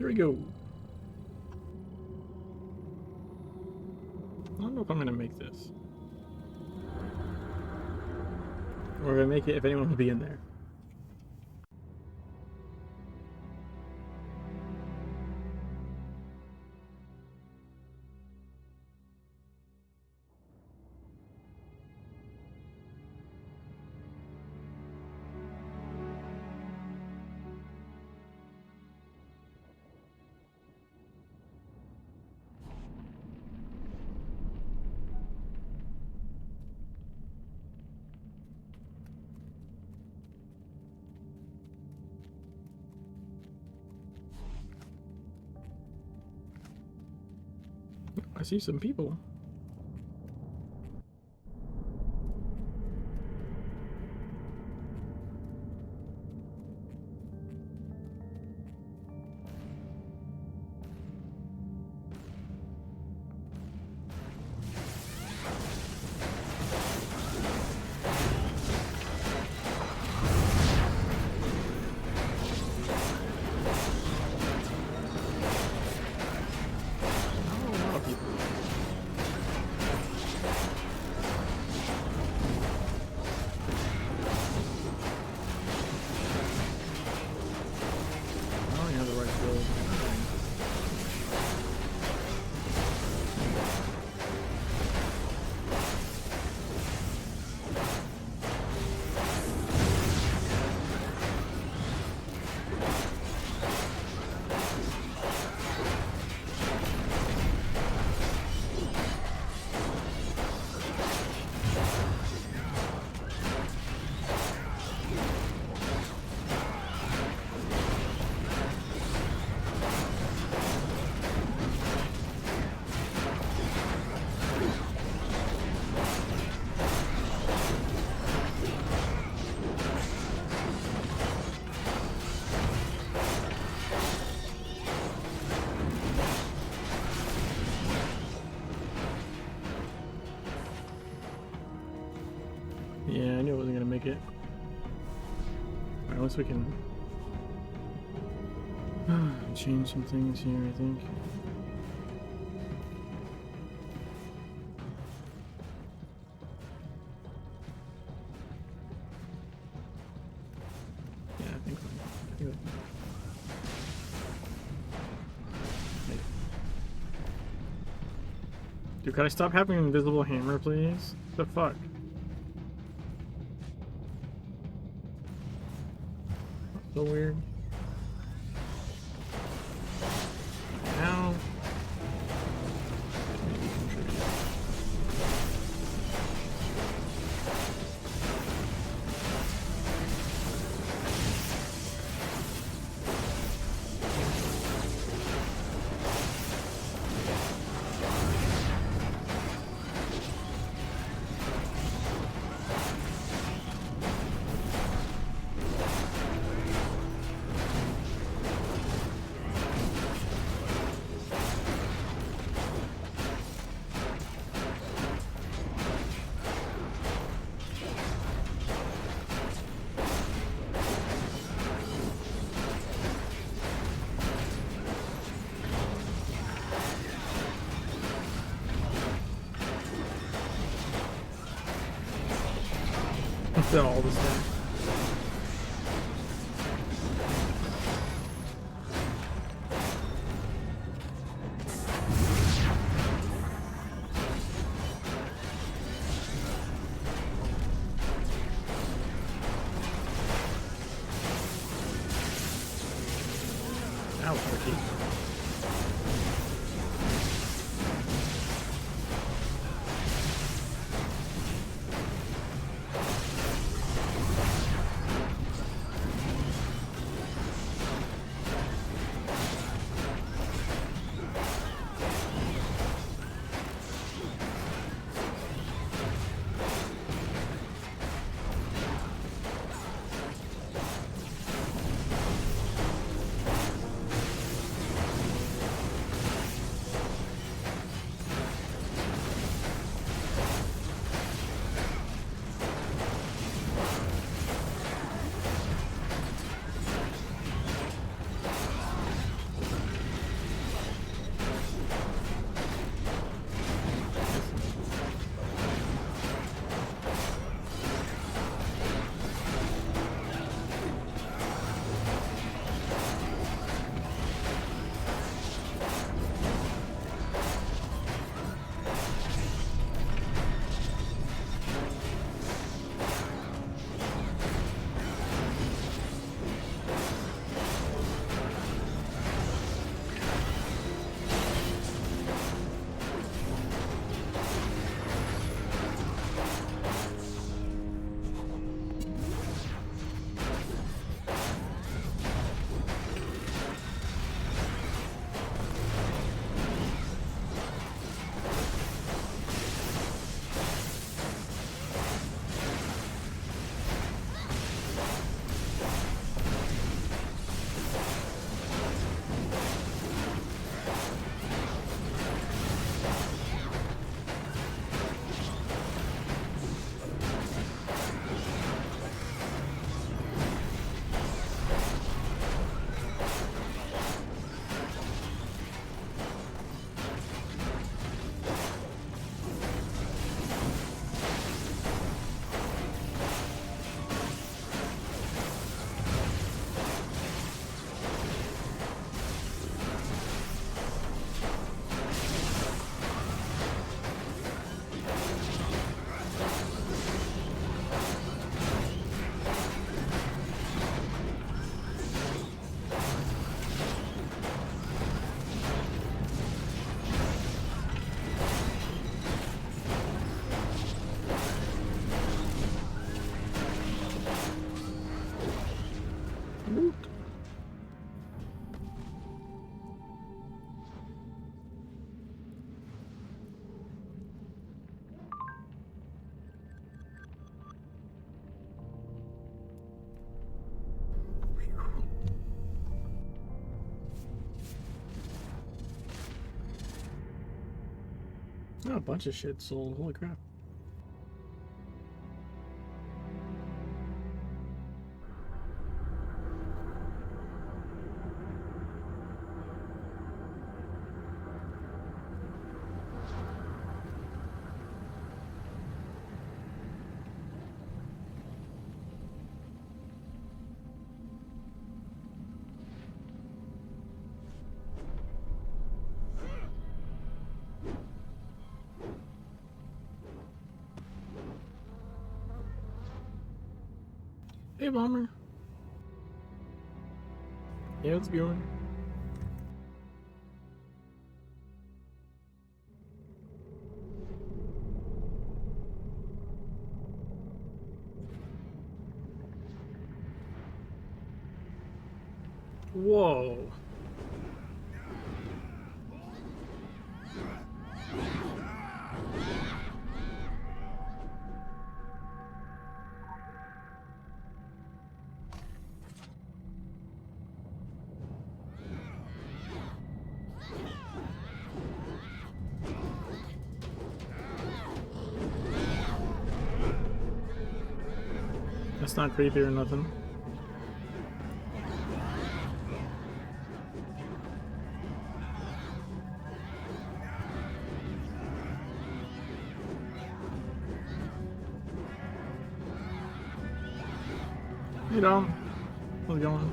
Here we go. I don't know if I'm gonna make this. Or if I make it, if anyone will be in there. I see some people. Yeah, I knew I wasn't gonna make it. Alright, unless we can change some things here, I think. Yeah, I think Dude, can I stop having an invisible hammer, please? What the fuck? So weird. Ow. All this stuff. That was tricky. Woot. Oh, a bunch of shit sold. Holy crap. Hey, Bomber. Yeah, it's going. Whoa. That's not creepy or nothing. Hey, Dom. How's it going?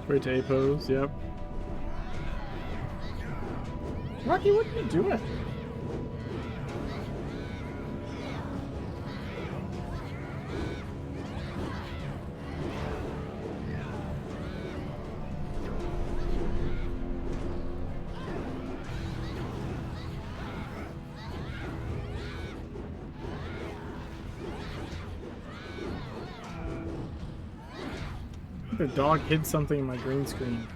Great to A pose, yep. Rocky, what are you doing? The dog hid something in my green screen.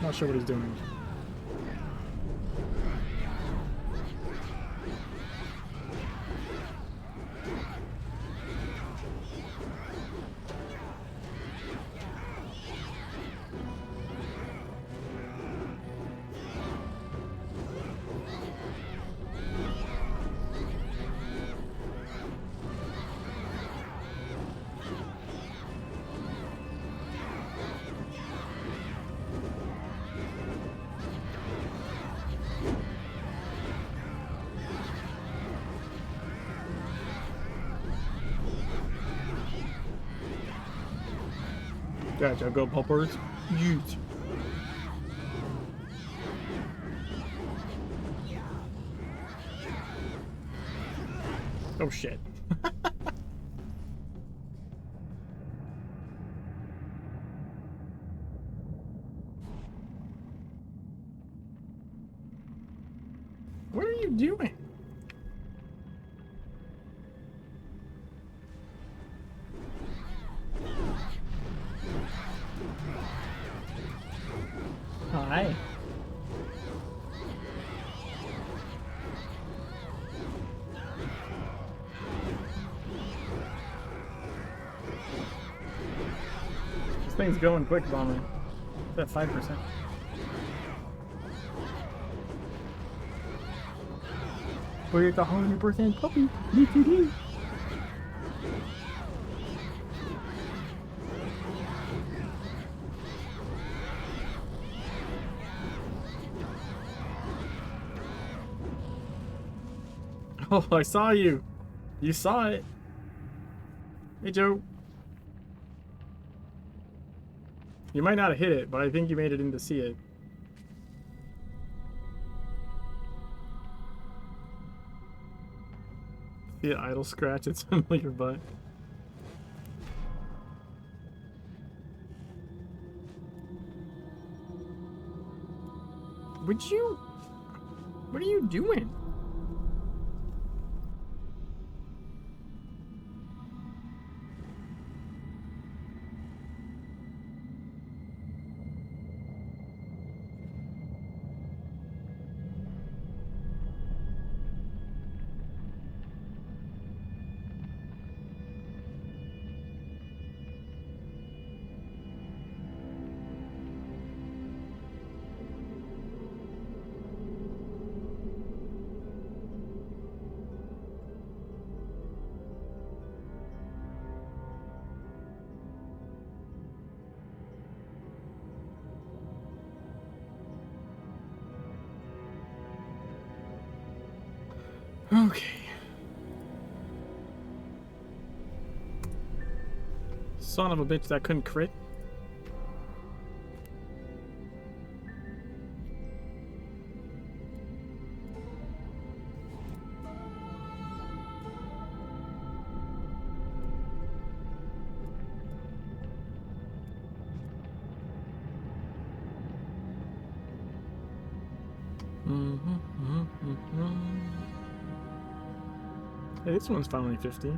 Not sure what he's doing. Gotcha, go poppers. Yeet. Oh shit. What are you doing? Hi. This thing's going quick, Bomber. It's at 5%. We're the 100% puppy. DTD. Oh, I saw you. You saw it. Hey, Joe. You might not have hit it, but I think you made it in to see it. See it idle scratch, it's on your butt. Would you? What are you doing? Okay. Son of a bitch, that couldn't crit. Hey, this one's finally 50.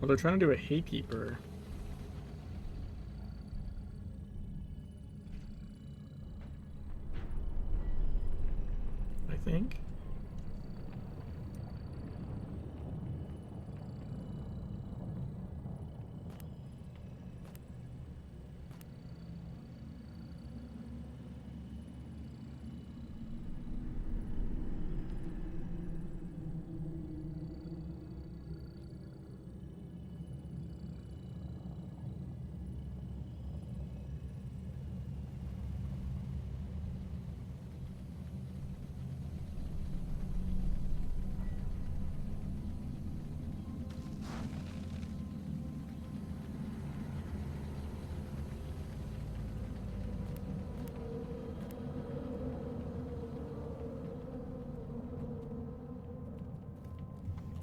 Well, they're trying to do a hay peeper. I think.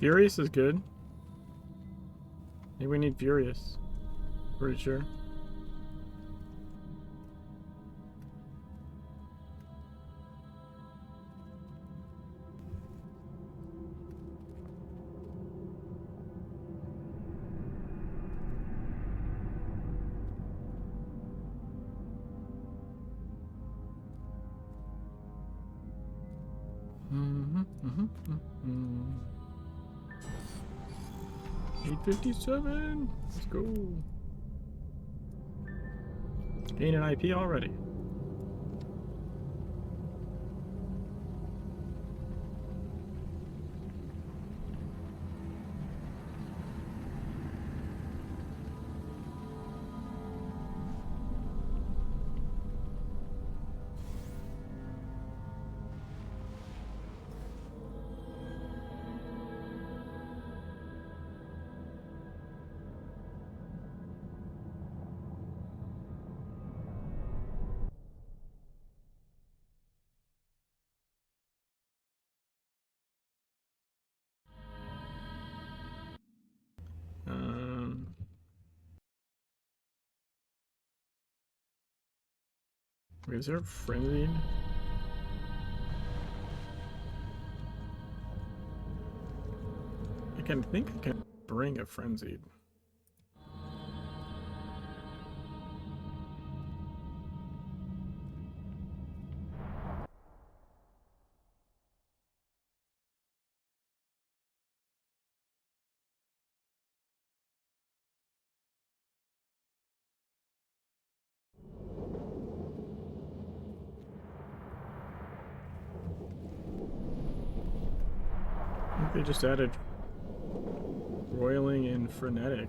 Furious is good. Maybe we need Furious. Pretty sure. Mm-hmm. 857. Let's go. Gain an IP already. Wait, is there a frenzied? I think I can bring a frenzied. I think they just added roiling and frenetic.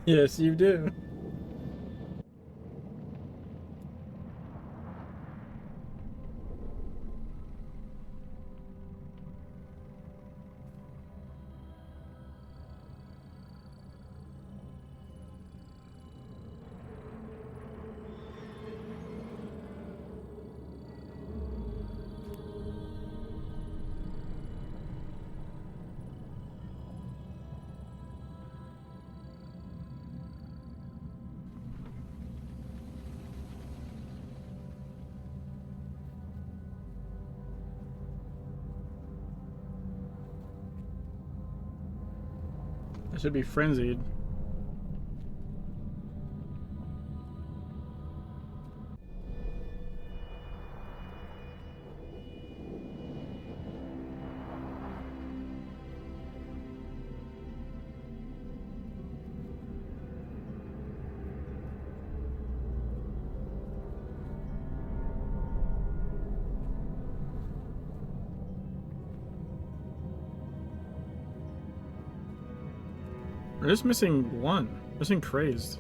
Yes, you do. I should be frenzied. We're just missing one. Missing crazed.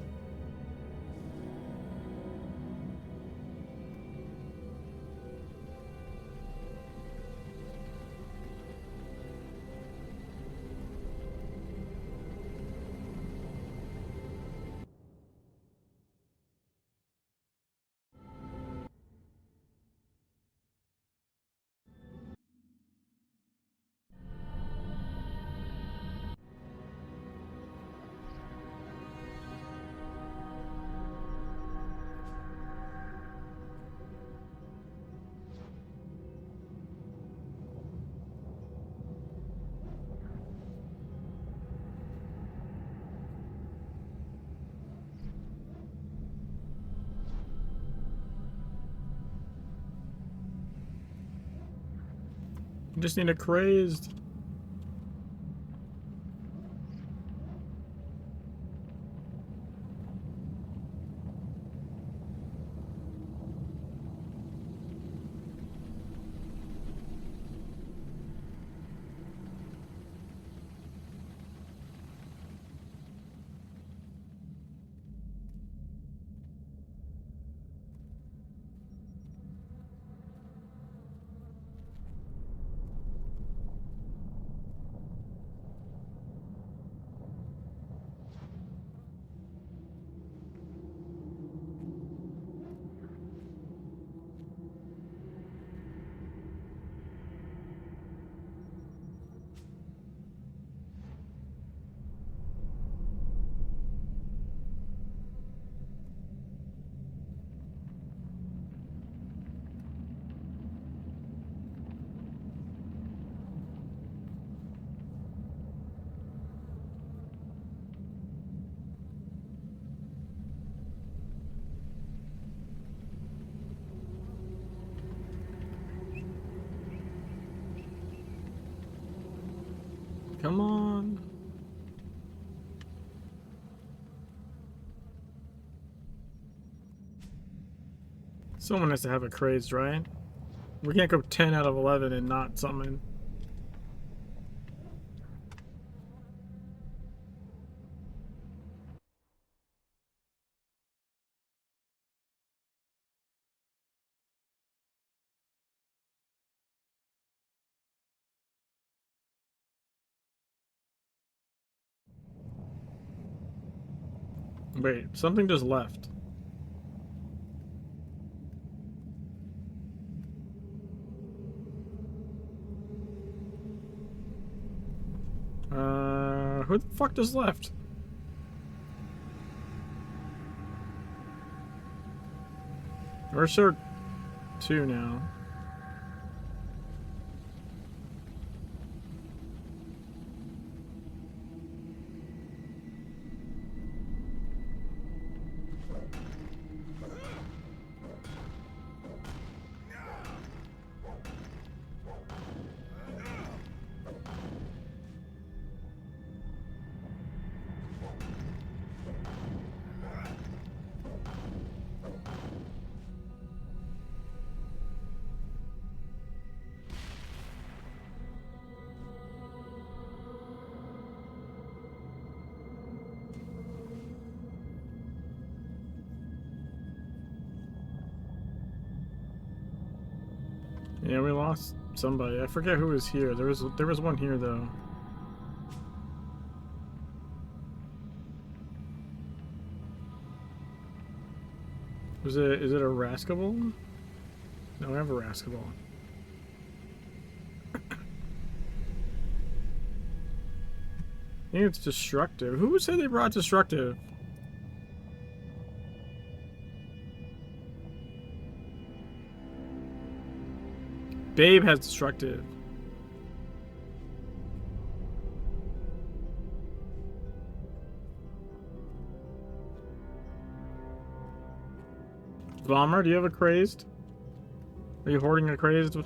I just need a crazed. Come on. Someone has to have a crazed, right? We can't go 10 out of 11 and not summon. Wait, something just left. Who the fuck just left? We're short 2 now. Yeah, we lost somebody. I forget who was here. There was one here though. Is it a Rascable? No, I have a Rascable. I think it's destructive. Who said they brought destructive? Babe has destructive. Bomber, do you have a crazed? Are you hoarding a crazed?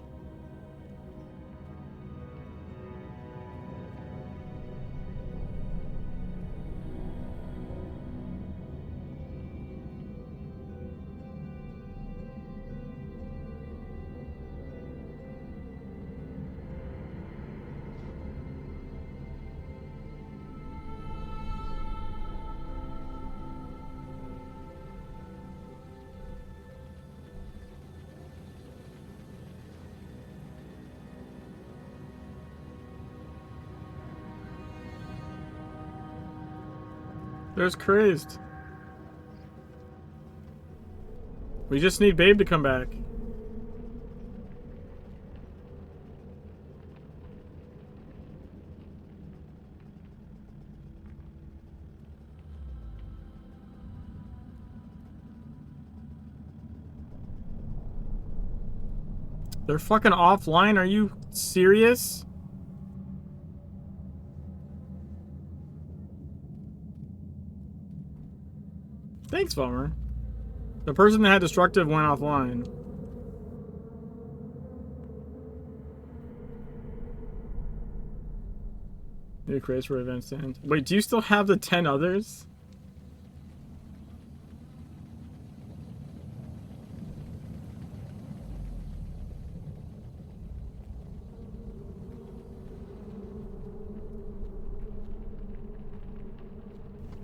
There's crazed. We just need Babe to come back. They're fucking offline? Are you serious? Thanks, Bummer. The person that had destructive went offline. New craze for events to end. Wait, do you still have the 10 others?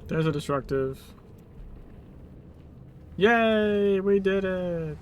There's a destructive. Yay! We did it!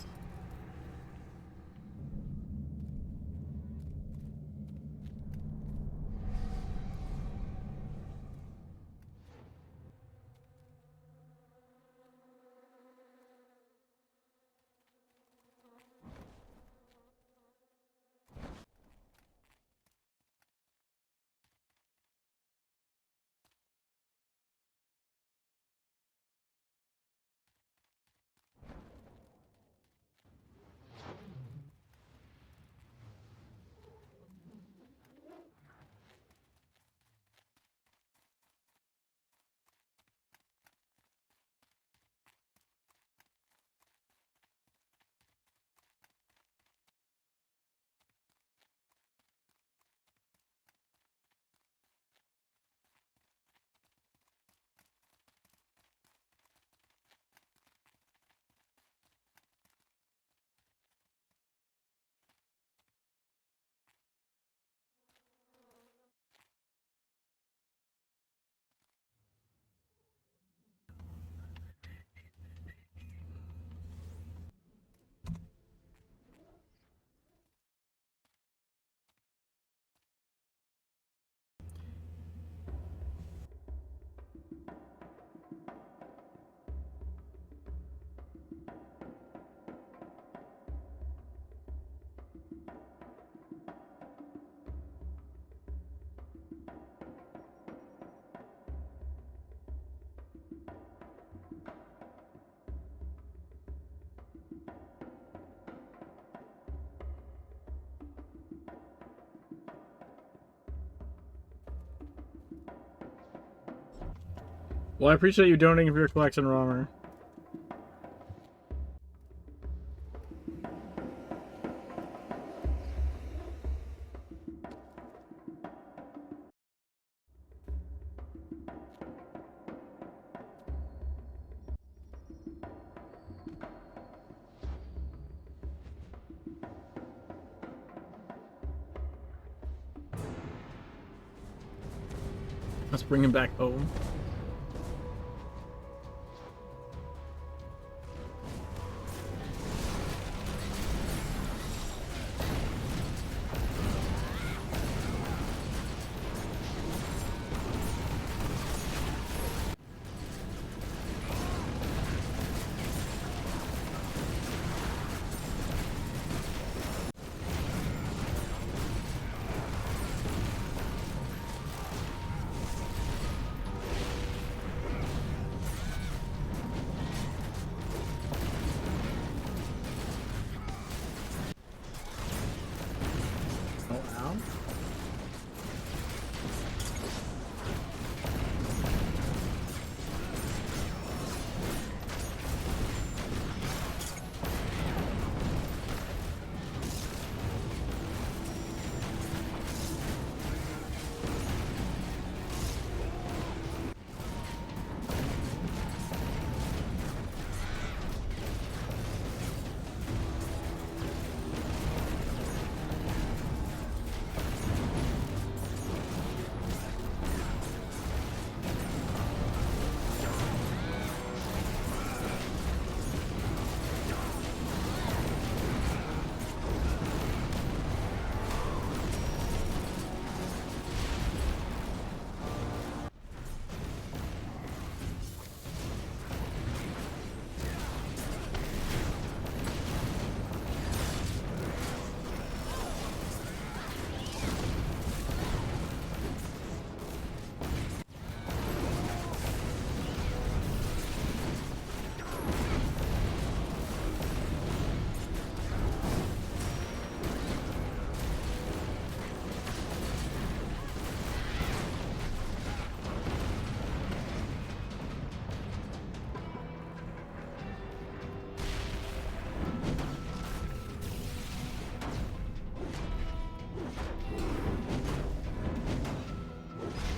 Well, I appreciate you donating for your collection, Romer. Let's bring him back home.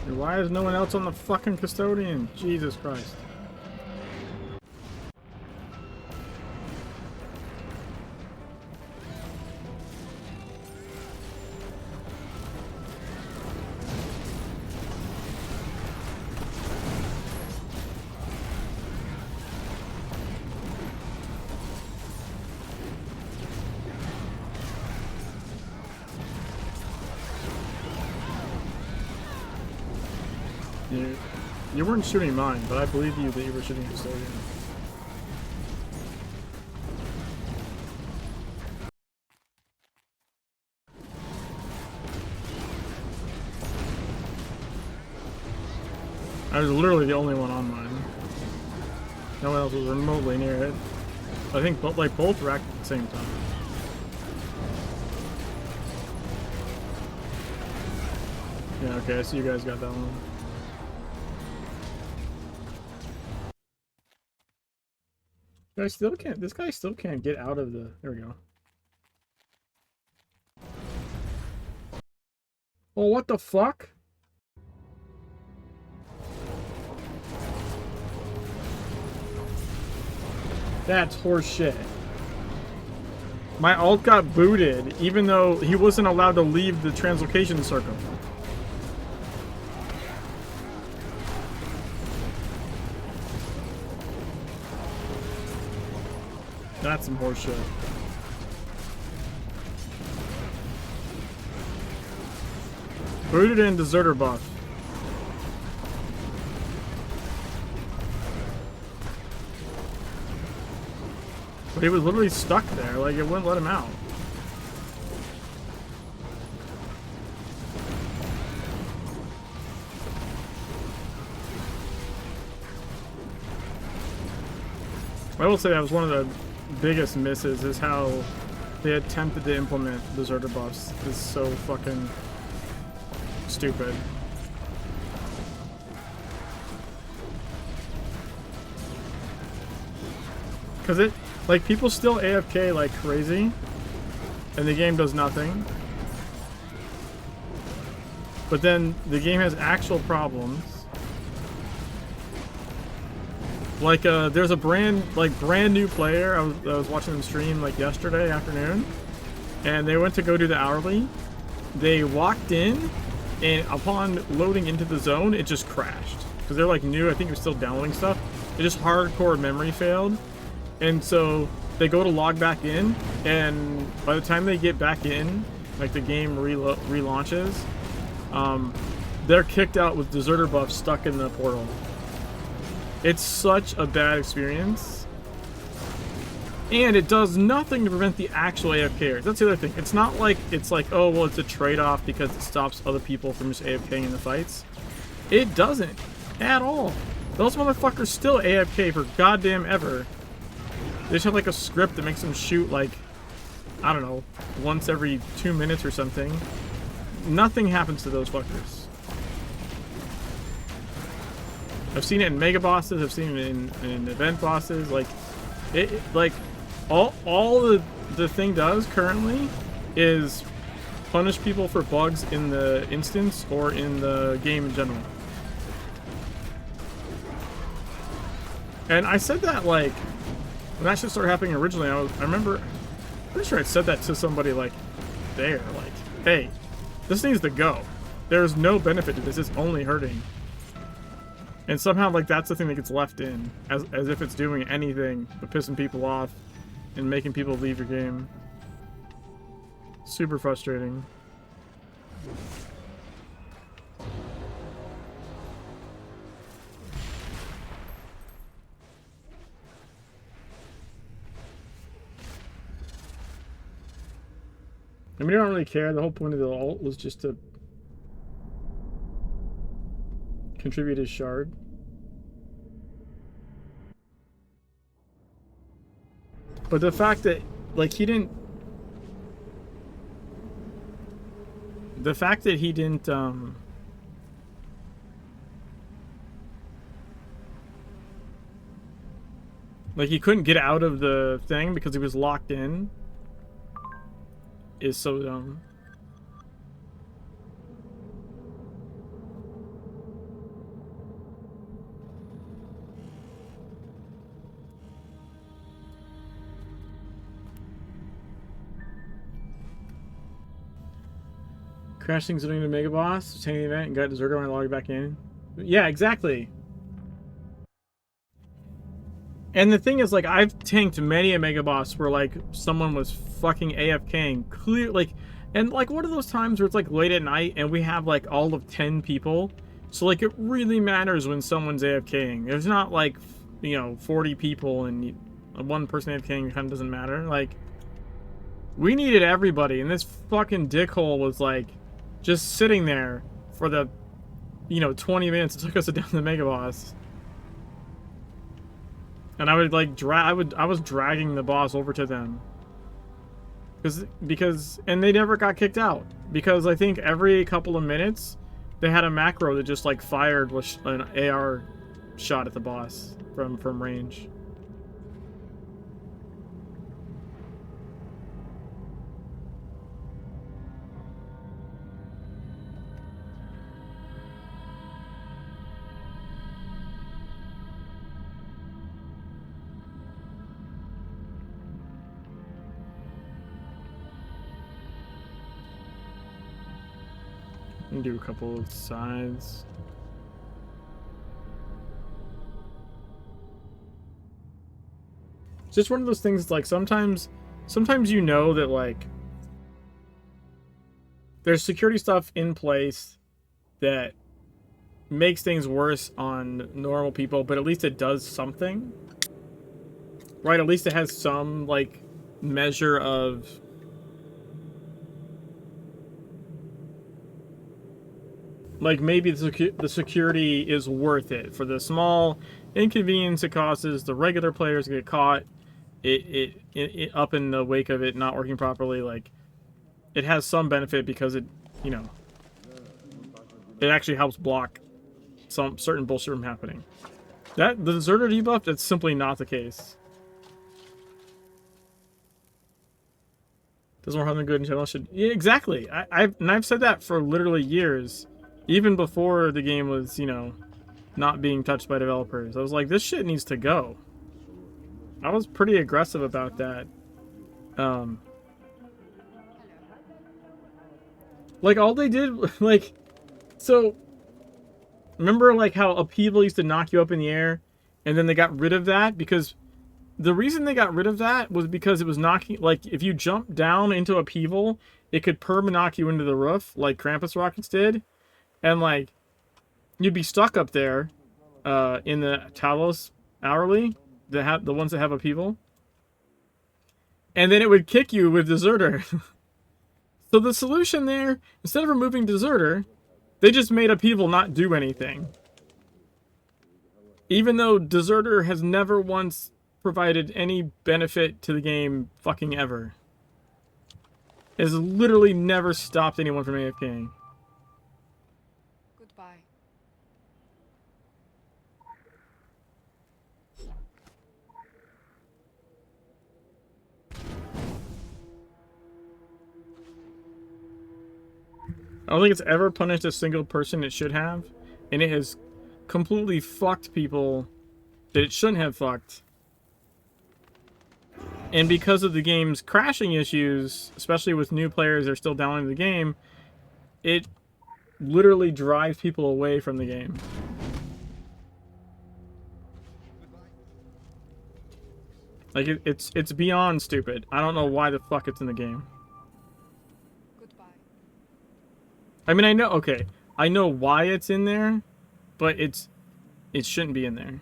Why is no one else on the fucking custodian? Jesus Christ. You weren't shooting mine, but I believe you that you were shooting custodian. I was literally the only one on mine. No one else was remotely near it. I think like both wrecked at the same time. Yeah, okay, I see you guys got that one. This guy still can't get out of the, there we go. Oh, what the fuck? That's horseshit. My alt got booted, even though he wasn't allowed to leave the translocation circle. That's some horseshit. Booted and deserter buff. But he was literally stuck there, like it wouldn't let him out. I will say that was one of the biggest misses, is how they attempted to implement deserter buffs. It's so fucking stupid. Cause it, like, people still AFK like crazy, and the game does nothing. But then the game has actual problems. Like, there's a brand new player. I was watching them stream like yesterday afternoon, and they went to go do the hourly. They walked in, and upon loading into the zone, it just crashed because they're like new. I think it was still downloading stuff. It just hardcore memory failed, and so they go to log back in, and by the time they get back in, like the game relaunches, they're kicked out with deserter buff stuck in the portal. It's such a bad experience. And it does nothing to prevent the actual AFKers. That's the other thing. It's not like, it's like, oh, well, it's a trade-off because it stops other people from just AFKing in the fights. It doesn't. At all. Those motherfuckers still AFK for goddamn ever. They just have like a script that makes them shoot like, I don't know, once every 2 minutes or something. Nothing happens to those fuckers. I've seen it in mega bosses. I've seen it in event bosses. Like, all the thing does currently is punish people for bugs in the instance or in the game in general. And I said that, like, when that shit started happening originally, I remember, I'm pretty sure I said that to somebody, like, there, like, hey, this needs to go. There's no benefit to this. It's only hurting. And somehow, like, that's the thing that gets left in, as if it's doing anything but pissing people off and making people leave your game. Super frustrating. I mean, I don't really care. The whole point of the ult was just to contribute his shard. But the fact that, like, he didn't... The fact that he didn't, like, he couldn't get out of the thing because he was locked in is so dumb. Crashing Zoning to Mega Boss, attending the event, and got deserter when I logged back in. Yeah, exactly. And the thing is, like, I've tanked many a Mega Boss where, like, someone was fucking AFKing. Clear, like, and, like, one of those times where it's, like, late at night and we have, like, all of 10 people. So, like, it really matters when someone's AFKing. There's not, like, you know, 40 people and one person AFKing kind of doesn't matter. Like, we needed everybody, and this fucking dickhole was, like, just sitting there for the, you know, 20 minutes it took us to down the Mega Boss. And I would, like, I was dragging the boss over to them. And they never got kicked out. Because I think every couple of minutes, they had a macro that just, like, fired with an AR shot at the boss from range. And do a couple of sides. It's just one of those things, like, sometimes you know that, like, there's security stuff in place that makes things worse on normal people, but at least it does something. Right? At least it has some, like, measure of... like, maybe the security is worth it for the small inconvenience it causes. The regular players get caught. It up in the wake of it not working properly. Like, it has some benefit because it, you know, it actually helps block some certain bullshit from happening. The deserter debuff, that's simply not the case. Doesn't work something good in general. Yeah, exactly. I've said that for literally years. Even before the game was, you know, not being touched by developers. I was like, this shit needs to go. I was pretty aggressive about that. Like, all they did, like... So, remember, like, how upheaval used to knock you up in the air? And then they got rid of that? Because the reason they got rid of that was because it was knocking... Like, if you jumped down into upheaval, it could perma-knock you into the roof, like Krampus rockets did. And, like, you'd be stuck up there in the Talos hourly, the ones that have upheaval. And then it would kick you with Deserter. So the solution there, instead of removing Deserter, they just made upheaval not do anything. Even though Deserter has never once provided any benefit to the game fucking ever. It has literally never stopped anyone from AFKing. I don't think it's ever punished a single person it should have, and it has completely fucked people that it shouldn't have fucked. And because of the game's crashing issues, especially with new players that are still downloading the game, it literally drives people away from the game. Like, it's beyond stupid. I don't know why the fuck it's in the game. I mean, I know, okay, I know why it's in there, but it shouldn't be in there.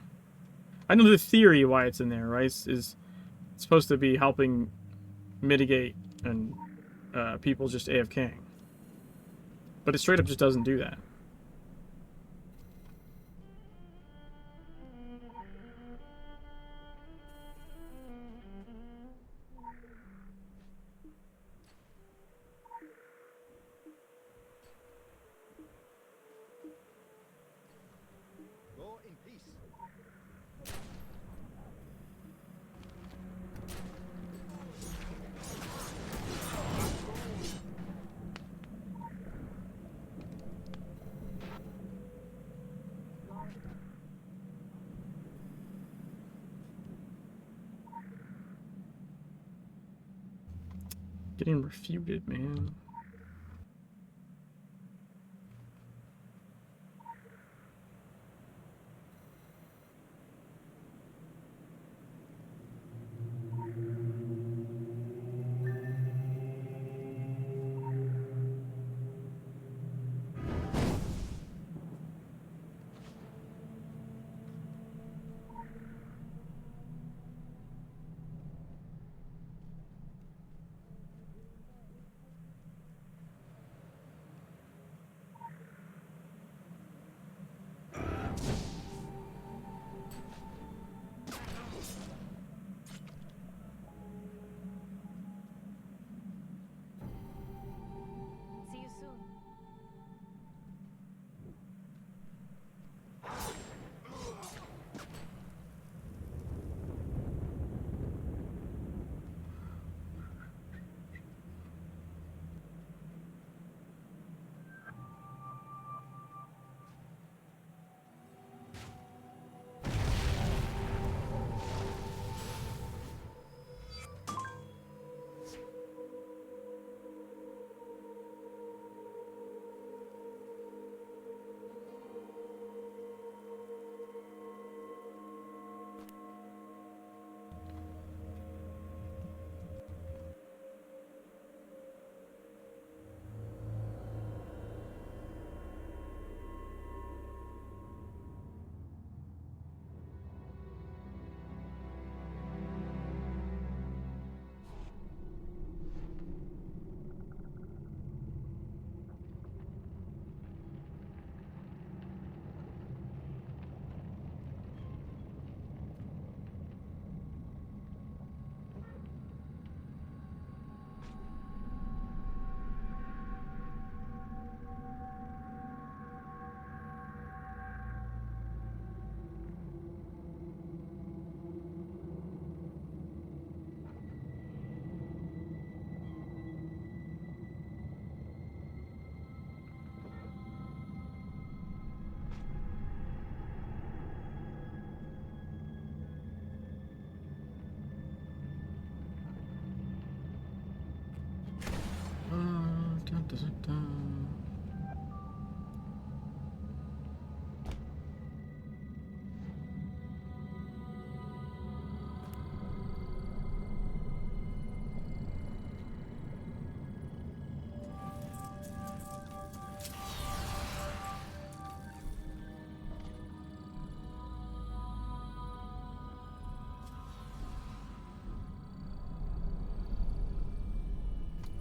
I know the theory why it's in there, right? Is supposed to be helping mitigate and people just AFKing. But it straight up just doesn't do that. Getting refuted, man.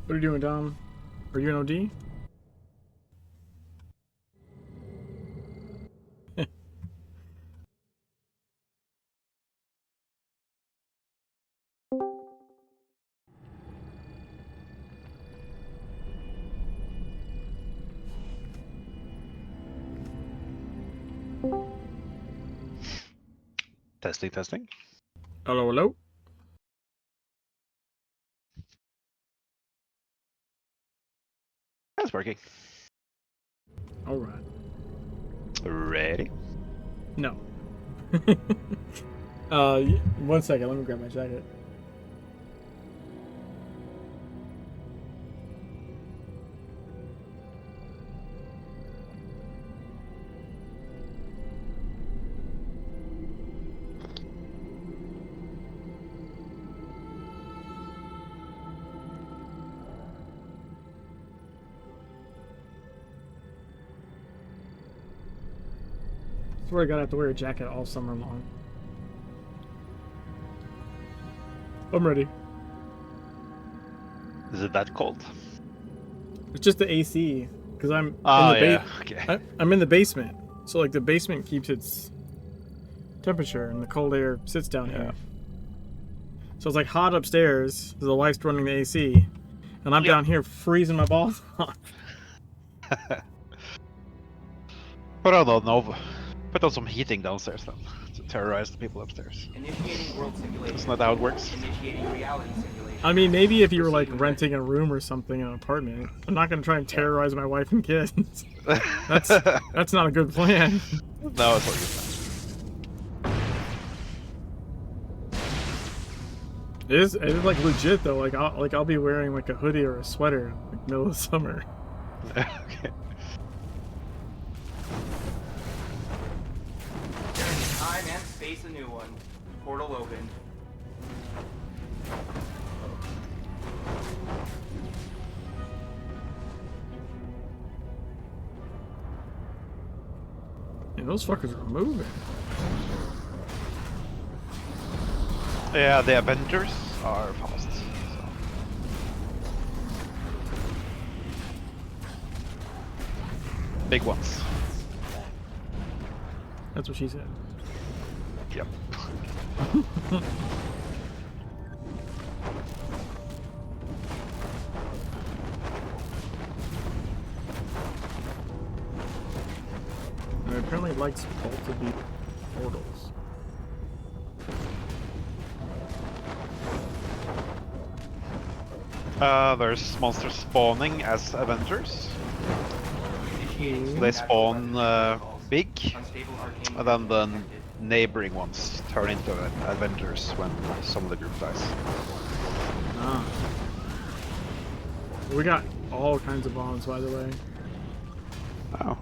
What are you doing, Dom? Are you an OD? Testing, testing. Hello, hello. That's working. All right. Ready? No. 1 second. Let me grab my jacket. I swear to God, I have to wear a jacket all summer long. I'm ready. Is it that cold? It's just the AC, because I'm Oh, in the yeah. Okay. I'm in the basement, so like the basement keeps its temperature, and the cold air sits down here. So it's like hot upstairs. The wife's running the AC, and I'm down here freezing my balls off. Put on some heating downstairs then to terrorize the people upstairs. Initiating world simulation. That's not how it works. Initiating reality simulation. I mean, maybe if you were like renting a room or something in an apartment. I'm not gonna try and terrorize my wife and kids. That's not a good plan. No, it's not good. It is like legit though. Like I'll be wearing like a hoodie or a sweater like middle of summer. Okay. Time and space a new one. Portal open. And those fuckers are moving. Yeah, the Avengers are fast. So. Big ones. That's what she said. Yep. And it apparently likes both of these portals. There's monsters spawning as Avengers. They spawn big, and then the neighboring ones turn into Avengers when some of the group dies. Ah. We got all kinds of bombs, by the way. Oh.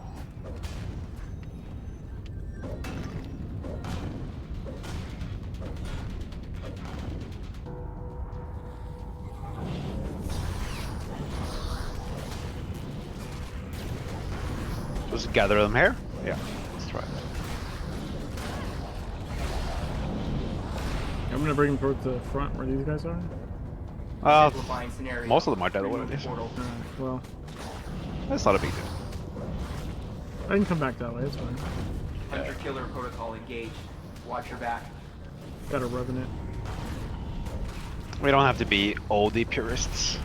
Just gather them here? Yeah, let's try it. I'm gonna bring them towards the front where these guys are. Most of them are dead already. Well, That's not a big deal. I can come back that way. It's fine. Hunter killer protocol engaged. Watch your back. Got a revenant. We don't have to be OD purists.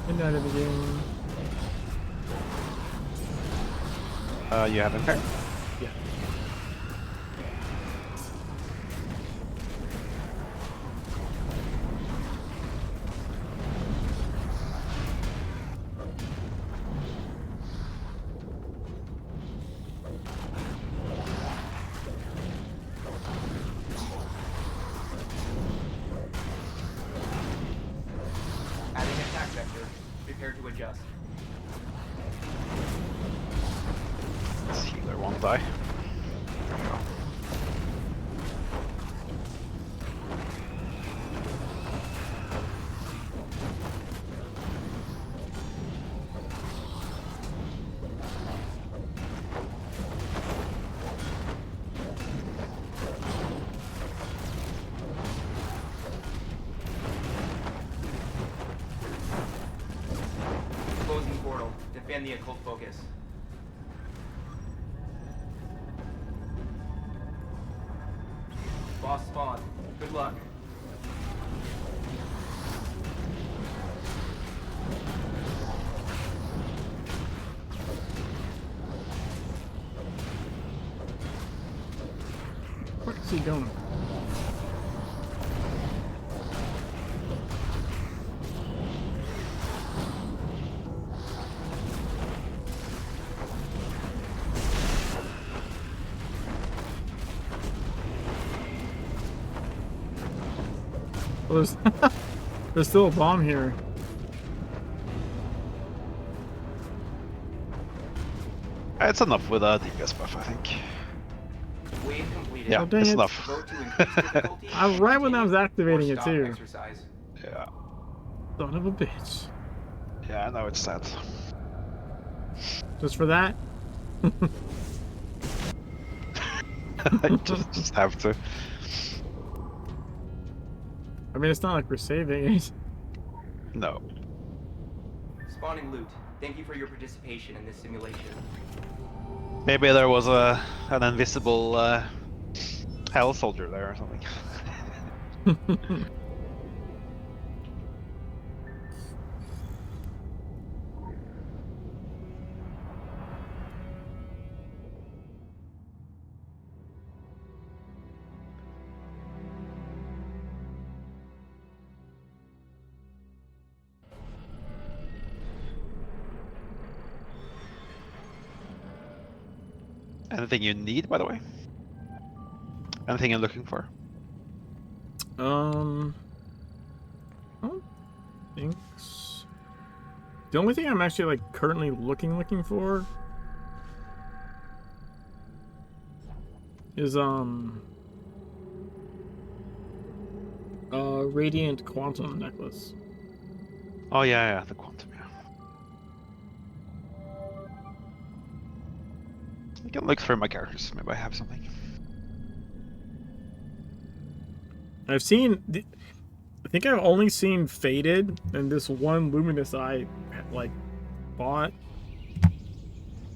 Midnight of the game. You have impair? Yeah. Adding attack vector. Prepare to adjust. This healer won't die. Scan the occult focus. Boss spawn. Good luck. Where's he going? Oh, there's still a bomb here. It's enough with a DPS buff, I think. Wave completed. Yeah, Oh, dang it's it. enough. Vote to increase difficulty. Right when I was continue, activating or it stop too. Exercise. Yeah. Son of a bitch. Yeah, I know it's sad. Just for that? I just have to. I mean, it's not like we're saving it. No. Spawning loot. Thank you for your participation in this simulation. Maybe there was an invisible hell soldier there or something. Anything you need, by the way? Anything you're looking for? I don't think so. The only thing I'm actually like currently looking for is Radiant Quantum necklace. Oh yeah, the quantum. Yeah. I can look through my characters. Maybe I have something. I've seen I think I've only seen Faded and this one Luminous I like bought.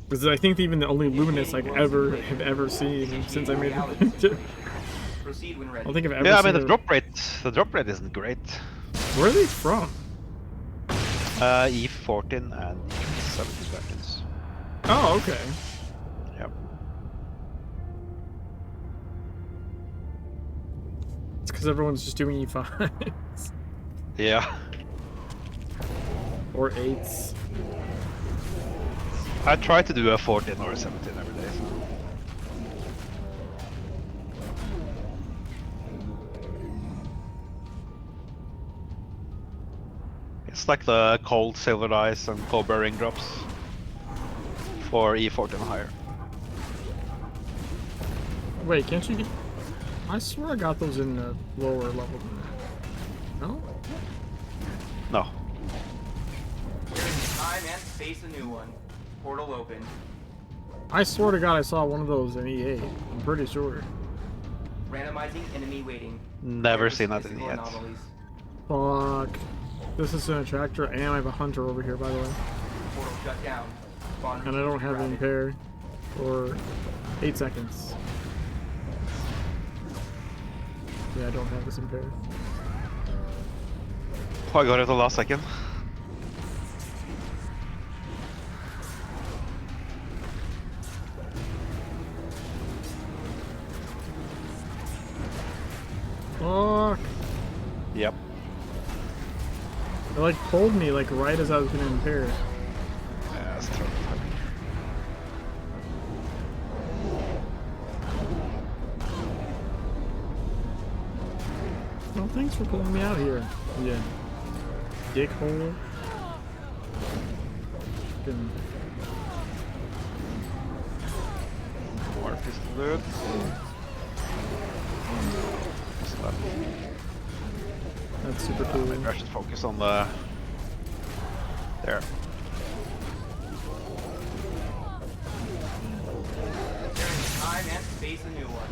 Because I think even the only Luminous I have ever seen since I made the picture. Proceed when I ready. don't think I've ever Yeah, I seen mean a- the drop rate isn't great. Where are they from? E14 and E17 weapons. Oh, okay. Yep. It's because everyone's just doing E5s. Yeah. Or 8s. I try to do a 14 or a 17 every day. So. It's like the cold silver dice and cobra ring drops for E14 higher. Wait, can't you get... I swear I got those in the lower level than that. No? No. Time and space a new one. Portal open. I swear to God I saw one of those in E8. I'm pretty sure. Randomizing enemy weighting. Never Various seen that in physical yet. anomalies. Fuck. This is an attractor and I have a hunter over here, by the way. Portal shut down. Spawn And I don't have it routed. impaired for 8 seconds. Yeah, I don't have this impaired. Oh, I got it at the last second. Fuck. Yep. It like pulled me like right as I was gonna impair it. Yeah, that's totally fine. Well, thanks for pulling me out here. Yeah. Dickhole. Fucking... More pistol loot. Stuff. That's super cool. Maybe I should focus on the... There. Time and space a new one.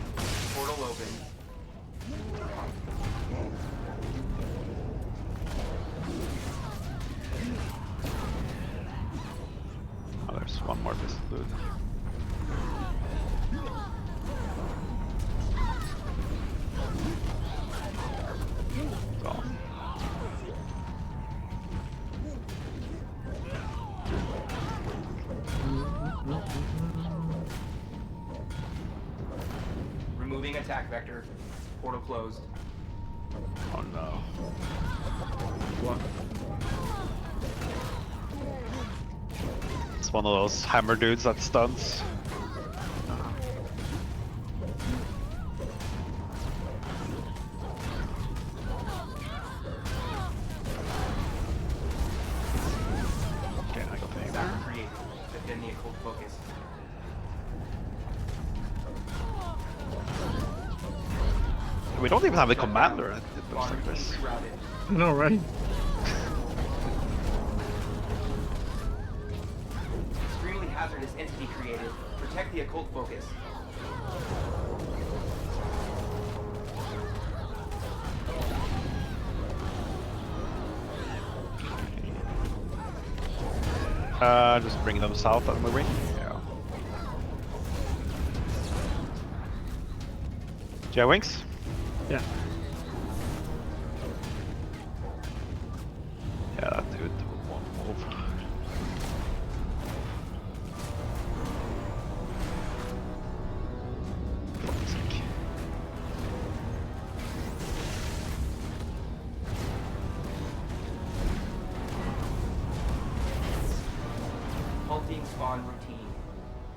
Portal open. Moving attack vector. Portal closed. Oh no. What? It's one of those hammer dudes that stuns. Okay, I got the aim. Sound created. Defend the occult focus. We don't even have a commander. It looks like this. Rerouted. I know, right? Extremely hazardous entity created. Protect the occult focus. Just bring them south and moving. Yeah. J-Wings? Yeah. Yeah, that dude won't move. Toxic. Halting spawn routine.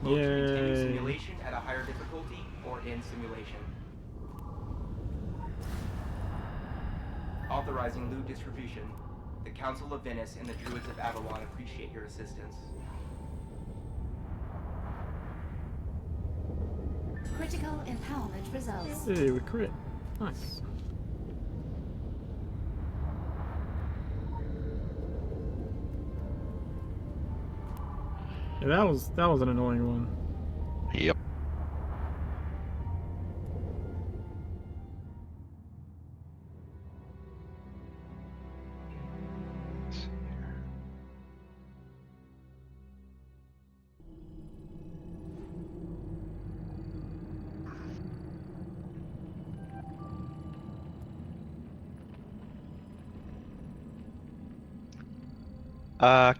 Move to continue Yay. simulation at a higher difficulty or in simulation. Authorizing loot distribution. The Council of Venice and the Druids of Avalon appreciate your assistance. Critical empowerment results. Hey, we crit. Nice. Yeah, that was an annoying one. Yep.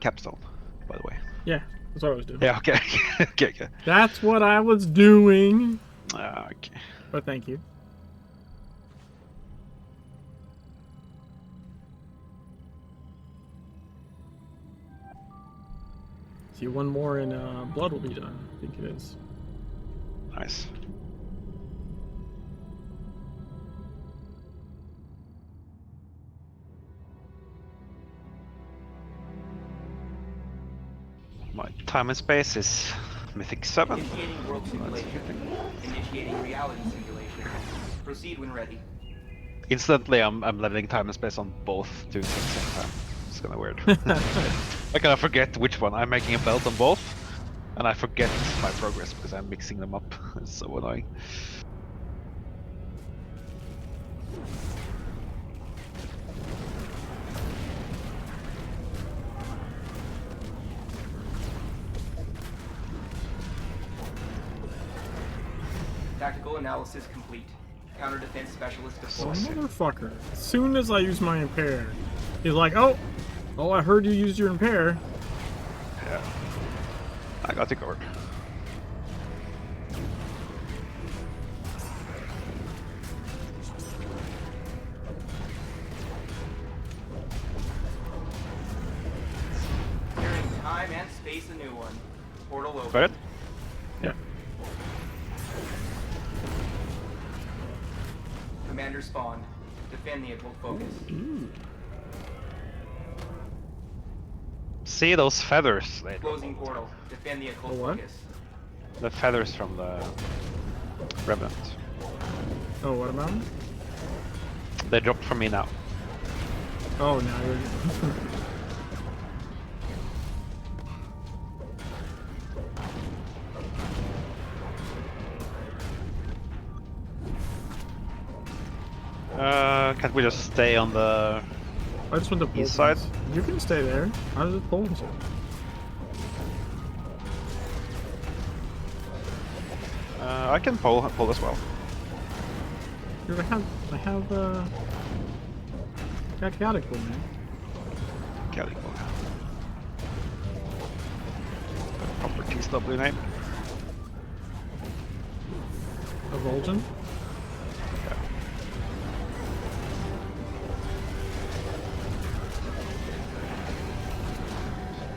Capstone, by the way. Yeah, that's what I was doing. Yeah, okay. Okay. That's what I was doing. Okay. But thank you. See, one more and blood will be done. I think it is. Nice. My time and space is Mythic 7. Initiating world simulation. Initiating reality simulation. Proceed when ready. Instantly, I'm leveling time and space on both dudes at the same time. It's kind of weird. I kind of forget which one. I'm making a belt on both, and I forget my progress because I'm mixing them up. It's so annoying. Tactical analysis complete. Counter defense specialist deployed. Motherfucker. As soon as I use my impair, he's like, oh, I heard you used your impair. Yeah. I got it covered. Clearing time and space a new one. Portal open. Got it? Yeah. Commander spawned. Defend the occult focus. See those feathers? They drop Closing all the time. portal. Defend the occult The what? focus. The feathers from the Revenant. Oh, what about him? They dropped from me now. Oh, now you're... Can't we just stay on the... I just want to pull East side? things. You can stay there. How does it pull into? I can pull as well. Dude, I have got chaotic pull, man. Kelly pull. Proper TSW name. A Vol'jin?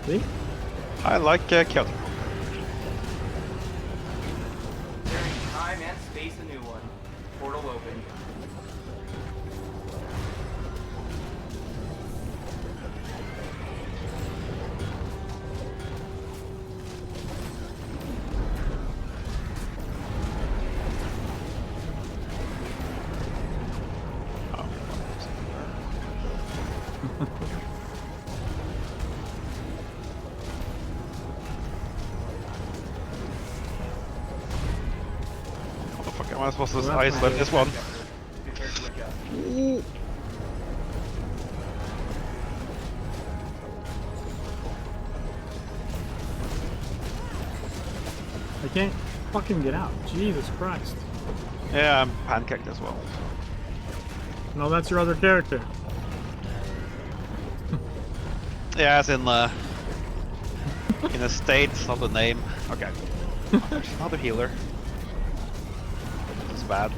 See? I like Kyoto. Clearing time and space, a new one. Portal open. How the fuck am I supposed to Well, that's isolate not this one? Prepare to adjust. I can't fucking get out. Jesus Christ. Yeah, I'm pancaked as well. No, that's your other character. Yeah, as in a state, not the name. Okay. There's another healer. This is bad.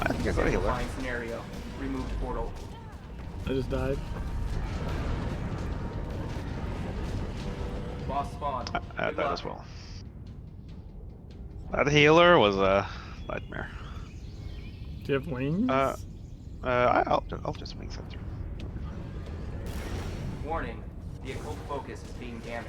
I think I got a healer. Simplifying scenario. Remove portal. I just died. Boss spawn. I had Good that luck. as well. That healer was a nightmare. Do you have wings? I'll just wing center. Warning. The occult focus is being damaged.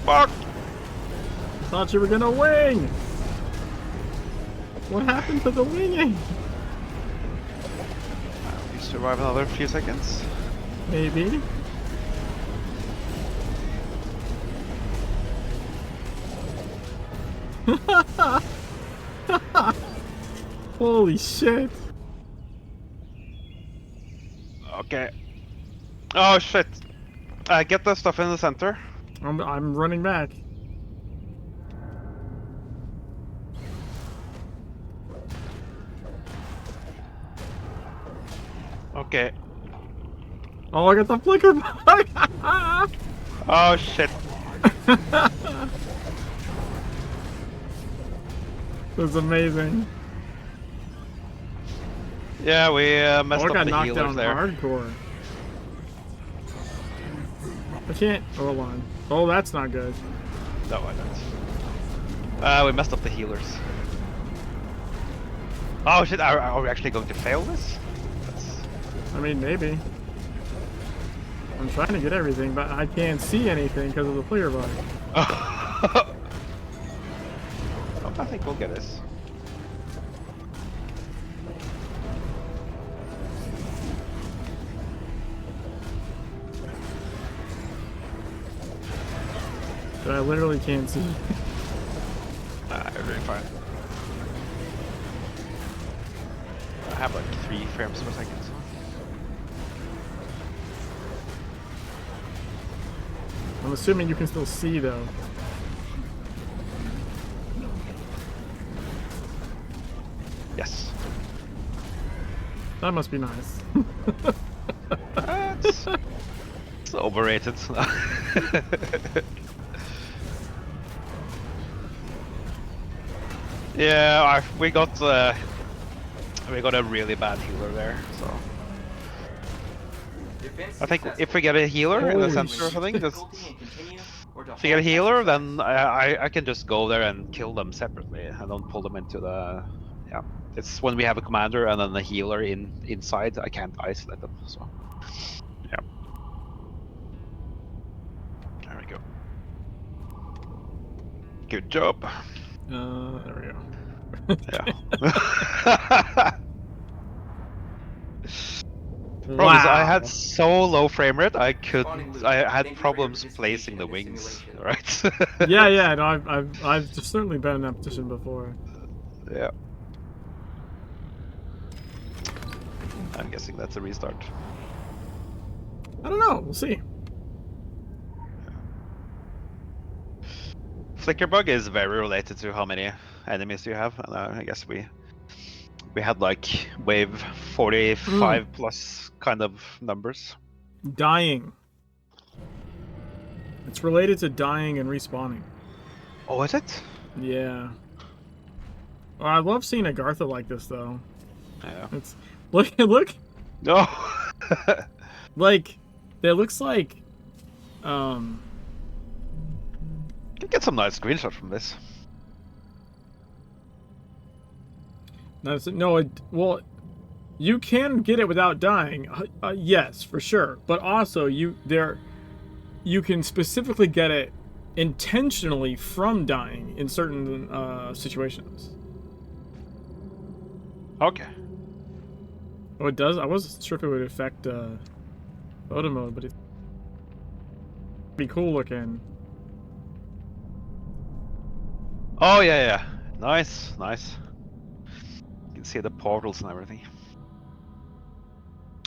Fuck! I thought you were gonna wing! What happened to the winging? You survive another few seconds. Maybe. Holy shit. Okay. Oh shit! Get the stuff in the center. I'm running back. Okay. Oh, I got the flicker bug! Oh shit! This is amazing. Yeah, we messed Oh, I up got the knocked healers down there. hardcore. I can't. Hold on. Oh, that's not good. No, I don't. We messed up the healers. Oh shit! Are we actually going to fail this? That's... I mean, maybe. I'm trying to get everything, but I can't see anything because of the player bug. Oh, I think we'll get this. But I literally can't see. Nah, you're doing fine. I have like 3 frames per second. So. I'm assuming you can still see though. Yes. That must be nice. It's overrated. Yeah, we got a really bad healer there. So Defense I think successful. if we get a healer in the Holy center or something, just Difficulty and continue, or to if we get a halt healer, exercise. then I can just go there and kill them separately. I don't pull them into the It's when we have a commander and then a healer inside. I can't isolate them. So yeah, there we go. Good job. There we go. Yeah. Problem is, I had so low frame rate, I had problems placing the wings. Right? Yeah, yeah. No, I've certainly been in that position before. Yeah. I'm guessing that's a restart. I don't know. We'll see. Flicker bug is very related to how many enemies you have, and I guess we had like wave 45 plus kind of numbers. Dying. It's related to dying and respawning. Oh, is it? Yeah. Oh, I love seeing Agartha like this though. Yeah. It's look. No. Like, it looks like, You can get some nice screenshots from this. well, you can get it without dying. Yes, for sure. But also, you can specifically get it intentionally from dying in certain situations. Okay. Oh, it does? I wasn't sure if it would affect photo mode, but it's pretty cool looking. Oh yeah, yeah. Nice, nice. You can see the portals and everything.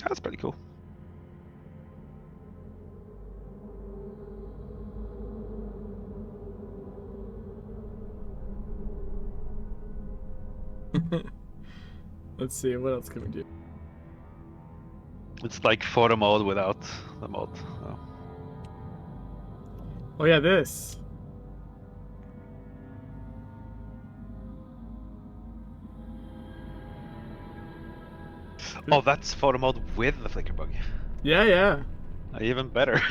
That's pretty cool. Let's see, what else can we do? It's like photo mode without the mode. Oh. Oh yeah, this. Oh, that's photo mode with the flicker bug. Yeah, yeah. Even better.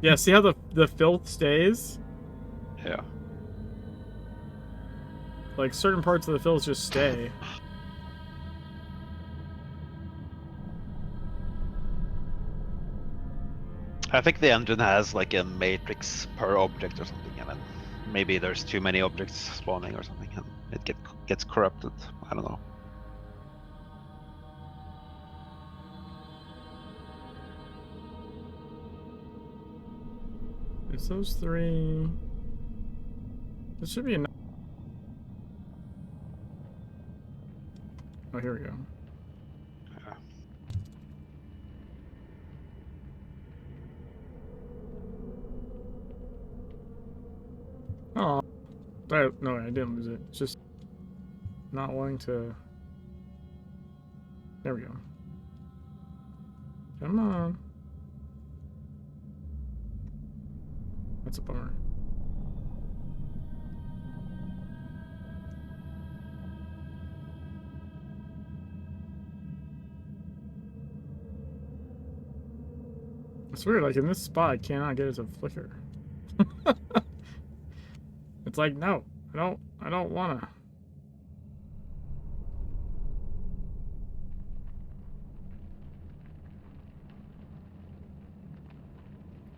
Yeah, see how the filth stays? Yeah. Like, certain parts of the filth just stay. I think the engine has like a matrix per object or something, and then maybe there's too many objects spawning or something, and it gets corrupted. I don't know. It's those three. This should be enough. Oh, here we go. Yeah. Oh, no, I didn't lose it. It's just not wanting to. There we go. Come on. That's a bummer. It's weird, like in this spot I cannot get it to flicker. It's like, no, I don't wanna.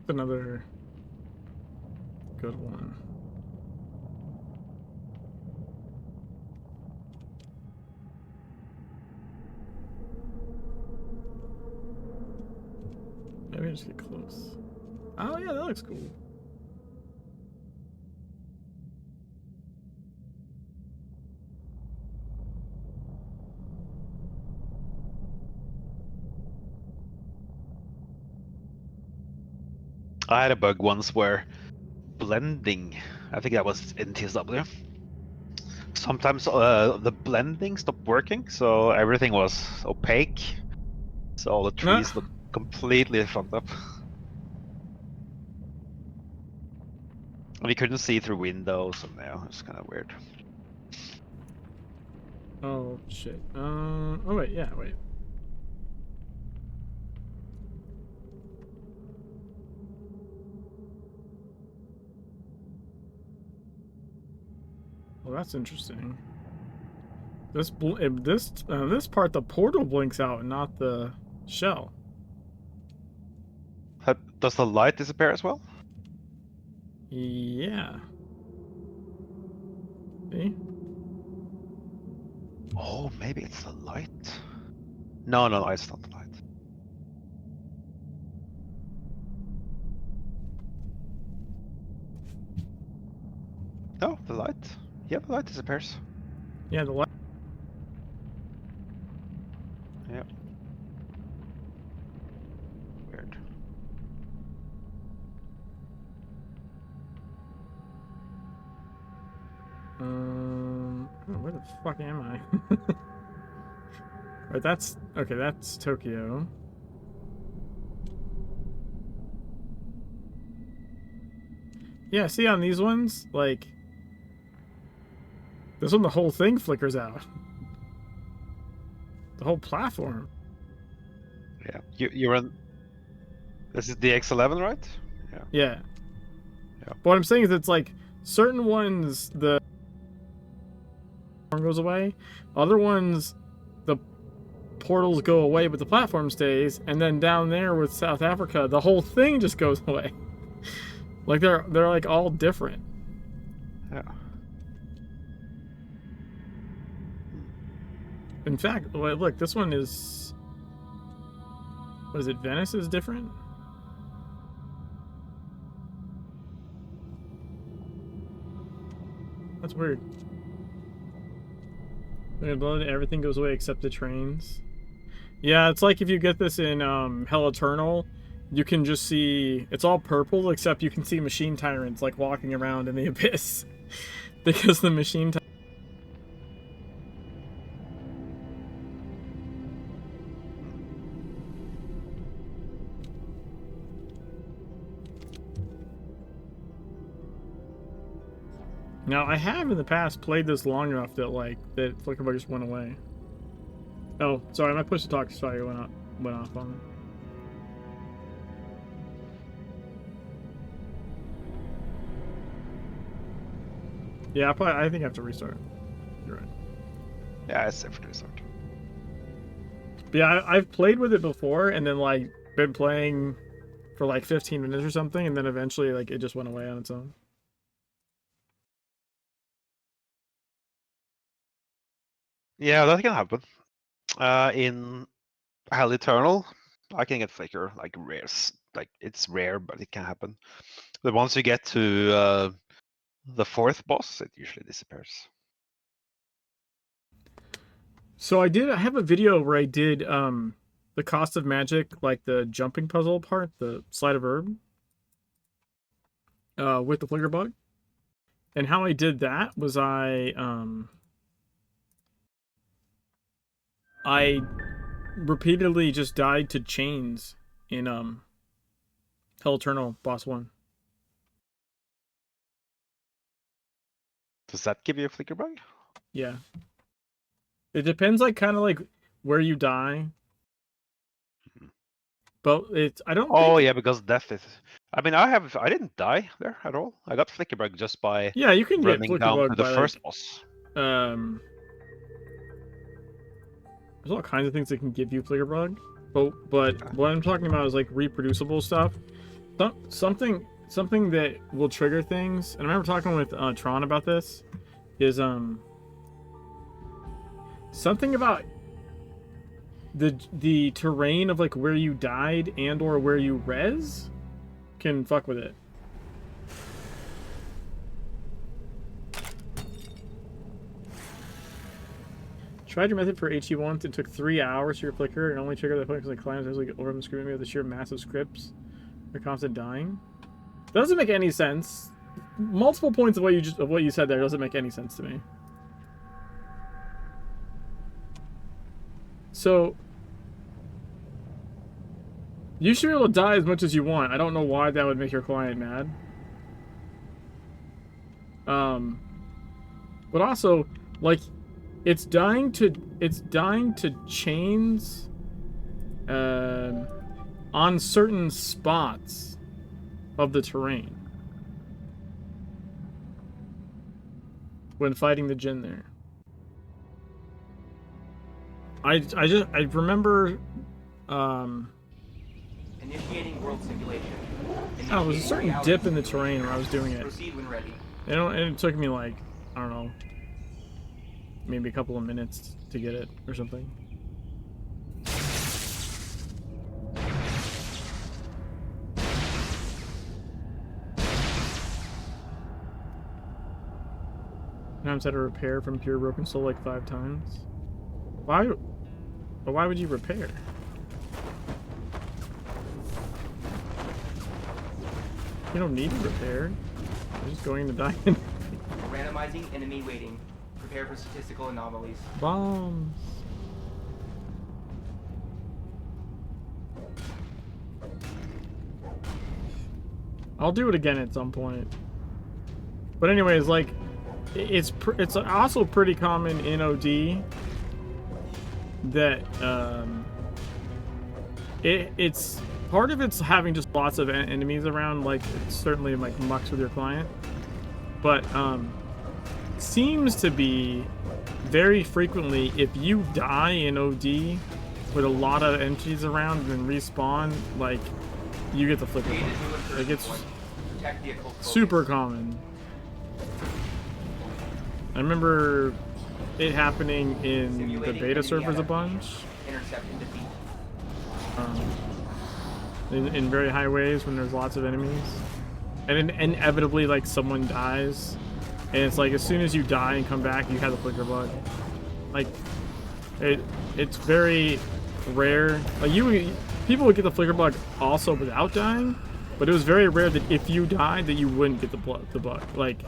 Another good one. Maybe I just get close. Oh yeah, that looks cool. I had a bug once where blending, I think that was in TSW. Sometimes the blending stopped working, so everything was opaque. So all the trees looked completely fucked up. We couldn't see through windows, and yeah, it's kind of weird. Oh shit. Oh wait, yeah, wait. Well, that's interesting. This this part, the portal blinks out, and not the shell. Does the light disappear as well? Yeah. See? Oh, maybe it's the light. No, no, no, it's not the light. No, the light. Yeah, the light disappears. Yeah, the light. Yeah. Weird. Where the fuck am I? Right, that's okay. That's Tokyo. Yeah, see on these ones, like This one, the whole thing flickers out. The whole platform. Yeah, you run. This is the X11, right? Yeah. Yeah. Yeah. But what I'm saying is, it's like certain ones the platform goes away, other ones the portals go away, but the platform stays, and then down there with South Africa, the whole thing just goes away. Like they're like all different. Yeah. In fact, look, this one is. What is it? Venice is different? That's weird. Everything goes away except the trains. Yeah, it's like if you get this in Hell Eternal, you can just see. It's all purple, except you can see machine tyrants like walking around in the abyss. Because the machine tyrants. Now, I have in the past played this long enough that, like, that flicker bug just went away. Oh, sorry, my push to talk sorry went off on me. Yeah, I think I have to restart. You're right. Yeah, it's safe to restart. But yeah, I've played with it before, and then, like, been playing for, like, 15 minutes or something, and then eventually, like, it just went away on its own. Yeah, that can happen. In Hell Eternal, I can get flicker like rares. Like it's rare, but it can happen. But once you get to the fourth boss, it usually disappears. So I have a video where I did the cost of magic, like the jumping puzzle part, the sleight of herb, with the flicker bug. And how I did that was I repeatedly just died to chains in Hell Eternal Boss 1. Does that give you a flicker bug? Yeah. It depends, like, kind of like where you die. But it's, I don't Oh think... yeah, because death is. I mean, I didn't die there at all. I got flicker bug just by Yeah, you can get running flicker down bug to the by, first like, boss. there's all kinds of things that can give you flicker bug. But what I'm talking about is, like, reproducible stuff. Something that will trigger things. And I remember talking with Tron about this. Is something about the terrain of, like, where you died and or where you res can fuck with it. Tried your method for HE once. It took 3 hours for your flicker and only triggered the point because, like, climbs as like over them screaming me with the sheer massive scripts. They're constant dying. That doesn't make any sense. Multiple points of what you said there doesn't make any sense to me. So you should be able to die as much as you want. I don't know why that would make your client mad. But also, like, it's dying to chains on certain spots of the terrain when fighting the Jinn there. I remember Initiating world simulation. Oh, it was a certain dip in the terrain where I was doing it. Proceed when ready. And it took me, like, I don't know, maybe a couple of minutes to get it or something. Sometimes I had to repair from pure broken soul like 5 times. Why? But why would you repair? You don't need to repair. You're just going to die. Randomizing enemy waiting. Prepare for statistical anomalies. Bombs. I'll do it again at some point. But anyways, like, it's also pretty common in OD that it's part of it's having just lots of enemies around, like it certainly like mucks with your client, but seems to be very frequently if you die in OD with a lot of entities around and then respawn, like you get the flicker. Like it's super common. I remember it happening in the beta servers a bunch. In very high ways when there's lots of enemies. And inevitably, like, someone dies. And it's like, as soon as you die and come back, you have the flicker bug. Like, it's very rare. Like, people would get the flicker bug also without dying, but it was very rare that if you died, that you wouldn't get the bug. Like,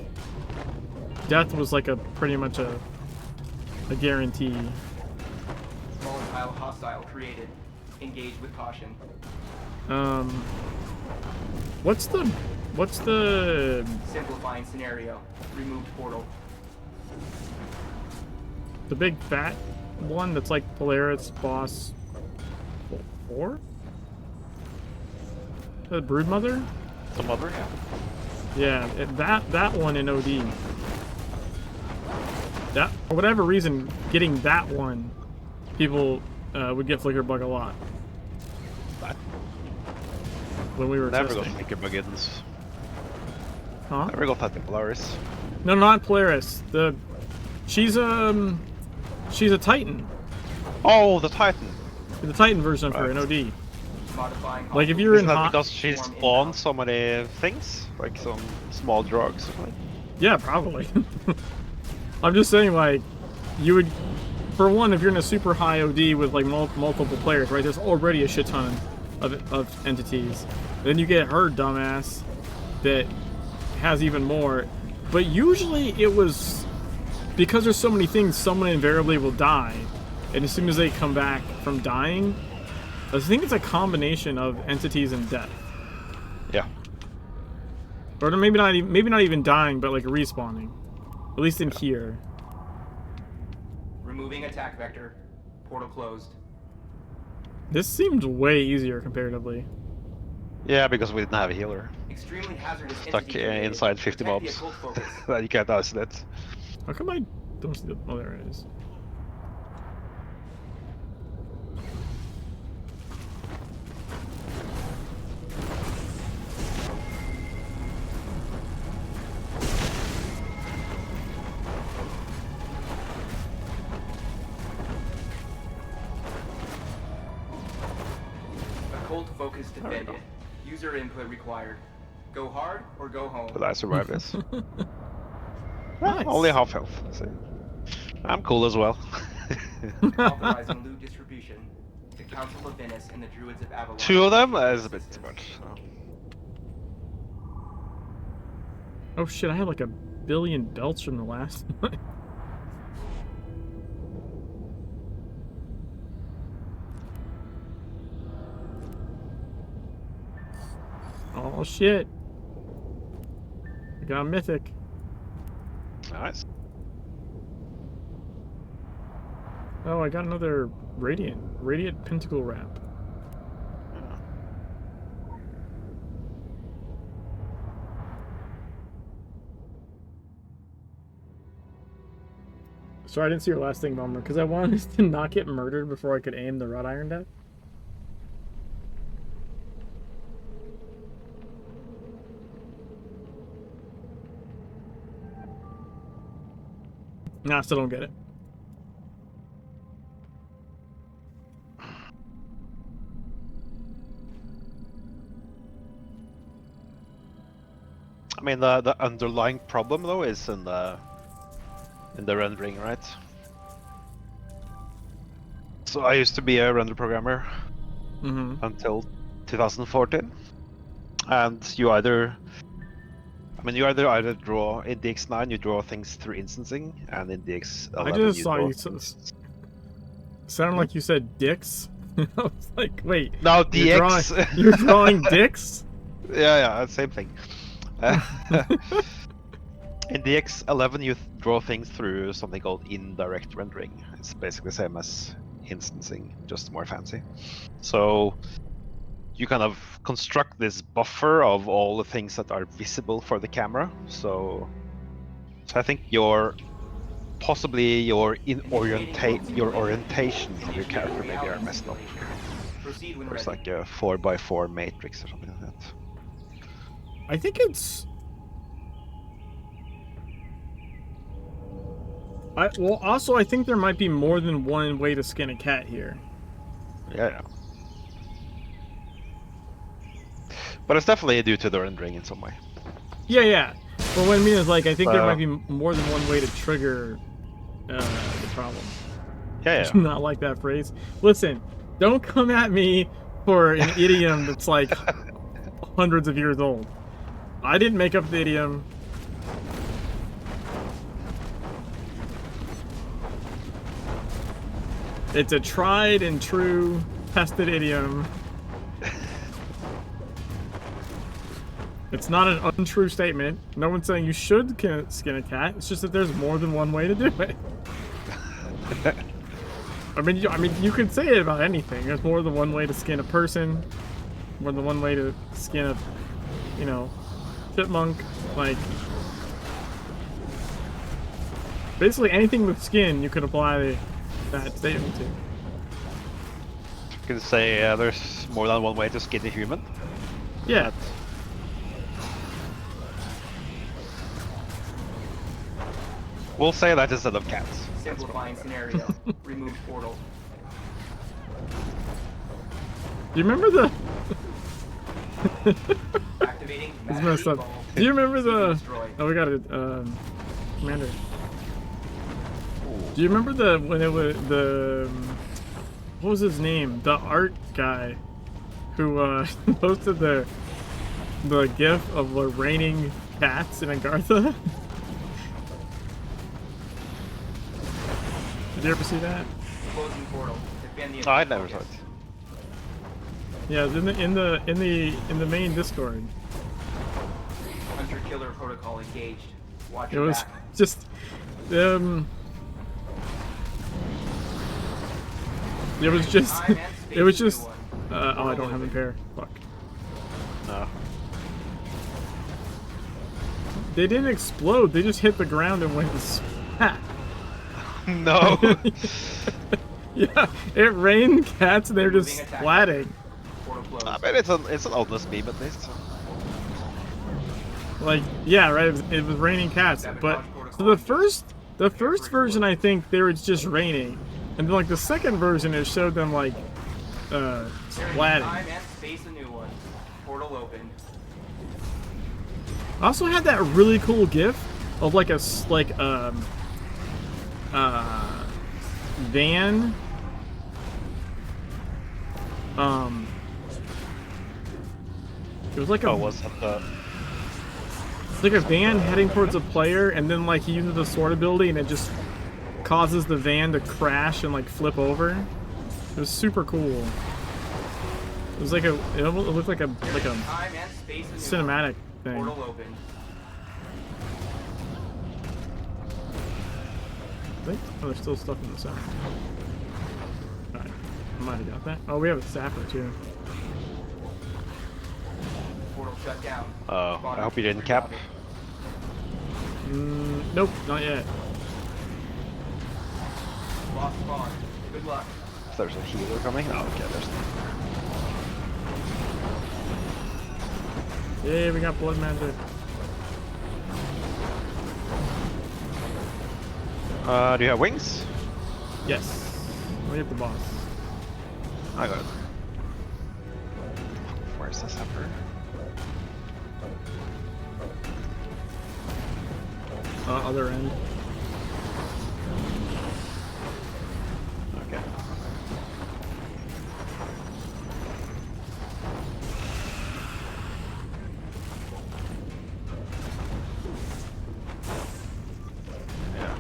death was like pretty much a guarantee. Volatile hostile created. Engage with caution. What's the Simplifying scenario. Removed portal. the big fat one that's like Polaris boss 4? The Broodmother? The mother, yeah. Yeah, that one in OD. That, for whatever reason, getting that one, people would get flicker bug a lot. When we were Never testing. got flicker bug in this. Huh? Never got that in Polaris. No, not Polaris. She's a Titan. Oh, the Titan. The Titan version for Right. an OD. Modifying Like if you're in Isn't that hot, because she spawned so many things? Like some small drugs or something? yeah, probably. I'm just saying, like, you would, for one, if you're in a super high OD with like multiple players, right? There's already a shit ton of entities. Then you get her dumbass that has even more. But usually it was because there's so many things, someone invariably will die, and as soon as they come back from dying, I think it's a combination of entities and death. Yeah. Or maybe not even dying, but like respawning. At least in here. Removing attack vector. Portal closed. This seemed way easier comparatively. Yeah, because we didn't have a healer. Extremely hazardous Stuck entity created. inside 50 Protect the mobs. occult focus. That you can't isolate. How come I don't see the... Oh, there it is. Occult focus defended. User input required. Go hard or go home. But I survived this. Nice. Only half health. So I'm cool as well. Authorizing loot distribution. The Council of Venice and the Druids of Avalon. 2 of them is a bit too much. So. Oh shit, I had like 1 billion belts from the last one. Oh shit. I got a mythic. Nice. Oh, I got another Radiant Pentacle Wrap. Sorry, I didn't see your last thing, Bomber, because I wanted to not get murdered before I could aim the wrought iron death. Nah, I still don't get it. I mean, the underlying problem though is in the rendering, right? So I used to be a render programmer until 2014, and you either draw in DX9 you draw things through instancing, and in DX11 I just saw draw you sounded like you said dicks. I was like, wait. No, DX. You're drawing dicks? Yeah, same thing. In the X11, you draw things through something called indirect rendering. It's basically the same as instancing, just more fancy. So you kind of construct this buffer of all the things that are visible for the camera. So I think possibly your orientation of your character maybe are messed up. Proceed when Or it's ready. like a 4x4 matrix or something like that. I think it's. Well, also I think there might be more than one way to skin a cat here. Yeah. But it's definitely due to the rendering in some way. Yeah. But what I mean is, like, I think there might So- be more than one way to trigger the problem. Yeah. Not like that phrase. Listen, don't come at me for an idiom that's like hundreds of years old. I didn't make up the idiom. It's a tried and true, tested idiom. It's not an untrue statement. No one's saying you should skin a cat. It's just that there's more than one way to do it. I mean, you could say it about anything. There's more than one way to skin a person. More than one way to skin a, chipmunk. Like, basically anything with skin, you could apply that statement to. You can say there's more than one way to skin a human. Yeah. We'll say that instead of cats. Simplifying scenario. Remove portal. Do you remember the? Activating It's messed up. ball. Do you remember the? Destroy. Oh, we got it. Commander. Do you remember when it was what was his name? The art guy who posted the GIF of the raining cats in Agartha. Did you ever see that? Closing portal. Defend the Oh, I never saw it. Yeah, it was in the main Discord. Hunter killer protocol engaged. Watch It your was back. just it was just Time and space it was is a new just one. oh, I don't have impair. Fuck. No. They didn't explode. They just hit the ground and went spat. No. Yeah, it rained cats and they're just Moving attack. splatting. Portal closed. I mean, it's an honest meme at least. So. Like, yeah, right. It was raining cats. But so the first version, I think they were just raining, and then like the second version, it showed them like splatting. Time and space a new one. Portal open. I also had that really cool GIF of like a van. It was like a. Oh, was that the? It's like a van heading towards a player, and then like he uses the sword ability, and it just causes the van to crash and like flip over. It was super cool. It was like it looked like a Time and space a new cinematic one. thing. Portal open. I think, oh, there's still stuff in the center. Alright, I might have got that. Oh, we have a sapper too. Portal shut down. Oh, I hope you didn't cap. Nope, not yet. Lost spawn. Good luck. If there's a healer coming. Oh, okay, there's. Yeah, we got blood magic. Do you have wings? Yes. We have the boss. I got it. Where's this emperor? Other end. Okay. Yeah.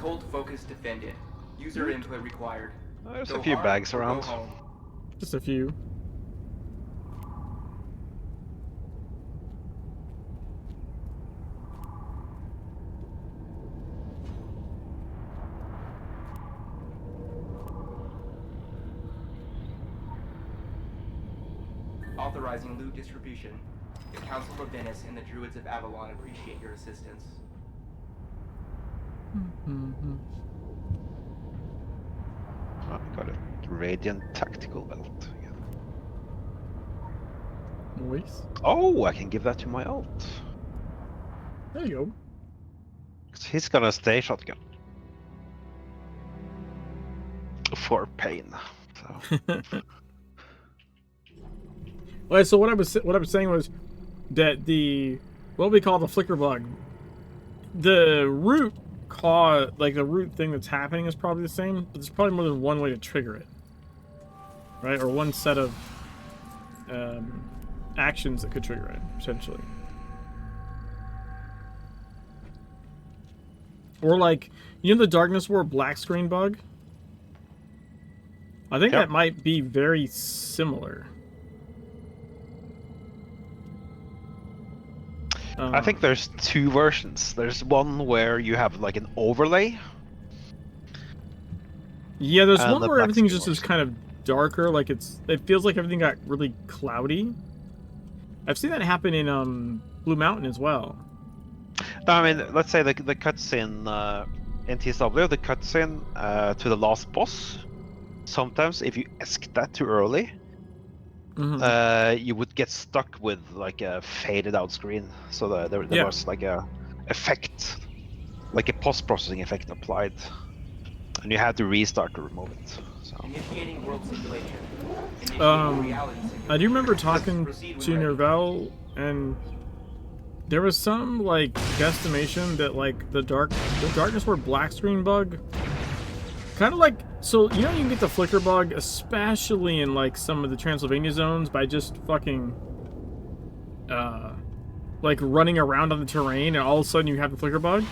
Cold focus defended. User input required. There's Go a few hard bags or go around. home. Just a few. Authorizing loot distribution. The Council of Venice and the Druids of Avalon appreciate your assistance. Mm-hmm. Oh, I got a Radiant Tactical Belt again. Nice. Oh, I can give that to my alt. There you go. 'Cause he's gonna stay shotgun. For pain. So. Alright, so what I was saying was that the what we call the flicker bug, the root the root thing that's happening is probably the same, but there's probably more than one way to trigger it, right? Or one set of actions that could trigger it potentially, or like the Darkness War black screen bug. I think that might be very similar. I think there's two versions. There's one where you have like an overlay. Yeah, there's and one the where black everything's screen just ones. is kind of darker, like it feels like everything got really cloudy. I've seen that happen in Blue Mountain as well. No, I mean, let's say the cutscene in TSW, the cutscene to the last boss. Sometimes, if you ask that too early, you would get stuck with like a faded out screen. So there was like a effect, like a post-processing effect applied, and you had to restart to remove it. So. Initiating world simulation. Initiating reality simulation. I do remember talking Proceed when to ready. Nerval, and there was some like guesstimation that like the Darkness War black screen bug, kind of like, so you can get the flicker bug, especially in like some of the Transylvania zones, by just fucking like running around on the terrain, and all of a sudden you have the flicker bug.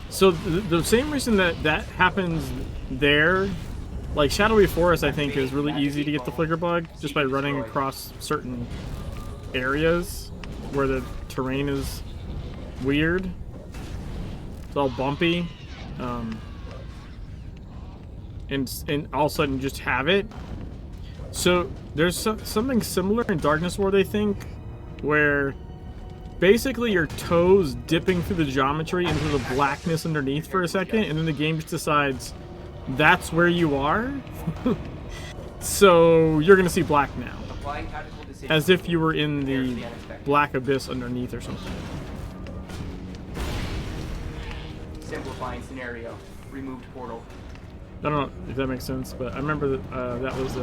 So the same reason that happens there, like Shadowy Forest, I think is really easy to get the flicker bug just by running across certain areas where the terrain is weird. It's all bumpy, and all of a sudden you just have it. So there's something similar in Darkness War, they think, where basically your toes dipping through the geometry into the blackness underneath for a second, and then the game just decides that's where you are. So you're gonna see black now, as if you were in the black abyss underneath or something. Simplifying scenario. Removed portal. I don't know if that makes sense, but I remember that that was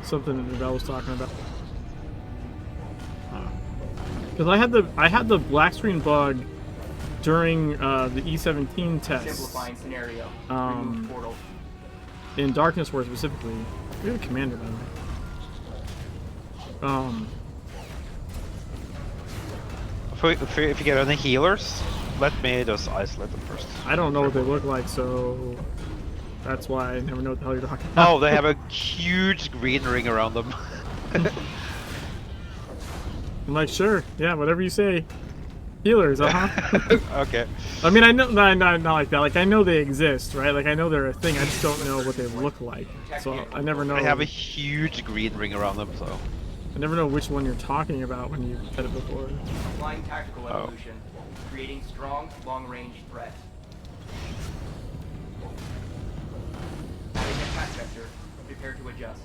something that Nerval was talking about. Because I had the black screen bug during the E17 tests. Simplifying scenario. Removed portal. In Darkness War specifically. We have a commander, by the way. If you get any healers, let me just isolate them first. I don't know what they look like, so that's why I never know what the hell you're talking about. Oh, they have a huge green ring around them. I'm like, sure, yeah, whatever you say. Healers, Okay. I mean, I know, not like that. Like, I know they exist, right? Like, I know they're a thing. I just don't know what they look like. So I never know. They have a huge green ring around them, so. I never know which one you're talking about when you've said it before. Applying tactical evolution. Creating strong, long-range threat. Adding attack vector. Prepare to adjust.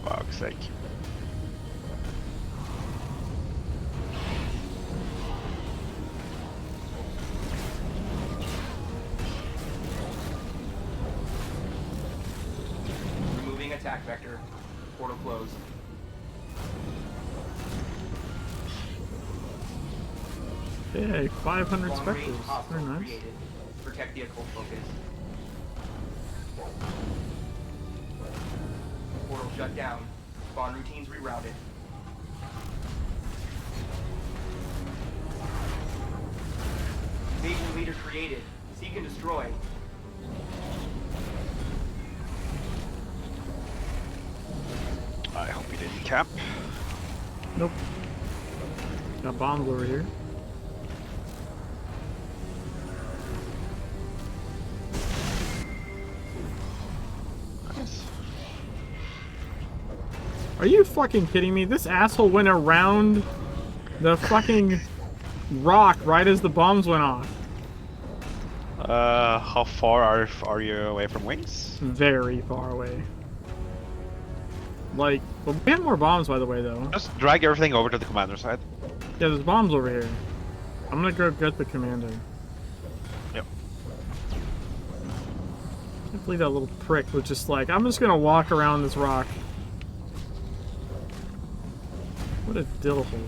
Fuck's sake. attack vector. Portal closed. Hey, 500 Long specters. range Very hostile nice. created. Protect the occult focus. Portal shut down. Spawn routines rerouted. Invasion leader created. Seek and destroy. I hope you didn't cap. Nope. Got bombs over here. Nice. Are you fucking kidding me? This asshole went around the fucking rock right as the bombs went off. How far are you away from wings? Very far away. Like, well, we have more bombs, by the way, though. Just drag everything over to the commander side. Yeah, there's bombs over here. I'm gonna go get the commander. Yep. I can't believe that little prick was just like, I'm just gonna walk around this rock. What a dillhole.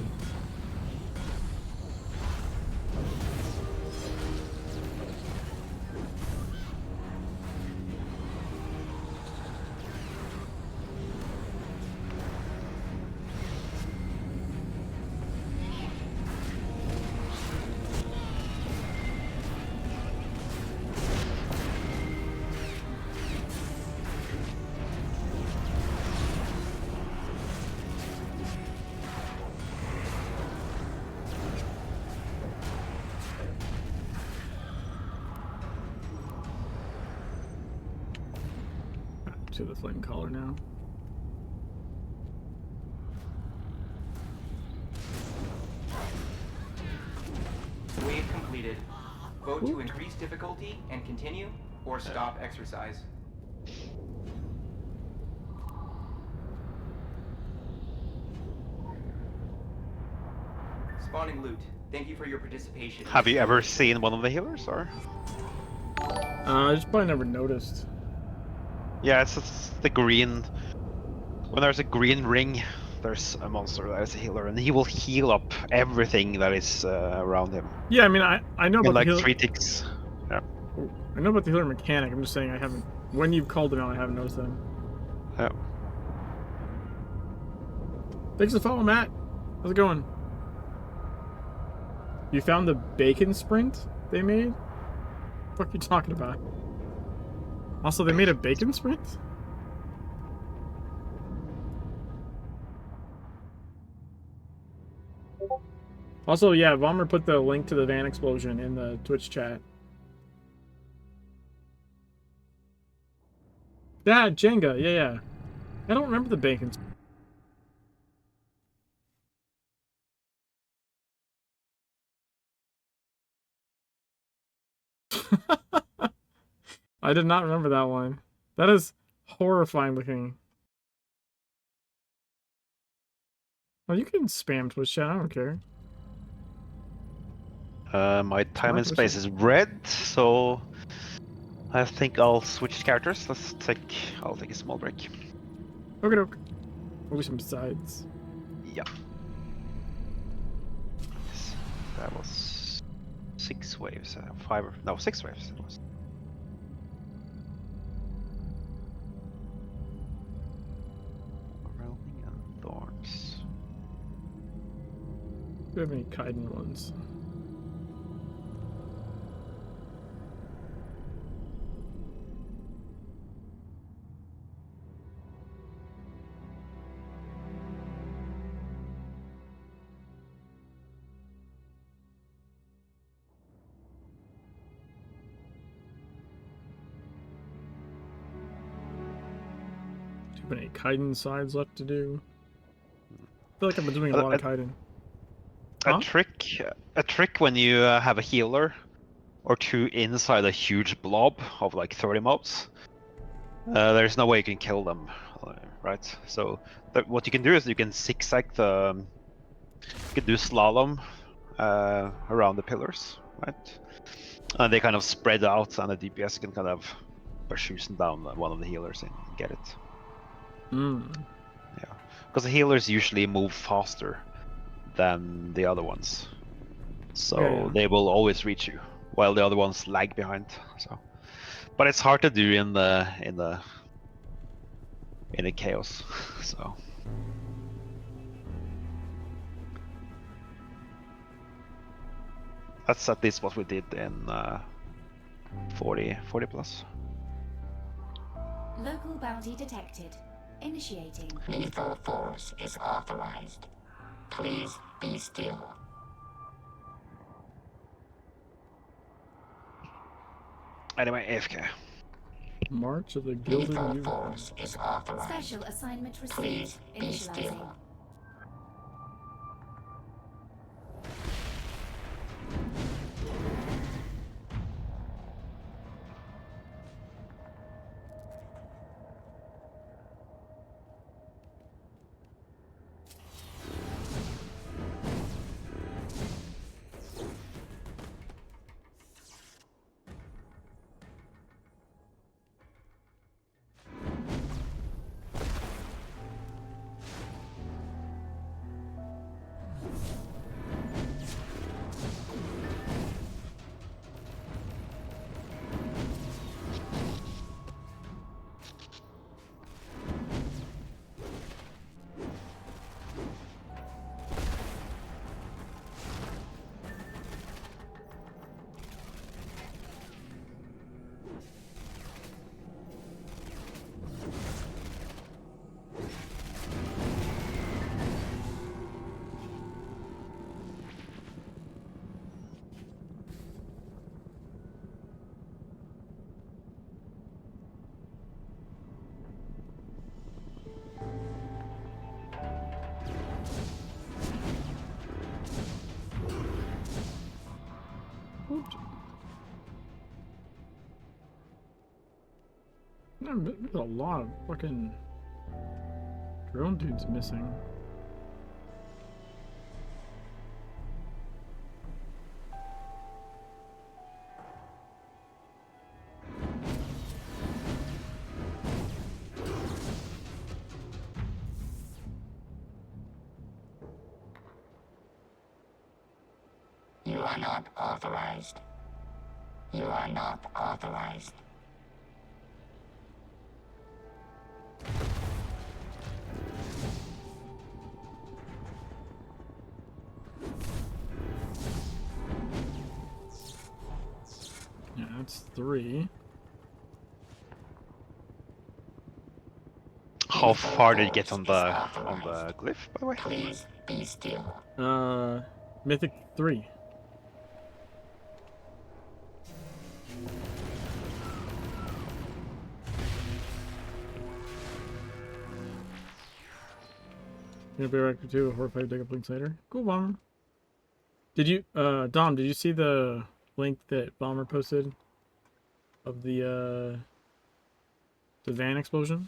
To the flame collar now. Wave completed. Vote to increase difficulty and continue, or stop exercise. Spawning loot. Thank you for your participation. Have you ever seen one of the healers, or? I just probably never noticed. Yeah, it's the green. When there's a green ring, there's a monster that is a healer, and he will heal up everything that is around him. Yeah, I mean, I know In about like the healer. 3 ticks. Yeah. I know about the healer mechanic. I'm just saying I haven't. When you've called him out, I haven't noticed them. Yeah. Thanks for the follow, Matt. How's it going? You found the bacon sprint they made? What the fuck are you talking about? Also, they made a bacon sprint? Also, yeah, Vommer put the link to the van explosion in the Twitch chat. Yeah, Jenga, yeah. I don't remember the bacon sprint. I did not remember that one. That is horrifying looking. Well, you can spam Twitch chat, I don't care. My time and space is red, so I think I'll switch characters. I'll take a small break. Okay, doke. Maybe some sides. Yeah. That was 6 waves. 6 waves. It was. Overwhelming and thorns. Do we have any Kaiden ones? Do we have any Kaiden sides left to do? I feel like I've been doing a lot of Kaiden. Huh? A trick when you have a healer or 2 inside a huge blob of like 30 mobs. There's no way you can kill them, right? So what you can do is you can zigzag you can do slalom around the pillars, right? And they kind of spread out, and the DPS can kind of push down one of the healers and get it. Mm. Yeah, because the healers usually move faster than the other ones, so Yeah. they will always reach you, while the other ones lag behind. So, but it's hard to do in the chaos. So that's at least what we did in 40 plus. Local bounty detected. Initiating. Lethal force is authorized. Please be still. Anyway, AFK. March of the Gilded Lethal Unicorn. force is authorized. Special assignment received. Please be Initializing. still. Oops. There's a lot of fucking drone dudes missing. You are not authorized. You are not authorized. Yeah, that's 3. How far did you get on the glyph, by the way? Please be still. Mythic 3. Gonna be reactor 2 before 5 take up links later. Cool, Bomber. Did you, Dom, did you see the link that Bomber posted of the van explosion?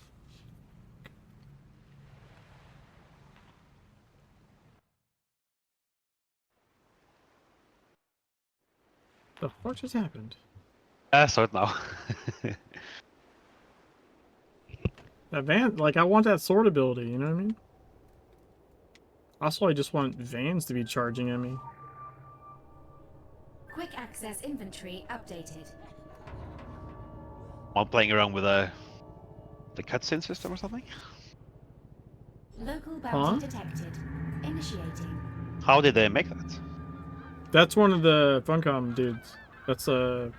The fuck just happened? I saw it now. That van, like, I want that sword ability, you know what I mean? Also, I just want vans to be charging at me. Quick access inventory updated. I'm playing around with the cutscene system or something. Local Huh? bounty detected. Initiating. How did they make that? That's one of the Funcom dudes. That's All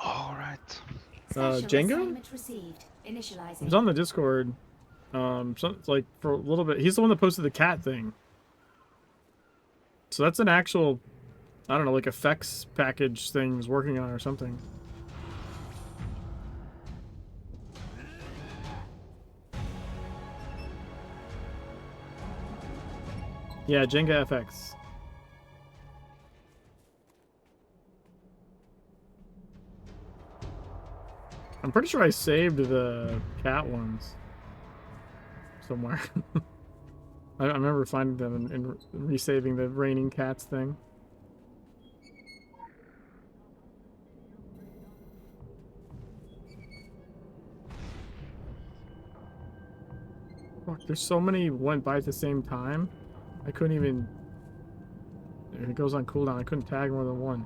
right. Special Django? assignment received. Initializing. He's on the Discord. Like for a little bit. He's the one that posted the cat thing. So that's an actual, I don't know, like effects package thing he's working on or something. Yeah, Jenga FX. I'm pretty sure I saved the cat ones somewhere. I remember finding them and resaving the raining cats thing. Fuck, there's so many went by at the same time. I couldn't even... It goes on cooldown. I couldn't tag more than one.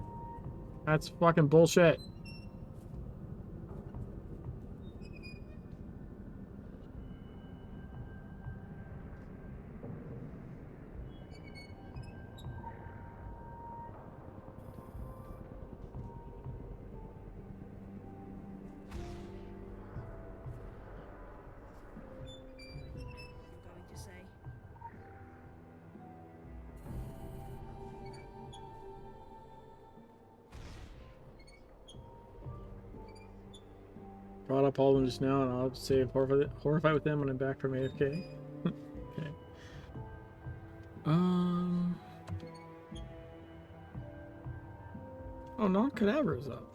That's fucking bullshit. Brought up all of them just now, and I'll save horrified with them when I'm back from AFK. Okay. Oh, non-cadaver is up.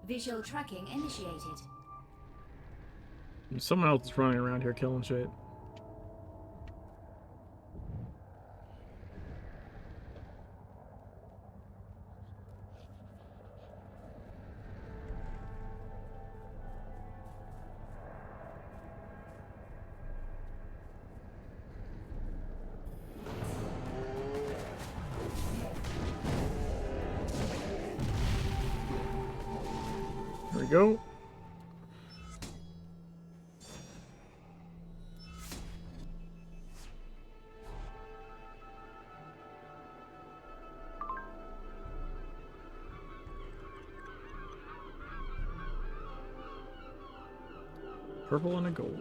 Visual tracking initiated. Someone else is running around here killing shit. There we go. Purple and a gold.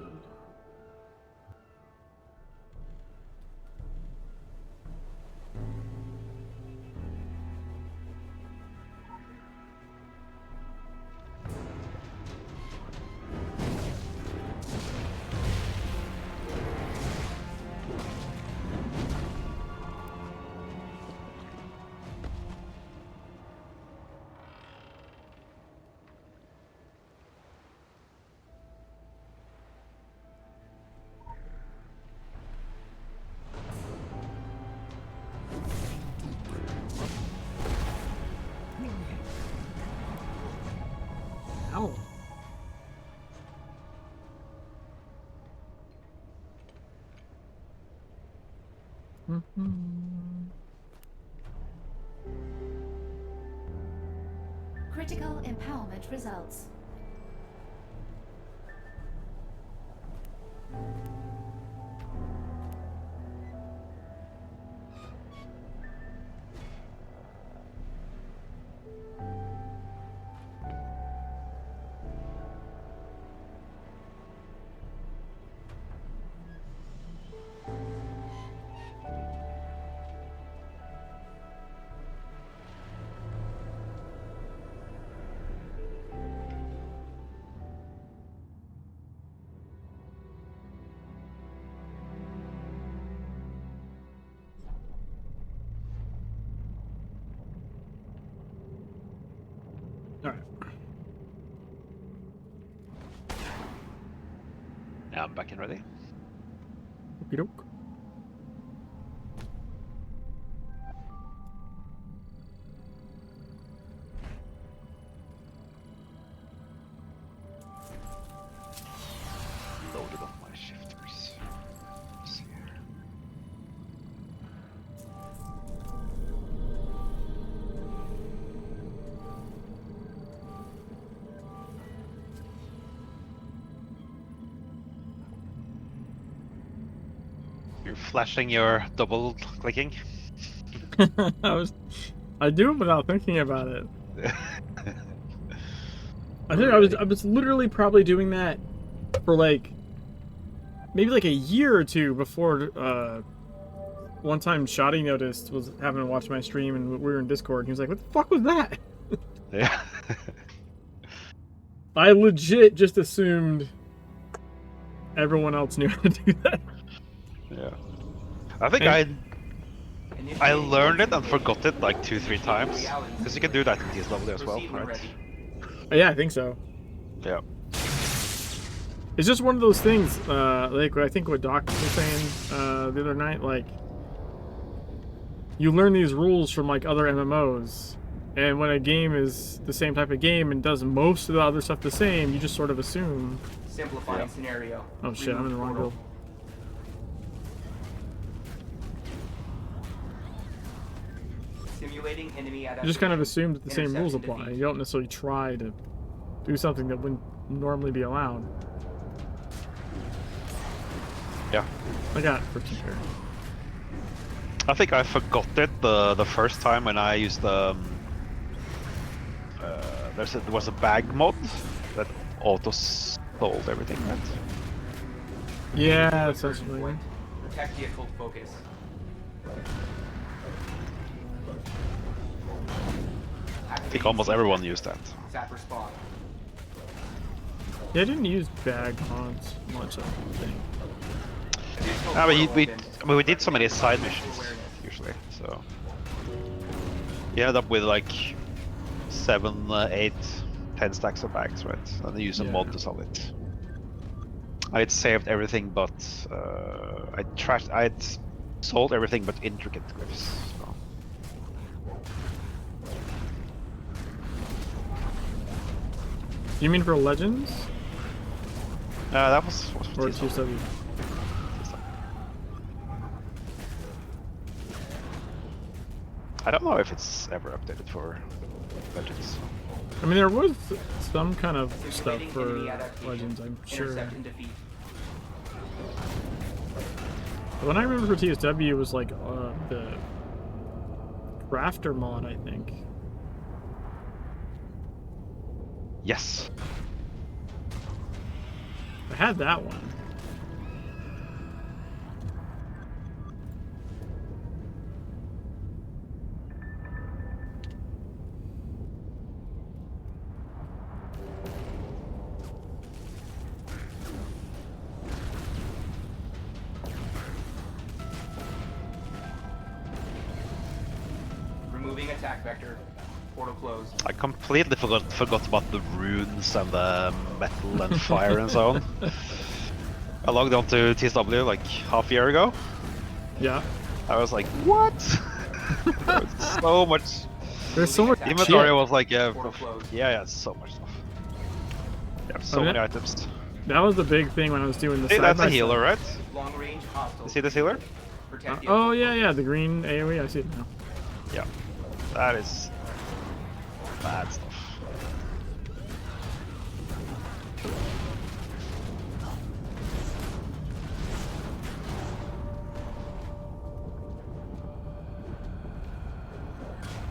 Ow. Critical empowerment results. Alright. Yeah, I'm back and ready. Okey doke. Loaded up my shifters. Let's see here. You're flashing your double clicking. I do it without thinking about it. I think I was literally probably doing that for like maybe like a year or two before one time Shoddy noticed, was having to watch my stream, and we were in Discord, and he was like, "What the fuck was that?" Yeah. I legit just assumed everyone else knew how to do that. Yeah. I think I learned it and forgot it like 2-3 times. Because you can do that in TSW as well, right? Yeah, I think so. Yeah. It's just one of those things, like I think what Doc was saying the other night, like, you learn these rules from like other MMOs, and when a game is the same type of game and does most of the other stuff the same, you just sort of assume. Simplifying scenario. Oh shit, I'm in the wrong Portal. build. Simulating enemy You just kind of adaptation. assume that the same rules Intercept and apply. defeat. You don't necessarily try to do something that wouldn't normally be allowed. Yeah. I got it for teacher. I think I forgot it the first time when I used there was a bag mod that auto sold everything, right? Yeah, Point. essentially. Protect vehicle focus. I think almost everyone used that. Sap respawn. Yeah, I didn't use bag mods much, I don't think. Additional I mean, portal we did so many side missions Awareness. usually, so you ended up with like 7, 8, 10 stacks of bags, right? And then use a mod to sell it. I had saved everything, but I had sold everything but intricate glyphs. So. You mean for Legends? That was Or TSW. TSW? I don't know if it's ever updated for Legends. I mean, there was some kind of stuff Simulating for enemy adaptation. Legends, I'm sure. Intercept and defeat. The one I remember for TSW was like the Crafter mod, I think. Yes. I had that one. Removing attack vector. Portal closed. I completely forgot about the runes and the metal and fire and so on. I logged on to TSW like half a year ago. Yeah. I was like, what? So much. There's so much Inventory shit. was like, yeah, Portal closed. yeah, so much stuff. Yeah, so I mean, many items. That was the big thing when I was doing the Hey, side that's by a healer, right? Long range hostile. You see this healer? Protect Oh vehicle yeah, yeah, focus. the green AoE. I see it now. Yeah. That is bad stuff.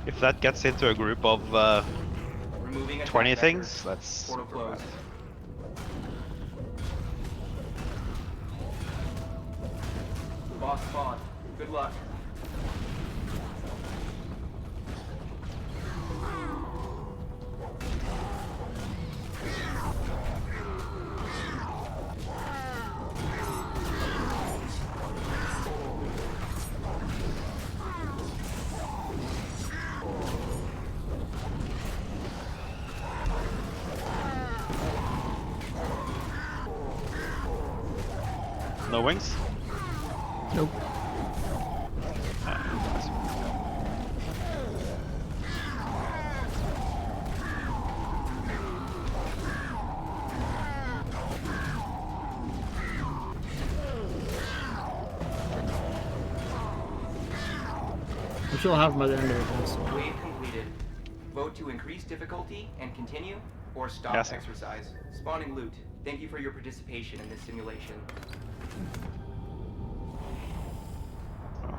If that gets into a group of Removing attack 20 vector. things, that's Portal super bad. closed. Boss spawn. Good luck. No wings? Nope. I'm sure I'll have them by the end of this. Wave completed. Vote to increase difficulty and continue, or stop Yes, sir. exercise. Spawning loot. Thank you for your participation in this simulation.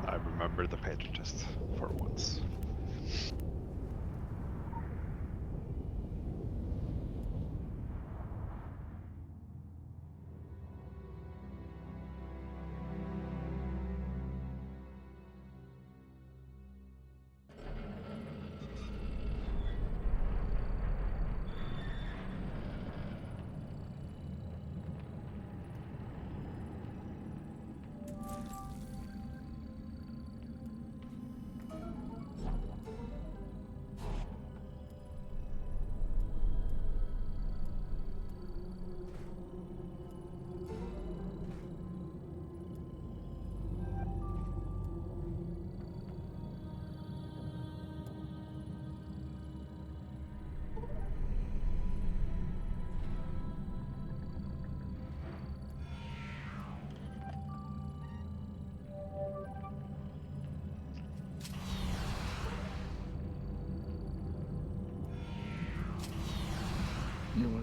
I remember the page just for once.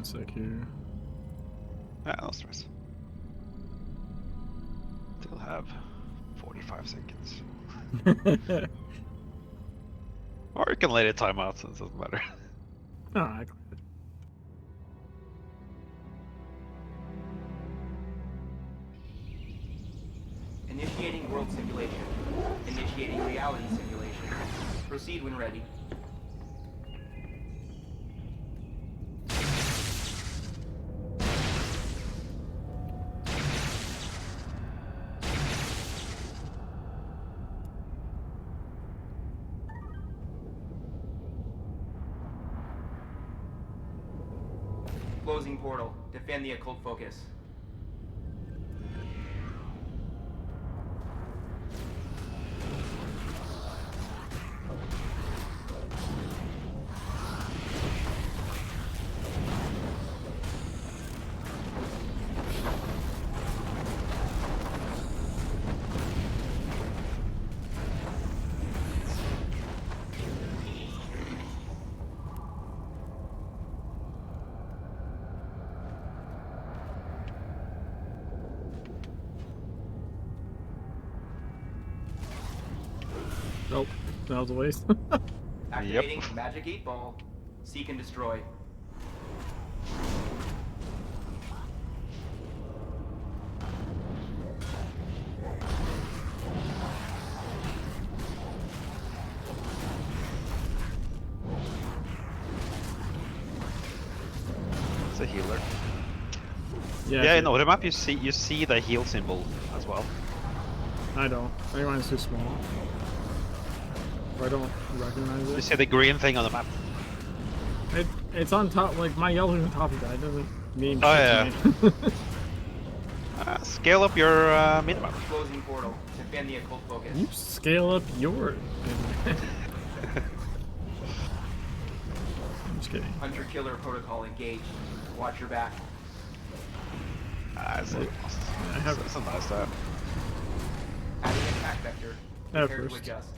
sec here. Yeah, no stress. Still have 45 seconds. Or you can let it time out, so it doesn't matter. Alright. Initiating world simulation. Initiating reality simulation. Proceed when ready. Closing portal. Defend the occult focus. Nope, that was a waste. Activating Magic 8 Ball. Seek and destroy. It's a healer. Yeah, Yeah, in Automap you see the heal symbol as well. I don't. I think mine's too small. Or I don't recognize You it. see the green thing on the map. It's on top, like my yellow's on top of that. It doesn't mean Oh, shit to me. Scale up your minimap. Closing portal. Defend the occult focus. You scale up yours. I'm just kidding. Hunter-killer protocol engaged. Watch your back. It's a, I have it's a nice time. Adding attack vector. At Prepare to first. adjust.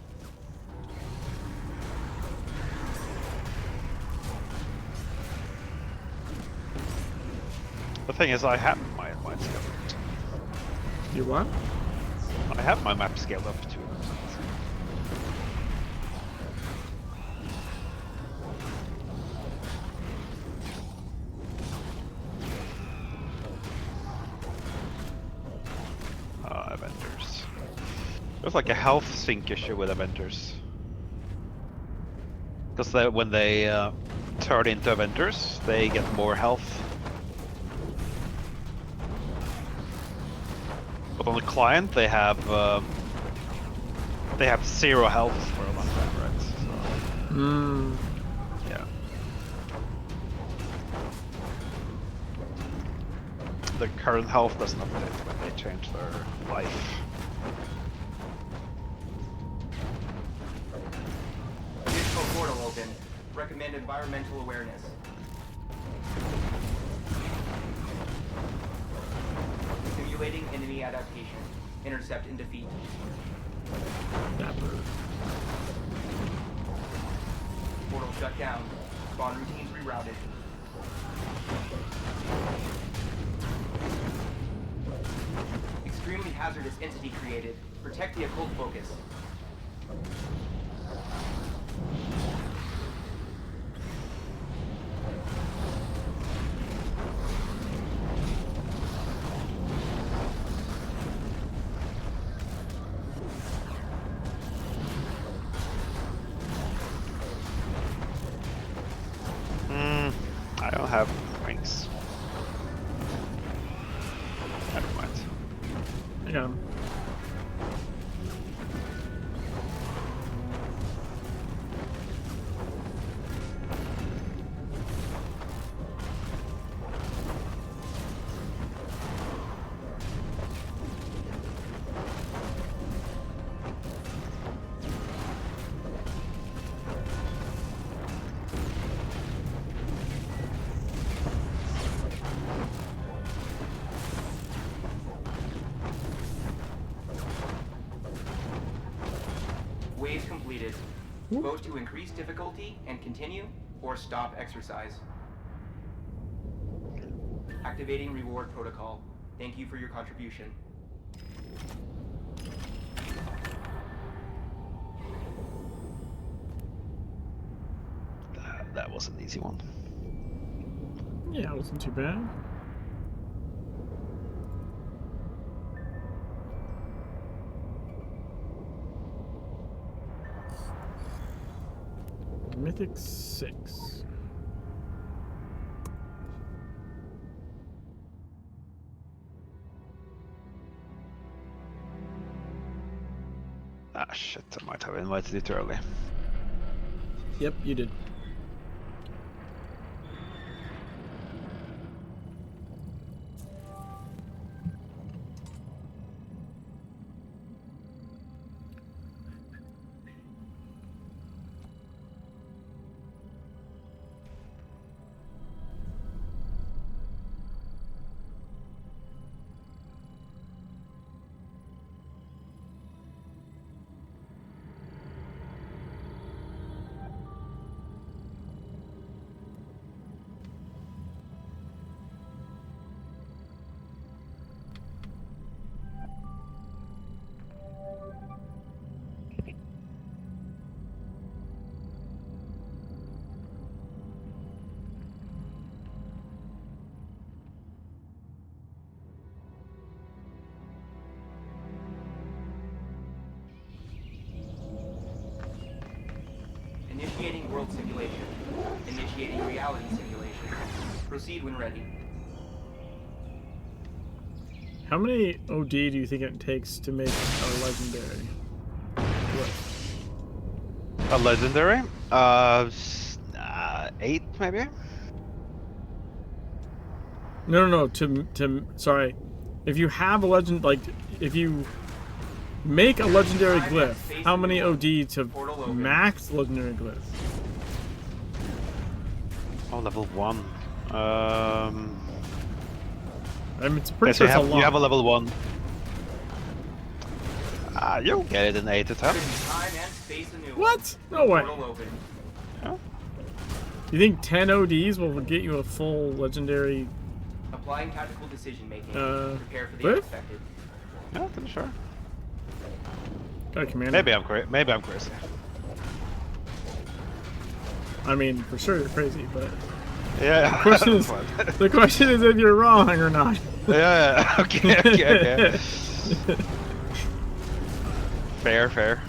The thing is, I have my map scaled up. You what? I have my map scaled up to. Avengers. There's like a health sync issue with Avengers. Because when they turn into Avengers, they get more health. But on the client, they have 0 health for a long time, right? So, Hmm. yeah. The current health doesn't update when they change their life. Additional portal open. Recommend environmental awareness. Simulating enemy adaptation. Intercept and defeat. Dapper. Portal shut down. Spawn routines rerouted. Extremely hazardous entity created. Protect the occult focus. I don't have rings. Never mind. I got him. Wave completed. Vote to increase difficulty and continue, or stop exercise. Activating reward protocol. Thank you for your contribution. That was an easy one. Yeah, it wasn't too bad. Mythic 6. Ah, shit, I might have invited it early. Yep, you did. Initiating world simulation. Initiating reality simulation. Proceed when ready. How many OD do you think it takes to make a legendary? What? A legendary? 8 maybe? No. Sorry. If you have a legend, like, if you make a legendary glyph, how many OD to max legendary glyph? Oh, level 1. I mean, it's pretty Okay, so sure it's a lot. you have a level 1. You'll get it in 8 to 10. Time and space anew. What? No way. Portal open. Yeah, You think 10 ODs will get you a full legendary? Applying tactical decision making. Prepare for the glyph? unexpected. yeah, pretty sure. Got a commander. Maybe I'm crazy. I mean, for sure you're crazy, but Yeah. the question is if you're wrong or not. Yeah. Okay. Fair.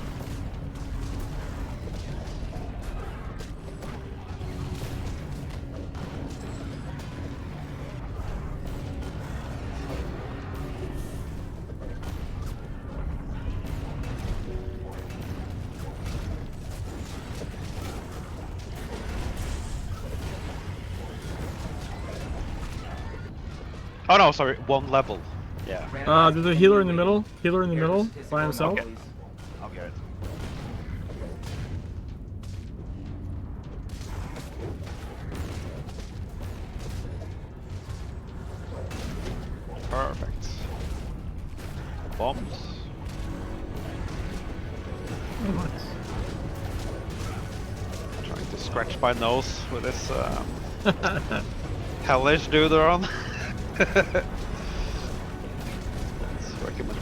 Oh no, sorry, 1 level. Yeah. There's a healer in the middle. Healer in the middle by himself. Okay. I'll get it. Perfect. Bombs. Oh, nice. Trying to scratch my nose with this hellish dude on. Let's recommend.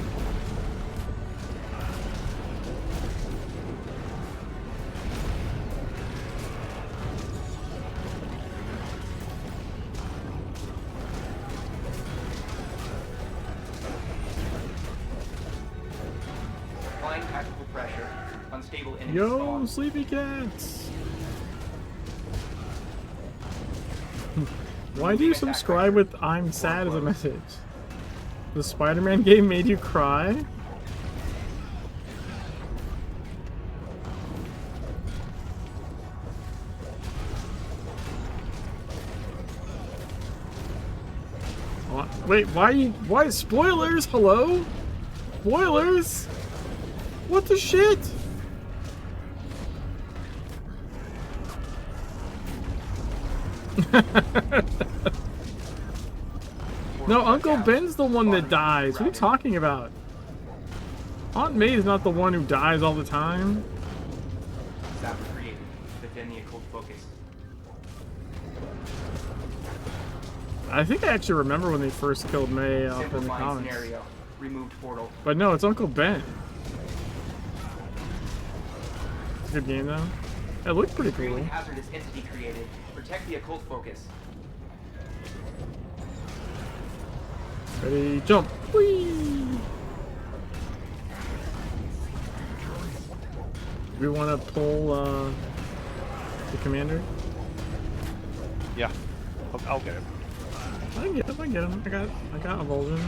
Applying tactical pressure. Unstable enemy Yo, spawn. sleepy cats. Why do you subscribe with "I'm sad" as a message? The Spider-Man game made you cry? Wait, why spoilers? Hello? Spoilers? What the shit? No, Uncle Ben's the one that dies. What are you talking about? Aunt May is not the one who dies all the time. Sapper created. Within the occult focus. I think I actually remember when they first killed May up in the Simplifying comics. scenario. Removed portal. But no, it's Uncle Ben. It's a good game though. It looked pretty Extremely cool. hazardous entity created. Protect the occult focus. Ready, jump. Whee! We want to pull the commander. Yeah, I'll get him. I can get him. I can get him. I got a Volvin.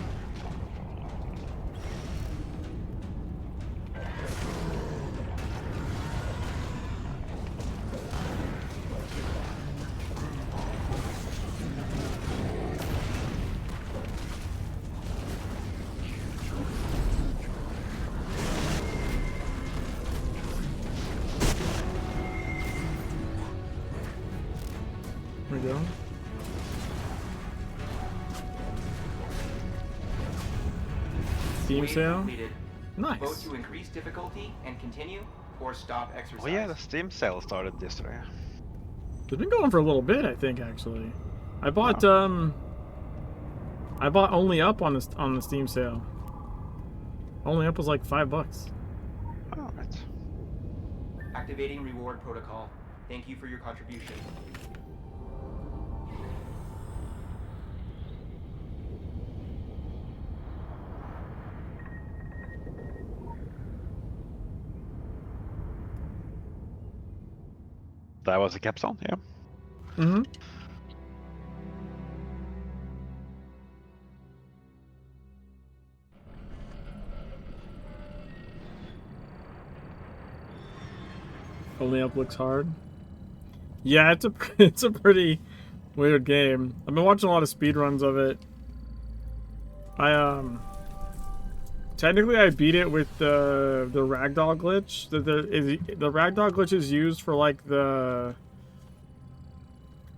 There we go. Steam Wave sale. completed. Vote Nice. to increase difficulty and continue, or stop exercise. Oh yeah, the Steam sale started yesterday. It's been going for a little bit, I think. Actually, I bought Only Up on the Steam sale. Only Up was like $5. Oh, right. Activating reward protocol. Thank you for your contribution. That was a capstone, yeah. Mm-hmm. Only Up looks hard. Yeah, it's a pretty weird game. I've been watching a lot of speedruns of it. Technically I beat it with the ragdoll glitch. The ragdoll glitch is used for like I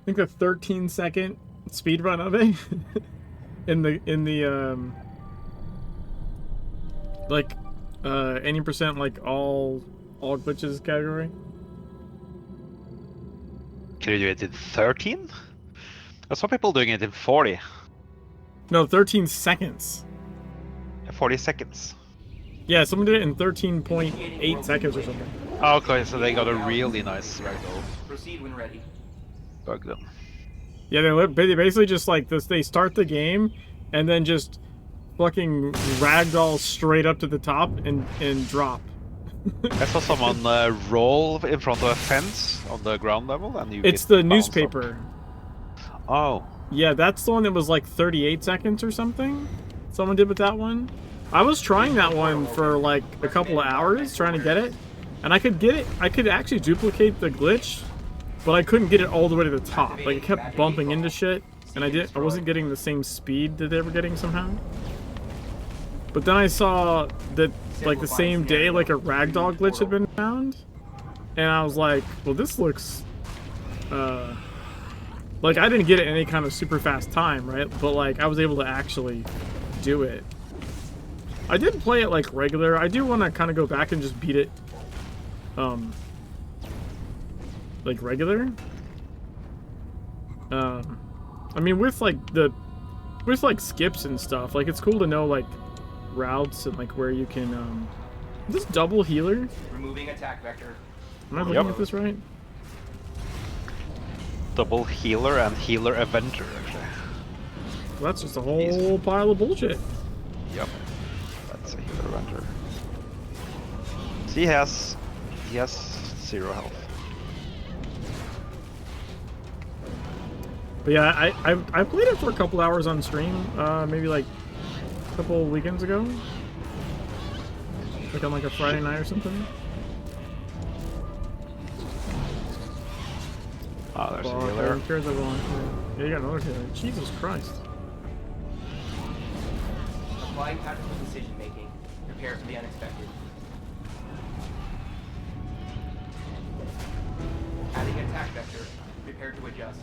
think the 13-second speedrun of it. in the like any percent like all glitches category. Can you do it in 13? I saw people doing it in 40. No, 13 seconds. 40 seconds. Yeah, someone did it in 13.8 seconds or something. Oh, okay, so they got a really nice ragdoll Proceed when ready. bug then. Yeah, they basically just like this. They start the game and then just fucking ragdoll straight up to the top and drop. I saw someone roll in front of a fence on the ground level, and you. It's the newspaper. Up. Oh. Yeah, that's the one that was like 38 seconds or something. Someone did with that one. I was trying that one for like a couple of hours trying to get it, and I could get it. I could actually duplicate the glitch, but I couldn't get it all the way to the top. Like it kept bumping into shit, and I wasn't getting the same speed that they were getting somehow. But then I saw that like the same day, like a ragdoll glitch had been found, and I was like, well, this looks like I didn't get it in any kind of super fast time, right? But like I was able to actually do it. I did play it like regular. I do want to kind of go back and just beat it like regular. I mean with like skips and stuff, like it's cool to know like routes and like where you can is this double healer? Removing attack vector. Am I looking at this right? Double healer and healer avenger, actually. Well, that's just a whole pile of bullshit. Yep. That's a healer avenger. So he has 0 health. But yeah, I played it for a couple hours on stream, maybe like a couple weekends ago. Like on like a Friday night or something. Oh, there's a Well, healer. who cares about one? Yeah, you got another healer. Jesus Christ. Applying tactical decision making. Prepare for the unexpected. Adding attack vector. Prepare to adjust.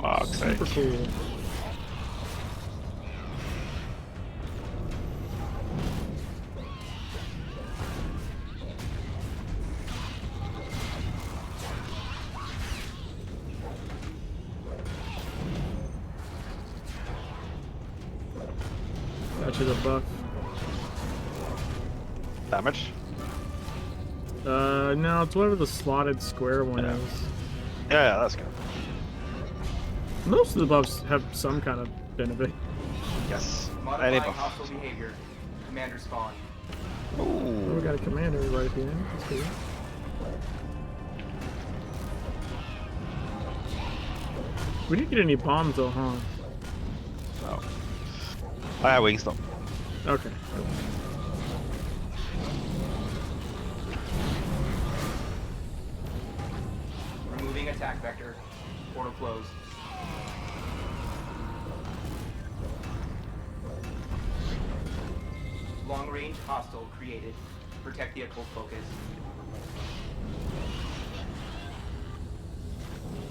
Fuck's Super sake. cool. much of a buff. Damage? No, it's whatever the slotted square one Yeah. is. Yeah, that's good. Most of the buffs have some kind of benefit. Yes. Any Modifying buff. hostile behavior. Commander spawn. Oh, we got a commander right at the end. That's cool. We didn't get any bombs though, huh? No. I have wings though. Okay. Removing attack vector. Portal closed. Long range hostile created. Protect vehicle focus.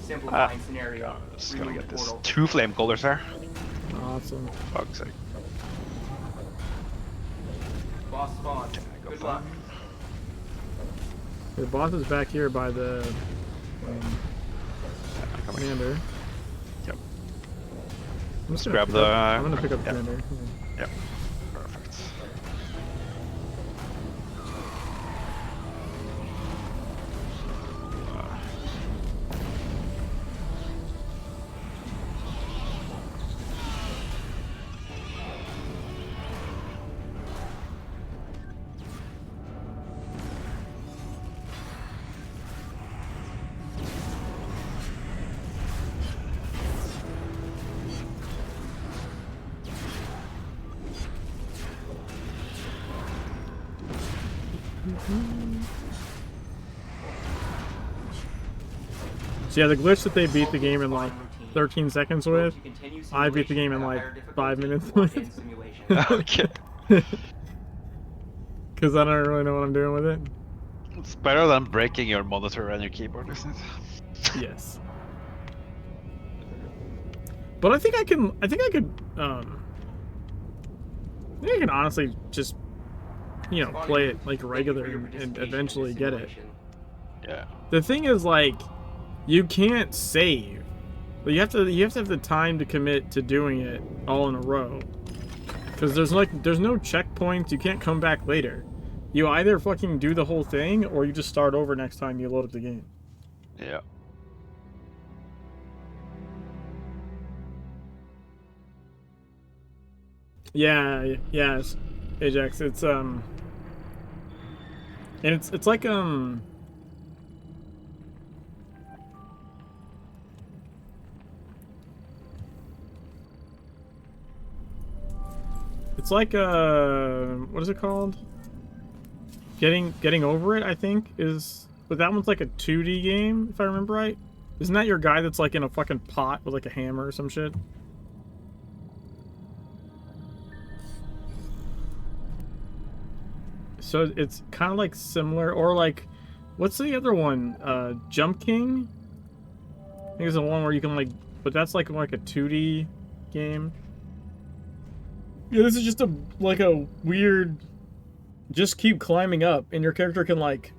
Simplifying scenario. Just gonna Remove get this. portal. 2 flame colors there. Awesome. Fuck's sake. Boss spawn. Go Good far. luck. The boss is back here by the Coming. commander. Yep. I'm just Grab gonna pick the- up, I'm gonna pick up yeah. commander. Yep. Perfect. So yeah, the glitch that they beat the game in like 13 seconds with, To continue I beat the game in simulation like at a higher 5 difficulty minutes or with. in simulation. Okay. Because I don't really know what I'm doing with it. It's better than breaking your monitor and your keyboard, isn't it? Yes. But I think I can. I think I could. I think I can honestly just, you know, play it like regular and eventually get it. Yeah. The thing is, like, you can't save. But you have to have the time to commit to doing it all in a row. Because there's no checkpoints. You can't come back later. You either fucking do the whole thing or you just start over next time you load up the game. Yeah. Yeah, yes, Ajax. It's and it's like it's like what is it called? Getting over it, I think, is, but that one's like a 2D game, if I remember right. Isn't that your guy that's like in a fucking pot with like a hammer or some shit? So it's kind of like similar, or like, what's the other one? Jump King? I think it's the one where you can like, but that's like a 2D game. Yeah, this is just a weird, just keep climbing up, and your character can like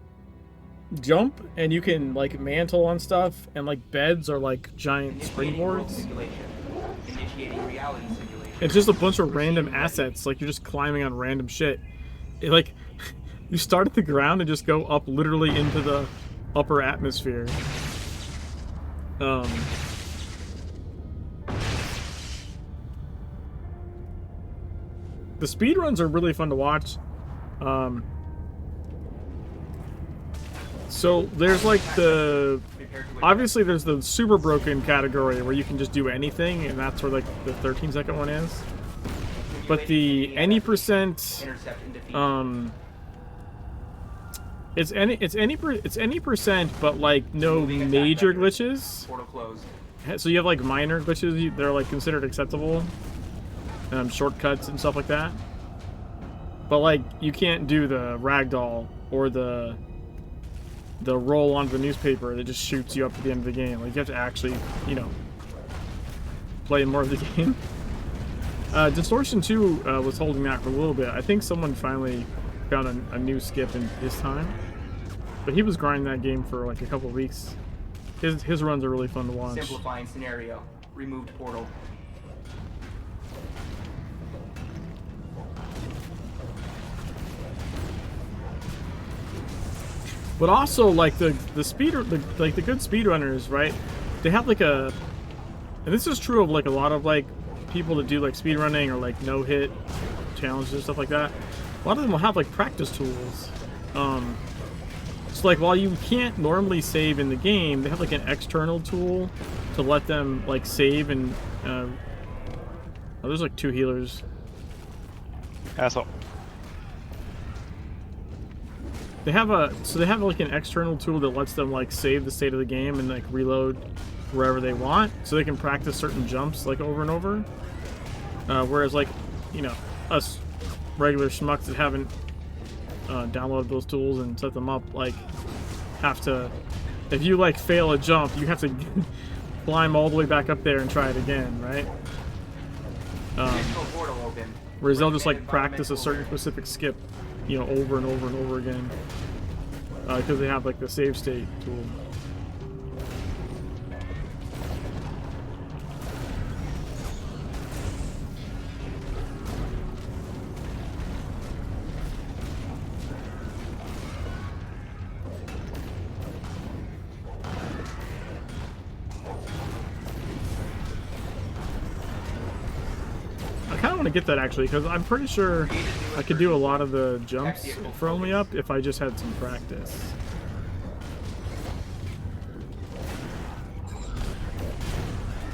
jump, and you can like mantle on stuff, and like beds are like giant springboards. Initiating reality simulation. It's just a bunch of random assets, like you're just climbing on random shit. It, like, you start at the ground and just go up literally into the upper atmosphere. The speedruns are really fun to watch. So there's like obviously there's the super broken category where you can just do anything, and that's where like the 13-second one is. But the any percent, it's any percent, but like no major glitches. Portal closed. So you have like minor glitches that are like considered acceptable, shortcuts and stuff like that. But like you can't do the ragdoll or the roll onto the newspaper that just shoots you up at the end of the game. Like you have to actually, you know, play more of the game. Distortion 2 was holding that for a little bit. I think someone finally found a new skip in his time. But he was grinding that game for like a couple weeks. His runs are really fun to watch. Simplifying scenario. Removed portal. But also, like the good speedrunners, right? They have like a, and this is true of like a lot of like people that do like speedrunning or like no hit challenges and stuff like that. A lot of them will have like practice tools. So like while you can't normally save in the game, they have like an external tool to let them like save and. Oh, there's like 2 healers. Asshole. They have like an external tool that lets them like save the state of the game and like reload wherever they want, so they can practice certain jumps like over and over. Whereas like, you know, us regular schmucks that haven't downloaded those tools and set them up, like have to, if you like fail a jump, you have to climb all the way back up there and try it again, right? Whereas they'll just like practice a certain specific skip, you know, over and over and over again, because they have like the save state tool. I kind of want to get that actually, because I'm pretty sure I could do a lot of the jumps for only up if I just had some practice.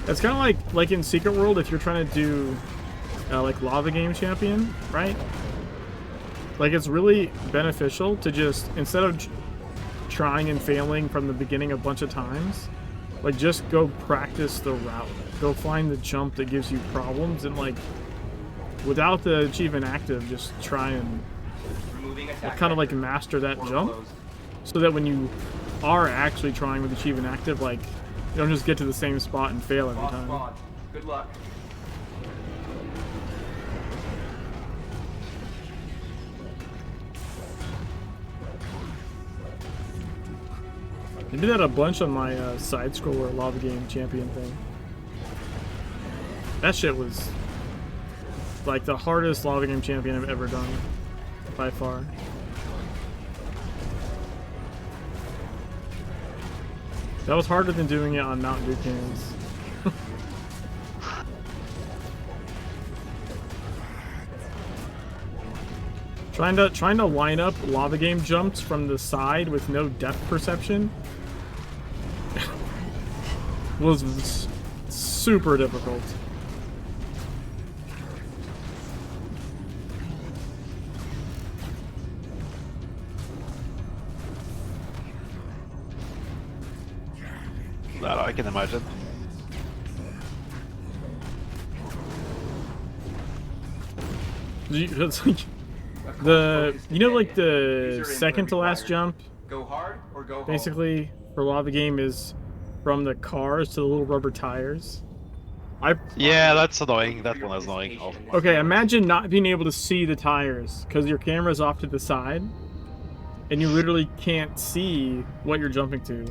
It's kind of like in Secret World, if you're trying to do like Lava Game Champion, right? Like it's really beneficial to just, instead of trying and failing from the beginning a bunch of times, like just go practice the route. Go find the jump that gives you problems, and like without the achievement active, just try and kind of like master that jump, so that when you are actually trying with achievement active, like you don't just get to the same spot and fail every time. Good luck. I did that a bunch on my side scroller Lava Game Champion thing. That shit was like the hardest Lava Game Champion I've ever done, by far. That was harder than doing it on Mountain Dew cans. trying to line up Lava Game jumps from the side with no depth perception was super difficult. That I can imagine. It's like you know, like the second to last jump, Go hard or go home. basically for Lava Game is from the cars to the little rubber tires. Yeah, that's annoying. That one is annoying. Oh. Okay, imagine not being able to see the tires because your camera's off to the side, and you literally can't see what you're jumping to.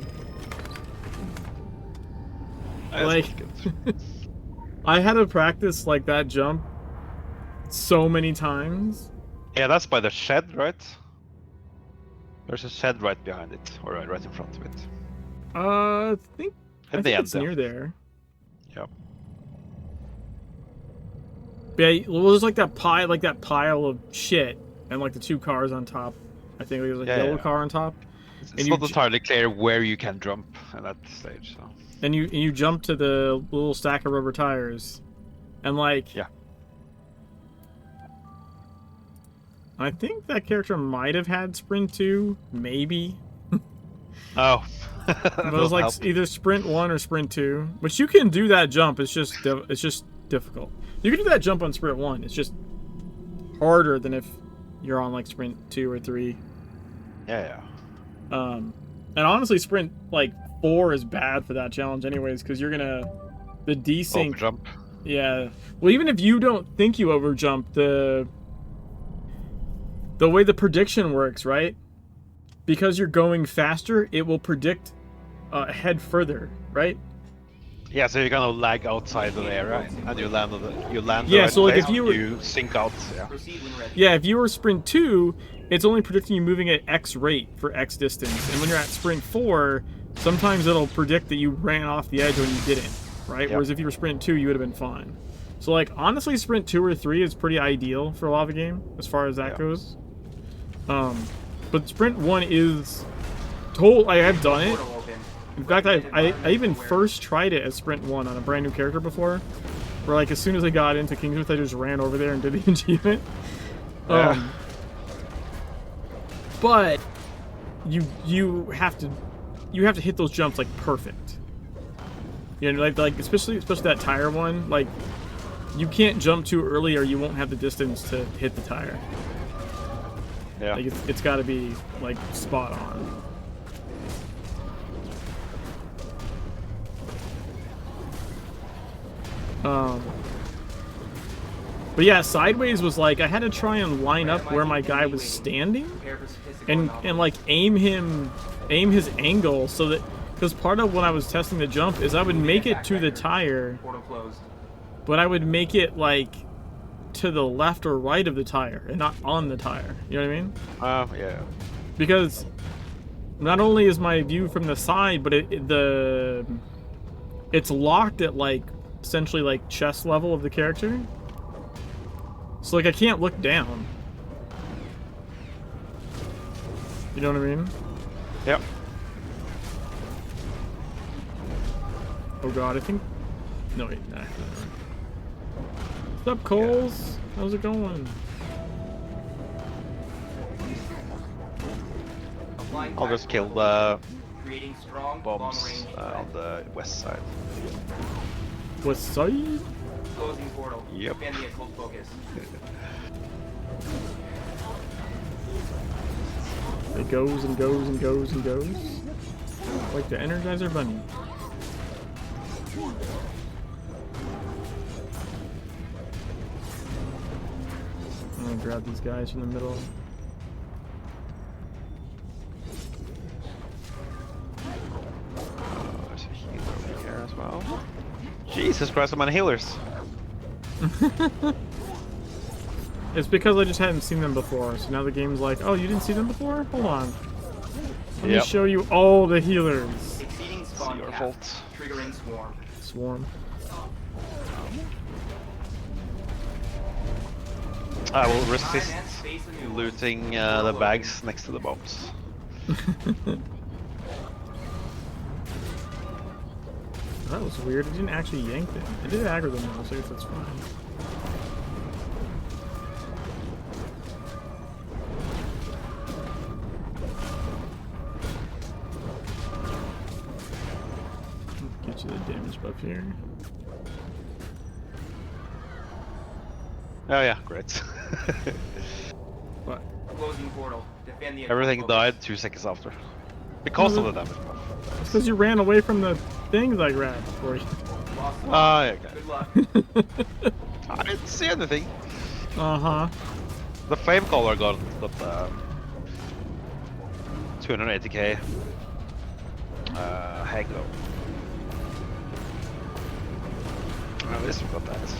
Like, I had to practice like that jump so many times. Yeah, that's by the shed, right? There's a shed right behind it, or right in front of it. I think it's Yeah. near there. Yep. Yeah, well, there's like that pile of shit, and like the 2 cars on top. I think there's like a yellow car on top. It's not entirely clear where you can jump at that stage. So. And you jump to the little stack of rubber tires, and like, yeah. I think that character might have had sprint 2, maybe. Oh. But it was like either sprint 1 or sprint 2, which you can do that jump. It's just difficult. You can do that jump on sprint 1. It's just harder than if you're on like sprint 2 or 3. Yeah. And honestly, sprint like 4 is bad for that challenge anyways, because you're gonna the desync overjump. Yeah. Well, even if you don't think you overjump, the way the prediction works, right? Because you're going faster, it will predict ahead further, right? Yeah, so you're gonna lag outside of the area, and you land the Yeah, right so, like, place, if you were- you sink out. Yeah. Proceed when ready. Yeah, if you were sprint 2, it's only predicting you moving at X rate for X distance. And when you're at sprint 4, sometimes it'll predict that you ran off the edge when you didn't, right? Yep. Whereas if you were sprint 2, you would have been fine. So, like, honestly, sprint 2 or 3 is pretty ideal for a lava game, as far as that Yeah. goes. But sprint 1 is... I've done it. Portal open. In fact, I even first tried it as sprint 1 on a brand new character before. Where, like, as soon as I got into Kingsmith, I just ran over there and did the achievement. Yeah. But you have to hit those jumps like perfect. You know, like especially that tire one. Like, you can't jump too early or you won't have the distance to hit the tire. Yeah. Like, it's got to be like spot on. But yeah, sideways was like I had to try and line up where my guy was standing, Prepare for statistical and anomaly. like aim his angle so that, because part of when I was testing the jump is I would make it to the tire, Portal closed. but I would make it like to the left or right of the tire and not on the tire. You know what I mean? Yeah. Because not only is my view from the side, but it's locked at like essentially like chest level of the character. So like I can't look down. You know what I mean? Yep. Oh god, I think... No, wait, nah. What's up, Coles? How's it going? Applying I'll just kill tactical the creating strong bombs long-range on the west side. West side? closing portal. Yep. Defend the occult focus. It goes and goes and goes and goes. Like the Energizer Bunny. I'm gonna grab these guys from the middle. There's a healer over here as well. Jesus Christ, how many healers? It's because I just hadn't seen them before, so now the game's like, oh, you didn't see them before? Hold on. Let me show you all the healers. Exceeding spawn your cap. fault. Triggering swarm. Swarm. I will Time resist and space anew. looting the bags next to the bombs. That was weird. It didn't actually yank them. It did aggro them though, so I guess that's fine. Get you the damage buff here. Oh yeah, great. What? Closing portal. Defend the occult Everything focus. died 2 seconds after. Because of the damage buff. It's because you ran away from the things I grabbed for you. Lost one. Ah, yeah, okay. Good luck. I didn't see anything. Uh-huh. The flame color got 280k. Hang though. At least we got that.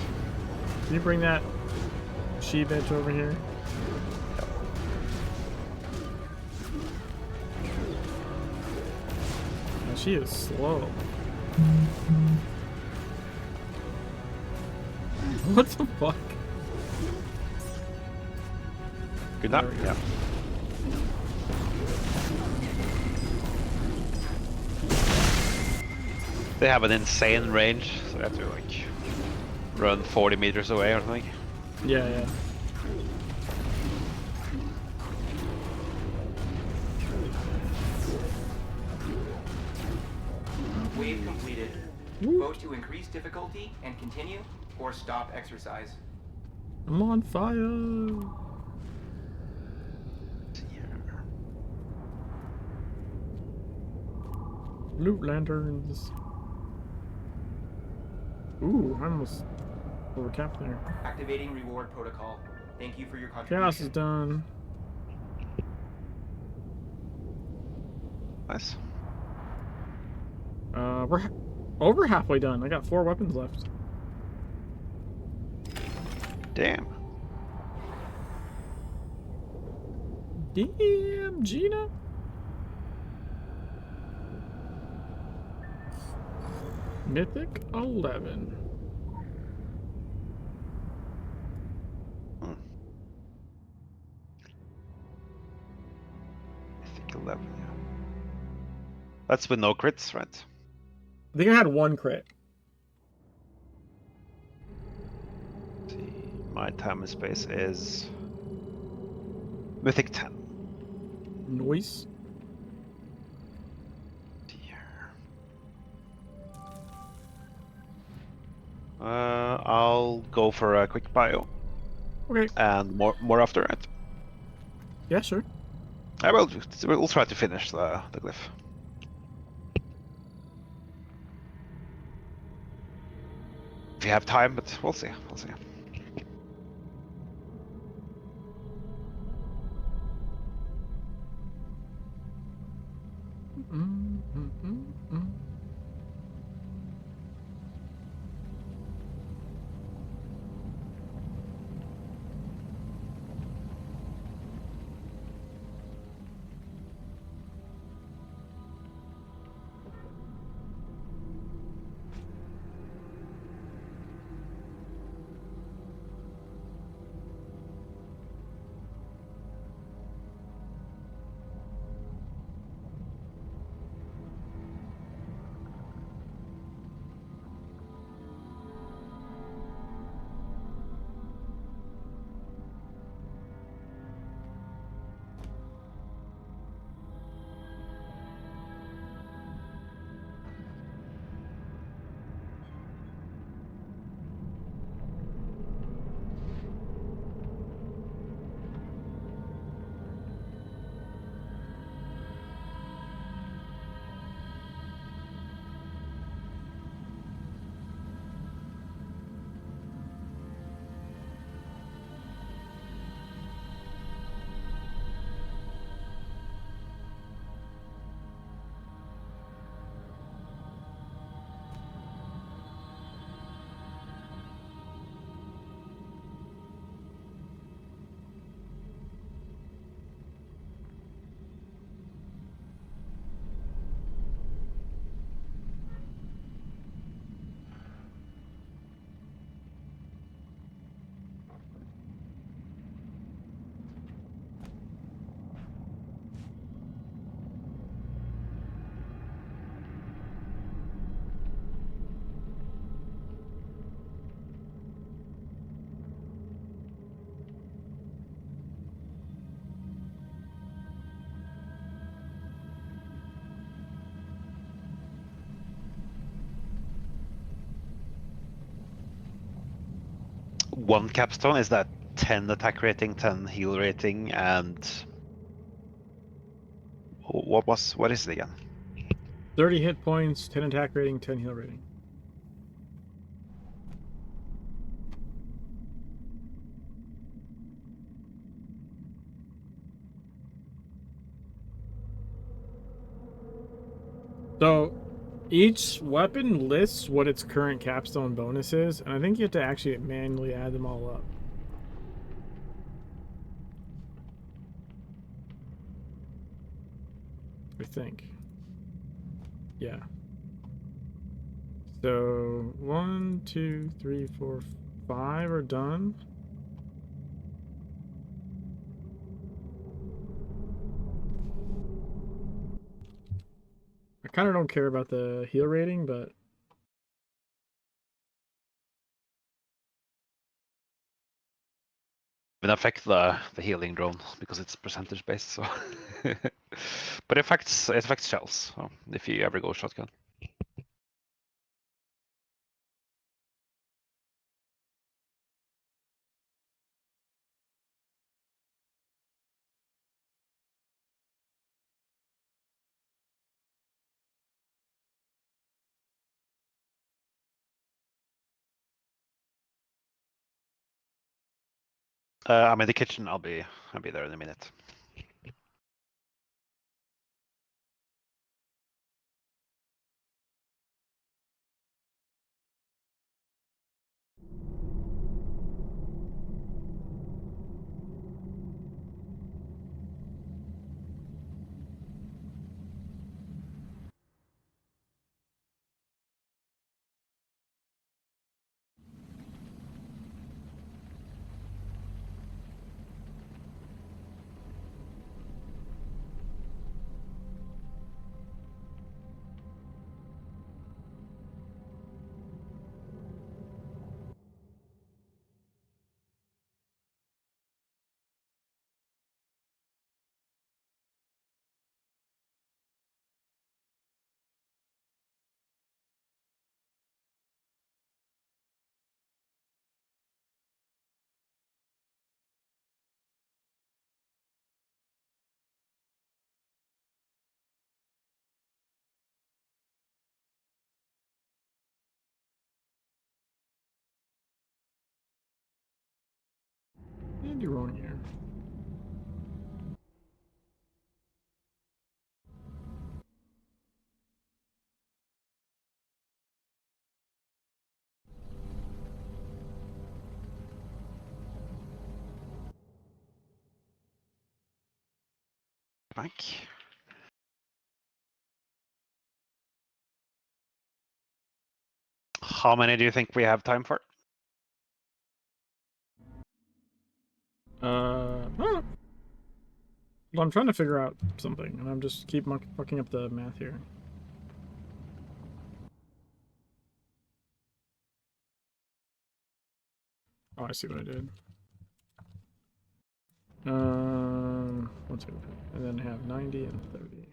Can you bring that she-bitch over here? Now, she is slow. What the fuck? Good night. There we go. Yeah. They have an insane range, so they have to like run 40 meters away or something. Yeah, yeah. Wave completed. Vote to increase difficulty and continue, or stop exercise. I'm on fire. Loot lanterns. Ooh, I almost overcapped there. Activating reward protocol. Thank you for your contribution. Chaos is done. Nice. Over halfway done. I got 4 weapons left. Damn. Damn, Gina. Mythic 11. Mythic 11, yeah. That's with no crits, right? I think I had 1 crit. Let's see, my time and space is Mythic 10. Noise. I'll go for a quick bio. Okay. And more after it. Yeah, sure. We'll try to finish the glyph. If you have time, but we'll see. We'll see. One capstone, is that 10 attack rating, 10 heal rating, and what is it again? 30 hit points, 10 attack rating, 10 heal rating. So each weapon lists what its current capstone bonus is, and I think you have to actually manually add them all up. I think. Yeah. So 1, 2, 3, 4, 5 are done. I kind of don't care about the heal rating, but It affect the healing drone because it's percentage based, so but it affects shells, so if you ever go shotgun. I'm in the kitchen. I'll be there in a minute. I do wrong here? Back. How many do you think we have time for? Well, I'm trying to figure out something, and I'm just keep fucking up the math here. Oh, I see what I did. 1, 2, and then have 90 and 30.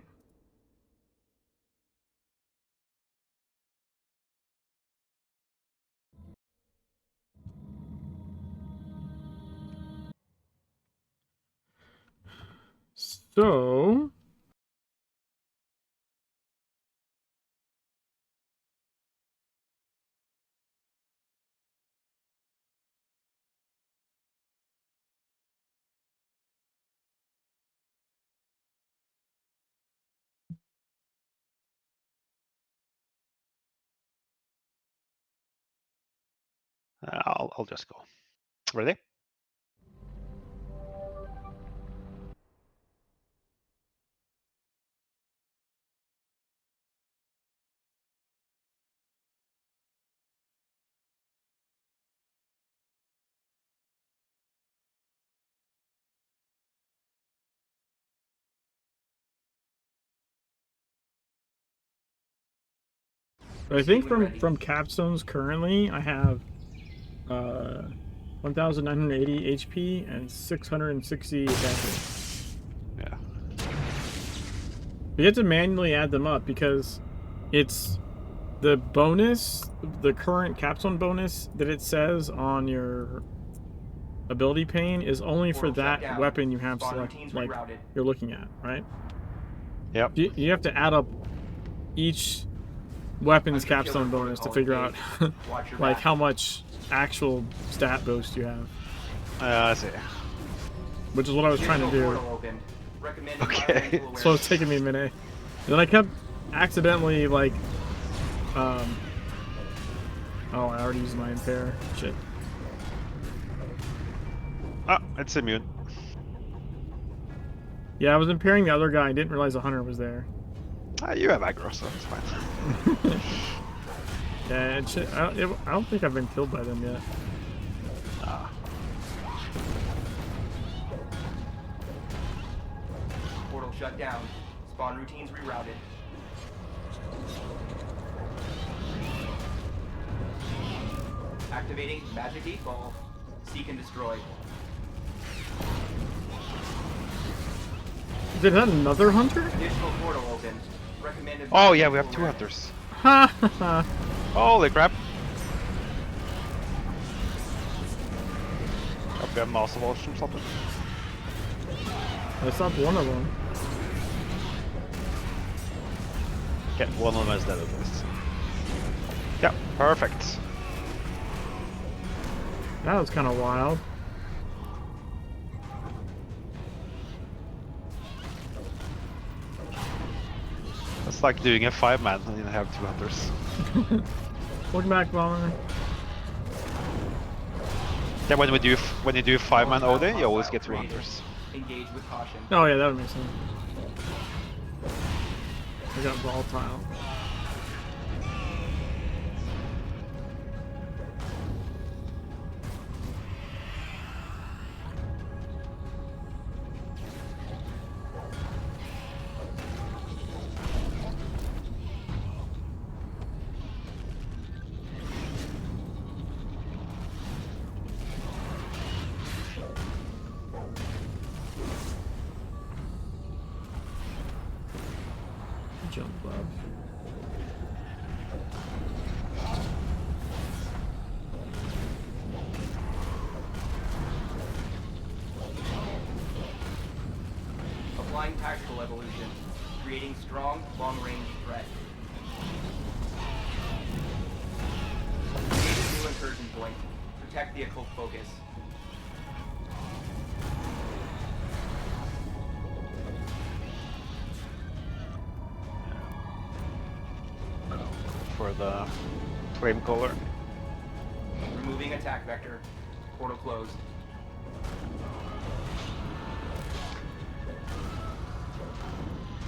So I'll just go. Ready? I think from capstones currently, I have 1,980 HP and 660 attachment. Yeah. You have to manually add them up because it's the bonus, the current capstone bonus that it says on your ability pane is only for that weapon you have select, like you're looking at, right? Yep. You have to add up each weapons capstone bonus to figure out like how much actual stat boost you have. I see. Which is what I was trying to do. Okay. So it's taking me a minute. And then I kept accidentally like oh, I already used my impair. Shit. Ah, it's immune. Yeah, I was impairing the other guy. I didn't realize the hunter was there. You have aggro, so it's fine. Yeah, I don't think I've been killed by them yet. Portal shut down. Spawn routines rerouted. Activating magic 8-ball. Seek and destroy. Is that another hunter? Additional portal open. Recommended. Oh yeah, we have 2 hunters. Ha ha ha. Holy crap. Hope we have Master Walsh or something. That's not one of them. Okay, one of them is dead at least. Yeah, perfect. That was kind of wild. It's like doing a 5-man and you have 2 hunters. Welcome back, Bomber. Yeah, when you do 5-man OD, you always get 2 hunters. Engage with caution. Oh yeah, that would make sense. I got volatile. Jump up. Applying tactical evolution. Creating strong, long-range threat. Create a new incursion point. Protect the occult focus. for the flame caller. Removing attack vector. Portal closed.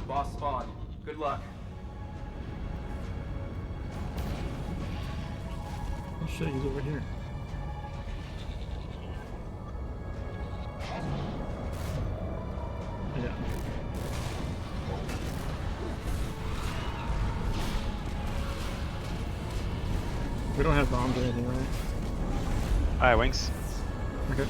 Boss spawned. Good luck. Oh shit, he's over here. Yeah. We don't have bombs or anything, right? Hi, wings. Okay.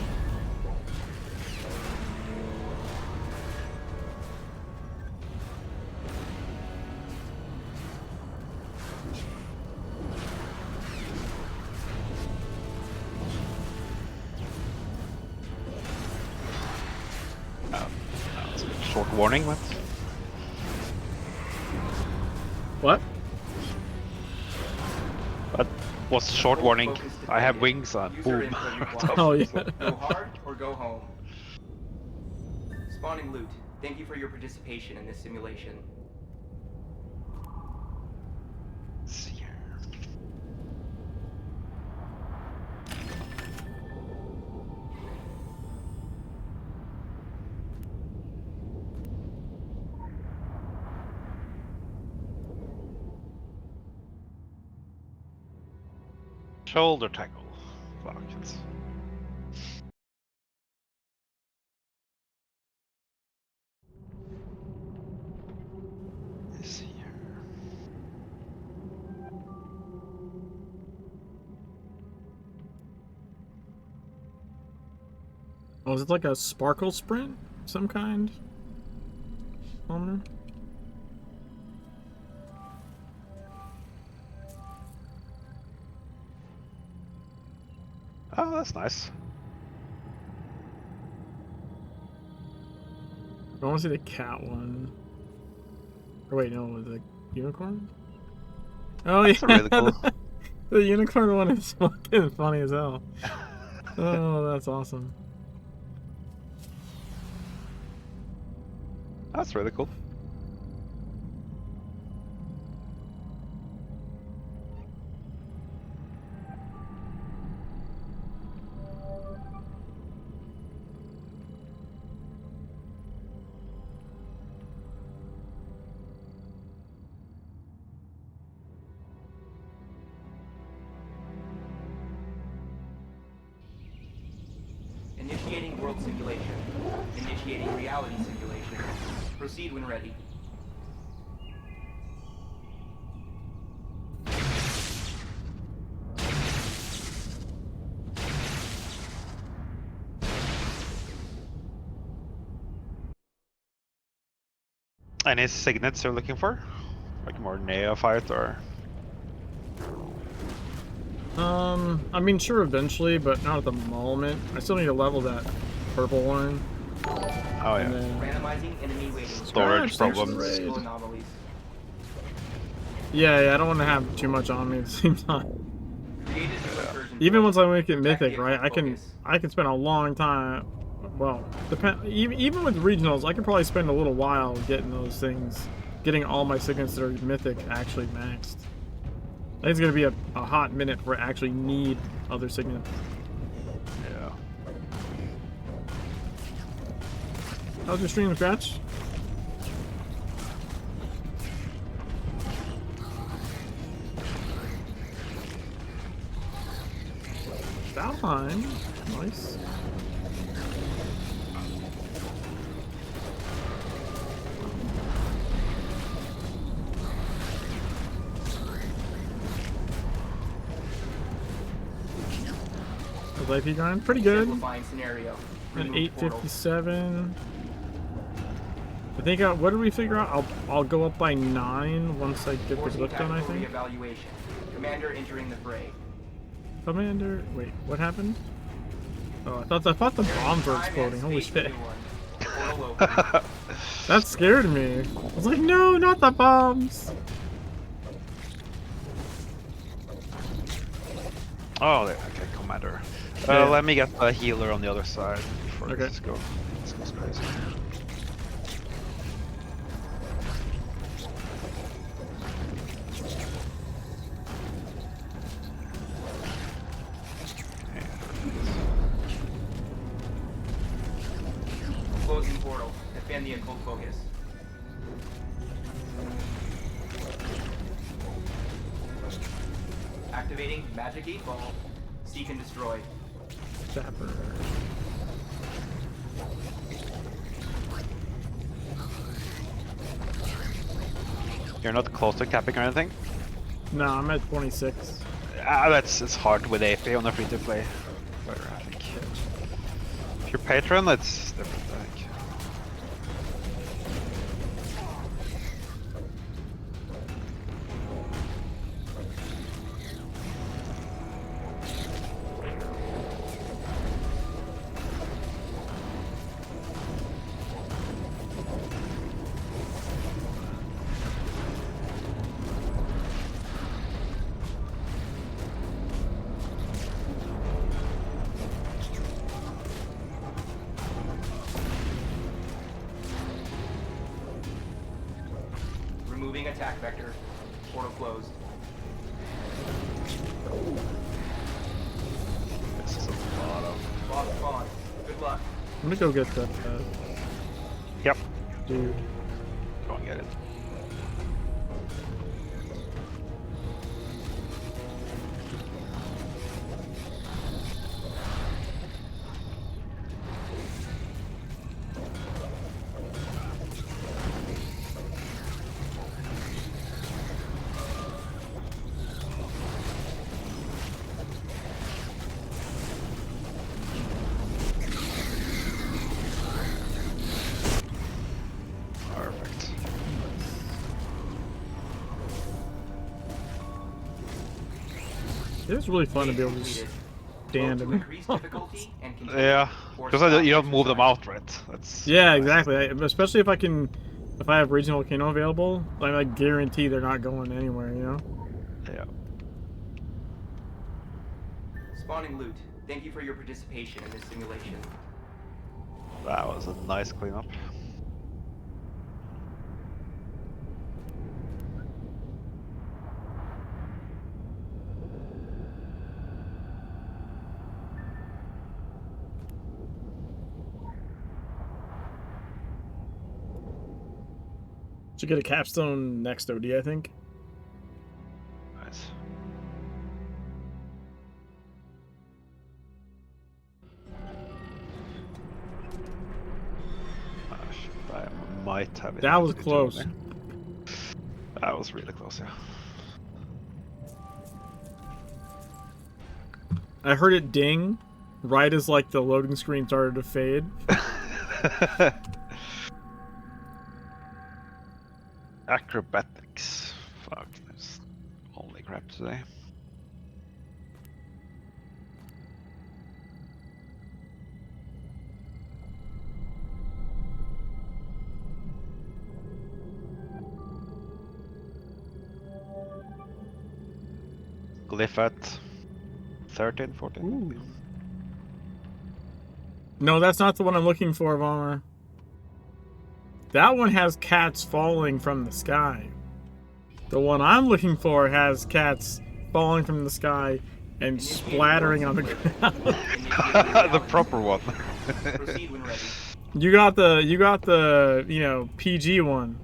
Short warning, what? What? That was short warning. I have wings on. User Boom. input required. Oh yeah. Go hard or go home. Spawning loot. Thank you for your participation in this simulation. Let's see here. Shoulder tackle. Fuck it. Let's see here. Oh, is it like a sparkle sprint? Some kind? Owner? Oh, that's nice. I want to see the cat one. Or wait, no, the unicorn? Oh That's yeah, really cool. the unicorn one is fucking funny as hell. Oh, that's awesome. That's really cool. Initiating world simulation. Initiating reality simulation. Proceed when ready. Any signets you're looking for? Like more neophyte or? I mean, sure, eventually, but not at the moment. I still need to level that purple one. Oh yeah. And then, Randomizing enemy waiting. Storage Scratch, problems. there's Critical anomalies. yeah, I don't want to have too much on me at the same time. Created new incursion Even points. once I make it Attack the mythic, right? attack focus. I can spend a long time. Well, even with regionals, I could probably spend a little while getting those things, getting all my signets that are mythic actually maxed. I think it's gonna be a hot minute before I actually need other signets. Yeah. How's your stream, Scratch? Valheim, nice. How's IP going? Pretty good. Simplifying scenario. At Remove portal. 857. I think, what did we figure out? I'll go up by 9 once I get the Forcing clip done, I tactical think. reevaluation. Commander entering the fray. Commander, wait, what happened? Oh, I thought the bombs were Time and exploding. Holy space for shit. new one. Portal open. That scared me. I was like, no, not the bombs. Oh, okay, commander. Yeah. Let me get a healer on the other side before Okay. this goes crazy. Expand the occult focus. Activating Magic 8 Ball. Seek and destroy. Zapper. You're not close to capping or anything? No, I'm at 26. It's hard with AP on a free-to-play. I think. If you're patron, it's different. I think. Removing attack vector. Portal closed. This is a lot of. Boss spawn. Good luck. I'm gonna go get the Yep. dude. Go and get it. Perfect. It was really fun to be able to just stand Vote to and. increase difficulty and continue. Yeah, or because stop you don't move them exercise. out, right? That's Yeah, exactly. Especially if I have regional volcano available, I guarantee they're not going anywhere. You know. Yeah. Spawning loot. Thank you for your participation in this simulation. That was a nice cleanup. Should get a capstone next OD, I think. Nice. I might have it. That was close. That was really close, yeah. I heard it ding right as like the loading screen started to fade. Acrobatics. Fuck, there's only crap today. Glyph at 13, 14. Ooh. No, that's not the one I'm looking for, Vomer. That one has cats falling from the sky. The one I'm looking for has cats falling from the sky and splattering on the ground. The proper one. Proceed when ready. You got the, you know, PG one.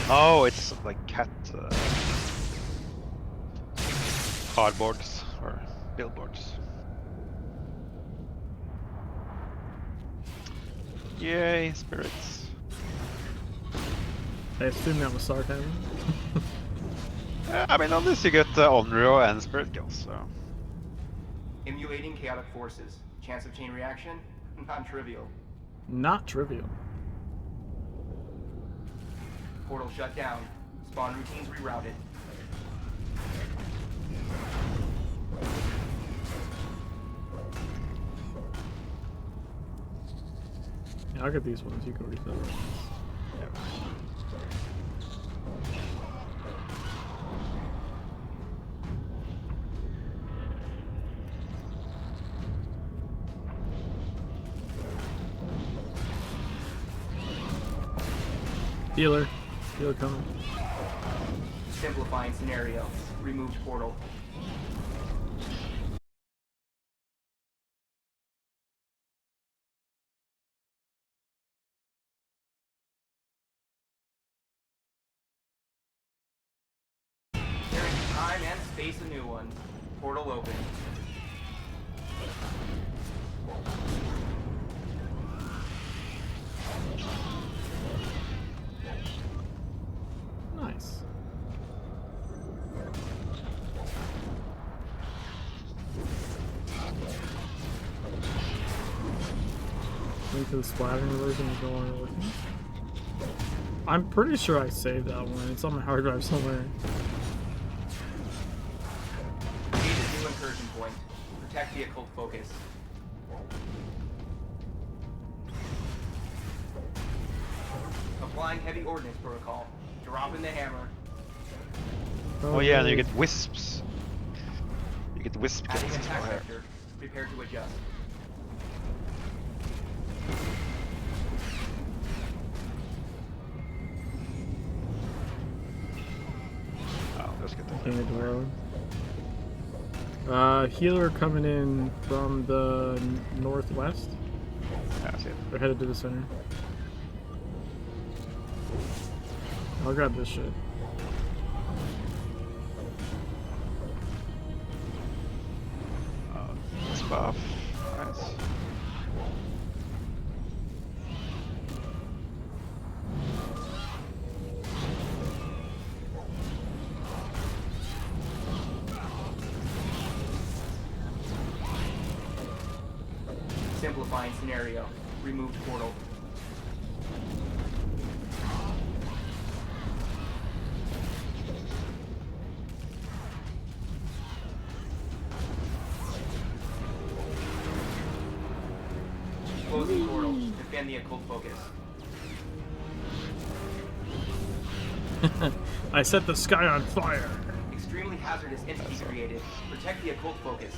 Oh, it's like cat cardboards or billboards. Yay, spirits. I assume that was sarcasm. I mean, on this you get Onryo and spirit kills, so. Emulating chaotic forces. Chance of chain reaction? Non-trivial. Not trivial. Portal shut down. Spawn routines rerouted. Yeah, I'll get these ones. You go refill them. Healer. Healer coming. Simplifying scenario. Removed portal. Carrying time and space a new one. Portal open. Nice. Link to the splattering version is no longer working. I'm pretty sure I saved that one. It's on my hard drive somewhere. Create a new incursion point. Protect the occult focus. Applying heavy ordnance protocol. Dropping the hammer. Oh yeah, and you get wisps. You get wisp Adding kits as attack well here. vector. Prepare to adjust. Oh, let's get that. King of the road. Healer coming in from the northwest. Yeah, I see it. They're headed to the center. I'll grab this shit. It's buff. Nice. Simplifying scenario. Removed portal. Closing portal. Defend the occult focus. I set the sky on fire. Extremely hazardous entity created. Protect the occult focus.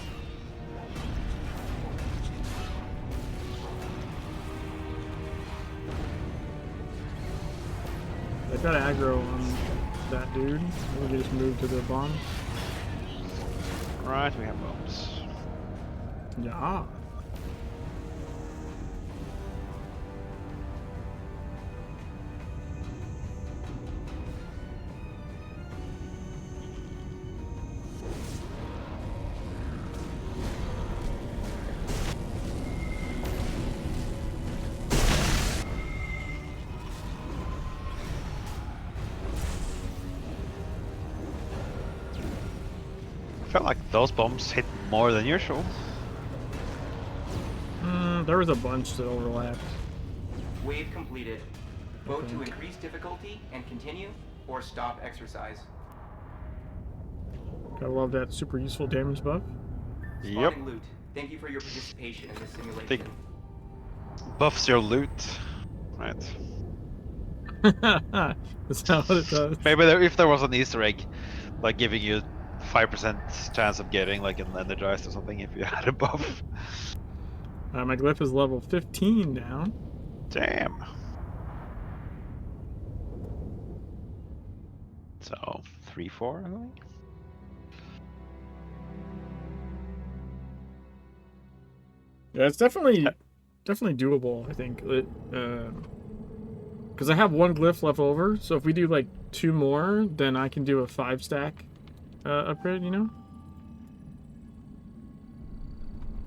I got aggro on that dude. We can just move to the bomb. Right, we have bombs. Yeah. Felt like those bombs hit more than usual. There was a bunch that overlapped. Wave completed. Vote to increase difficulty and continue, or stop exercise. Gotta love that super useful damage buff. Yep. Spotting loot. Thank you for your participation in this simulation. Think buffs your loot. Right. That's not what it does. Maybe if there was an Easter egg, like giving you 5% chance of getting like an energized or something if you had a buff. My glyph is level 15 now. Damn. So 3-4, I think. Yeah, it's definitely doable, I think. Because I have one glyph left over, so if we do like 2 more, then I can do a 5-stack upgrade, you know?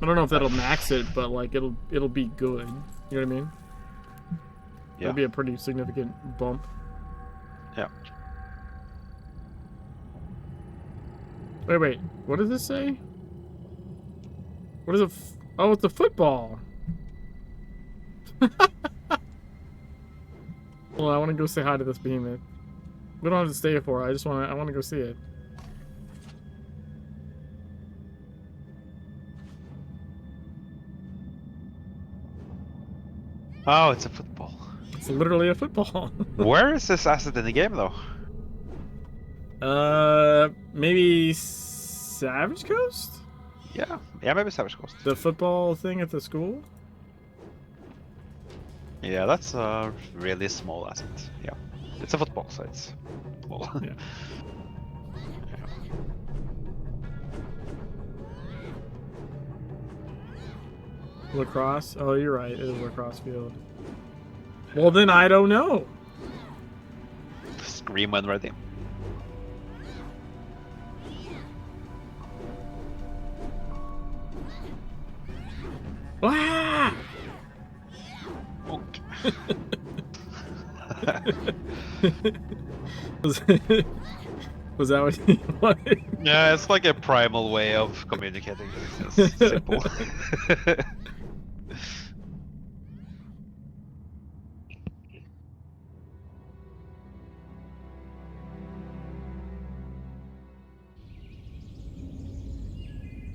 I don't know if that'll max it, but like it'll be good. You know what I mean? Yeah. That'd be a pretty significant bump. Yeah. Wait. What does this say? What is it? Oh, it's a football. Well, I want to go say hi to this behemoth. We don't have to stay here for it. I want to go see it. Oh, it's a football. It's literally a football. Where is this asset in the game, though? Maybe Savage Coast? Yeah, maybe Savage Coast. The football thing at the school? Yeah, that's a really small asset. Yeah, it's a football, so it's small. Yeah. Lacrosse? Oh, you're right. It is a lacrosse field. Well, then I don't know. Scream when ready. Ah! was, was that what you wanted? Yeah, it's like a primal way of communicating. It's just simple.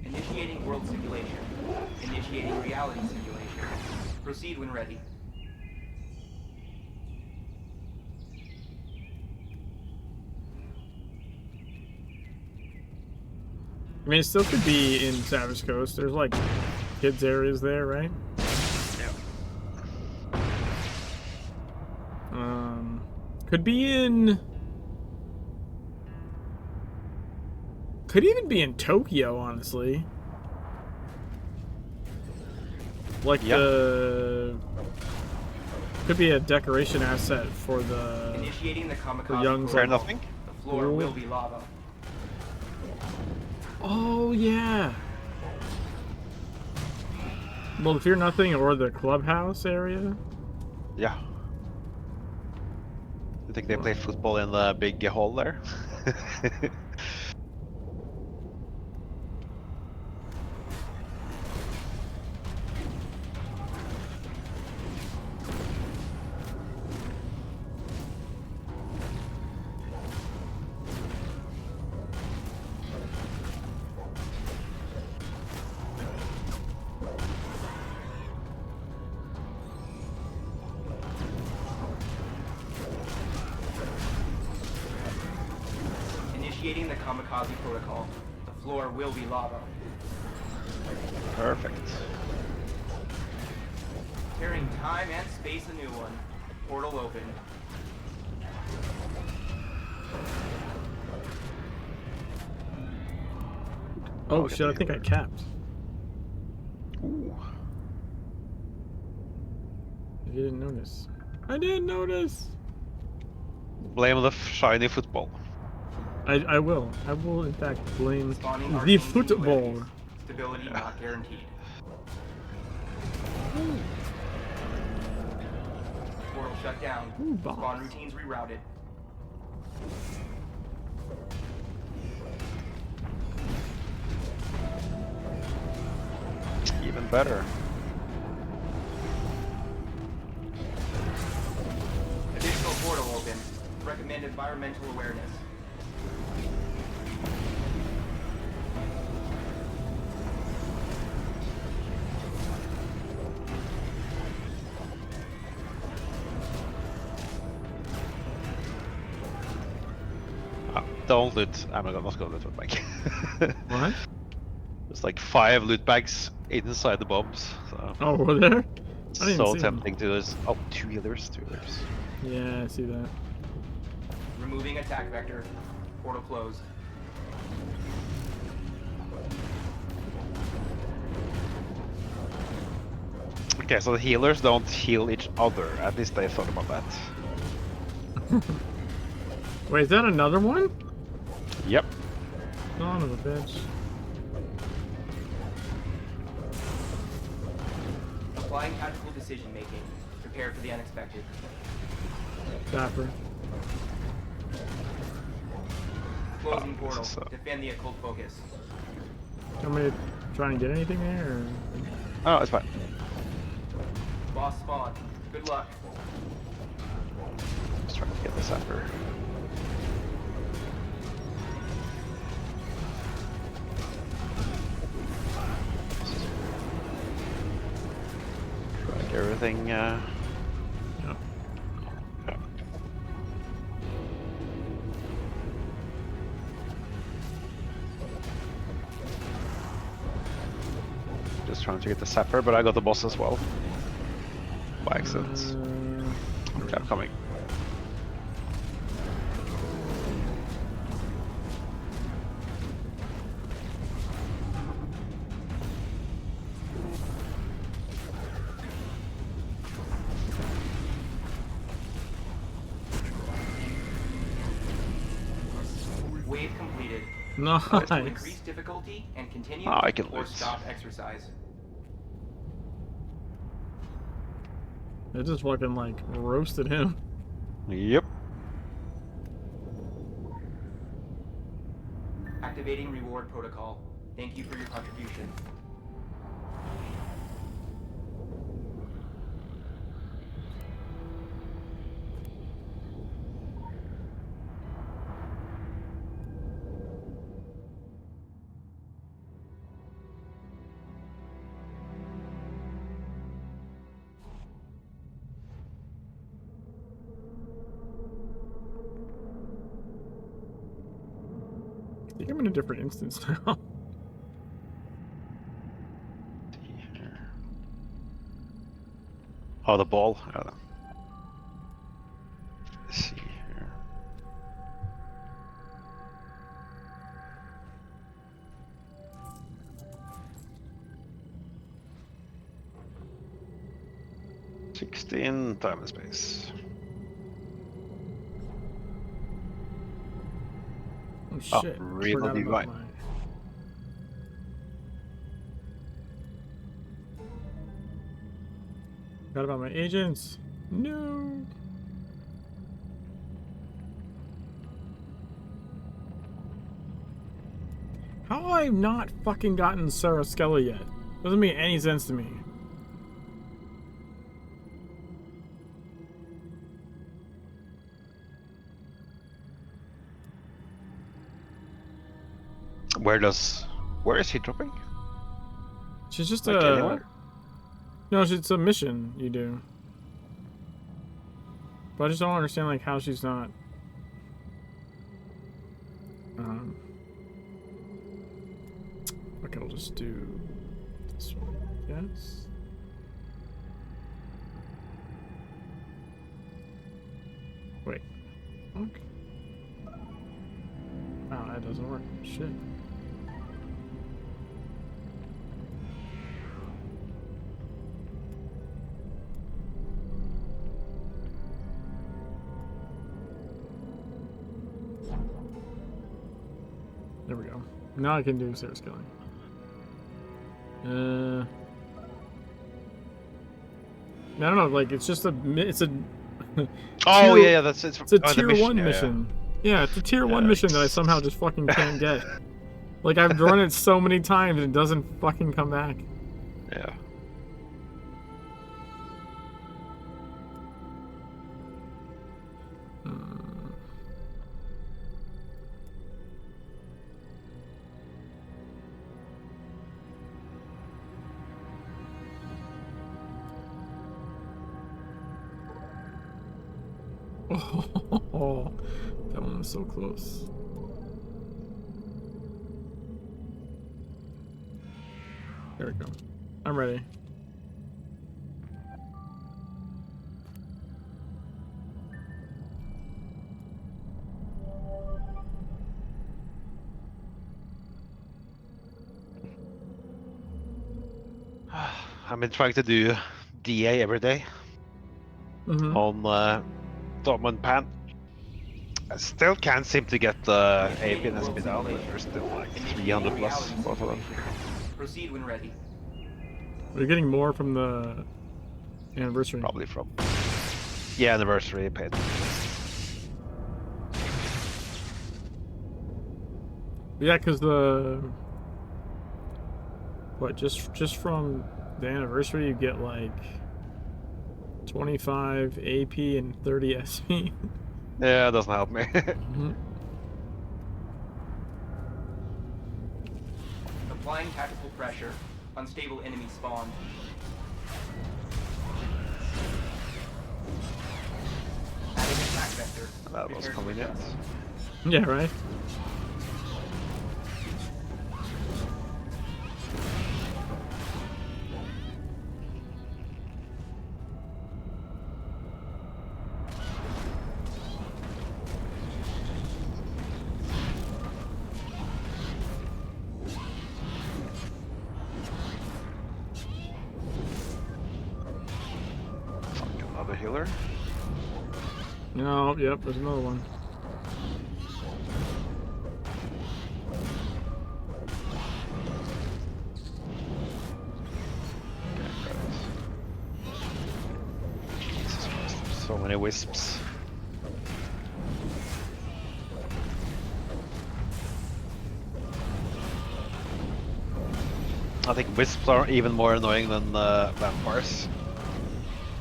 Initiating world simulation. Initiating reality simulation. Proceed when ready. I mean, it still could be in Savage Coast. There's like kids areas there, right? Could be in. Could even be in Tokyo, honestly. Like the. Could be a decoration asset for the. Initiating the For kamikaze young. Fair protocol. nothing. The floor will be lava. Oh yeah. Well, Fear Nothing or the clubhouse area. Yeah. You think they play football in the big hall there? Initiating the kamikaze protocol. The floor will be lava. Perfect. Tearing time and space a new one. Portal open. Oh shit! I think I capped. Ooh. You didn't notice. I didn't notice. Blame the shiny football. I will. I will in fact blame Spawning the arcane football. singularities. Stability not guaranteed. Portal shut down. Ooh, boss. Spawn routines rerouted. Even better. Additional portal open. Recommend environmental awareness. Don't loot. I'm not gonna loot bag. What? There's like 5 loot bags inside the bombs. So Oh, were there? I didn't so see them. tempting to just. Oh, 2 healers, 2 healers. Yeah, I see that. Removing attack vector. Portal closed. Okay, so the healers don't heal each other. At least they thought about that. Wait, is that another one? Yep. Son of a bitch. Applying tactical decision making. Prepare for the unexpected. Dapper. Closing portal. so- Defend the occult focus. Want me to try and get anything there? Or... Oh, it's fine. Boss spawn. Good luck. Just trying to get this after. Try to get everything. Yeah. Just trying to get the sapper, but I got the boss as well. By accident. Okay, I'm coming. Vote to Nice. increase difficulty and continue Oh, I can or lose. stop exercise. It just fucking like roasted him. Yep. Activating reward protocol. Thank you for your contribution. I think I'm in a different instance now. See here. Oh, the ball. Let's see here. "16 time and space." Oh Oh, shit. read Forgot on the about UI. Forgot about my agents. No. How have I not fucking gotten Sarah Skelly yet? Doesn't make any sense to me. Where is he dropping? She's just Like anywhere? No, it's a mission you do. But I just don't understand like how she's not. Okay, I'll just do this one. Yes. Wait. Okay. Oh, that doesn't work. Shit. There we go. Now I can do Sarah Skelly. I don't know, like it's just it's a Oh tier- yeah, that's it's a the tier mission, 1 yeah, mission. Yeah, it's a tier 1 Yeah, mission that I somehow just fucking can't get. Like I've run it so many times and it doesn't fucking come back. Yeah. Oh, that one was so close. There we go. I'm ready. I've been trying to do DA every day Mm-hmm. on Dom and Pan. I still can't seem to get the AP and SP down, but there's still like 300 plus both of them. Proceed when ready. We're getting more from the anniversary. Probably from anniversary paid. Yeah, because just from the anniversary you get like 25 AP and 30 SP. Yeah, it doesn't help me. Mm-hmm. Applying tactical pressure. Unstable enemy spawn. Adding attack vector. That was Prepare to convenient. adjust. Yeah, right? Fuck, another healer. No, yep, there's another one. many wisps. I think wisps are even more annoying than vampires.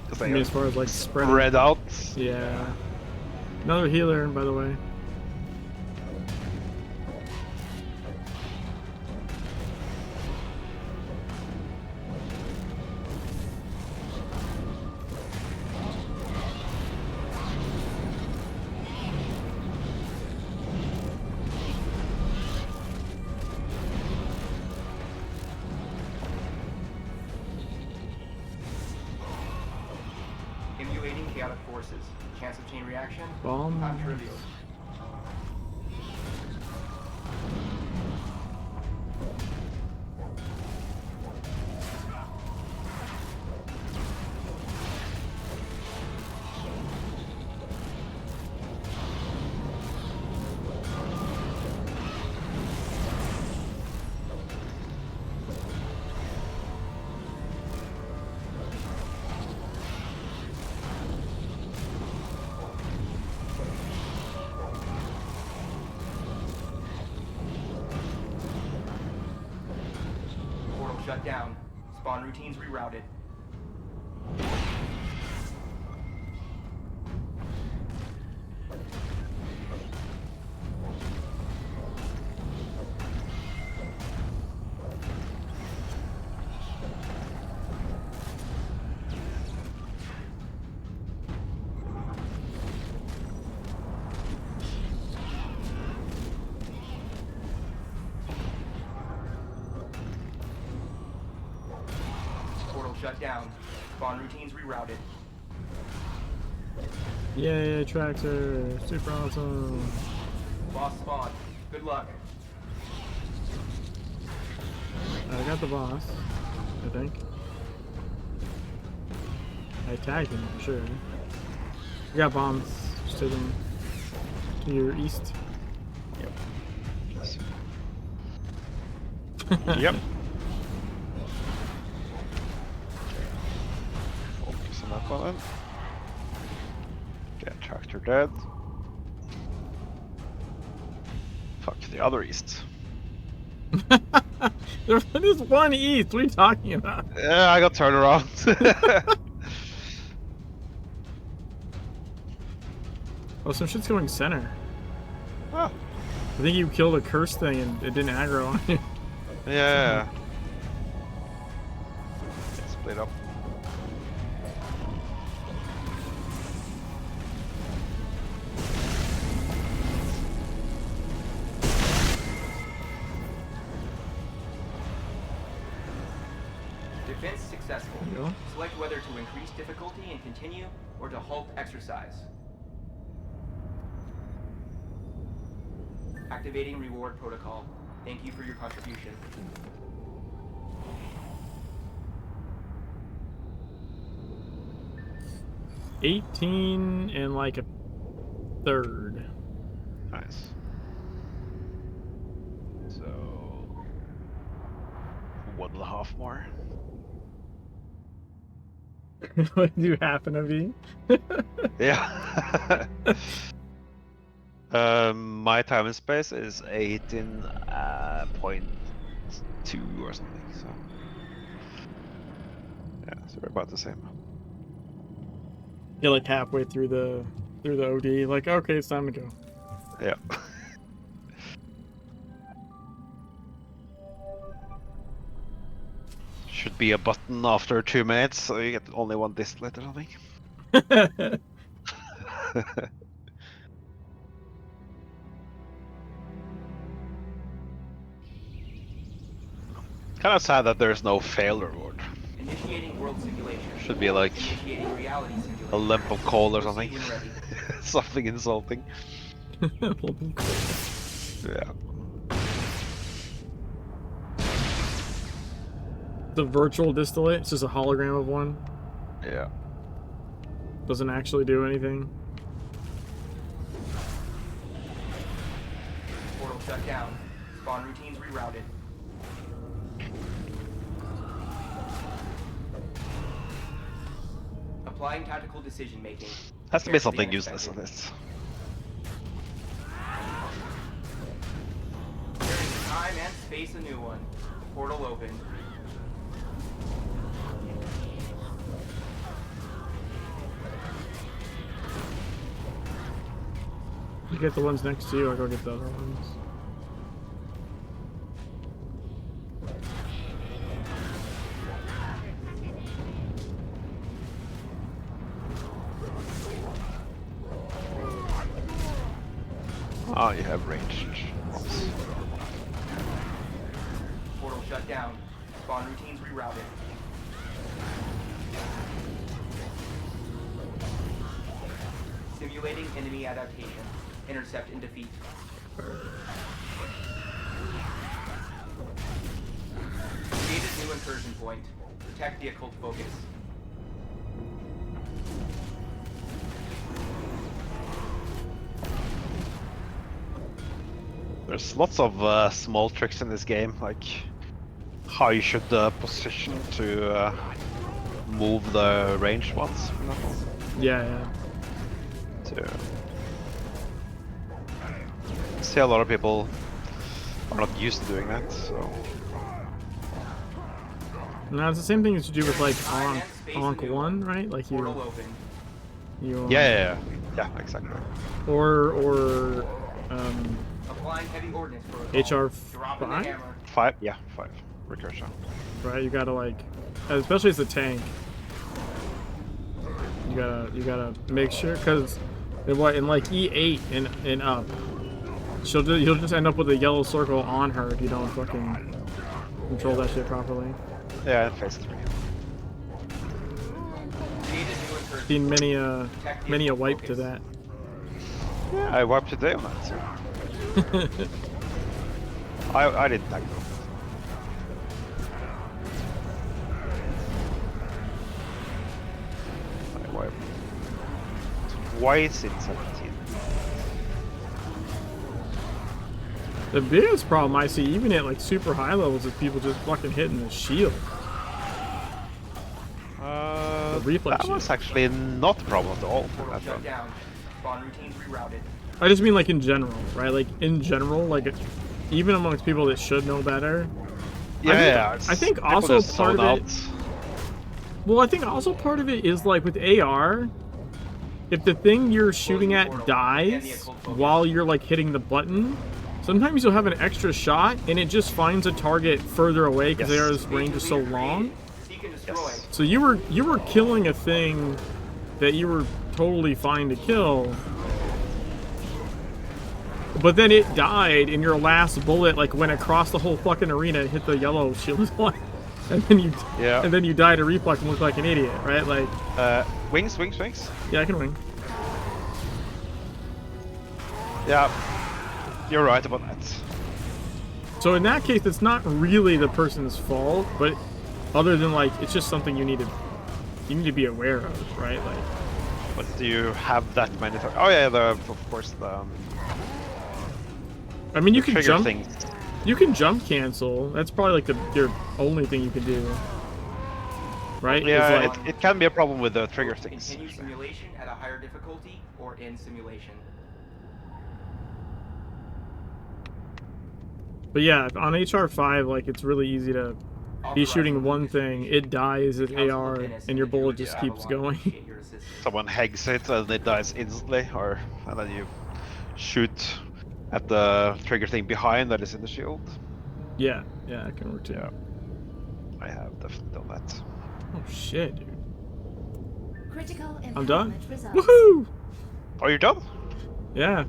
Because I they mean, are as far as like spreading. spread out. Yeah. Another healer, by the way. Emulating chaotic forces. Chance of chain reaction? Bomb. Not trivial. Portal shut down. Spawn routines rerouted. Portal shut down. Spawn routines rerouted. Yay, tractor. Super awesome. Boss spawn. Good luck. I got the boss, I think. I tagged him, for sure. We got bombs. Just take them to your east. Yep. Yep. Focus on that one then. Get tractor dead. Fuck the other east. There's one east. What are you talking about? Yeah, I got turned around. Oh, some shit's going center. Ah, I think you killed a curse thing and it didn't aggro on you. yeah. Split up. Defense successful. There you go. Select whether to increase difficulty and continue, or to halt exercise. Activating reward protocol. Thank you for your contribution. $18 and like a third. Nice. So 1.5 more. What do you happen to be? Yeah. My time and space is 18.2 or something. So yeah, so we're about the same. You're like halfway through the OD. Like, okay, it's time to go. Yeah. Should be a button after 2 minutes, so you get only one distillate or something. Kind of sad that there's no fail reward. Initiating world simulation. Should be like Initiating reality simulation. a limp of coal or Proceed something. when ready. Something insulting. Yeah. The virtual distillate, it's just a hologram of one. Yeah. Doesn't actually do anything. Portal shut down. Spawn routines rerouted. Applying tactical decision making. Has to be something useless in this. During time and space, a new one. Portal open. You get the ones next to you, or go get the other ones. Oh, you have ranged ones. Portal shut down. Spawn routines rerouted. Simulating enemy adaptation. Intercept and defeat. Created new incursion point. Protect the occult focus. There's lots of small tricks in this game, like how you should position to move the ranged ones, for example. Yeah, yeah. To see a lot of people are not used to doing that, so No, it's the same thing as you do with like Onk 1, right? Like Portal open. you yeah, exactly. or Applying heavy ordnance protocol. HR Dropping the 5, hammer. 5 recursion. right? You gotta like, especially as a tank, you gotta make sure, because in like E8 and up, you'll just end up with a yellow circle on her if you don't fucking control that shit properly. Yeah, in phase 3. Created new incursion Seen point. many a wipe to that. Yeah, I wiped today on that. So. I didn't like them. I wiped twice in 17. The biggest problem I see, even at like super high levels, is people just fucking hitting the shield. The reflex That was shield. actually not a problem at all for that Shut run. down. Spawn routines rerouted. I just mean like in general, right? Like in general, like even amongst people that should know better. Yeah, I think people also just part zone of it. Well, I think also part of it is like with AR, if the thing you're shooting at dies while you're like hitting the button, sometimes you'll have an extra shot and it just finds a target further away because Yes. AR's range is so long. Seek and destroy. Yes. So you were killing a thing that you were totally fine to kill. But then it died, and your last bullet like went across the whole fucking arena and hit the yellow shield line, and then you died a reflex and looked like an idiot, right? Like, Wings. yeah, I can wing. Yeah, you're right about that. So in that case, it's not really the person's fault, but other than like it's just something you need to be aware of, right? Like, But do you have that many? Oh yeah, of course the. I mean, you can trigger jump. things. You can jump cancel. That's probably like your only thing you can do, right? Yeah, Is like, it can be a problem with the trigger things. Continue simulation at a higher difficulty or in simulation. but yeah, on HR5, like it's really easy to be shooting one thing, it dies at AR, and your bullet just keeps going. Someone hags it and it dies instantly, and then you shoot at the trigger thing behind that is in the shield. Yeah, it can work too. Yeah, I have definitely done that. Oh shit, dude. Critical I'm done. empowerment results. Woohoo! Oh, you're done? Yeah.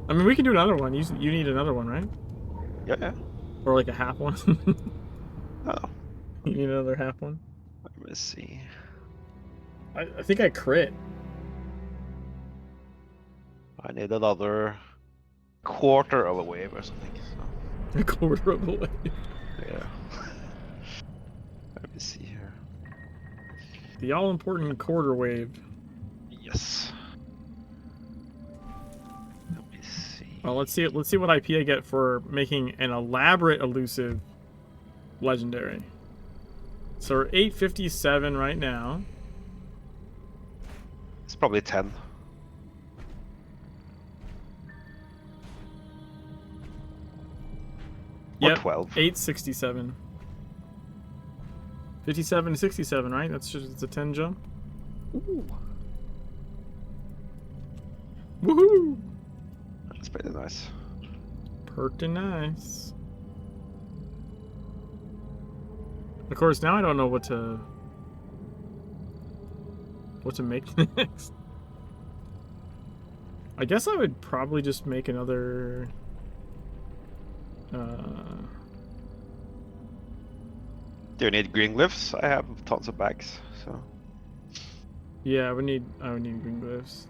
I mean, we can do another one. You need another one, right? Yeah. Or like a half one. Oh, You need another half one. let me see. I think I crit. I need another quarter of a wave or something. So. A quarter of the way. Yeah. Let me see here. The all-important quarter wave. Yes. Let me see. Well, let's see what IP I get for making an elaborate elusive legendary. So we're 857 right now. It's probably 10. Or Yep, 12. 867. 57 to 67, right? That's just it's a 10 jump. Ooh. Woohoo! That's pretty nice. Pretty nice. Of course, now I don't know what to make next. I guess I would probably just make another. Do you need green glyphs? I have tons of bags, so. Yeah, I would need green glyphs.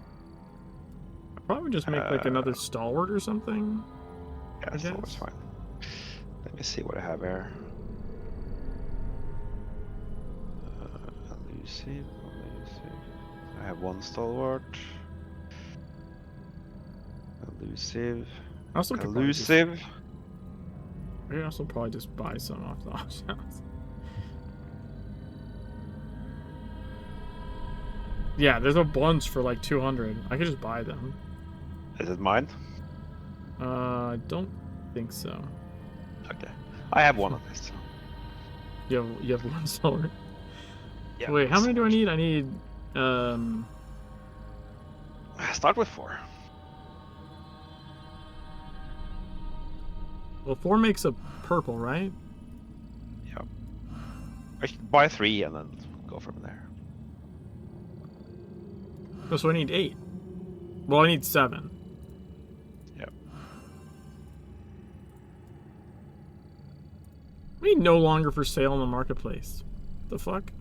I'd probably just make like another stalwart or something. Yeah, so it's fine. Let me see what I have here. Elusive. I have one stalwart. Elusive. I also could probably Elusive. I could also probably just buy some off the auctions. Yeah, there's a bunch for like 200. I could just buy them. Is it mine? I don't think so. Okay. I have one of these. You have one stalwart. Yeah. Wait, how many do I need? I need Start with 4. well, 4 makes a purple, right? Yeah. I should buy 3 and then go from there. Oh, so I need 8. Well, I need 7. Yep. I mean, no longer for sale in the marketplace. The fuck?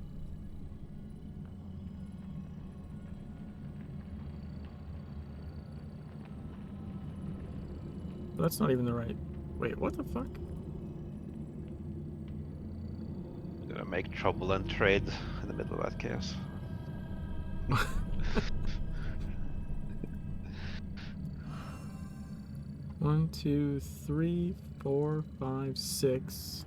That's not even the right. Wait, what the fuck? I'm gonna make trouble and trade in the middle of that chaos. 1, 2, 3, 4, 5, 6.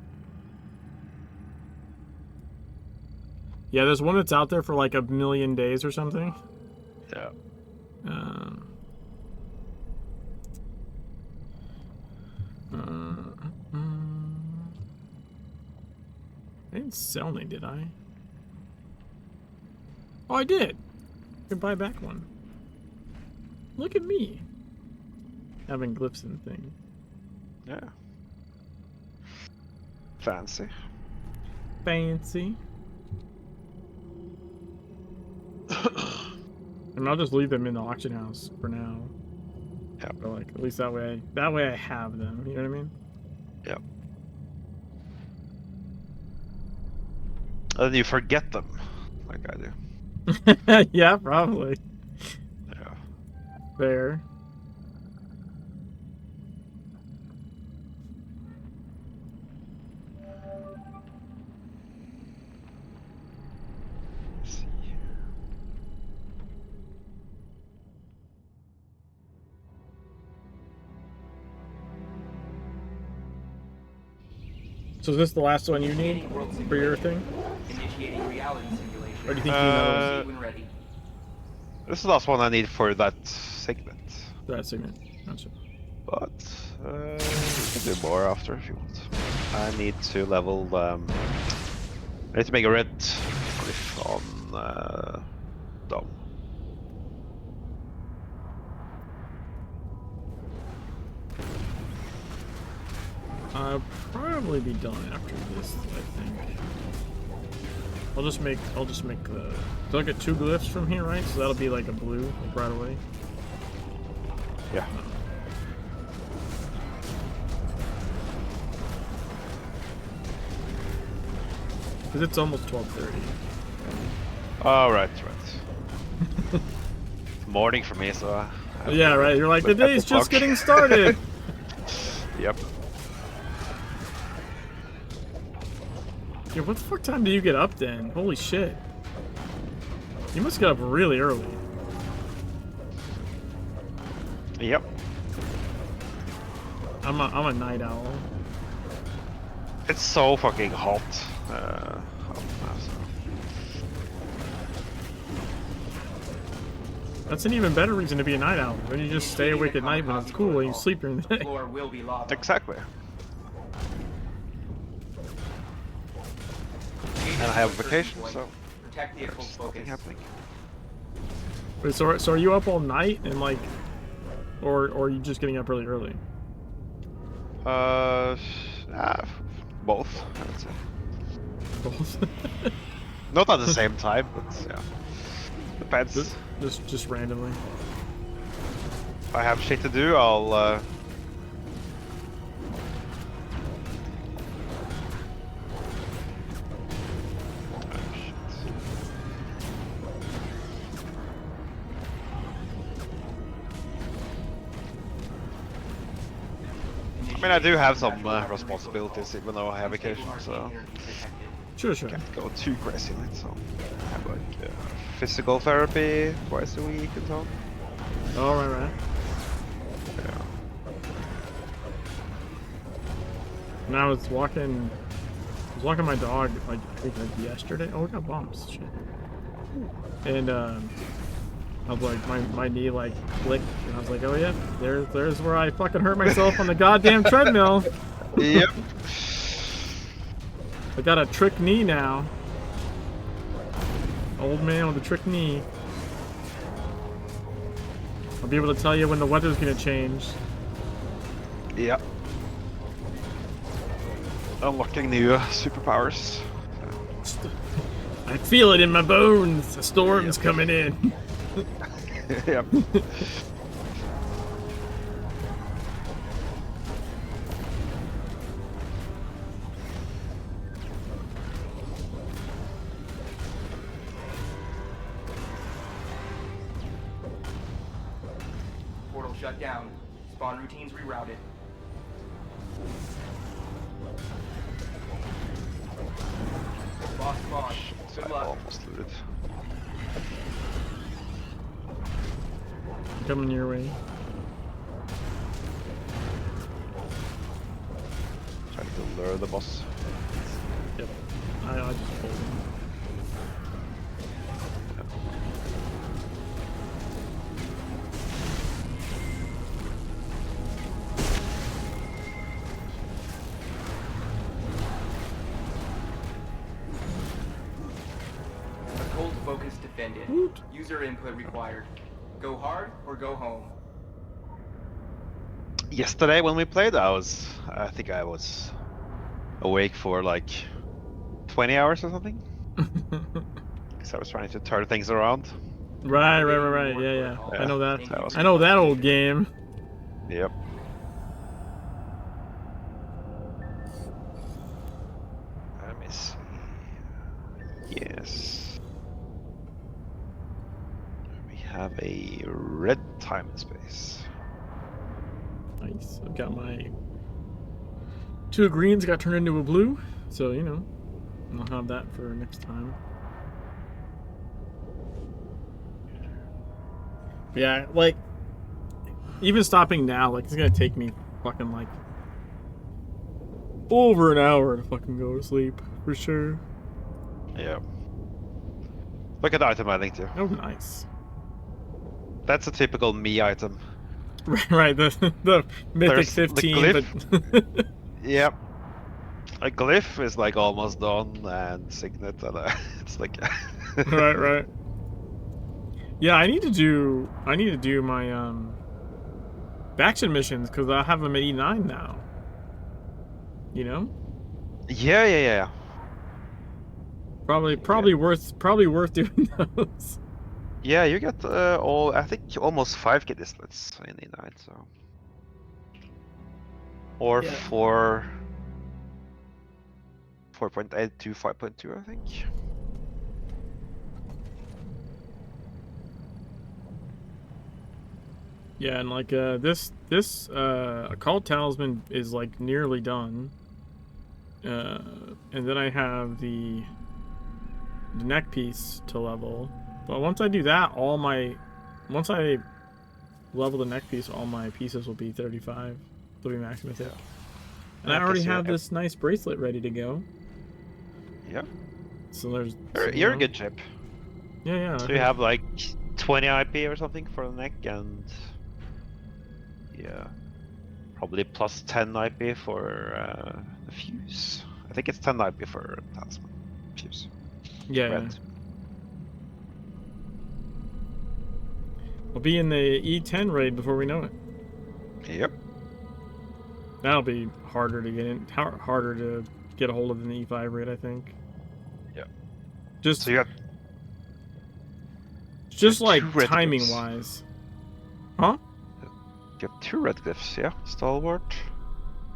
Yeah, there's one that's out there for like 1,000,000 days or something. Yeah. I didn't sell any, did I? Oh, I did. I can buy back one. Look at me. Having glyphs and thing. Yeah. Fancy. Fancy. And I'll just leave them in the auction house for now. Yeah. But like at least that way I have them. You know what I mean? Yep. And then you forget them, like I do. Yeah, probably. Yeah. Fair. Let's see. So is this the last one you need for your thing? Initiating reality simulation. Or do you think you need another Proceed when ready. This is the last one I need for that segment. that segment? Gotcha. But you can do more after if you want. I need to level. I need to make a red glyph on Dom. I'll probably be done after this, I think. I'll just make the. So I get 2 glyphs from here, right? So that'll be like a blue, like right away. Yeah. Because it's almost 12:30. Oh, right. It's morning for me, so. I have Yeah, to right. You're like, the look at day's just clock. getting started. Yep. Yeah, what the fuck time do you get up then? Holy shit. You must get up really early. Yep. I'm a night owl. It's so fucking hot. Hot now, so. That's an even better reason to be a night owl. Then you just stay awake at night when it's cool and you sleep during the day. Floor will be lava. Exactly. And I have vacation, so Protect the there's focus. nothing happening. Wait, so are you up all night and like, or are you just getting up really early? Both, I would say. Both. Not at the same time, but yeah. Depends. Just randomly. If I have shit to do, I'll oh, shit. I mean, I do have some responsibilities, even though I have vacation, so Sure. can't go too crazy in it. So I have like physical therapy twice a week and so. Oh, right. Yeah. And I was walking my dog like I think like yesterday. Oh, we got bumps. Shit. And I was like my knee like clicked, and I was like, oh yeah, there's where I fucking hurt myself on the goddamn treadmill. Yep. I got a trick knee now. Old man with a trick knee. I'll be able to tell you when the weather's gonna change. Yep. Unlocking new superpowers. I feel it in my bones. The storm's coming in. Yep. Portal shut down. Spawn routines rerouted. Boss spawn. Good luck. Almost looted. Coming your way. Trying to lure the boss. Yep. I just pulled him. Cold focus defended. Woot. User input required. Go hard or go home. Yesterday when we played, I think I was awake for like 20 hours or something. Because I was trying to turn things around. Right. Yeah. I know that. that was I know that old game. Yep. Let me see. Yes. We have a red time and space. Nice. I've got my 2 greens got turned into a blue, so you know, I'll have that for next time. Yeah, like even stopping now, like it's gonna take me fucking like over an hour to fucking go to sleep for sure. Yeah. Look at the item I linked you. Oh, nice. That's a typical me item. Right, the mythic There's the 15. glyph. But Yep. A glyph is like almost done, and signet, and it's like. right. Yeah, I need to do my faction missions because I have them at E9 now. You know? Yeah. Probably worth doing those. Yeah, you get I think almost 5k displets in E9, so. Or Yeah. 4.8 to 5.2, I think. Yeah, and like this occult talisman is like nearly done. And then I have the neck piece to level. But once I do that, once I level the neck piece, all my pieces will be 35. They'll be max mythic. And I already have this nice bracelet ready to go. Yeah. So there's You're in good shape. Yeah. So you have like 20 IP or something for the neck, and yeah, probably plus 10 IP for the fuse. I think it's 10 IP for talisman fuse. Yeah. Red. We'll be in the E10 raid before we know it. Yep. That'll be harder to get in, harder to get a hold of than the E5 raid, I think. Yeah. Just So you have like two red timing glyphs. wise. Huh? You have 2 red glyphs, yeah? Stalwart.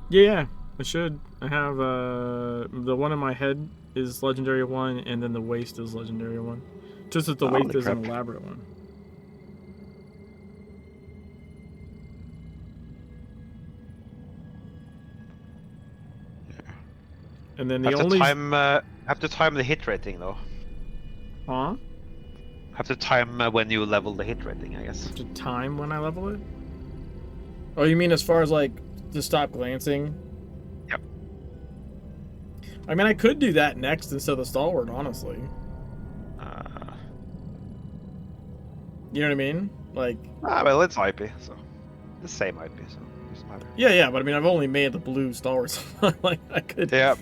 Yeah, I should. I have the one in my head is legendary 1, and then the waist is legendary 1. Just that the Holy waist is an crap. elaborate one. And then the only have to time the hit rating though. Huh? Have to time when you level the hit rating, I guess. To time when I level it? Oh, you mean as far as like to stop glancing? Yep. I mean, I could do that next instead of the stalwart, honestly. You know what I mean? Like. Well, it's IP, so the same IP, so it doesn't matter. Yeah, but I mean, I've only made the blue stalwart, so like I could. Yeah.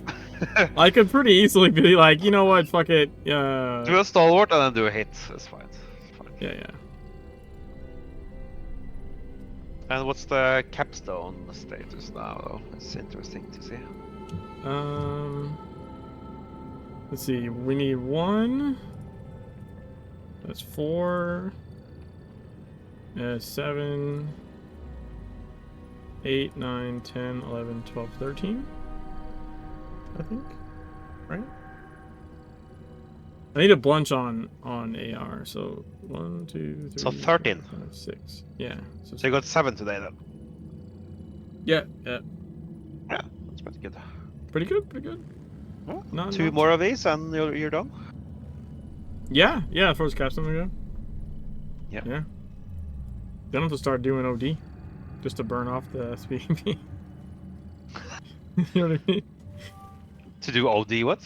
I could pretty easily be like, you know what, fuck it. Do a stalwart and then do a hit. That's fine. It's fine. Yeah. And what's the capstone status now, though? It's interesting to see. Let's see. We need 1. That's 4. 7. 8, 9, 10, 11, 12, 13. I think. Right? I need a bunch on AR, so 1, 2, 3. So 13. 4, 5, 6. Yeah. So you got 7 today then? Yeah. Yeah, that's pretty good. Pretty good. Well, Not 2 more of these and you're done? Yeah, as far as capstone go. Yeah. Then I have to start doing OD. Just to burn off the SPP. You know what I mean? To do OD what?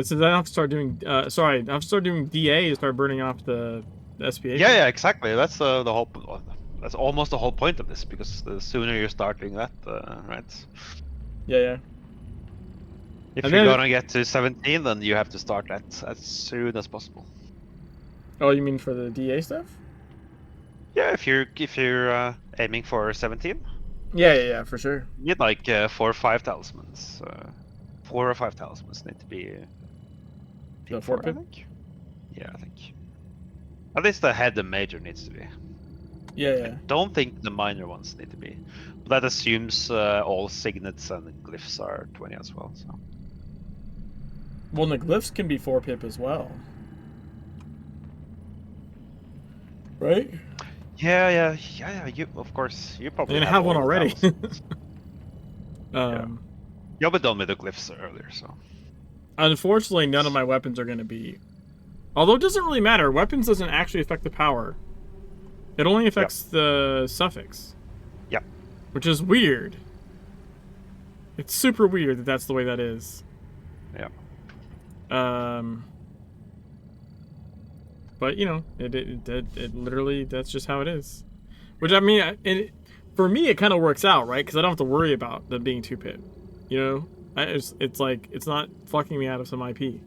So then I have to start doing, I have to start doing DA to start burning off the SPA. Yeah, exactly. That's the whole. That's almost the whole point of this, because the sooner you start doing that, right? Yeah. If And you're then- gonna get to 17, then you have to start that as soon as possible. Oh, you mean for the DA stuff? Yeah, if you're aiming for 17, Yeah, for sure. you need like 4 or 5 talismans. 4 or 5 talismans need to be. The 4 I pip? think. Yeah, I think. At least the head and major needs to be. Yeah. Don't think the minor ones need to be. But that assumes all signets and glyphs are 20 as well. So. Well, the glyphs can be 4 pip as well. Right? Yeah. You, of course, you probably. I mean, I have one all the already. talismans. Yeah. You'll be done with the glyphs earlier, so. Unfortunately, none of my weapons are going to be. Although it doesn't really matter. Weapons doesn't actually affect the power. It only affects the suffix. Yep. Which is weird. It's super weird that that's the way that is. Yeah. But you know, it literally, that's just how it is. Which I mean, for me it kind of works out, right? Because I don't have to worry about them being 2 pip. You know, it's like it's not fucking me out of some IP.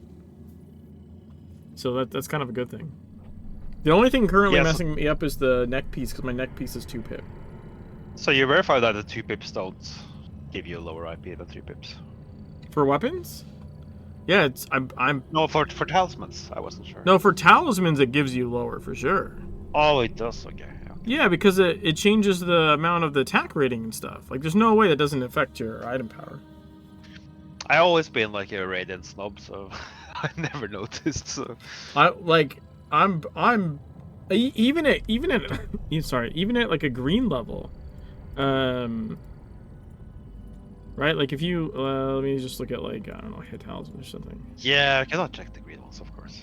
So that's kind of a good thing. The only thing currently messing me up is the neck piece, because my neck piece is 2 pip. So you verify that the 2 pips don't give you a lower IP than 3 pips? For weapons? Yeah, I'm No, for talismans, I wasn't sure. no, for talismans it gives you lower for sure. Oh, it does. Okay. Yeah, because it changes the amount of the attack rating and stuff. Like, there's no way that doesn't affect your item power. I always been like a Radiant snob, so I never noticed. So. I'm even at even at like a green level, right? Like if you let me just look at like, I don't know, hit talisman or something. Yeah, I cannot check the green ones, of course.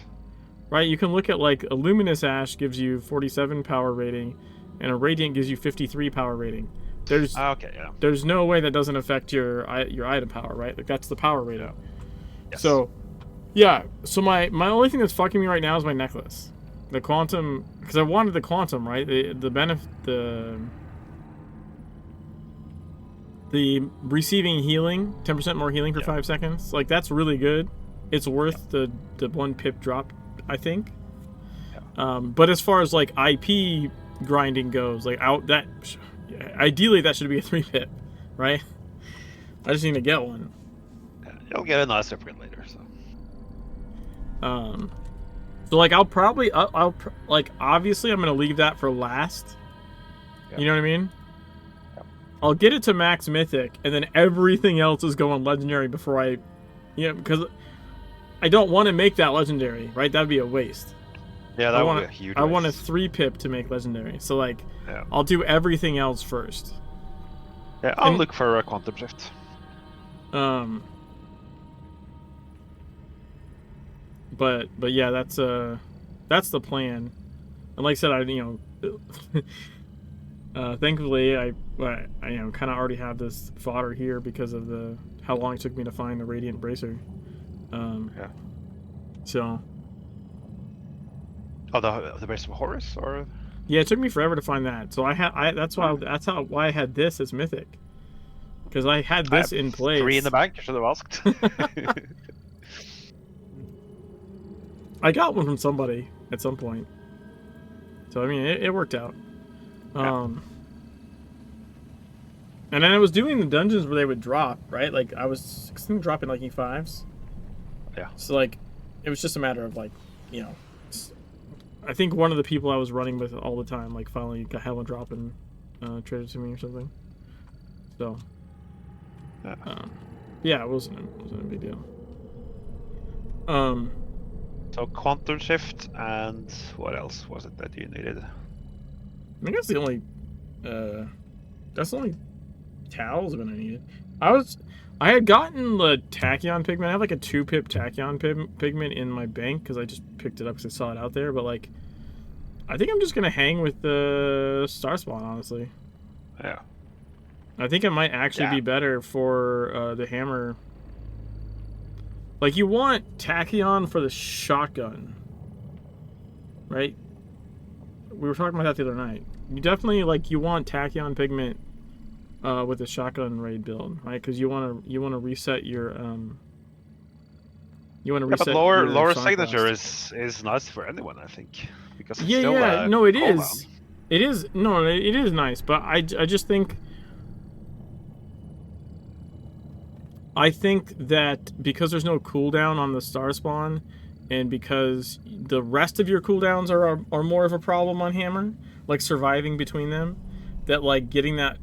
Right, you can look at like a luminous ash gives you 47 power rating, and a radiant gives you 53 power rating. There's there's no way that doesn't affect your item power, right? Like that's the power rating. Yes. So, yeah. So my only thing that's fucking me right now is my necklace. The quantum, because I wanted the quantum, right? The benefit, the receiving healing, 10% more healing for 5 seconds. Like, that's really good. It's worth the 1 pip drop, I think. But as far as like IP grinding goes, like ideally that should be a 3 pip, right? I just need to get one. You'll get a nice upgrade later. So like I'll probably like obviously I'm gonna leave that for last. Yeah. You know what I mean? Yeah. I'll get it to max mythic, and then everything else is going legendary before I, because I don't want to make that legendary, right? That'd be a waste. Yeah, that would be a huge I want a waste. 3 pip to make legendary, so like Yeah. I'll do everything else first. Yeah, I'll look for a quantum shift. But yeah, that's the plan. And like I said, thankfully I kind of already have this fodder here because of how long it took me to find the Radiant Bracer. Yeah. So. Oh, the Bracer of Horus, or? Yeah, it took me forever to find that. So that's why I had this as mythic. Because I had this in place. 3 in the bank. You should have asked. I got one from somebody at some point. So I mean, it worked out. Yeah. And then I was doing the dungeons where they would drop, right? Like I was dropping like E5s. Yeah. So like, it was just a matter of like, I think one of the people I was running with all the time, like finally got had one drop and traded to me or something. So. Yeah, it wasn't a big deal. So quantum shift, and what else was it that you needed? I think that's the only towels I'm gonna need. I had gotten the Tachyon pigment. I have like a 2 pip Tachyon pigment in my bank because I just picked it up because I saw it out there. But like, I think I'm just gonna hang with the Star Spawn, honestly. Yeah. I think it might actually be better for the hammer. Like, you want Tachyon for the shotgun, right? We were talking about that the other night. You definitely, you want Tachyon pigment with the shotgun raid build, right? Because you want to reset your but lower signature is nice for anyone, I think, because it's still no, it is. It is nice, but I just think. I think that because there's no cooldown on the Star Spawn, and because the rest of your cooldowns are more of a problem on Hammer, like surviving between them, that like getting that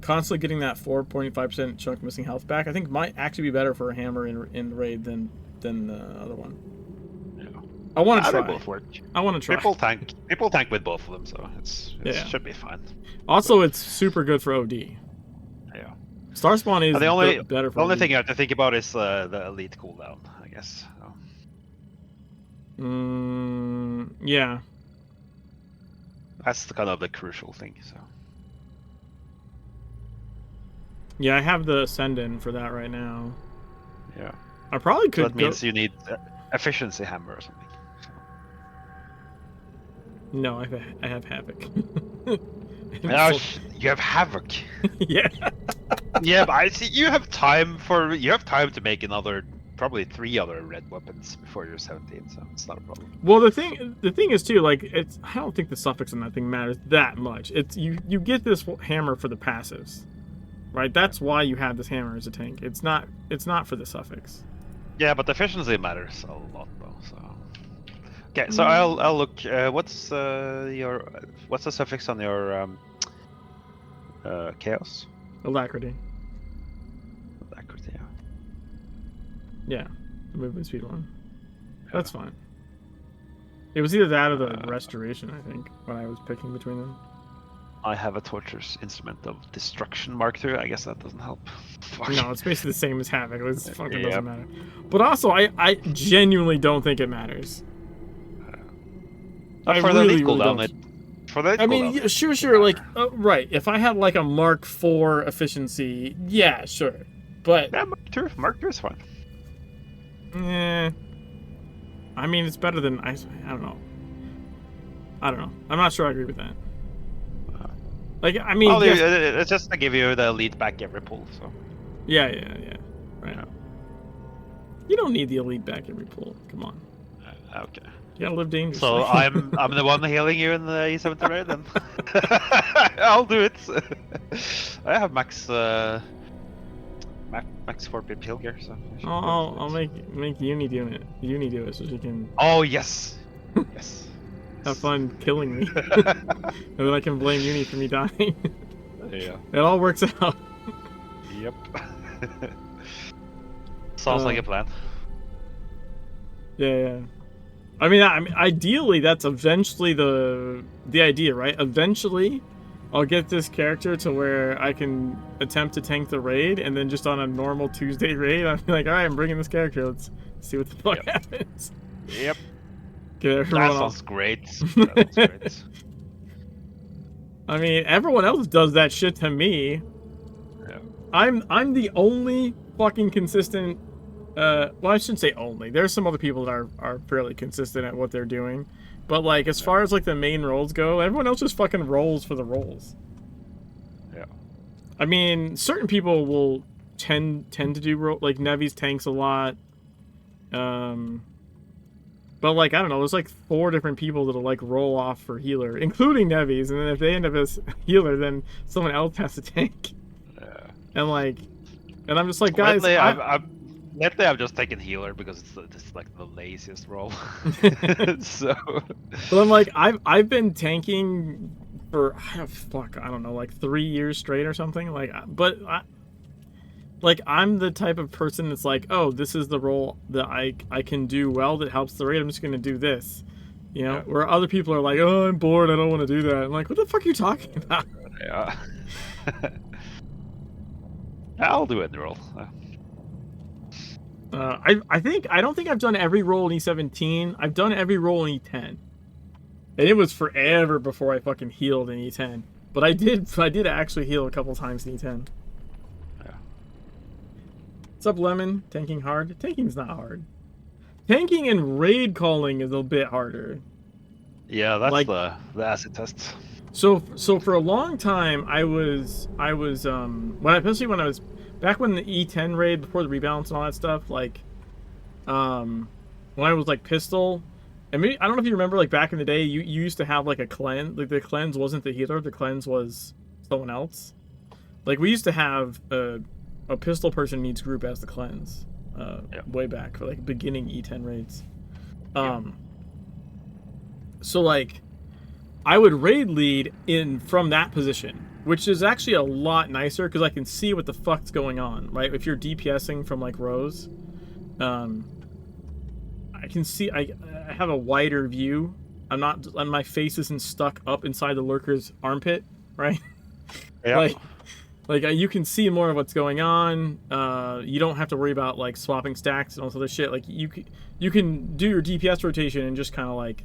constantly getting that 4.5% chunk missing health back, I think might actually be better for a Hammer in raid than the other one. Yeah. I want to try. They both work. I want to try. People tank with both of them, so it should be fine. Also, it's super good for OD. Yeah. Star Spawn is better for the only OD. thing you have to think about is the elite cooldown, I guess. So. Yeah. That's kind of the crucial thing. So. Yeah, I have the Ascendant for that right now. Yeah. I probably could. So that means you need efficiency hammer or something. So. No, I have Havoc. You have Havoc. Yeah. Yeah, but I see you have time to make probably 3 other red weapons before you're 17, so it's not a problem. Well, the thing is too, like, I don't think the suffix on that thing matters that much. It's you get this hammer for the passives, right? That's why you have this hammer as a tank. It's not for the suffix. Yeah, but the efficiency matters a lot though. So. Okay, so I'll look. What's the suffix on your chaos? Alacrity. Alacrity, yeah. Yeah, the movement speed one. That's fine. It was either that or the restoration, I think, when I was picking between them. I have a torture's instrument of destruction mark II. I guess that doesn't help. No, it's basically the same as Havoc. It fucking doesn't matter. But also, I genuinely don't think it matters. I for really, the really cooldown, don't. yeah, sure. Like, right. If I had like a Mark IV efficiency, yeah, sure. But yeah, Mark II is fine. I mean, it's better than I don't know. I don't know. I'm not sure I agree with that. Like, I mean, Well, yes, it's just to give you the elite back every pull. So yeah, right. Yeah. You don't need the elite back every pull. Come on, okay. you gotta live dangerously. So I'm the one healing you in the E17 raid, then. I'll do it. I have max 4 heal gear, so. I should be able to do I'll it. make Uni do it. Uni do it so she can Oh yes, yes. have fun killing me, and then I can blame Uni for me dying. Yeah. It all works out. Yep. Sounds like a plan. Yeah. I mean, ideally, that's eventually the idea, right? Eventually, I'll get this character to where I can attempt to tank the raid, and then just on a normal Tuesday raid, I'm like, all right, I'm bringing this character. Let's see what the fuck happens. Yep. Get everyone That off. sounds great. That sounds great. I mean, everyone else does that shit to me. Yeah. I'm the only fucking consistent. Well, I shouldn't say only. There's some other people that are fairly consistent at what they're doing, but like as far as like the main roles go, everyone else just fucking rolls for the roles. Yeah. I mean, certain people will tend to do like Nevi's tanks a lot. But like I don't know, there's like 4 different people that'll like roll off for healer, including Nevi's, and then if they end up as healer, then someone else has to tank. Yeah. And like, and I'm just like, guys, Lately, I've just taken healer because it's like the laziest role. So. But I'm like, I've been tanking for fuck, I don't know, like 3 years straight or something. Like, but I'm the type of person that's like, oh, this is the role that I can do well that helps the raid. I'm just gonna do this, you know. Yeah. Where other people are like, oh, I'm bored, I don't want to do that. I'm like, what the fuck are you talking about? Yeah. I'll do it, role. I don't think I've done every role in E17. I've done every role in E10, and it was forever before I fucking healed in E10. But I did actually heal a couple times in E10. Yeah. What's up, Lemon? Tanking hard? Tanking's not hard. Tanking and raid calling is a bit harder. Yeah, that's like, the acid test. So for a long time, I was especially when I was back when the E10 raid, before the rebalance and all that stuff, like, when I was, like, pistol, and maybe, I don't know if you remember, like, back in the day, you used to have, like, a cleanse, like, the cleanse wasn't the healer, the cleanse was someone else. Like, we used to have a pistol person needs group as the cleanse, way back, for, like, beginning E10 raids. So, like, I would raid lead from that position, which is actually a lot nicer because I can see what the fuck's going on, right? If you're DPSing from like rows, I can see. I have a wider view. My face isn't stuck up inside the lurker's armpit, right? Yeah. like you can see more of what's going on. You don't have to worry about like swapping stacks and all this other shit. Like you can do your DPS rotation and just kind of like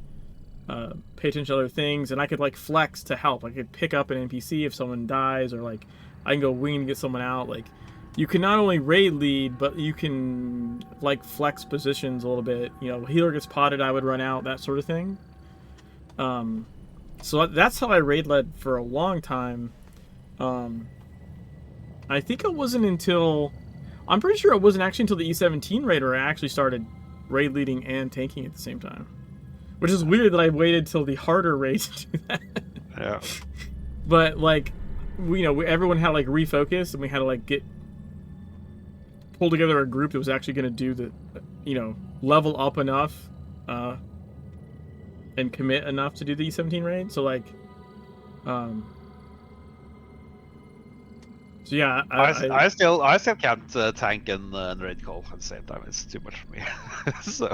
pay attention to other things, and I could like flex to help. I could pick up an NPC if someone dies, or like I can go wing and get someone out. Like you can not only raid lead, but you can like flex positions a little bit. You know, healer gets potted, I would run out, that sort of thing. So that's how I raid led for a long time. I think it wasn't until, I'm pretty sure it wasn't actually until the E17 raid where I actually started raid leading and tanking at the same time. Which is weird that I waited till the harder raid to do that. Yeah. But like, everyone had to like refocus, and we had to like pull together a group that was actually going to do the, level up enough, and commit enough to do the E17 raid. So like, so yeah, I still can't tank and raid call at the same time. It's too much for me. So.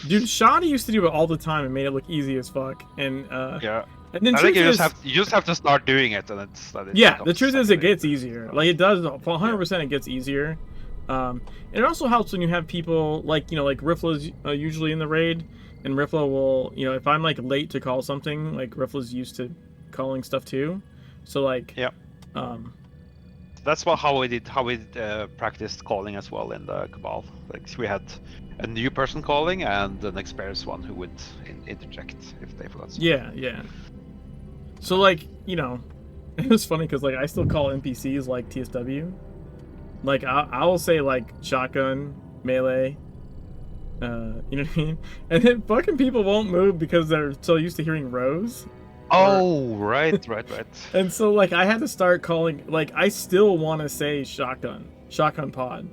Dude, Shoddy used to do it all the time and made it look easy as fuck. And yeah. And then I think you just have to start doing it, and the truth is it gets easier. Like it does, 100%. It gets easier. It also helps when you have people like Riffla's usually in the raid, and Riffla will if I'm like late to call something, like Riffla's used to calling stuff too. So like That's how we practiced calling as well in the Cabal. Like we had a new person calling and an experienced one who would interject if they forgot something. Yeah, yeah. So like, you know, it was funny because like I still call NPCs like TSW. Like I will say like shotgun, melee, you know what I mean? And then fucking people won't move because they're so used to hearing rows. Oh, right. And so like I had to start calling, like I still want to say shotgun pod,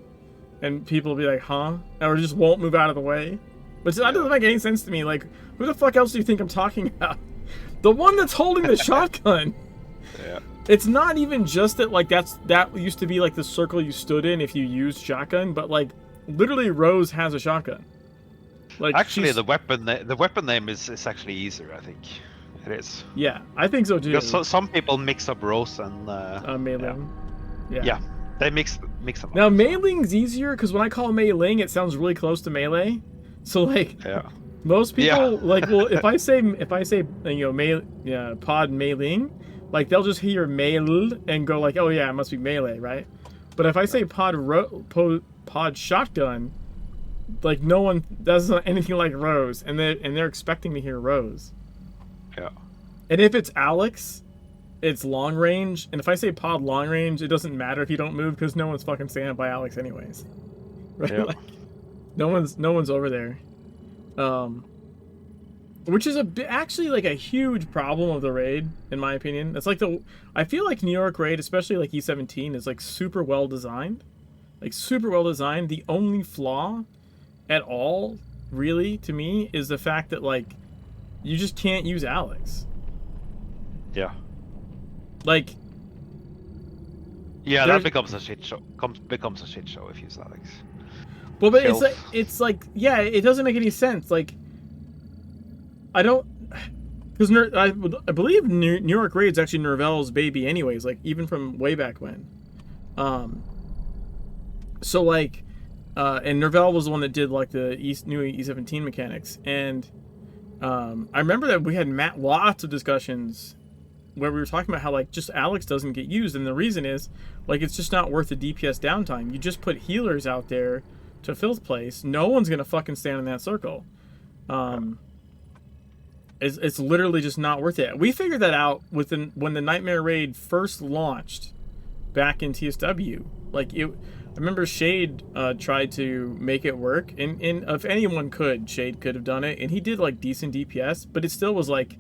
and people will be like, huh? Or just won't move out of the way. Which that doesn't make any sense to me. Like, who the fuck else do you think I'm talking about? The one that's holding the shotgun. Yeah. It's not even just that like that used to be like the circle you stood in if you used shotgun, but like literally Rose has a shotgun. Like Actually, the weapon name is actually easier, I think. It is. Yeah, I think so too. Because some people mix up Rose and Mei yeah. Ling. Yeah. Yeah, they mix them Now up. Mei Ling's easier because when I call Mei Ling, it sounds really close to melee. So like, Yeah. most people Yeah. like, well, if I say you know pod Mei Ling, like they'll just hear Meil and go like, oh yeah, it must be melee, right? But if I say pod shotgun, like no one does anything like Rose, and they're expecting to hear Rose. Yeah. And if it's Alex, it's long range. And if I say pod long range, it doesn't matter if you don't move because no one's fucking standing by Alex anyways. Right? Yeah. Like, no one's over there. Which is actually like a huge problem of the raid, in my opinion. It's like I feel like New York raid, especially like E17, is like super well designed. Like super well designed. The only flaw at all, really, to me, is the fact that like you just can't use Alex. Yeah. Like. Yeah, that becomes a shit show. Becomes a shit show if you use Alex. Well, but Filth. it's like yeah, it doesn't make any sense. Like, I don't, because I believe New York Raid's actually Nervel's baby, anyways. Like even from way back when. So like, and Nervel was the one that did like the new E17 mechanics, and I remember that we had lots of discussions where we were talking about how like just Alex doesn't get used, and the reason is like it's just not worth the DPS downtime. You just put healers out there to Filth place. No one's gonna fucking stand in that circle. It's literally just not worth it. We figured that out when the Nightmare Raid first launched back in TSW. Like I remember Shade tried to make it work, and if anyone could, Shade could have done it, and he did like decent DPS, but it still was like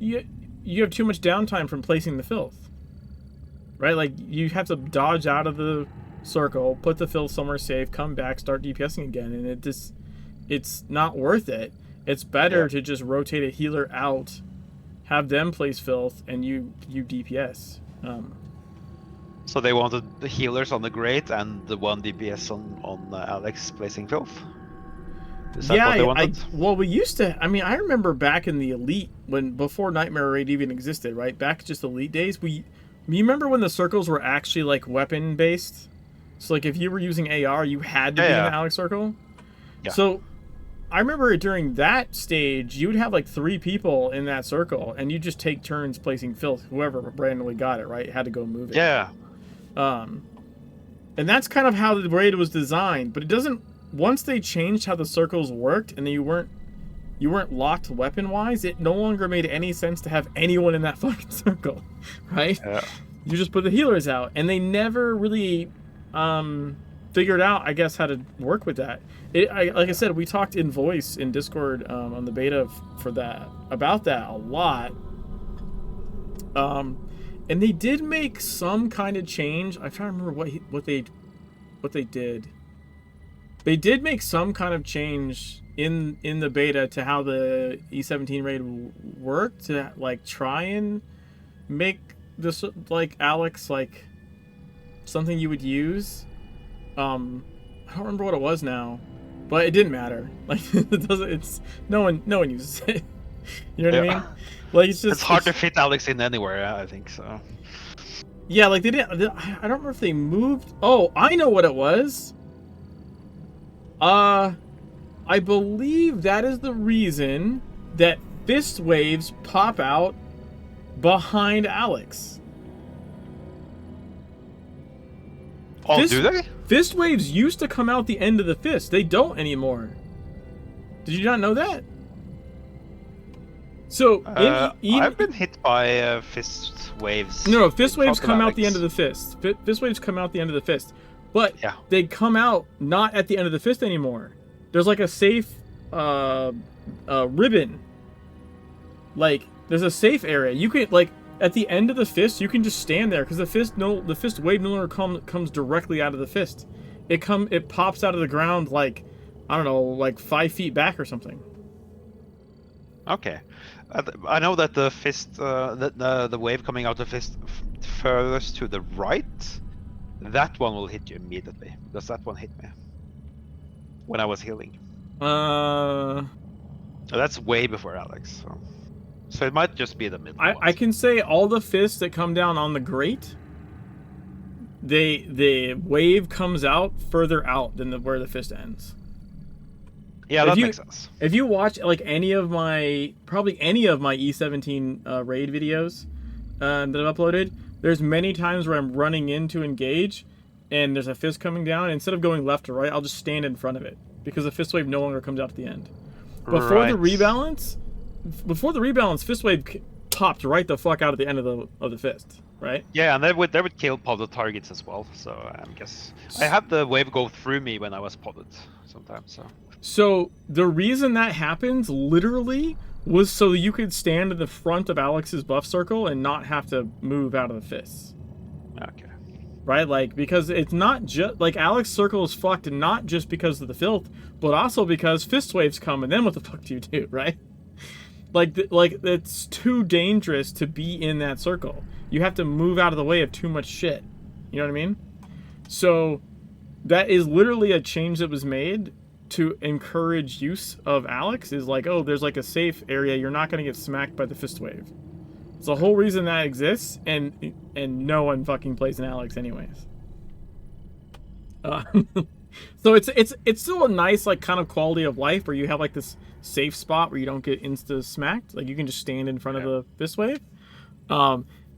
you have too much downtime from placing the Filth, right? Like you have to dodge out of the circle, put the Filth somewhere safe, come back, start DPSing again, and it's not worth it. It's better to just rotate a healer out, have them place Filth, and you DPS. So they wanted the healers on the Great and the one DPS on Alex placing Filth? Is that what they wanted? Well, we used to. I mean, I remember back in the Elite, before Nightmare Raid even existed, right? Back just Elite days, you remember when the circles were actually like weapon based? So like if you were using AR, you had to be in the Alex circle. Yeah. So I remember during that stage, you would have like 3 people in that circle, and you just take turns placing Filth. Whoever randomly got it, right, had to go move it. Yeah. And that's kind of how the raid was designed, but it doesn't. Once they changed how the circles worked, and then you weren't locked weapon wise, it no longer made any sense to have anyone in that fucking circle, right? Yeah. You just put the healers out, and they never really figured out, I guess, how to work with that. Like I said, we talked in voice in Discord on the beta about that a lot. And they did make some kind of change. I'm trying to remember what they did. They did make some kind of change in the beta to how the E17 raid worked to like try and make this like Alex like something you would use. I don't remember what it was now, but it didn't matter. Like it doesn't. It's no one uses it. You know what I mean? Like it's hard to fit Alex in anywhere. I think so. Yeah, like they didn't. I don't remember if they moved. Oh, I know what it was. I believe that is the reason that fist waves pop out behind Alex. Oh, do they? Fist waves used to come out the end of the fist. They don't anymore. Did you not know that? So I've been hit by fist waves. No, fist waves come out Alex. the end of the fist. Fist waves come out the end of the fist, but Yeah. they come out not at the end of the fist anymore. There's like a safe ribbon. Like there's a safe area. You can like at the end of the fist, you can just stand there because the fist wave no longer comes directly out of the fist. It pops out of the ground like I don't know, like 5 feet back or something. Okay. I know that the fist, the wave coming out of the fist furthest to the right, that one will hit you immediately. Because that one hit me when I was healing. That's way before Alex. So it might just be the middle I ones. can say all the fists that come down on the grate, the wave comes out further out than where the fist ends. Yeah, that makes sense. If you watch like any of my E17 raid videos that I've uploaded, there's many times where I'm running in to engage, and there's a fist coming down. Instead of going left or right, I'll just stand in front of it because the fist wave no longer comes out at the end. Before the rebalance, fist wave popped right the fuck out at the end of the fist, right? Yeah, and they would kill podded targets as well. So I guess I had the wave go through me when I was podded sometimes. So the reason that happens literally was so you could stand in the front of Alex's buff circle and not have to move out of the fists. Okay. Right? Like, because it's not just like Alex's circle is fucked not just because of the filth, but also because fist waves come and then what the fuck do you do, right? Like it's too dangerous to be in that circle. You have to move out of the way of too much shit. You know what I mean? So that is literally a change that was made to encourage use of Alex. Is like, oh, there's like a safe area. You're not going to get smacked by the fist wave. It's the whole reason that exists, and no one fucking plays an Alex anyways. So it's still a nice like kind of quality of life where you have like this safe spot where you don't get insta smacked. Like you can just stand in front of the fist wave.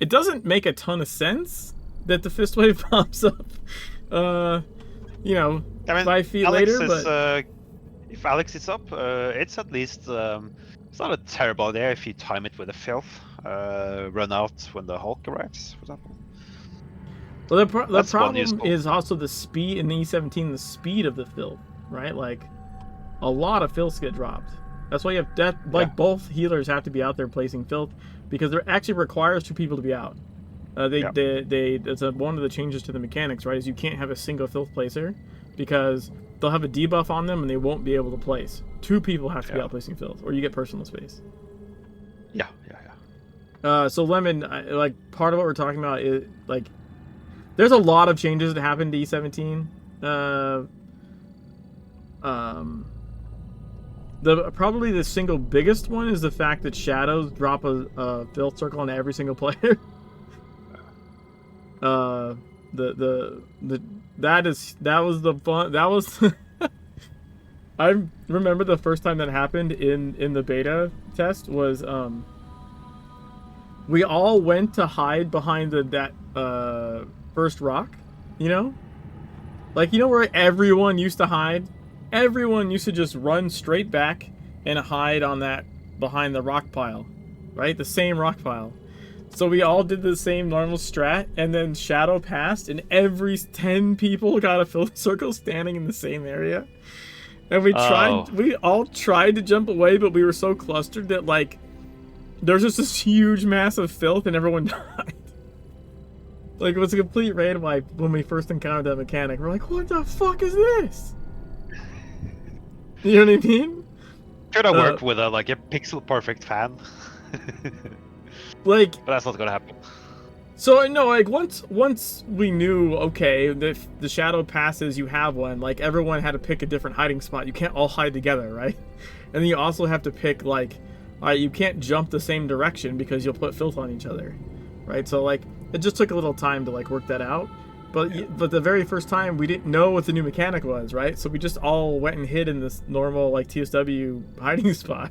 It doesn't make a ton of sense that the fist wave pops up. You know, I mean, 5 feet Alex later, is, but if Alex is up, it's at least it's not a terrible idea if you time it with a filth. Run out when the Hulk arrives, for example. Well, the problem is also the speed in the E17, the speed of the filth, right? Like a lot of filths get dropped. That's why you have that. Like both healers have to be out there placing filth because it actually requires 2 people to be out. It's one of the changes to the mechanics, right? Is you can't have a single filth placer because they'll have a debuff on them and they won't be able to place. 2 people have to be out placing filth, or you get personal space. Yeah. So Lemon, like part of what we're talking about is like, there's a lot of changes that happened to E17. Probably the single biggest one is the fact that shadows drop a filth circle on every single player. That was the fun. That was. I remember the first time that happened in the beta test was we all went to hide behind that first rock, you know, like, you know, where everyone used to hide. Everyone used to just run straight back and hide on that behind the rock pile, right? The same rock pile. So we all did the same normal strat, and then Shadow passed, and every 10 people got a filth circle standing in the same area. And we all tried to jump away, but we were so clustered that, like, there's just this huge mass of filth, and everyone died. Like, it was a complete random, like, when we first encountered that mechanic. We're like, what the fuck is this? You know what I mean? Could have worked with a pixel perfect fan. Like, but that's not gonna happen. So no, like once we knew, okay, if the shadow passes, you have one. Like everyone had to pick a different hiding spot. You can't all hide together, right? And then you also have to pick like, you can't jump the same direction because you'll put filth on each other, right? So like it just took a little time to like work that out. But the very first time we didn't know what the new mechanic was, right? So we just all went and hid in this normal like TSW hiding spot.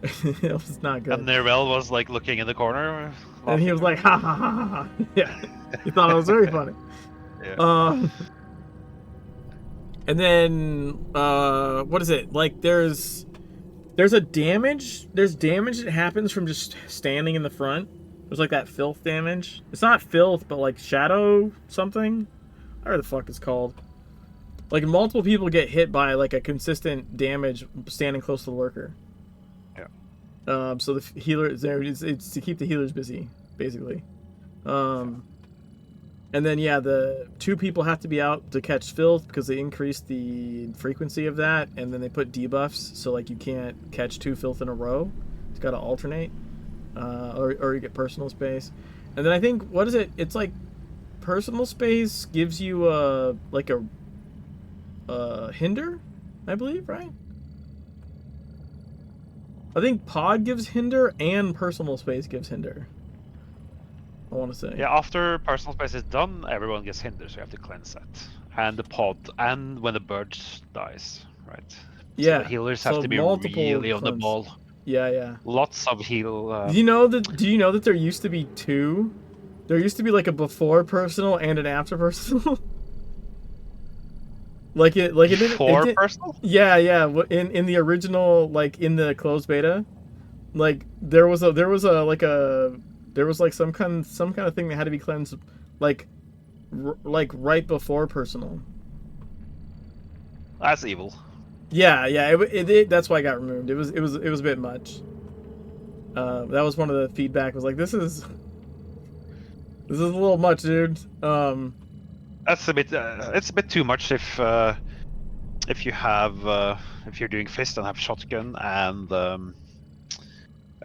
It was not good. And Nervel was like looking in the corner. And he was like, ha ha ha ha ha. Yeah. He thought it was very funny. Yeah. And then what is it? Like there's damage that happens from just standing in the front. There's like that filth damage. It's not filth, but like shadow something. Whatever the fuck it's called. Like multiple people get hit by like a consistent damage standing close to the lurker. Yeah. So the healer is there. It's to keep the healers busy, basically. And then yeah, the 2 people have to be out to catch filth because they increase the frequency of that, and then they put debuffs so like you can't catch 2 filth in a row. It's got to alternate, or you get personal space. And then I think what is it? It's like personal space gives you like a hinder, I believe, right? I think pod gives hinder and personal space gives hinder. I want to say. Yeah, after personal space is done, everyone gets hindered, so you have to cleanse that. And the pod, and when the bird dies, right? Yeah. So the healers have so to be multiple really on the cleanse. ball. Yeah. Lots of heal. Do you know that there used to be 2? There used to be like a before personal and an after personal. Before personal? Yeah. In the original, like in the closed beta, like there was some kind of thing that had to be cleansed, like right before personal. That's evil. Yeah. That's why it got removed. It was a bit much. That was one of the feedback. Was like this is a little much, dude. That's a bit. It's a bit too much if you have if you're doing fist and have shotgun and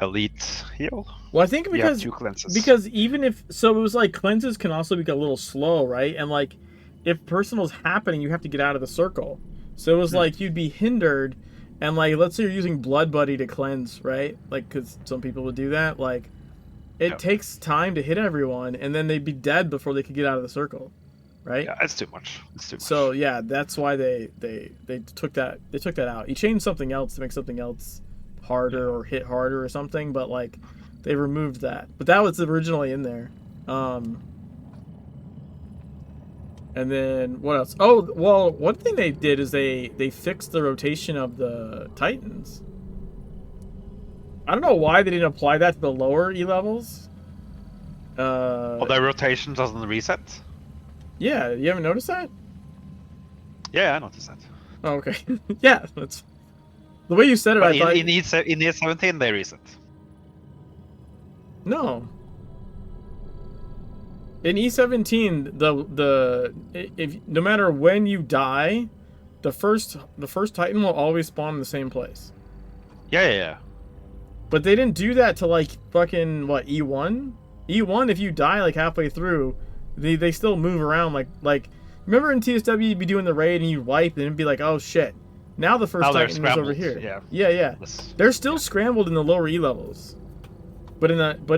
elite heal. Well, I think you have 2 cleanses. because even if so, it was like cleanses can also be a little slow, right? And like if personal's happening, you have to get out of the circle. So it was like you'd be hindered, and like let's say you're using Blood Buddy to cleanse, right? Like because some people would do that. Like it takes time to hit everyone, and then they'd be dead before they could get out of the circle, right? Yeah, it's too much. So yeah, that's why they took that out. You changed something else to make something else harder or hit harder or something, but like they removed that. But that was originally in there. And then what else? Oh, well, one thing they did is they fixed the rotation of the Titans. I don't know why they didn't apply that to the lower E levels. Their rotation doesn't reset? Yeah, you haven't noticed that? Yeah, I noticed that. Oh, okay. Yeah, that's the way you said it. But I thought in E17 they reset. No. In E17, no matter when you die, the first Titan will always spawn in the same place. Yeah. But they didn't do that to like fucking what, E1? E1, if you die like halfway through, they still move around like remember in TSW you'd be doing the raid and you'd wipe and it'd be like, oh shit. Now the first Titan is over here. Yeah. They're still scrambled in the lower E levels. But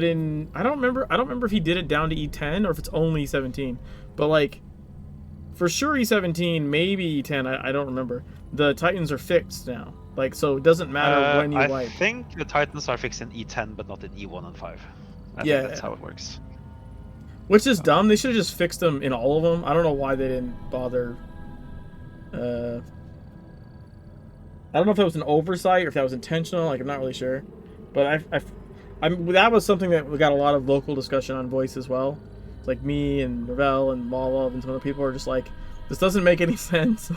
in I don't remember if he did it down to E10 or if it's only E17. But like for sure E17, maybe E10, I don't remember. The Titans are fixed now. Like so it doesn't matter when you wipe. I think the Titans are fixed in E10 but not in E1 and 5. I think that's how it works. Which is dumb. They should have just fixed them in all of them. I don't know why they didn't bother. I don't know if that was an oversight or if that was intentional. Like I'm not really sure. But that was something that we got a lot of local discussion on Voice as well. It's like me and Ravel and Malov and some other people are just like, this doesn't make any sense.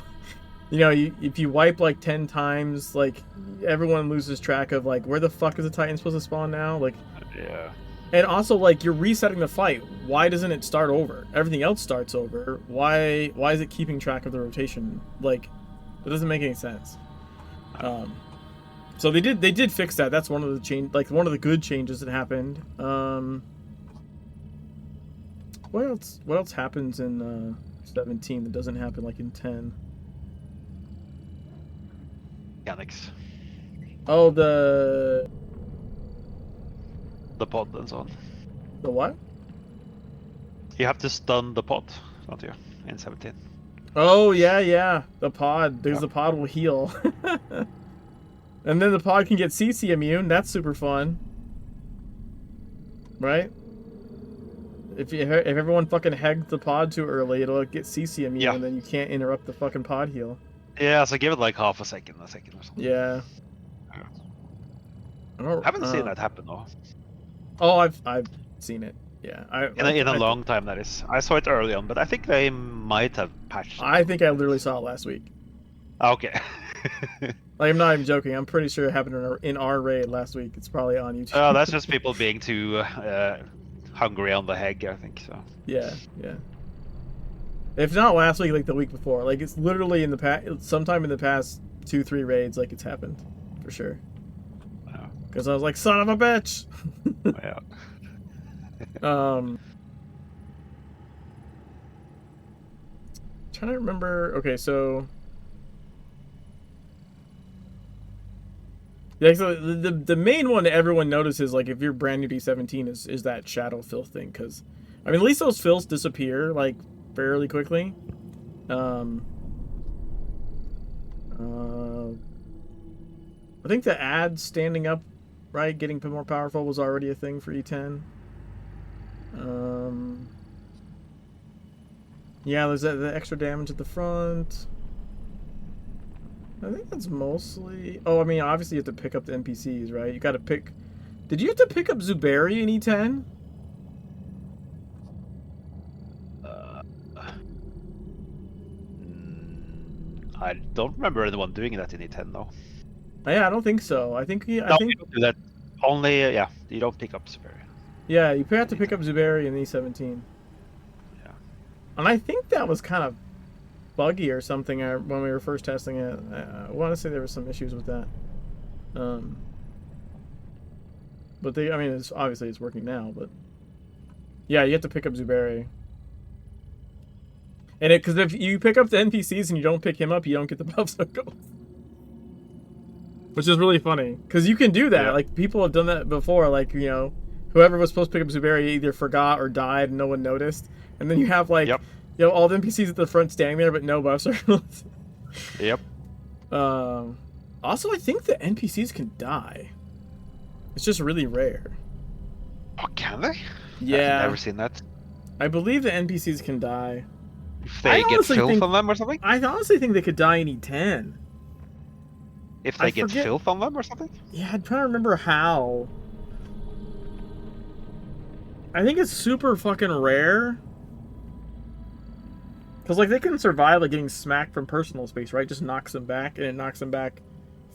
You know, if you wipe like 10 times, like everyone loses track of like where the fuck is the Titan supposed to spawn now? Like, yeah. And also like you're resetting the fight. Why doesn't it start over? Everything else starts over. Why is it keeping track of the rotation? Like, it doesn't make any sense. So they did fix that. That's one of the one of the good changes that happened. What else happens in 17 that doesn't happen like in 10? Mechanics. Oh, the pod and so on. The what? You have to stun the pod, don't you? In 17. Oh yeah. The pod. The pod will heal. And then the pod can get CC immune. That's super fun. Right? if everyone fucking hegged the pod too early, it'll get CCMU, Yeah. and then you can't interrupt the fucking pod heal. Yeah, so give it like half a second or something. Yeah. Yeah. I Haven't seen that happen though. Oh, I've seen it. Yeah, In a long time, that is. I saw it early on, but I think they might have patched it. I think I literally saw it last week. Okay. Like, I'm not even joking. I'm pretty sure it happened in our raid last week. It's probably on YouTube. Oh, that's just people being too hungry on the heg, I think so. Yeah. If not last week, like the week before. Like, it's literally in the past, sometime in the past 2-3 raids, like it's happened, for sure. Yeah. Because I was like, son of a bitch. Yeah. Trying to remember. Okay, so. Yeah, so the main one that everyone notices, like if you're brand new to E17, is that shadow filth thing, because I mean at least those filths disappear like fairly quickly. I think the ad standing up, right, getting more powerful was already a thing for E10. Yeah, there's the extra damage at the front. I think that's mostly... Oh, I mean, obviously you have to pick up the NPCs, right? You gotta pick... Did you have to pick up Zuberi in E10? I don't remember anyone doing that in E10 though. Yeah, I don't think so. I think... No, you don't do that. Only, yeah, you don't pick up Superior. Yeah, you have to pick up Zuberi in E17. Yeah. And I think that was kind of buggy or something when we were first testing it. I want to say there were some issues with that. But I mean, obviously it's working now, but yeah, you have to pick up Zuberi. And because if you pick up the NPCs and you don't pick him up, you don't get the buff circles. Which is really funny, because you can do that. Yeah. Like, people have done that before. Like, you know, whoever was supposed to pick up Zuberi either forgot or died and no one noticed. And then you have, like, Yep. you know, all the NPCs at the front standing there, but no buff circles. Yep. Also, I think the NPCs can die. It's just really rare. Oh, can they? Yeah. I've never seen that. I believe the NPCs can die. If I they get honestly filth think- on them or something? I honestly think they could die in E10. If I they get forget- filth on them or something? Yeah, I'm trying to remember how. I think it's super fucking rare. Because, like, they can survive, like, getting smacked from personal space, right? Just knocks them back, and it knocks them back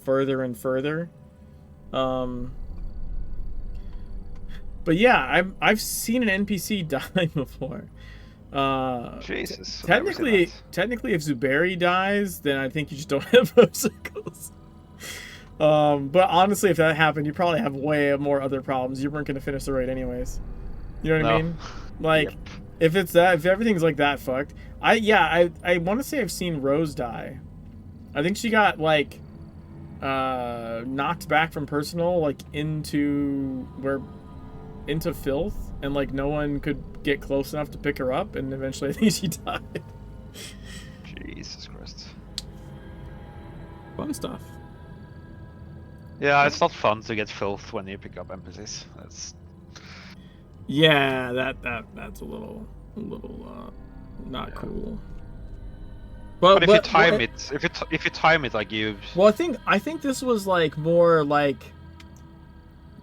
further and further. But yeah, I've seen an NPC die before. Jesus. I've never seen Technically, if Zuberi dies, then I think you just don't have obstacles. But honestly, if that happened, you probably have way more other problems. You weren't going to finish the raid anyways. You know what I No. mean? Like, Yep. if everything's like that fucked. I want to say I've seen Rose die. I think she got, like, knocked back from personal, like, into filth, and, like, no one could get close enough to pick her up, and eventually I think she died. Jesus Christ. Fun stuff. Yeah, it's not fun to get filth when you pick up NPCs. That's Yeah, that's a little not cool. But if you time it, if you time it like you. Well, I think this was like more like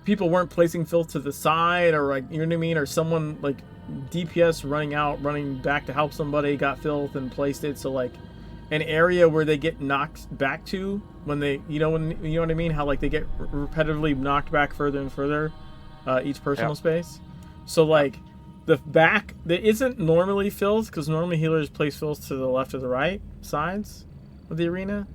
people weren't placing filth to the side, or like, you know what I mean, or someone like DPS running back to help somebody got filth and placed it, so like an area where they get knocked back to when they, you know what I mean, how like they get repetitively knocked back further and further, each personal space. So like the back that isn't normally filth, because normally healers place filth to the left or the right sides of the arena.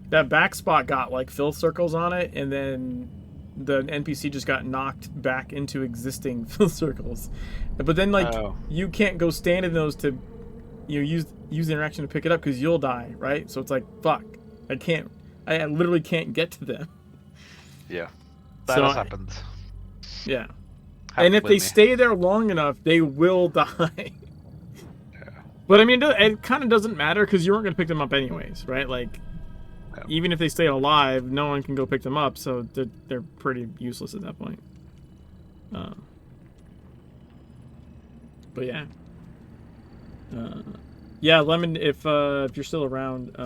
That back spot got like filth circles on it, and then the NPC just got knocked back into existing filth circles. But then like you can't go stand in those to, you know, use the interaction to pick it up, because you'll die, right? So it's like, fuck, I literally can't get to them. Yeah, that has happened. Yeah. And if they stay there long enough, they will die. But I mean, it kind of doesn't matter, because you weren't going to pick them up anyways, right? Like, even if they stayed alive, no one can go pick them up, so they're pretty useless at that point. But yeah. Yeah, Lemon, if you're still around,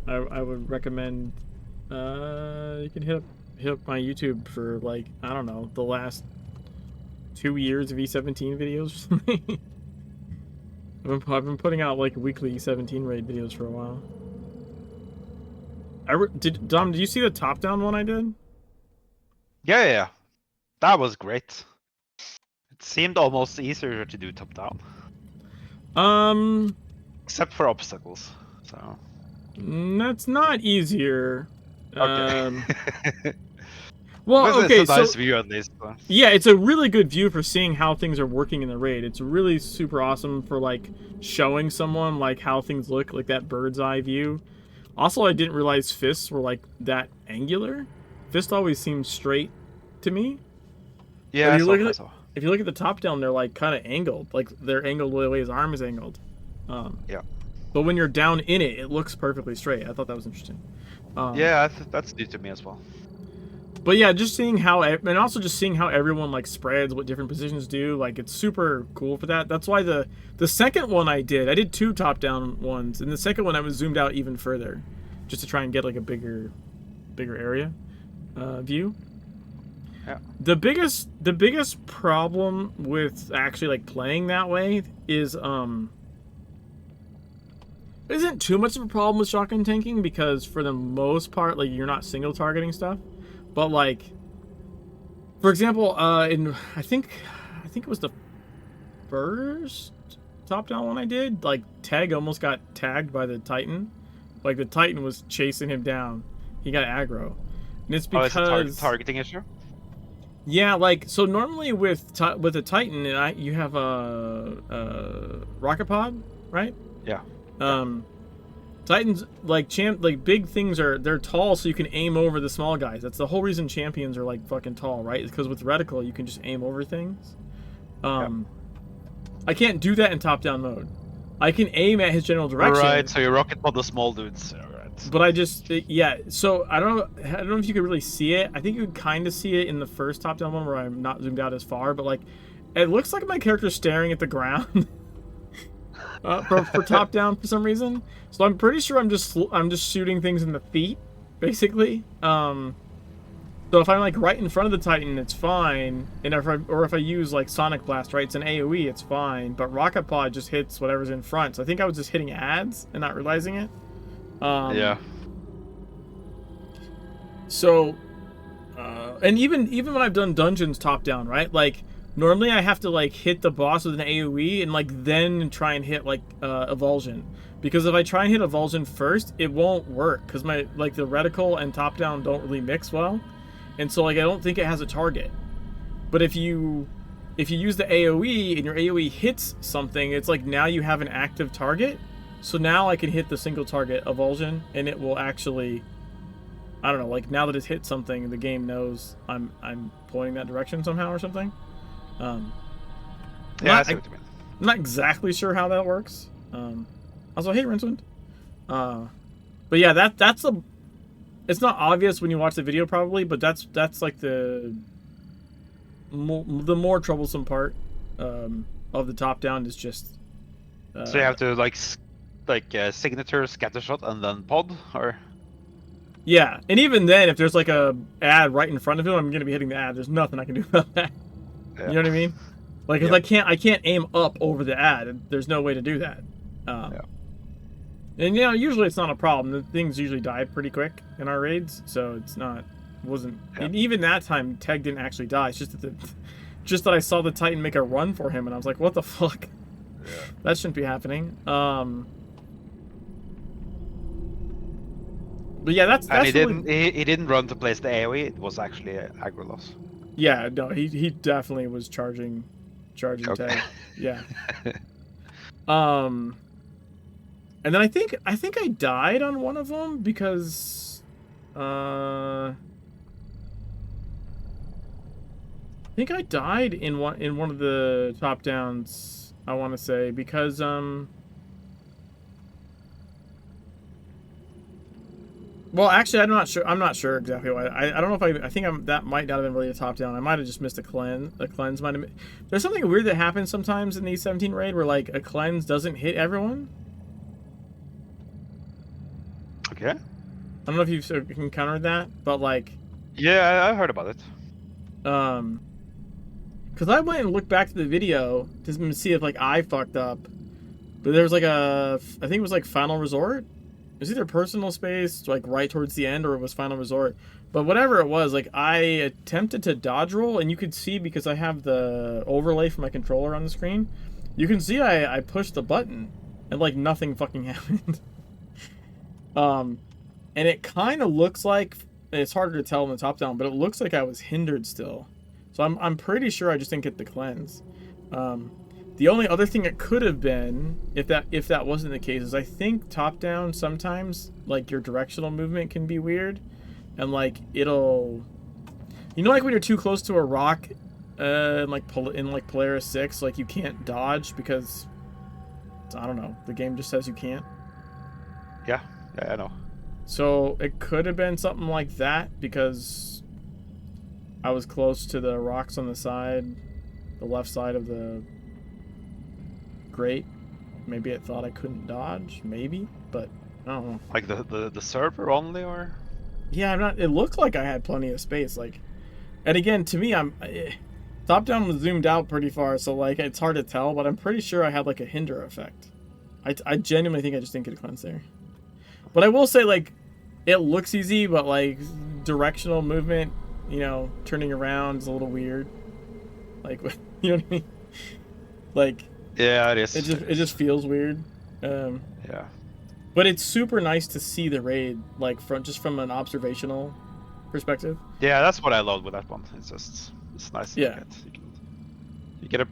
I would recommend you can hit up my YouTube for like, I don't know, the last 2 years of E17 videos or something. I've been putting out like weekly E17 raid videos for a while. Dom, did you see the top-down one I did? Yeah. That was great. It seemed almost easier to do top-down. Except for obstacles, so... That's not easier. Okay. Well, okay, it's a nice so... view at least. So. Yeah, it's a really good view for seeing how things are working in the raid. It's really super awesome for, like, showing someone, like, how things look, like that bird's eye view. Also, I didn't realize fists were, like, that angular. Fist always seems straight to me. Yeah, if you look at the top down, they're, like, kind of angled. Like, they're angled the way his arm is angled. Yeah. But when you're down in it, it looks perfectly straight. I thought that was interesting. Yeah, that's new to me as well. But yeah, just seeing how, and also just seeing how everyone like spreads, what different positions do, like it's super cool for that. That's why the second one I did 2 top-down ones, and the second one I was zoomed out even further, just to try and get like a bigger area view. Yeah. The biggest problem with actually like playing that way is isn't too much of a problem with shotgun tanking, because for the most part, like, you're not single targeting stuff. But like, for example, I think it was the first top-down one I did, like, Teg almost got tagged by the Titan. Like, the Titan was chasing him down. He got aggro. And it's because... Oh, it's a targeting issue? Yeah, like, so normally with the Titan, you have a rocket pod, right? Yeah. Titans, like, big things they're tall, so you can aim over the small guys. That's the whole reason champions are, like, fucking tall, right? It's because with reticle, you can just aim over things. I can't do that in top-down mode. I can aim at his general direction. Right, so you rocket pod the small dudes. Right. But I just, yeah, so I don't know if you could really see it. I think you could kind of see it in the first top-down one where I'm not zoomed out as far, but, like, it looks like my character's staring at the ground. For top down for some reason, so I'm pretty sure I'm just shooting things in the feet, basically. So if I'm like right in front of the Titan, it's fine, and if I use like Sonic Blast, right, it's an AOE, it's fine. But Rocket Pod just hits whatever's in front. So I think I was just hitting ads and not realizing it. Yeah. So, and even when I've done dungeons top down, right, like. Normally I have to like hit the boss with an AoE and like then try and hit like Evulsion, because if I try and hit Evulsion first, it won't work because my like the reticle and top down don't really mix well, and so like I don't think it has a target. But if you use the AoE and your AoE hits something, it's like now you have an active target. So now I can hit the single target Evulsion and it will actually, I don't know, like now that it's hit something, the game knows I'm pointing that direction somehow or something. Yeah, I see what you mean. I'm not exactly sure how that works. Also, hey, Rincewind. But yeah, that's a. It's not obvious when you watch the video, probably, but that's like the more troublesome part of the top down is just. So you have to like signature, scattershot, and then pod, or. Yeah, and even then, if there's like a ad right in front of him, I'm gonna be hitting the ad. There's nothing I can do about that. Yeah. You know what I mean? Like, cause I can't aim up over the ad. There's no way to do that. And you know, usually it's not a problem. The things usually die pretty quick in our raids, so wasn't. And even that time, Teg didn't actually die. It's just that I saw the Titan make a run for him, and I was like, what the fuck? Yeah. That shouldn't be happening. But yeah, that's and he didn't run to place the AoE. It was actually aggro loss. Yeah, no, he definitely was charging okay. Tag. Yeah. And then I think I died on one of them because I think I died in one of the top downs, I want to say, because Well, actually, I'm not sure. I'm not sure exactly why. I don't know if I think that might not have been really a top down. I might have just missed a cleanse. A cleanse might have been. There's something weird that happens sometimes in the E17 raid where like a cleanse doesn't hit everyone. Okay. I don't know if you've encountered that, but like. Yeah, I heard about it. Because I went and looked back to the video to see if like I fucked up, but there was like I think it was like Final Resort. It was either personal space, like right towards the end, or it was Final Resort. But whatever it was, like I attempted to dodge roll, and you could see because I have the overlay for my controller on the screen, you can see I pushed the button, and like nothing fucking happened. And it kind of looks like, it's harder to tell in the top down, but it looks like I was hindered still. So I'm pretty sure I just didn't get the cleanse. The only other thing it could have been, if that wasn't the case, is I think top down sometimes like your directional movement can be weird, and like it'll, you know, like when you're too close to a rock, in like Polaris 6, like you can't dodge because I don't know, the game just says you can't. Yeah, I know. So it could have been something like that because I was close to the rocks on the side, the left side of the grate. Maybe it thought I couldn't dodge, maybe, but I don't know. Like the server only, or? Yeah, I'm not. It looked like I had plenty of space, like, and again, to me, top down was zoomed out pretty far, so like it's hard to tell, but I'm pretty sure I had like a hinder effect. I genuinely think I just didn't get a cleanse there. But I will say, like, it looks easy, but like directional movement, you know, turning around is a little weird. Like, you know what I mean? Like, yeah, it is. It just feels weird. Yeah. But it's super nice to see the raid, like from an observational perspective. Yeah, that's what I love with that one. It's nice to look at. You get a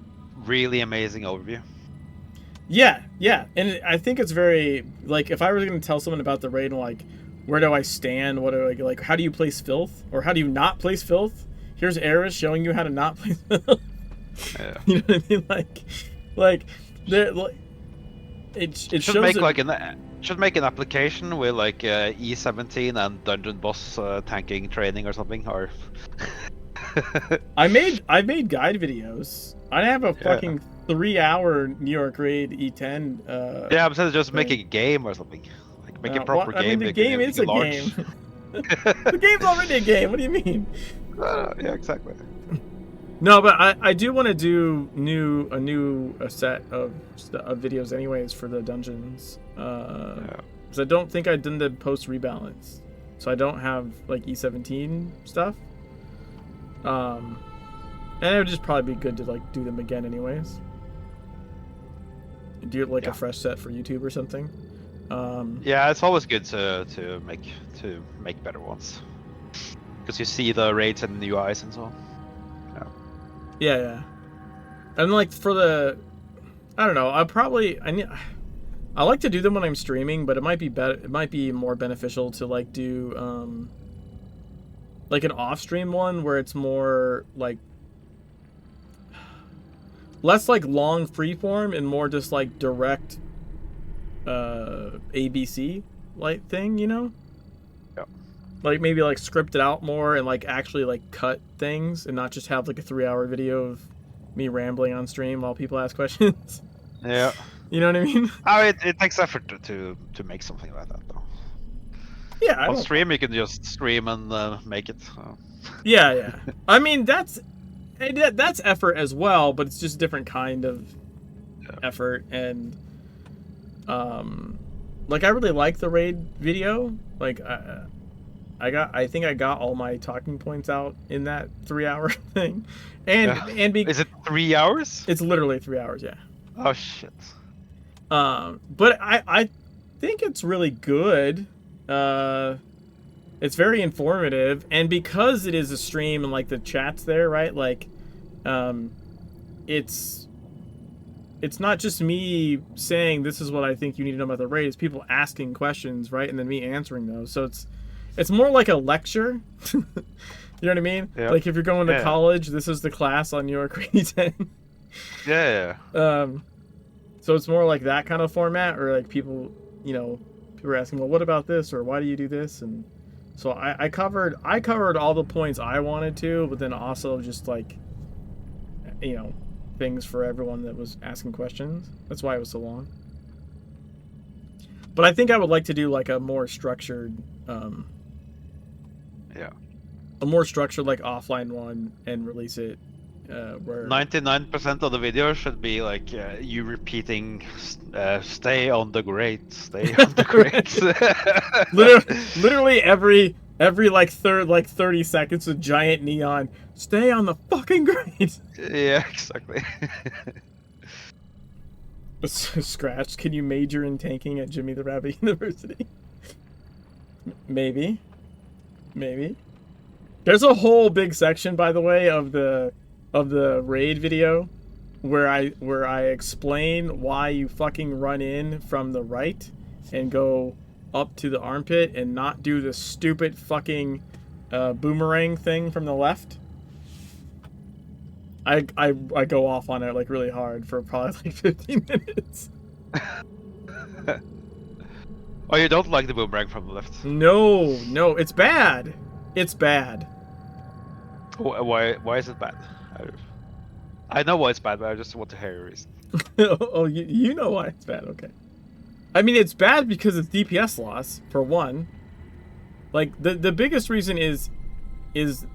really amazing overview. Yeah, and I think it's very, like, if I was going to tell someone about the raid, like, where do I stand? What do I, like, how do you place filth? Or how do you not place filth? Here's Eris showing you how to not place filth. Yeah. You know what I mean? Like, it should shows make it, should make an application with like E17 and dungeon boss tanking training or something, or. I made guide videos. I have a fucking 3-hour New York raid E10. Yeah, I'm saying just making a game or something. Like make a proper game. I mean, the game is a game. The game's already a game. What do you mean? Yeah, exactly. No, but I do want to do a new set of videos anyways for the dungeons. Because I don't think I've done the post rebalance, so I don't have like E17 stuff. And it would just probably be good to like do them again anyways. Do like a fresh set for YouTube or something. Yeah, it's always good to make better ones, because you see the raids and the UIs and so on. Yeah. And like for the, I don't know, I like to do them when I'm streaming, but it might be better. It might be more beneficial to like do like an off-stream one where it's more like less like long freeform and more just like direct ABC like thing, you know? Yeah. Like maybe like script it out more and like actually like cut things and not just have like a 3-hour video of me rambling on stream while people ask questions. Yeah. You know what I mean? Oh, it takes effort to make something like that though. Yeah. On stream you can just stream and make it. Yeah. I mean that's effort as well, but it's just a different kind of effort. And like I really like the raid video. Like I think I got all my talking points out in that 3-hour thing. Is it 3 hours? It's literally 3 hours, yeah. Oh shit. But I think it's really good. It's very informative, and because it is a stream and like the chat's there, right? Like it's not just me saying this is what I think you need to know about the raid. It's people asking questions, right? And then me answering those. So it's more like a lecture. You know what I mean? Yeah. Like if you're going to college, this is the class on New York Raid 10. Yeah. So it's more like that kind of format, or like people are asking, well, what about this, or why do you do this? And So I covered all the points I wanted to, but then also just like, you know, things for everyone that was asking questions. That's why it was so long. But I think I would like to do like a more structured, Yeah. a more structured like offline one and release it where 99% of the video should be like you repeating, "Stay on the grate, stay on the grate." literally every like 30 seconds a giant neon stay on the fucking grade. Yeah, exactly. Scratch, can you major in tanking at Jimmy the Rabbit University? Maybe. There's a whole big section, by the way, of the raid video where I explain why you fucking run in from the right and go up to the armpit and not do the stupid fucking boomerang thing from the left. I go off on it like really hard for probably like 15 minutes. Oh, you don't like the boomerang from the left? No, it's bad. It's bad. Why is it bad? I know why it's bad, but I just want to hear your reason. Oh, you know why it's bad, okay. I mean, it's bad because it's DPS loss, for one. Like, the biggest reason is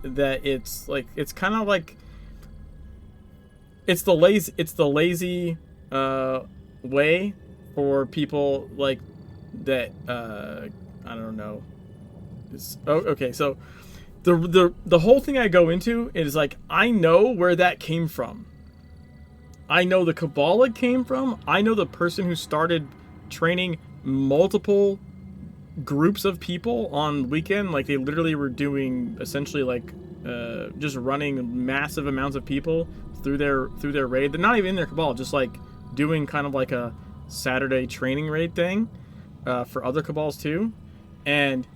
that it's, like, it's kind of like... It's the lazy way for people, like, that, I don't know. Okay, so... The whole thing I go into is like, I know where that came from. I know the cabal it came from. I know the person who started training multiple groups of people on weekend. Like, they literally were doing essentially like just running massive amounts of people through their raid. They're not even in their cabal, just like doing kind of like a Saturday training raid thing for other cabals too. And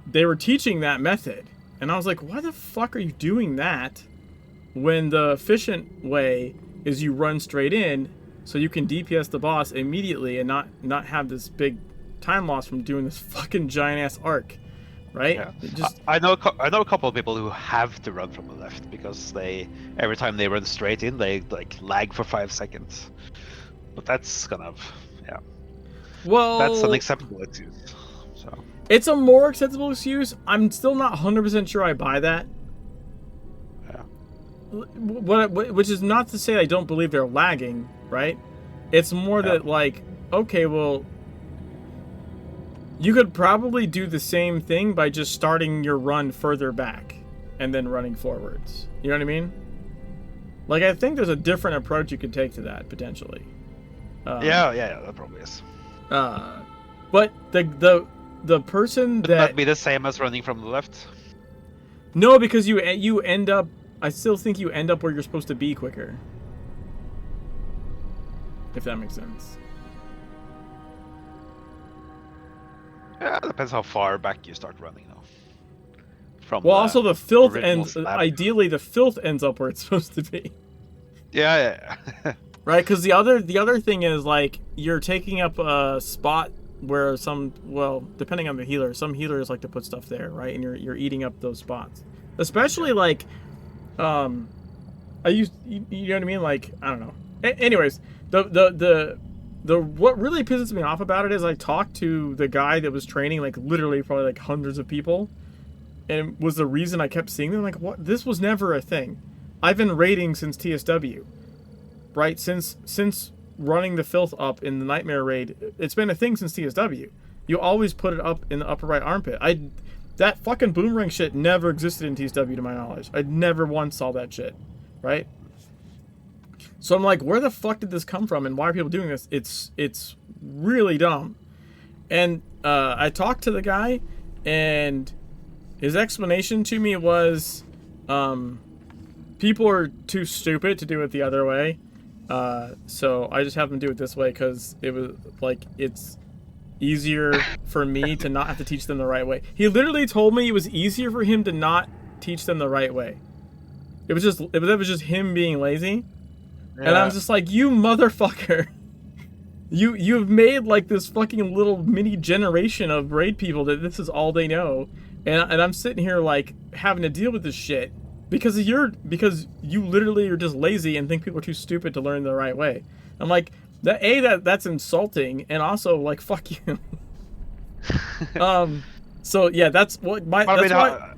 they were teaching that method. And I was like, why the fuck are you doing that when the efficient way is you run straight in so you can DPS the boss immediately and not have this big time loss from doing this fucking giant ass arc, right? Yeah. I know a couple of people who have to run from the left because every time they run straight in they like lag for 5 seconds. But that's kind of well, that's an acceptable excuse. So. It's a more acceptable excuse. I'm still not 100% sure I buy that. Yeah. Which is not to say I don't believe they're lagging, right? It's more that, like, okay, well, you could probably do the same thing by just starting your run further back and then running forwards. You know what I mean? Like, I think there's a different approach you could take to that, potentially. Yeah, that probably is. But the person Would that be the same as running from the left? No, because you end up... I still think you end up where you're supposed to be quicker. If that makes sense. Yeah, it depends how far back you start running, though. From also the filth original ends... slab. Ideally, the filth ends up where it's supposed to be. Yeah. Right, because the other thing is, like, you're taking up a spot where depending on the healer, some healers like to put stuff there, right? And you're eating up those spots. Especially, like, you know what I mean? Like, I don't know. Anyways, the what really pisses me off about it is I talked to the guy that was training, like, literally probably, like, hundreds of people. And was the reason I kept seeing them. Like, what? This was never a thing. I've been raiding since TSW. Right? Since running the filth up in the Nightmare raid, it's been a thing since TSW. You always put it up in the upper right armpit. That fucking boomerang shit never existed in TSW to my knowledge. I never once saw that shit. Right? So I'm like, where the fuck did this come from and why are people doing this? It's really dumb. And I talked to the guy and his explanation to me was people are too stupid to do it the other way. So I just have them do it this way because it was like it's easier for me to not have to teach them the right way. He literally told me it was easier for him to not teach them the right way. It was just him being lazy. Yeah. And I was just like, you motherfucker. You've made like this fucking little mini generation of raid people that this is all they know And I'm sitting here like having to deal with this shit because you literally are just lazy and think people are too stupid to learn the right way. I'm like, that's insulting, and also like fuck you. So yeah, that's what my Well,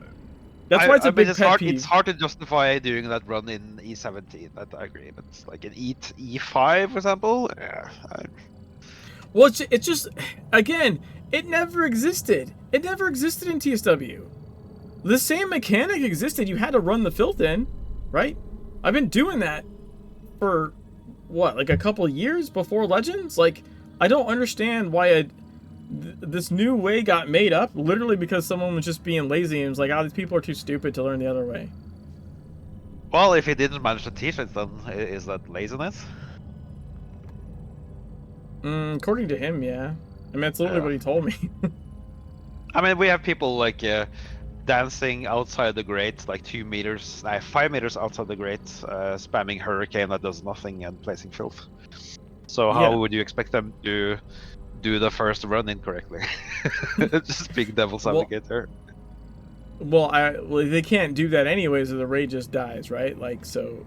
that's why it's a big it's pet peeve. It's hard to justify doing that run in E17. That I agree, but it's like in E5, for example. Yeah. Well, it's just, again, it never existed. It never existed in TSW. The same mechanic existed. You had to run the filth in, right? I've been doing that for, what, like a couple of years before Legends? Like, I don't understand why this new way got made up literally because someone was just being lazy and was like, oh, these people are too stupid to learn the other way. Well, if he didn't manage to teach it, then is that laziness? According to him, yeah. I mean, that's literally what he told me. I mean, we have people like dancing outside the grate, like 5 meters outside the grate, spamming Hurricane that does nothing and placing filth. So how would you expect them to do the first run incorrectly? Just big devil's advocate there. Well, they can't do that anyways, or the raid just dies, right? Like, so.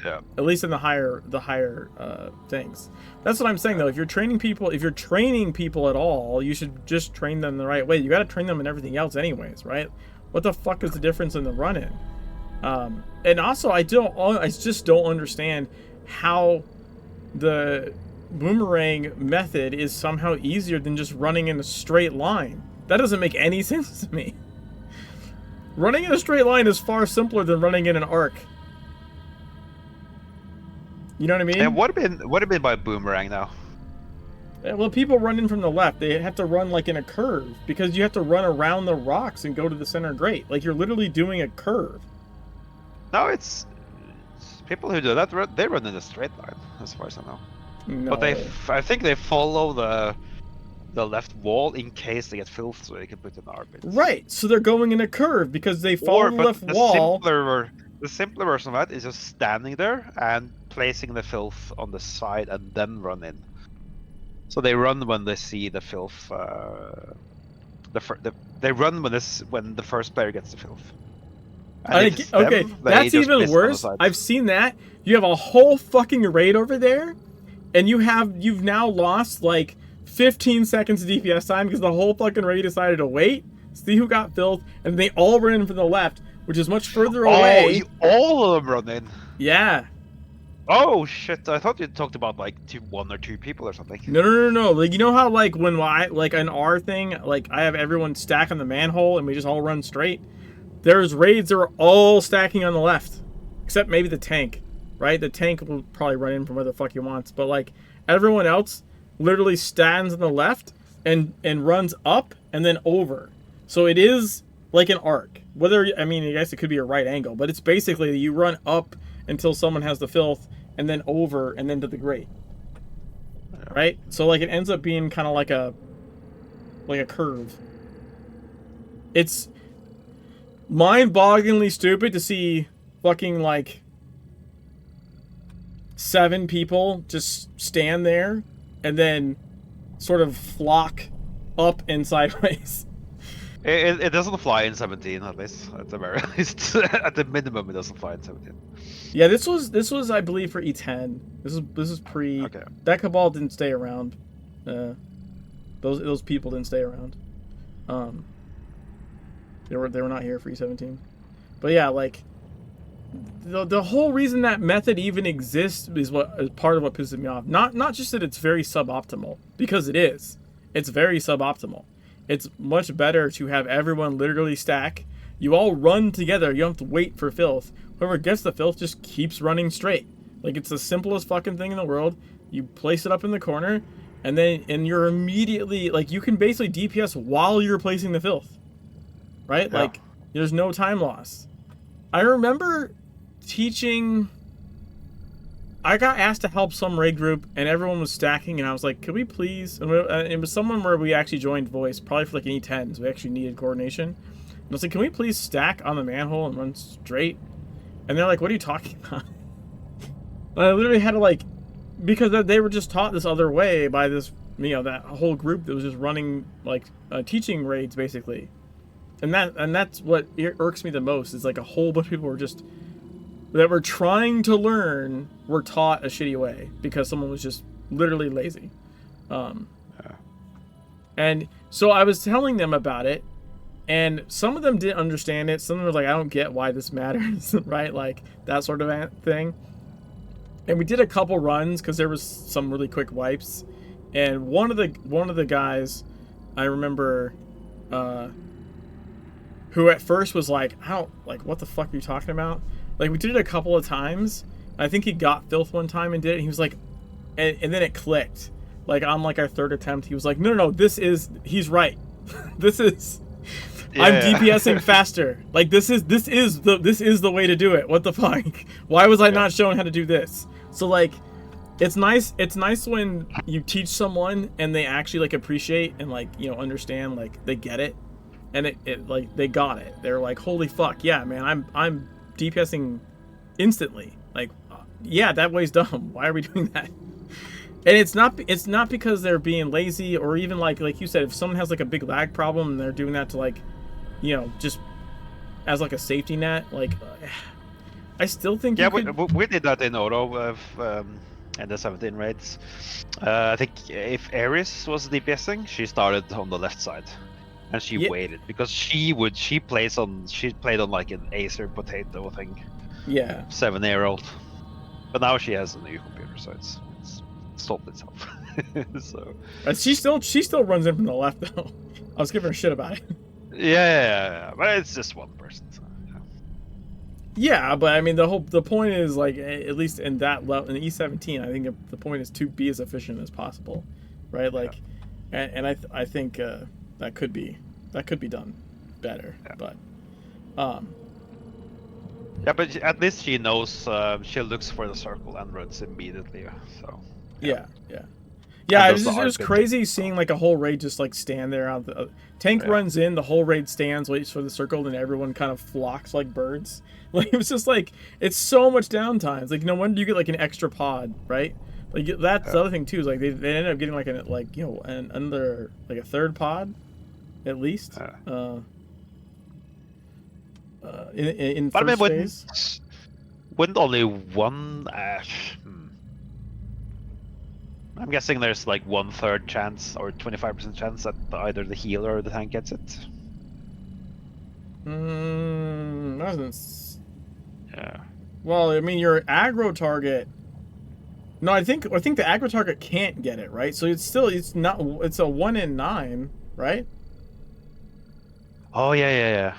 Yeah. At least in the higher things. That's what I'm saying though. If you're training people at all, you should just train them the right way. You got to train them in everything else anyways, right? What the fuck is the difference in the run-in? And also, I just don't understand how the boomerang method is somehow easier than just running in a straight line. That doesn't make any sense to me. Running in a straight line is far simpler than running in an arc. You know what I mean? And what do you mean by boomerang now? Well, people run in from the left. They have to run like in a curve because you have to run around the rocks and go to the center grate. Like you're literally doing a curve. No, it's people who do that. They run in a straight line, as far as I know. No. But I think they follow the left wall in case they get filth, so they can put in arbit. Right. So they're going in a curve because they follow the left wall. The simpler version of that is just standing there and placing the filth on the side and then run in. So they run when they see the filth. They run when the first player gets the filth. Okay, that's even worse. I've seen that. You have a whole fucking raid over there, and you've now lost like 15 seconds of DPS time because the whole fucking raid decided to wait, see who got filth, and they all ran in from the left, which is much further away. All of them run in? Yeah. Oh shit! I thought you talked about like 1 or 2 people or something. No. Like, you know how like when like an R thing, like I have everyone stack on the manhole and we just all run straight. There's raids that are all stacking on the left, except maybe the tank, right? The tank will probably run in from where the fuck he wants, but like everyone else literally stands on the left and runs up and then over. So it is like an arc. I guess it could be a right angle, but it's basically you run up until someone has the filth, and then over, and then to the grate. Right? So like it ends up being kind of like a curve. It's mind-bogglingly stupid to see fucking like 7 people just stand there and then sort of flock up and sideways. It doesn't fly in 17, at least. At the very least. At the minimum, it doesn't fly in 17. Yeah, this was I believe for E10. This is pre. Okay. That cabal didn't stay around. Those people didn't stay around. They were not here for E17. But yeah, like the whole reason that method even exists is part of what pisses me off. Not just that it's very suboptimal, because it is. It's very suboptimal. It's much better to have everyone literally stack. You all run together. You don't have to wait for filth. Whoever gets the filth just keeps running straight. Like, it's the simplest fucking thing in the world. You place it up in the corner, and you're immediately, like, you can basically DPS while you're placing the filth. Right? Yeah. Like, there's no time loss. I remember teaching... I got asked to help some raid group, and everyone was stacking, and I was like, could we please... And it was someone where we actually joined voice, probably for like an E10, so we actually needed coordination. And I was like, can we please stack on the manhole and run straight? And they're like, what are you talking about? And I literally had to, like... Because they were just taught this other way by this, that whole group that was just running, like, teaching raids, basically. And that's what irks me the most. Is like a whole bunch of people that were trying to learn were taught a shitty way because someone was just literally lazy. And so I was telling them about it, and some of them didn't understand it. Some of them were like, I don't get why this matters, right? Like that sort of thing. And we did a couple runs because there was some really quick wipes. And one of the guys, I remember, who at first was like, what the fuck are you talking about? Like, we did it a couple of times. I think he got filth one time and did it. And he was like, and then it clicked. Like, on like our third attempt, he was like, no, he's right. This is, yeah. I'm DPSing faster. Like, this is the way to do it. What the fuck? Why was I not shown how to do this? So like, it's nice when you teach someone and they actually like appreciate and like, you know, understand, like they get it. And it like, they got it. They're like, holy fuck, yeah, man, I'm DPSing instantly. Like, yeah, that way's dumb. Why are we doing that? And it's not because they're being lazy, or even like you said, if someone has like a big lag problem and they're doing that to like, you know, just as like a safety net, like I still think we did that in auto of and the 17 raids. I think if Ares was DPSing, she started on the left side. And she waited because she played on like an Acer potato thing. Yeah. 7-year-old. But now she has a new computer, so it's solved itself. So. She still runs in from the left though. I was giving her shit about it. Yeah, but it's just one person. So, yeah, but I mean the point is like, at least in that level, in E17, I think the point is to be as efficient as possible, right? Like, and I think. That could be done better, but yeah, but at least she knows. She looks for the circle and runs immediately. So yeah. It was crazy seeing like a whole raid just like stand there out the tank runs in, the whole raid stands, waits for the circle, and everyone kind of flocks like birds. Like, it was just like, it's so much downtime. It's like, no wonder you get like an extra pod, right? Like, that's the other thing too, is like they ended up getting like another like a third pod. At least, in but first phase. Wouldn't only one? I'm guessing there's like 1/3 chance or 25% chance that either the healer or the tank gets it. Yeah. Well, I mean, your aggro target. No, I think the aggro target can't get it, right? So it's a 1 in 9, right? Oh yeah.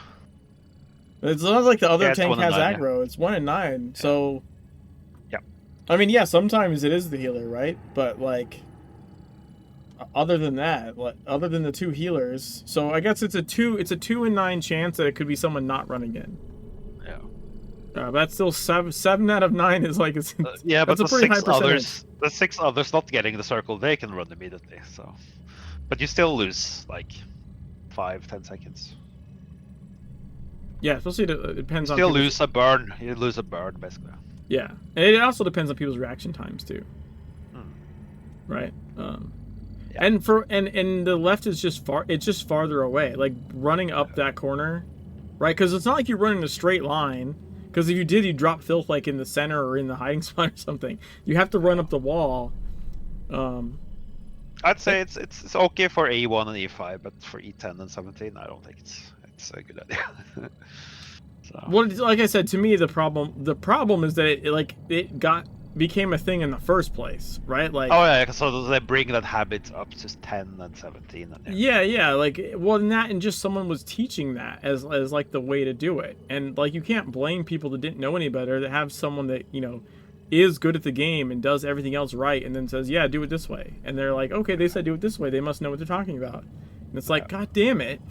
It's not like the other tank has aggro. It's 1 in 9. So. Yeah. I mean, yeah, sometimes it is the healer, right? But like, other than that, other than the two healers, so I guess it's a 2 in 9 chance that it could be someone not running in. Yeah. But that's still 7 out of 9 is like it's yeah, but that's a pretty high percentage. The 6 others not getting the circle, they can run immediately. So, but you still lose like 5-10 seconds. Yeah, especially it depends on. You lose a burn. You lose a burn, basically. Yeah, and it also depends on people's reaction times too. Right. And the left is just farther away. Like running up that corner, right? Because it's not like you're running a straight line. Because if you did, you'd drop filth like in the center or in the hiding spot or something. You have to run up the wall. I'd say it's okay for E1 and E5, but for E10 and 17, I don't think it's a good idea. So. Well, like I said, to me the problem is that it became a thing in the first place, right? Like, oh yeah, so they bring that habit up to 10 and 17. And yeah, like, well, and just someone was teaching that as like the way to do it, and like you can't blame people that didn't know any better, that have someone that, you know, is good at the game and does everything else right, and then says, yeah, do it this way, and they're like, okay, they said do it this way, they must know what they're talking about, and it's like, god damn it.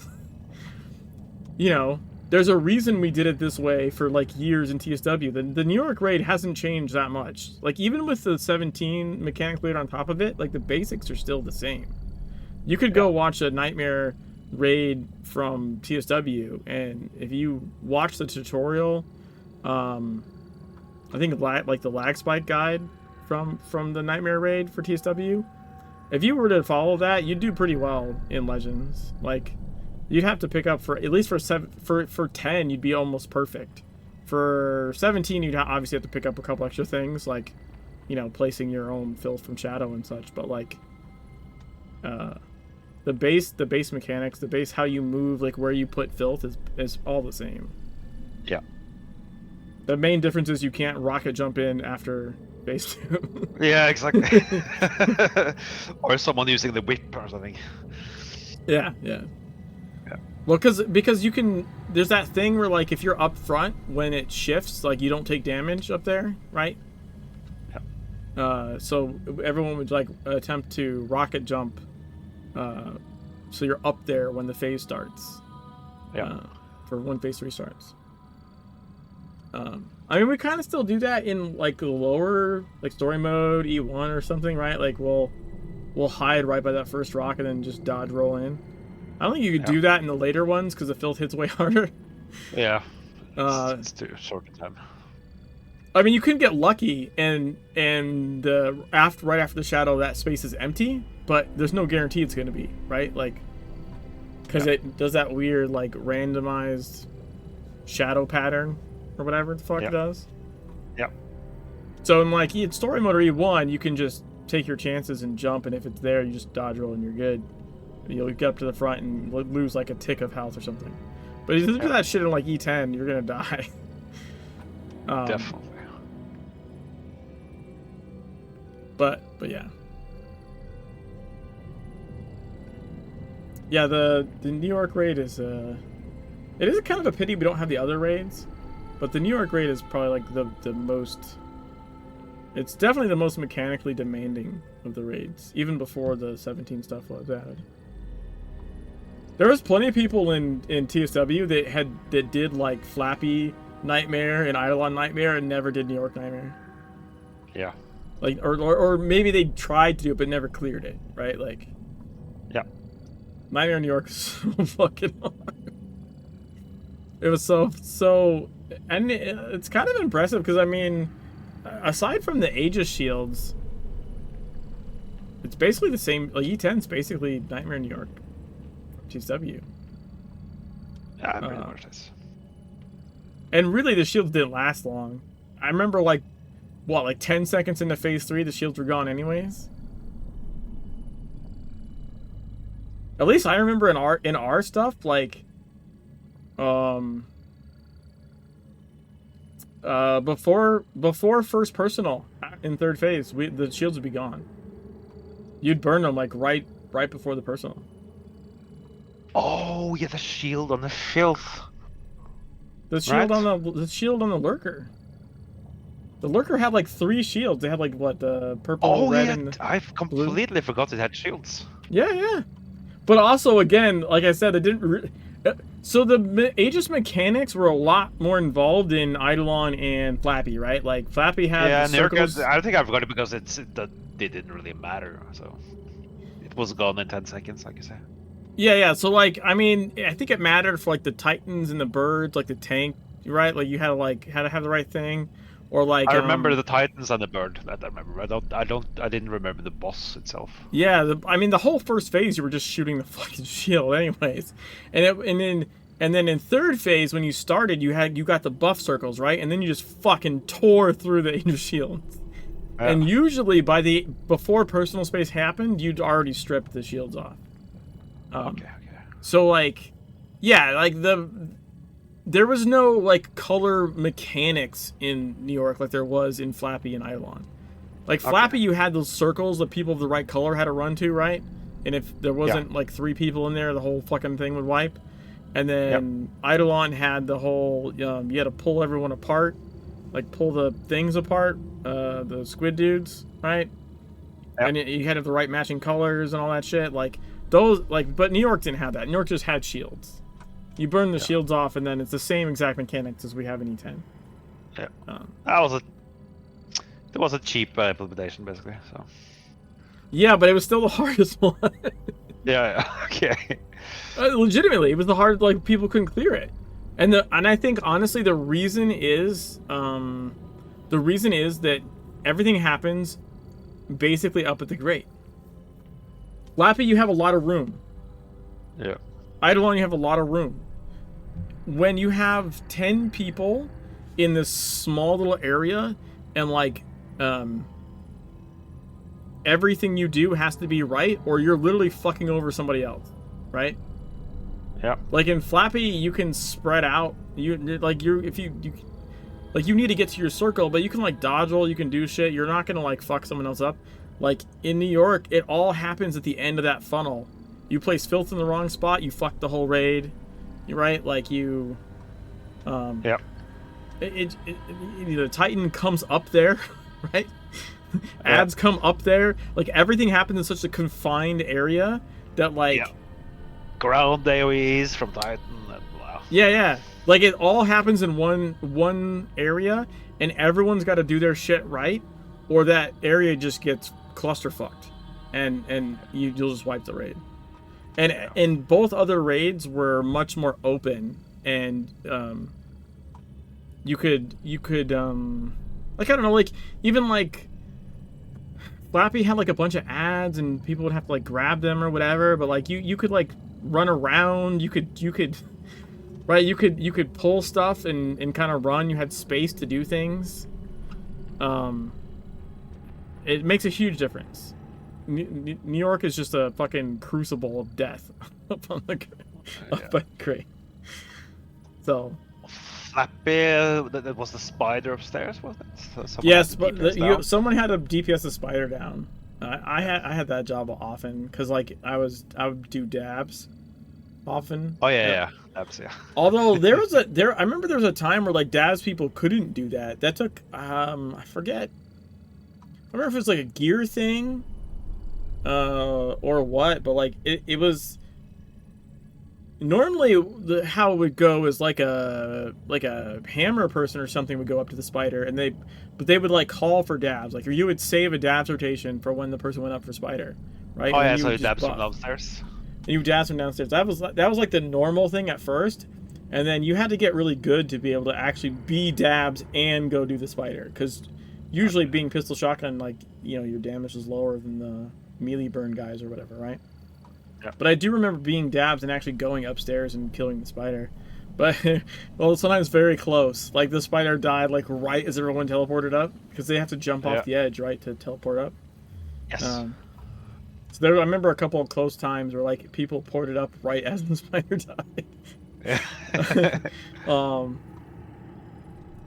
You know, there's a reason we did it this way for like years in TSW. The New York raid hasn't changed that much. Like, even with the 17 mechanic raid on top of it, like the basics are still the same. You could go watch a Nightmare raid from TSW, and if you watch the tutorial, I think like the lag spike guide from the Nightmare raid for TSW, if you were to follow that, you'd do pretty well in Legends. Like, You'd have to pick up for at least for 10, you'd be almost perfect. For 17, you'd obviously have to pick up a couple extra things like, you know, placing your own filth from shadow and such. But like, the base mechanics, the base how you move, like where you put filth is all the same. Yeah. The main difference is you can't rocket jump in after base 2. Yeah, exactly. Or someone using the whip or something. Yeah. Well, because you can, there's that thing where like if you're up front when it shifts, like you don't take damage up there, right? Yeah. So everyone would like attempt to rocket jump, so you're up there when the phase starts. Yeah. For when phase 3 starts. I mean, we kind of still do that in like the lower, like story mode, E1 or something, right? Like we'll hide right by that first rock and then just dodge roll in. I don't think you could do that in the later ones because the filth hits way harder. Yeah. It's too short a time. I mean, you can get lucky and right after the shadow, that space is empty, but there's no guarantee it's going to be, right? Like, because it does that weird, like, randomized shadow pattern or whatever the fuck it does. Yep. So in, like, story mode or E1, you can just take your chances and jump, and if it's there, you just dodge roll and you're good. You'll get up to the front and lose, like, a tick of health or something. But if you do that shit in, like, E10, you're going to die. Definitely. But yeah. Yeah, the New York raid is it is kind of a pity we don't have the other raids, but the New York raid is probably like the most, it's definitely the most mechanically demanding of the raids, even before the 17 stuff was added. There was plenty of people in TSW that did like Flappy Nightmare and Eidolon Nightmare and never did New York Nightmare. Yeah. Like or maybe they tried to do it but never cleared it, right? Like, yeah. Nightmare in New York is so fucking hard. It was so and it's kind of impressive because I mean, aside from the Aegis shields, it's basically the same. Like E10's basically Nightmare in New York. TSW. Yeah, pretty much this. And really, the shields didn't last long. I remember like 10 seconds into phase 3, the shields were gone anyways. At least I remember in our stuff, like, before first personal in third phase, the shields would be gone. You'd burn them like right before the personal. Oh yeah, the shield on the filth. The shield on the lurker. The lurker had like 3 shields. They had like what, the purple, red, and I've completely forgot it had shields. Yeah. But also, again, like I said, it didn't. So the Aegis mechanics were a lot more involved in Eidolon and Flappy, right? Like Flappy had the circles. I think I forgot it because they didn't really matter. So it was gone in 10 seconds, like you said. Yeah. So like, I mean, I think it mattered for like the Titans and the birds, like the tank, right? Like you had to have the right thing, or like. I remember the Titans and the bird. That I remember. I didn't remember the boss itself. Yeah, I mean, the whole first phase you were just shooting the fucking shield, anyways, and then in third phase when you started, you got the buff circles, right? And then you just fucking tore through the Angel shields. Yeah. And usually before personal space happened, you'd already stripped the shields off. Okay. So like, yeah, like there was no like color mechanics in New York like there was in Flappy and Eidolon. Like Flappy, you had those circles that people of the right color had to run to, right? And if there wasn't like 3 people in there, the whole fucking thing would wipe. And then Eidolon had the whole, you had to pull everyone apart, like pull the things apart, the squid dudes, right? Yep. And you had to have the right matching colors and all that shit. Like those, like, but New York didn't have that. New York just had shields. You burn the shields off, and then it's the same exact mechanics as we have in E10. Yeah, it was a cheap implementation, basically. So. Yeah, but it was still the hardest one. Yeah. Okay. Legitimately, it was the hard. Like people couldn't clear it, and I think honestly the reason is that everything happens basically up at the grate. Flappy, you have a lot of room. Yeah. Eidolon, you have a lot of room. When you have 10 people in this small little area, and like everything you do has to be right, or you're literally fucking over somebody else, right? Yeah. Like in Flappy, you can spread out. You need to get to your circle, but you can like dodge roll, you can do shit. You're not gonna like fuck someone else up. Like in New York, it all happens at the end of that funnel. You place filth in the wrong spot, you fuck the whole raid, right? Like you, Yeah. The Titan comes up there, right? Ads come up there. Like everything happens in such a confined area that like. Yeah. Ground AoEs from Titan. And wow. Yeah. Like it all happens in one area, and everyone's got to do their shit right, or that area just gets clusterfucked, and you'll just wipe the raid. And both other raids were much more open, and you could like I don't know, like even like Flappy had like a bunch of ads, and people would have to like grab them or whatever, but like you could like run around, you could right, you could pull stuff and kind of run. You had space to do things. It makes a huge difference. New York is just a fucking crucible of death up on the crate. So Flappy, that was the spider upstairs, was it? Yes, but someone had to DPS the spider down. I had that job often because like I would do dabs often. Oh yeah, dabs, yeah. Although I remember there was a time where like dabs people couldn't do that. That took I forget. I don't remember if it was like a gear thing, or what, but like it was. Normally, how it would go is like a hammer person or something would go up to the spider, and they would like call for dabs, like, or you would save a dabs rotation for when the person went up for spider, right? Oh and yeah, so you dabs from downstairs. And you dabs from downstairs. That was like the normal thing at first, and then you had to get really good to be able to actually be dabs and go do the spider, because usually being pistol shotgun, like, you know, your damage is lower than the melee burn guys or whatever, right? Yeah. But I do remember being dabs and actually going upstairs and killing the spider. But, well, sometimes very close. Like, the spider died, like, right as everyone teleported up. Because they have to jump off the edge, right, to teleport up. Yes. So there, I remember a couple of close times where, like, people ported up right as the spider died. Yeah. But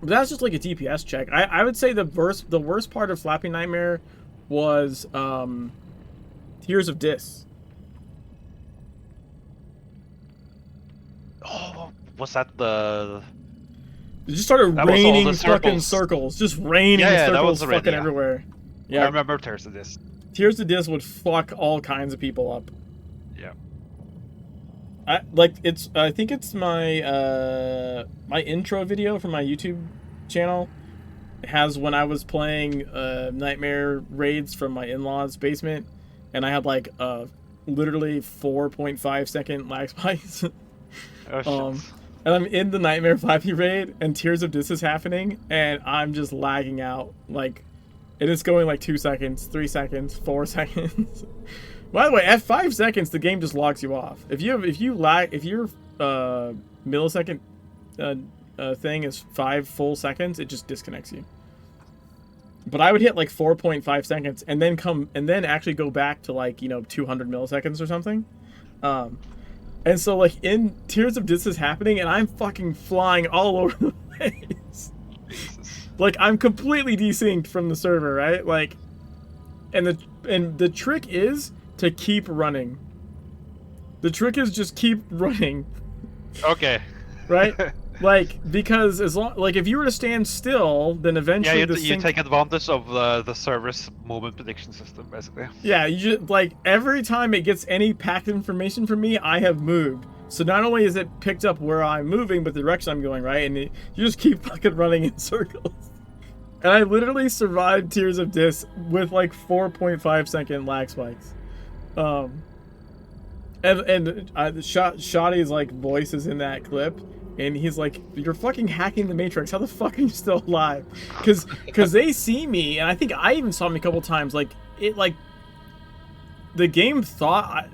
that's just, like, a DPS check. I would say the worst part of Flappy Nightmare was Tears of Dis. Oh, was that the? It just started That was all raining the fucking circles. circles. Just raining Yeah, that was circles the raid, fucking yeah. everywhere. I Yeah, remember Tears of Dis. Tears of Dis would fuck all kinds of people up. Yeah. I think it's my my intro video from my YouTube channel. It has when I was playing Nightmare raids from my in-laws' basement, and I had like literally 4.5 second lag spikes. Oh, shit. And I'm in the Nightmare Flappy raid, and Tears of Dis is happening, and I'm just lagging out, like, and it's going like 2 seconds, 3 seconds, 4 seconds. By the way, at 5 seconds, the game just logs you off. If your millisecond thing is 5 full seconds, it just disconnects you. But I would hit like 4.5 seconds, and then actually go back to like 200 milliseconds or something. And so, like, in Tears of Dis is happening, and I'm fucking flying all over the place. Like, I'm completely desynced from the server, right? Like, and the trick is to keep running. The trick is just keep running. Okay. Right? Like, because if you were to stand still, then eventually you take advantage of the server's movement prediction system, basically. Yeah, you just, like, every time it gets any packed information from me, I have moved. So not only is it picked up where I'm moving, but the direction I'm going, right? And you just keep fucking running in circles. And I literally survived Tears of Dis with like 4.5 second lag spikes. Shoddy's like voice is in that clip. And he's like, "You're fucking hacking the Matrix. How the fuck are you still alive?" Because they see me, and I think I even saw me a couple times. Like, the game thought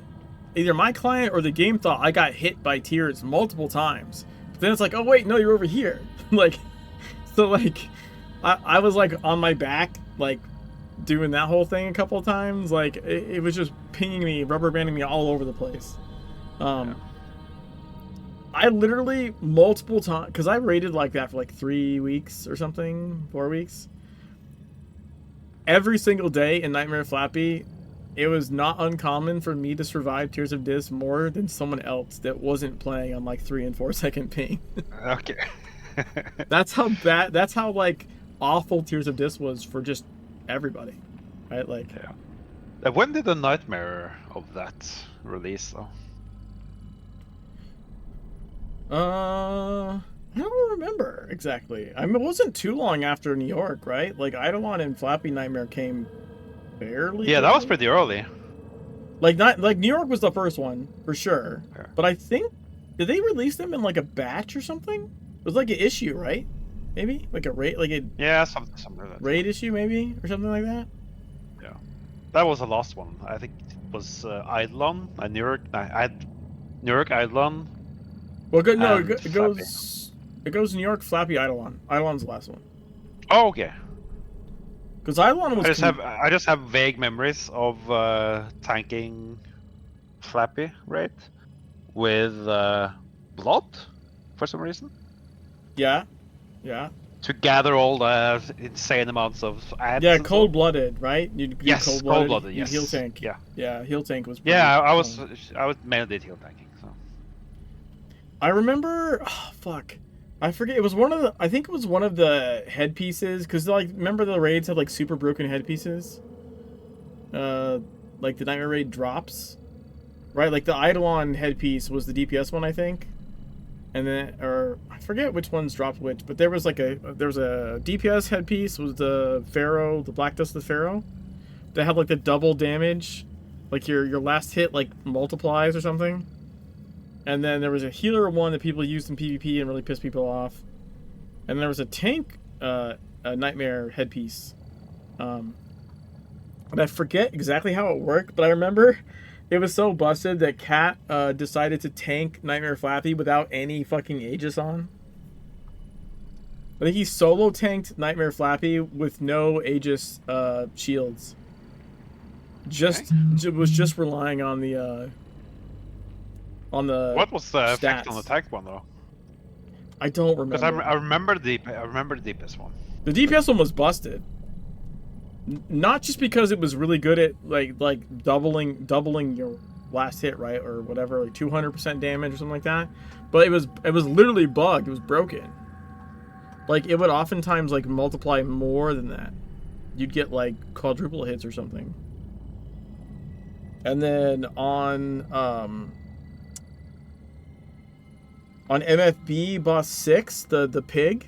either my client or the game thought I got hit by tears multiple times. But then it's like, oh wait, no, you're over here. Like, so like, I was like on my back, like doing that whole thing a couple of times. Like it was just pinging me, rubber banding me all over the place. I literally multiple times, because I raided like that for like 3 weeks or something, 4 weeks. Every single day in Nightmare Flappy, it was not uncommon for me to survive Tears of Dis more than someone else that wasn't playing on like 3 and 4 second ping. Okay. That's how bad, that's how like awful Tears of Dis was for just everybody, right? Like, yeah. When did the Nightmare of that release though? I don't remember exactly. I mean, it wasn't too long after New York, right? Like, Eidolon and Flappy Nightmare came barely. Yeah, that was pretty early. Like, not like New York was the first one for sure. Yeah. But I think, did they release them in like a batch or something? It was like an issue, right? Maybe like a raid, like a something like that. Raid issue, maybe, or something like that. Yeah, that was the last one. I think it was Eidolon and New York. New York, Eidolon. Well, it goes New York, Flappy, Eidolon. Eidolon's the last one. Oh, okay. Because Eidolon was. I just have vague memories of tanking Flappy, right? With blood, for some reason. Yeah, yeah. To gather all the insane amounts of ads. Yeah, cold-blooded, right? You'd yes, cold-blooded. Cold-blooded. Yes. Heal tank. Yeah, heal tank was. Yeah, I was mainly heal tanking. So. I remember, oh, fuck, I forget. It was one of the. I think it was one of the headpieces, because like, remember the raids had like super broken headpieces. Like the Nightmare raid drops, right? Like the Eidolon headpiece was the DPS one, I think, and then or I forget which ones dropped which, but there was like a DPS headpiece was the Pharaoh, the Black Dust of the Pharaoh, that had like the double damage, like your last hit like multiplies or something. And then there was a healer one that people used in PvP and really pissed people off. And there was a tank a Nightmare headpiece. And I forget exactly how it worked, but I remember it was so busted that Cat decided to tank Nightmare Flappy without any fucking Aegis on. I think he solo tanked Nightmare Flappy with no Aegis shields. Was just relying on the what was the effect stats. on the tank one though? I don't remember. Because I remember the DPS one. The DPS one was busted. Not just because it was really good at like doubling your last hit, right, or whatever, like 200% damage or something like that, but it was literally bugged. It was broken. Like it would oftentimes like multiply more than that. You'd get like quadruple hits or something. And then on MFB boss 6, the pig,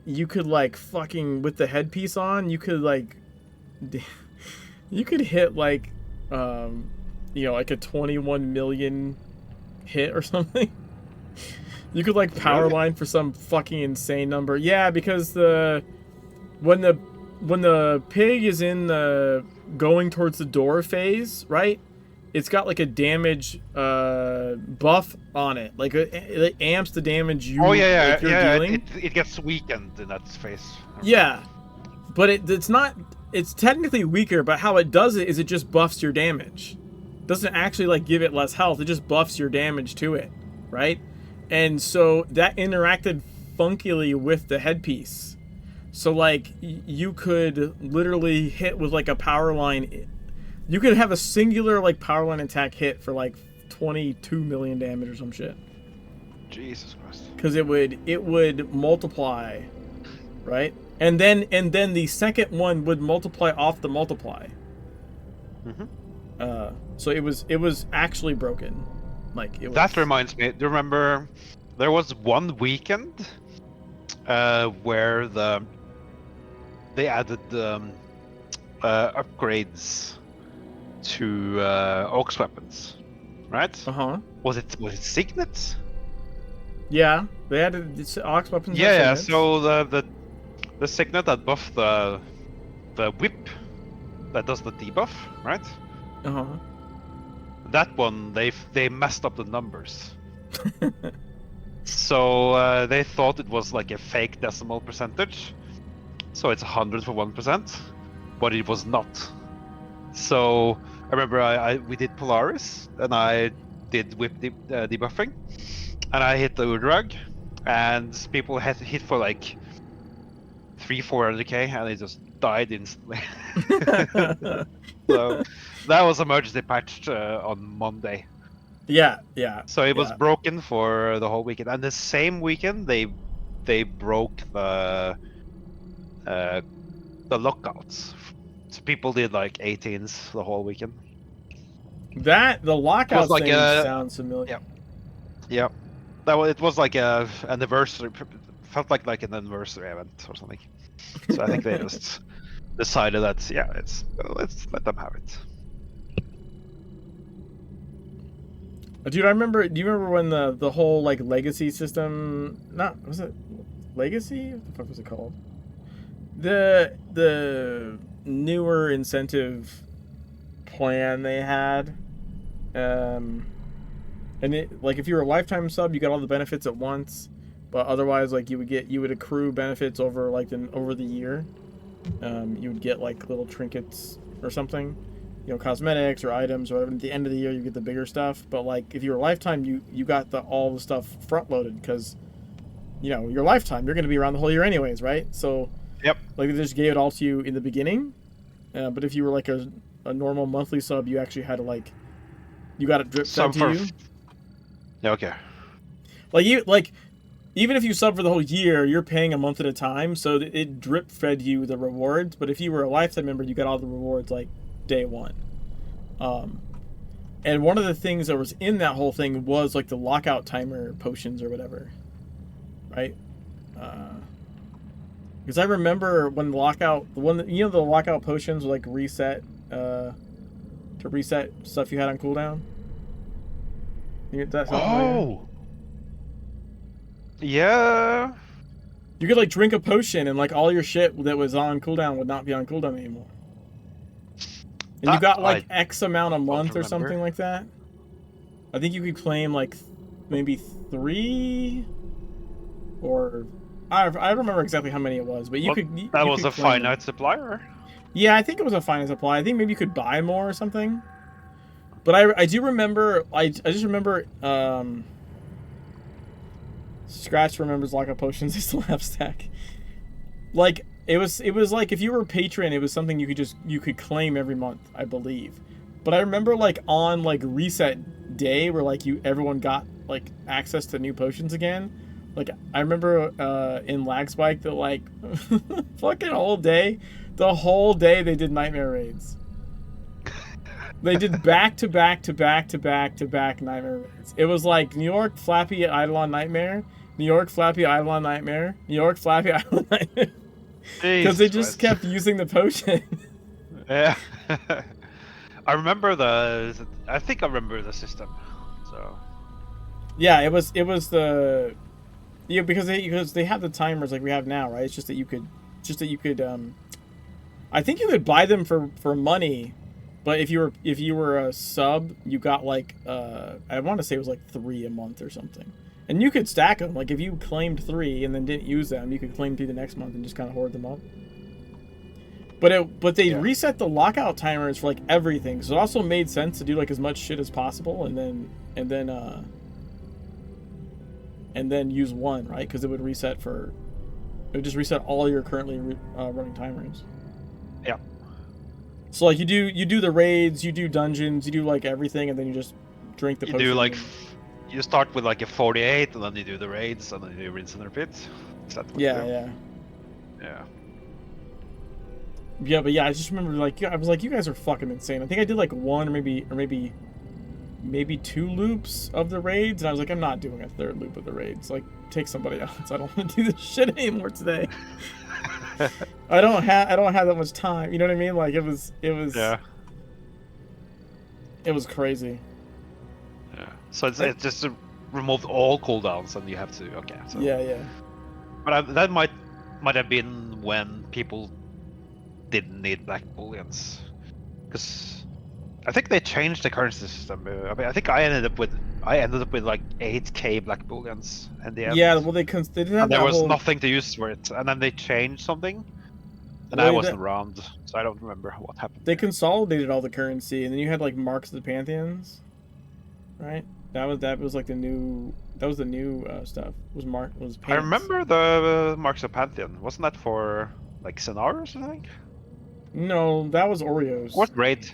you could like fucking with the headpiece on, you could like you could hit like like a 21 million hit or something. You could like power line for some fucking insane number. Yeah, because when the pig is in the going towards the door phase, right? It's got like a damage buff on it. Like it amps the damage you you're dealing. It gets weakened in that phase. Yeah. But it's not, it's technically weaker, but how it does it is it just buffs your damage. It doesn't actually like give it less health, it just buffs your damage to it, right? And so that interacted funkily with the headpiece. So like you could literally hit with like a power line. You could have a singular like power line attack hit for like 22 million damage or some shit. Jesus Christ. Because it would multiply, right? And then the second one would multiply off the multiply. Mm-hmm. So it was actually broken. Like it was... That reminds me. Do you remember there was one weekend where they added upgrades to Ox weapons, right? Was it Signet? Yeah, they added Ox weapons. Yeah. So the Signet that buffed the whip that does the debuff, right? that one they messed up the numbers. So they thought it was like a fake decimal percentage. So it's 100 for 1%, but it was not. So I remember we did Polaris, and I did whip debuffing, and I hit the Urdrag, and people had hit for like 300-400k, and they just died instantly. So that was emergency patched on Monday. Yeah, yeah. So it was yeah. broken for the whole weekend, and the same weekend they broke the lockouts. So people did like 18s the whole weekend. The lockout like thing a- sounds familiar. Yeah, it was like a anniversary. Felt like an anniversary event or something. So I think they just decided that let's let them have it. Dude, I remember. Do you remember when the whole like legacy system? Was it legacy? What the fuck was it called? The newer incentive plan they had, and it like if you were a lifetime sub, you got all the benefits at once, but otherwise like you would accrue benefits over over the year. You would get like little trinkets or something, cosmetics or items or whatever. At the end of the year, you get the bigger stuff. But like if you were a lifetime, you got all the stuff front loaded because, your lifetime, you're going to be around the whole year anyways, right? So, Yep. like they just gave it all to you in the beginning. But if you were like a normal monthly sub, you actually had to you got it drip fed to you. Yeah. Okay. Even if you sub for the whole year, you're paying a month at a time, so it drip fed you the rewards. But if you were a lifetime member, you got all the rewards like day one. And one of the things that was in that whole thing was like the lockout timer potions or whatever, right? Because I remember when the lockout potions would like reset to reset stuff you had on cooldown. That sound familiar? Yeah. You could like drink a potion and like all your shit that was on cooldown would not be on cooldown anymore. And you got like X amount a month or something like that. I think you could claim like maybe 3 or I don't remember exactly how many it was, but you could. That was a finite supply, or? Yeah, I think it was a finite supply. I think maybe you could buy more or something. But I do remember. I just remember. Scratch remembers lockout potions. They still have stack. Like it was like if you were a patron, it was something you could claim every month, I believe. But I remember like on like reset day where like everyone got like access to new potions again. Like I remember in Lag Spike that like fucking the whole day they did nightmare raids. They did back to back nightmare raids. It was like New York, Flappy, Eidolon Nightmare, New York, Flappy, Eidolon Nightmare, New York, Flappy, Eidolon Nightmare. Because they just kept using the potion. Yeah. I think I remember the system. So. Yeah, it was the. Yeah, because they have the timers like we have now, right? It's just that you could I think you could buy them for money, but if you were a sub, you got like I want to say it was like 3 a month or something, and you could stack them. Like if you claimed 3 and then didn't use them, you could claim 3 the next month and just kind of hoard them up. But they reset the lockout timers for like everything, so it also made sense to do like as much shit as possible, and then use one, right? Because it would just reset all your currently running timers. Yeah. So like you do the raids, you do dungeons, you do like everything, and then you just drink the potion. You do like you start with like a 48, and then you do the raids, and then you rinse and repeat. Is that what you do? Yeah, but yeah, I just remember like I was like, you guys are fucking insane. I think I did like 1 or maybe 2 loops of the raids, and I was like, I'm not doing a 3rd loop of the raids. Like, take somebody else. I don't want to do this shit anymore today. I don't have that much time. You know what I mean? Like it was crazy. Yeah. So it just removed all cooldowns, and you have to So. Yeah. But that might have been when people didn't need black bullions, because I think they changed the currency system. I mean, I think I ended up with like 8k black bullions in the end. Yeah, well, they did have And there that was whole... nothing to use for it, and then they changed something, and Well, I wasn't around, so I don't remember what happened. They consolidated all the currency, and then you had like marks of the pantheons, right? That was like the new stuff. Was pants. I remember the Marks of Pantheon. Wasn't that for like Scenario or something? No, that was Oreos. What raid?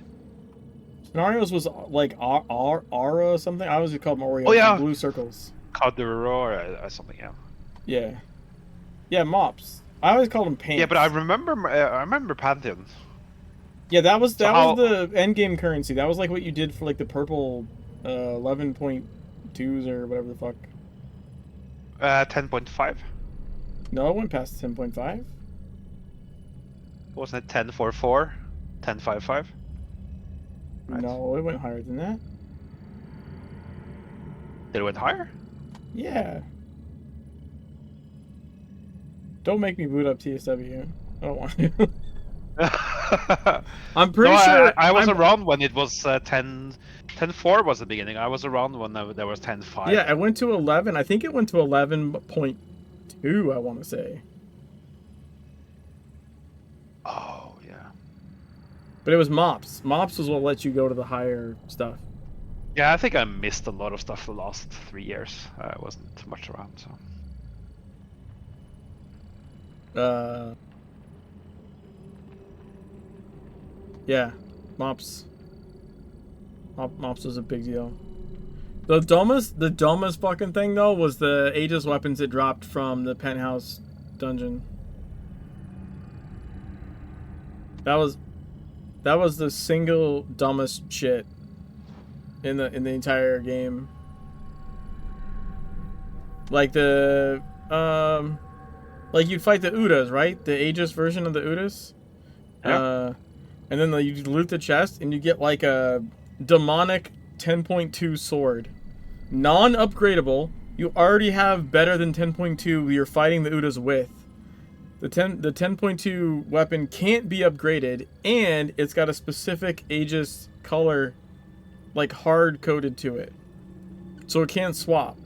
Scenarios was like Aura or something. I always called them Oreos. Oh, yeah. Blue circles. Kaduro or something, yeah. Yeah. Yeah, mops. I always called them pants. Yeah, but I remember Pantheon. Yeah, that was So the end game currency. That was like what you did for like the purple 11.2s or whatever the fuck. 10.5. No, it went past 10.5. Wasn't it 10.44? 10.55? Right. No, it went higher than that. Did it went higher? Yeah. Don't make me boot up TSW. I don't want to. I'm pretty sure I was around when it was 10.4 was the beginning. I was around when there was 10.5. Yeah, I went to 11. I think it went to 11.2, I want to say. Oh, yeah. But it was mops. Mops was what let you go to the higher stuff. Yeah, I think I missed a lot of stuff the last 3 years. I wasn't much around, so. Yeah, mops. Mops was a big deal. The dumbest fucking thing though was the Aegis weapons it dropped from the penthouse dungeon. That was the single dumbest shit in the entire game. Like like you'd fight the Udas, right? The Aegis version of the Udas. Yeah. And then you loot the chest and you get like a demonic 10.2 sword. Non-upgradable. You already have better than 10.2 you're fighting the Udas with. The 10.2 weapon can't be upgraded, and it's got a specific Aegis color like hard coded to it. So it can't swap.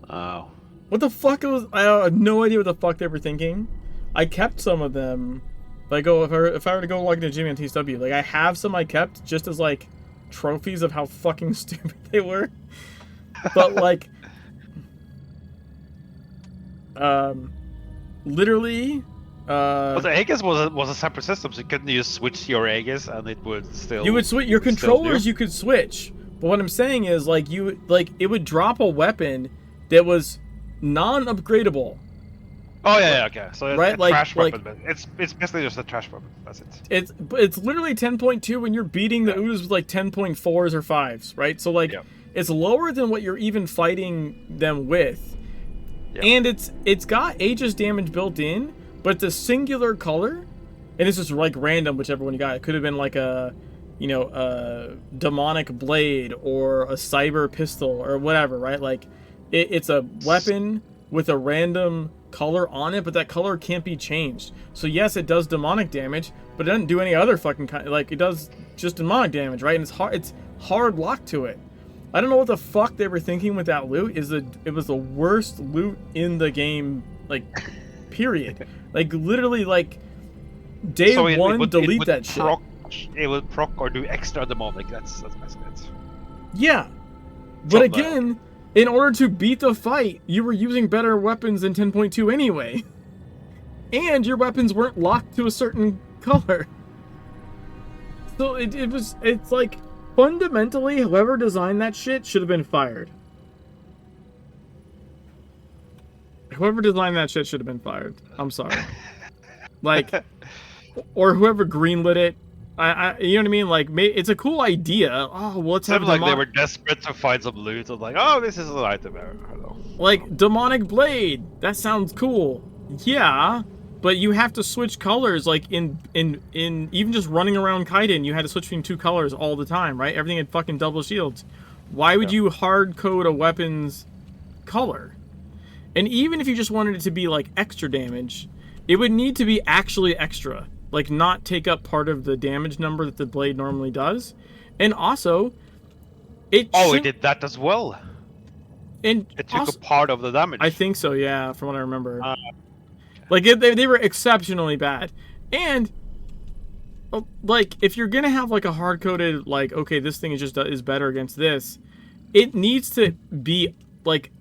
Oh. What the fuck was... I have no idea what the fuck they were thinking. I kept some of them. Like, if I were to go log into Jimmy on TSW, like, I have some I kept just as, like, trophies of how fucking stupid they were. But, like... literally... But the Aegis was a separate system, so you couldn't use switch your Aegis and it would still... You would switch... Your controllers you could switch. But what I'm saying is, like, it would drop a weapon that was non-upgradable. Oh yeah, okay. So it's right? a trash weapon, but it's basically just a trash weapon. That's it. It's literally 10.2 when you're beating the Udas with like 10.4s or 5s, right? So like it's lower than what you're even fighting them with. Yeah. And it's got Aegis damage built in, but it's a singular color, and it's just like random whichever one you got. It could have been like a demonic blade or a cyber pistol or whatever, right? Like it's a weapon with a random color on it, but that color can't be changed. So yes, it does demonic damage, but it doesn't do any other fucking kind. Like it does just demonic damage, right? And it's hard locked to it. I don't know what the fuck they were thinking with that loot. It was the worst loot in the game, like period. Like literally, like day one, delete that shit. It would proc or do extra demonic. That's basically it. Yeah, but again, in order to beat the fight, you were using better weapons than 10.2 anyway. And your weapons weren't locked to a certain color. So it's like, fundamentally, whoever designed that shit should have been fired. Whoever designed that shit should have been fired. I'm sorry. Like, or whoever greenlit it. You know what I mean? Like, it's a cool idea. Oh, well, let's have like they were desperate to find some loot. It's like, oh, this is an item. I don't know. Like, demonic blade. That sounds cool. Yeah, but you have to switch colors. Like in even just running around Kaiden, you had to switch between 2 colors all the time, right? Everything had fucking double shields. Why would you hard code a weapon's color? And even if you just wanted it to be like extra damage, it would need to be actually extra. like not take up part of the damage number that the blade normally does, and also it. Oh, it did that as well. And It took also, a part of the damage. I think so, yeah, from what I remember. Like they were exceptionally bad, and like if you're gonna have like a hard coded like okay this thing is better against this, it needs to be like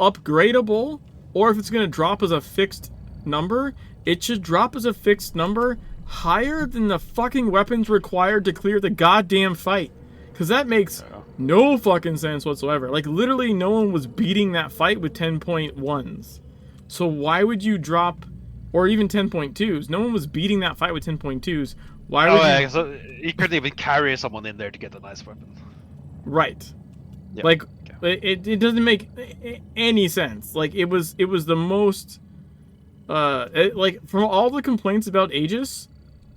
upgradable, or if it's gonna drop as a fixed number, it should drop as a fixed number higher than the fucking weapons required to clear the goddamn fight. Because that makes no fucking sense whatsoever. Like, literally no one was beating that fight with 10.1s. So why would you drop... Or even 10.2s. No one was beating that fight with 10.2s. Why would you... so you couldn't even carry someone in there to get a nice weapon. Right. Yep. Like, it doesn't make any sense. Like, it was the most... like, from all the complaints about Aegis...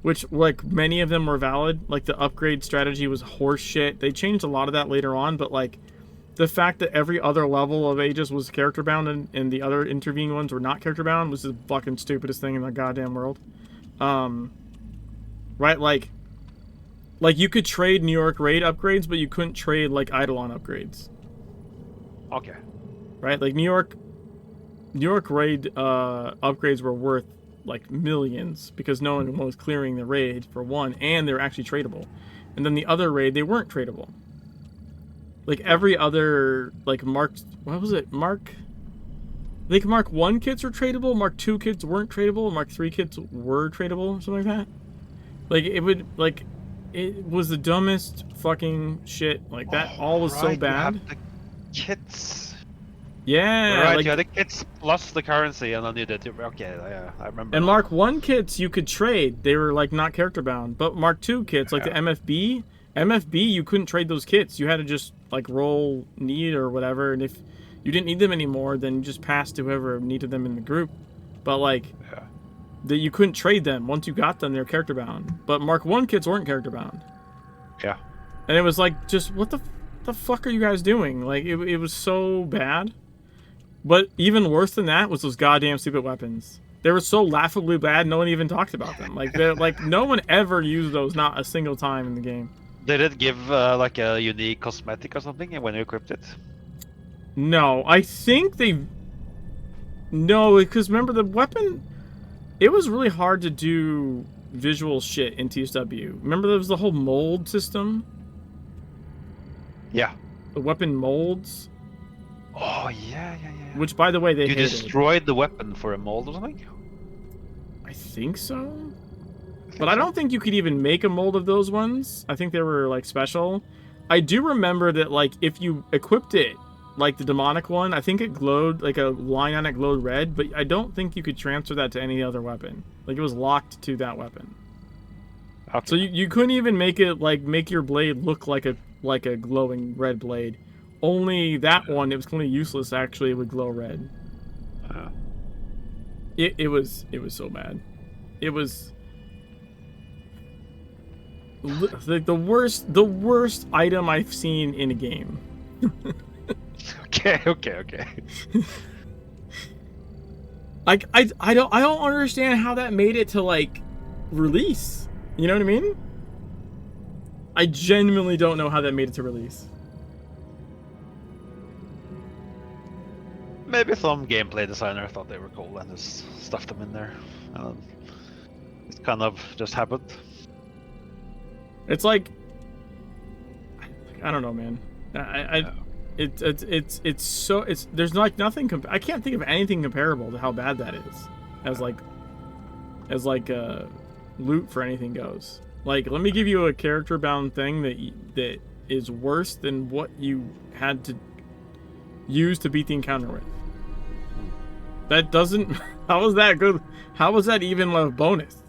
Which, like, many of them were valid. Like, the upgrade strategy was horse shit. They changed a lot of that later on, but, like, the fact that every other level of Aegis was character-bound and the other intervening ones were not character-bound was the fucking stupidest thing in the goddamn world. Right, like, you could trade New York Raid upgrades, but you couldn't trade, like, Eidolon upgrades. Okay. Right? Like, New York Raid upgrades were worth like millions because no one was clearing the raid for one, and they were actually tradable. And then the other raid, they weren't tradable. Like every other like Mark 1 kits were tradable, Mark 2 kits weren't tradable, Mark 3 kits were tradable, something like that. Like it was the dumbest fucking shit. Like that all was so bad. You have the kits. Yeah, right, like, you had the kits plus the currency, and then you did. Okay, yeah, I remember. And Mark 1 kits you could trade. They were like not character bound. But Mark 2 kits, like the MFB, you couldn't trade those kits. You had to just like roll need or whatever. And if you didn't need them anymore, then you just passed to whoever needed them in the group. But like, you couldn't trade them. Once you got them, they're character bound. But Mark 1 kits weren't character bound. Yeah. And it was like, just what the fuck are you guys doing? Like it was so bad. But even worse than that was those goddamn stupid weapons. They were so laughably bad, no one even talked about them. Like, no one ever used those, not a single time in the game. Did it give like a unique cosmetic or something when you equipped it? No, I think they... No, because remember the weapon... It was really hard to do visual shit in TSW. Remember there was the whole mold system? Yeah. The weapon molds? Oh, yeah. Which, by the way, they hated. Destroyed the weapon for a mold or something? I think so. But I don't think you could even make a mold of those ones. I think they were, like, special. I do remember that, like, if you equipped it, like the demonic one, I think it glowed, like, a line on it glowed red, but I don't think you could transfer that to any other weapon. Like, it was locked to that weapon. Okay. So you couldn't even make it, like, make your blade look like a glowing red blade. Only that one, it was completely useless, actually, it would glow red. It was so bad. It was like the worst item I've seen in a game. Okay. Like I don't understand how that made it to like release. You know what I mean? I genuinely don't know how that made it to release. Maybe some gameplay designer thought they were cool and just stuffed them in there. It kind of just happened. It's like I don't know, man. There's like nothing. I can't think of anything comparable to how bad that is, as loot for anything goes. Like, let me give you a character bound thing that is worse than what you had to use to beat the encounter with. That doesn't... How is that good? How was that even a bonus?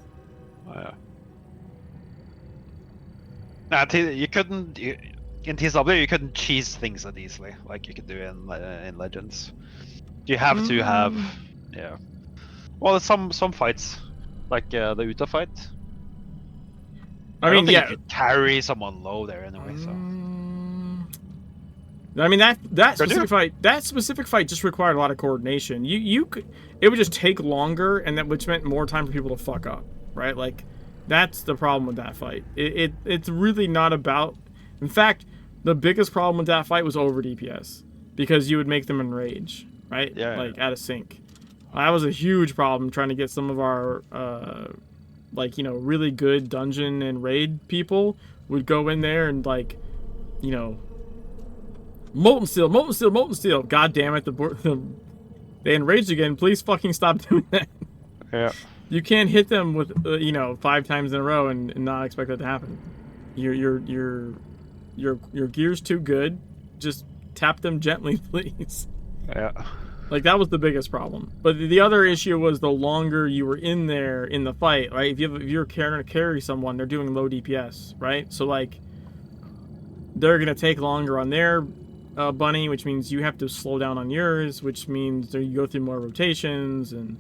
You couldn't... In TSW, you couldn't cheese things that easily, like you could do in Legends. You have to have... Yeah. Well, some fights, like the Uta fight. I mean, yeah. You could carry someone low there anyway, so... I mean that specific fight just required a lot of coordination. You could, it would just take longer, and that which meant more time for people to fuck up. right? Like, that's the problem with that fight. It's really not about... In fact, the biggest problem with that fight was over DPS, because you would make them enrage, right? Yeah. Like, out of sync. That was a huge problem, trying to get some of our, like, you know, really good dungeon and raid people would go in there and, like, you know, molten steel, molten steel, molten steel. God damn it, they enraged again. Please fucking stop doing that. Yeah. You can't hit them with, you know, 5 times in a row and not expect that to happen. Your gear's too good. Just tap them gently, please. Yeah. Like, that was the biggest problem. But the other issue was the longer you were in there in the fight, right? If you're trying to carry someone, they're doing low DPS, right? So, like, they're going to take longer on their bunny, which means you have to slow down on yours, which means you go through more rotations, and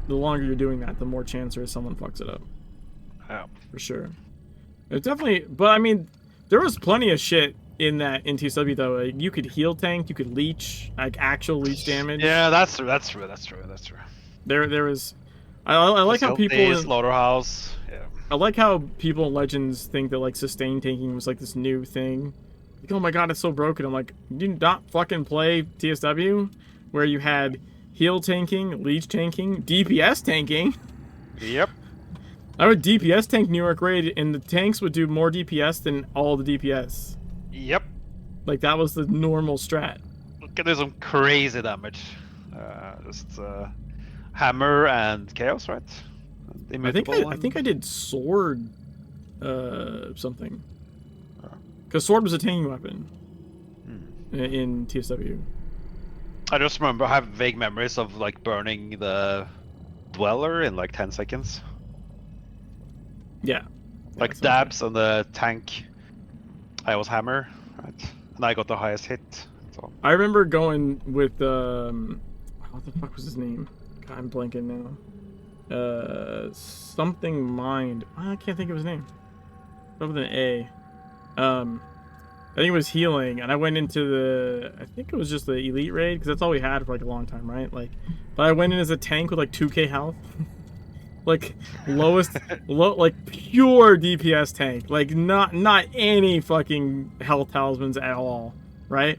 the longer you're doing that, the more chance there is someone fucks it up. Yeah. For sure. It's definitely... But, I mean, there was plenty of shit in that in TSW though. Like, you could heal tank, you could leech, like actual leech damage. Yeah, that's true. There was... I like how people... in, Slaughterhouse. Yeah. I like how people in Legends think that, like, sustain tanking was, like, this new thing. Like, oh my god, it's so broken. I'm like, you did not fucking play TSW? Where you had heal tanking, leech tanking, DPS tanking. Yep. I would DPS tank New York Raid, and the tanks would do more DPS than all the DPS. Yep. Like, that was the normal strat. Look at do some crazy damage. Just hammer and chaos, right? I think I did sword something. Because sword was a tanking weapon in TSW. I just remember, I have vague memories of like burning the Dweller in like 10 seconds. Yeah. Like dabs on the tank. I was hammer, right? And I got the highest hit. So. I remember going with what the fuck was his name? God, I'm blanking now. Something Mind. I can't think of his name. Other than A. I think it was healing, and I went into the... I think it was just the elite raid, because that's all we had for like a long time, right? Like, but I went in as a tank with like 2k health. Like, like pure DPS tank. Like, not any fucking health talismans at all, right?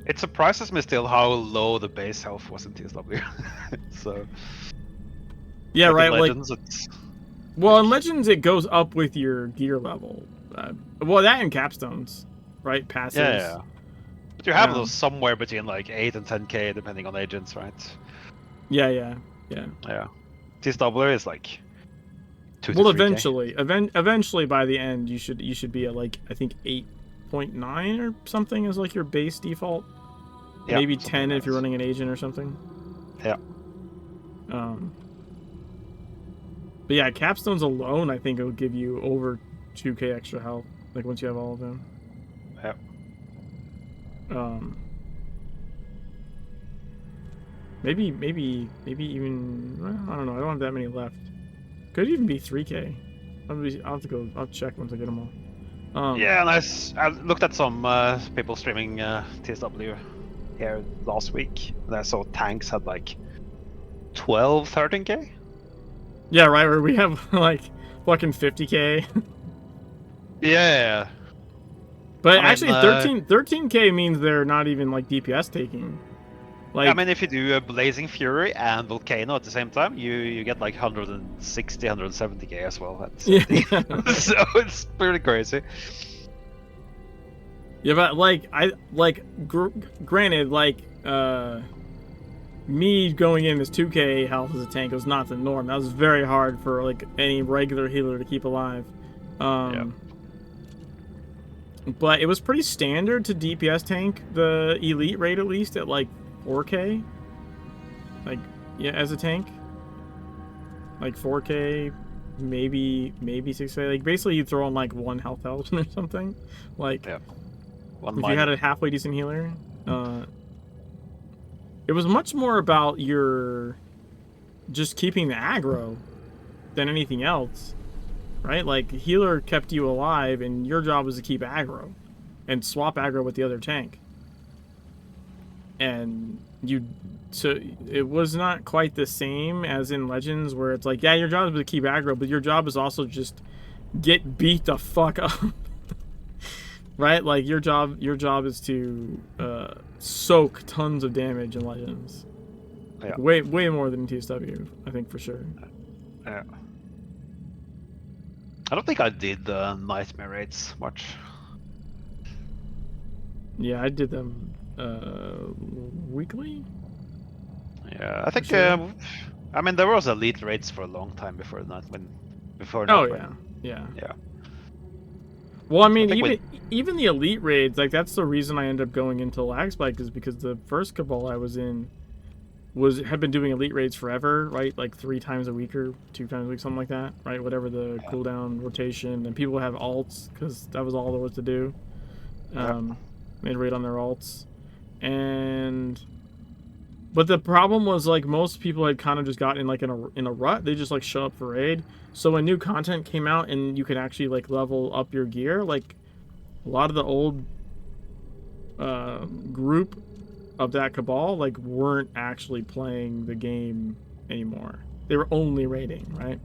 It surprises me still how low the base health was in TSW. So... Yeah, right, Legends, like... Well, in Legends, it goes up with your gear level. Well, that and capstones, right? Passives. Yeah. But you have those somewhere between like 8 and 10k, depending on agents, right? Yeah. Yeah. TSW is like 2 to well, 3K. eventually by the end, you should be at like, I think 8.9 or something is like your base default. Yeah, maybe 10 if you're running an agent or something. Yeah. But yeah, capstones alone, I think it would give you over 2k extra health, like once you have all of them. Yep. Maybe even, well, I don't know. I don't have that many left. Could even be 3k. I'll have to go. I'll check once I get them all. Yeah, nice. I looked at some people streaming TSW here last week, and I saw tanks had like 12, 13k. Yeah, right. Where we have like fucking 50k. Yeah. But actually, 13k means they're not even like DPS taking. Like, I mean, if you do a Blazing Fury and Volcano at the same time, you get like 160, 170k as well. That's so it's pretty crazy. Yeah, but like granted, like me going in as 2k health as a tank was not the norm. That was very hard for like any regular healer to keep alive. But it was pretty standard to DPS tank the elite rate, at least at like 4k. Like, yeah, as a tank. Like 4k, maybe 6k. Like, basically you throw on like 1 health talisman or something. Like, yeah. If you had a halfway decent healer. It was much more about your just keeping the aggro than anything else. Right? Like, healer kept you alive, and your job was to keep aggro. And swap aggro with the other tank. and so it was not quite the same as in Legends, where it's like, yeah, your job is to keep aggro, but your job is also just get beat the fuck up. Right? Like your job is to soak tons of damage in Legends. Yeah. Way more than in TSW, I think, for sure. Yeah. I don't think I did the nightmare raids much. Yeah, I did them weekly. Yeah, I think. Sure. I mean, there was elite raids for a long time before that. Oh yeah. Well, I mean, even the elite raids, like that's the reason I ended up going into Lag Spike, is because the first Cabal I was in had been doing elite raids forever, right? Like 3 times a week or 2 times a week, something like that, right? Whatever the cooldown rotation, and people have alts because that was all there was to do. They'd raid on their alts, but the problem was, like, most people had kind of just gotten like in a rut. They just like show up for raid. So when new content came out and you could actually like level up your gear, like a lot of the old group of that Cabal like weren't actually playing the game anymore. They were only raiding, right?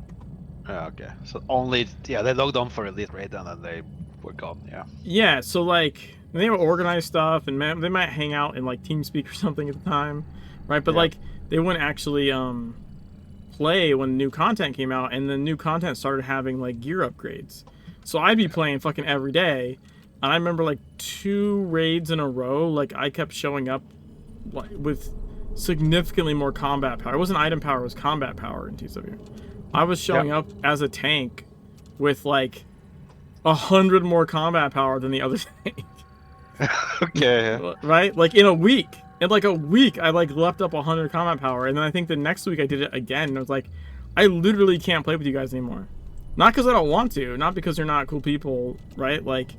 Okay, so they logged on for elite raid and then they were gone. Yeah, so like they would organize stuff and they might hang out in like TeamSpeak or something at the time, right? But like they wouldn't actually play when new content came out, and the new content started having like gear upgrades. So I'd be playing fucking every day, and I remember like 2 raids in a row, like I kept showing up with significantly more combat power. It wasn't item power, it was combat power in TSW. I was showing up as a tank with like 100 more combat power than the other tank. Okay. Right? Like in a week. In like a week, I like leapt up 100 combat power, and then I think the next week I did it again, and I was like, I literally can't play with you guys anymore. Not because I don't want to, not because they're not cool people, right? Like,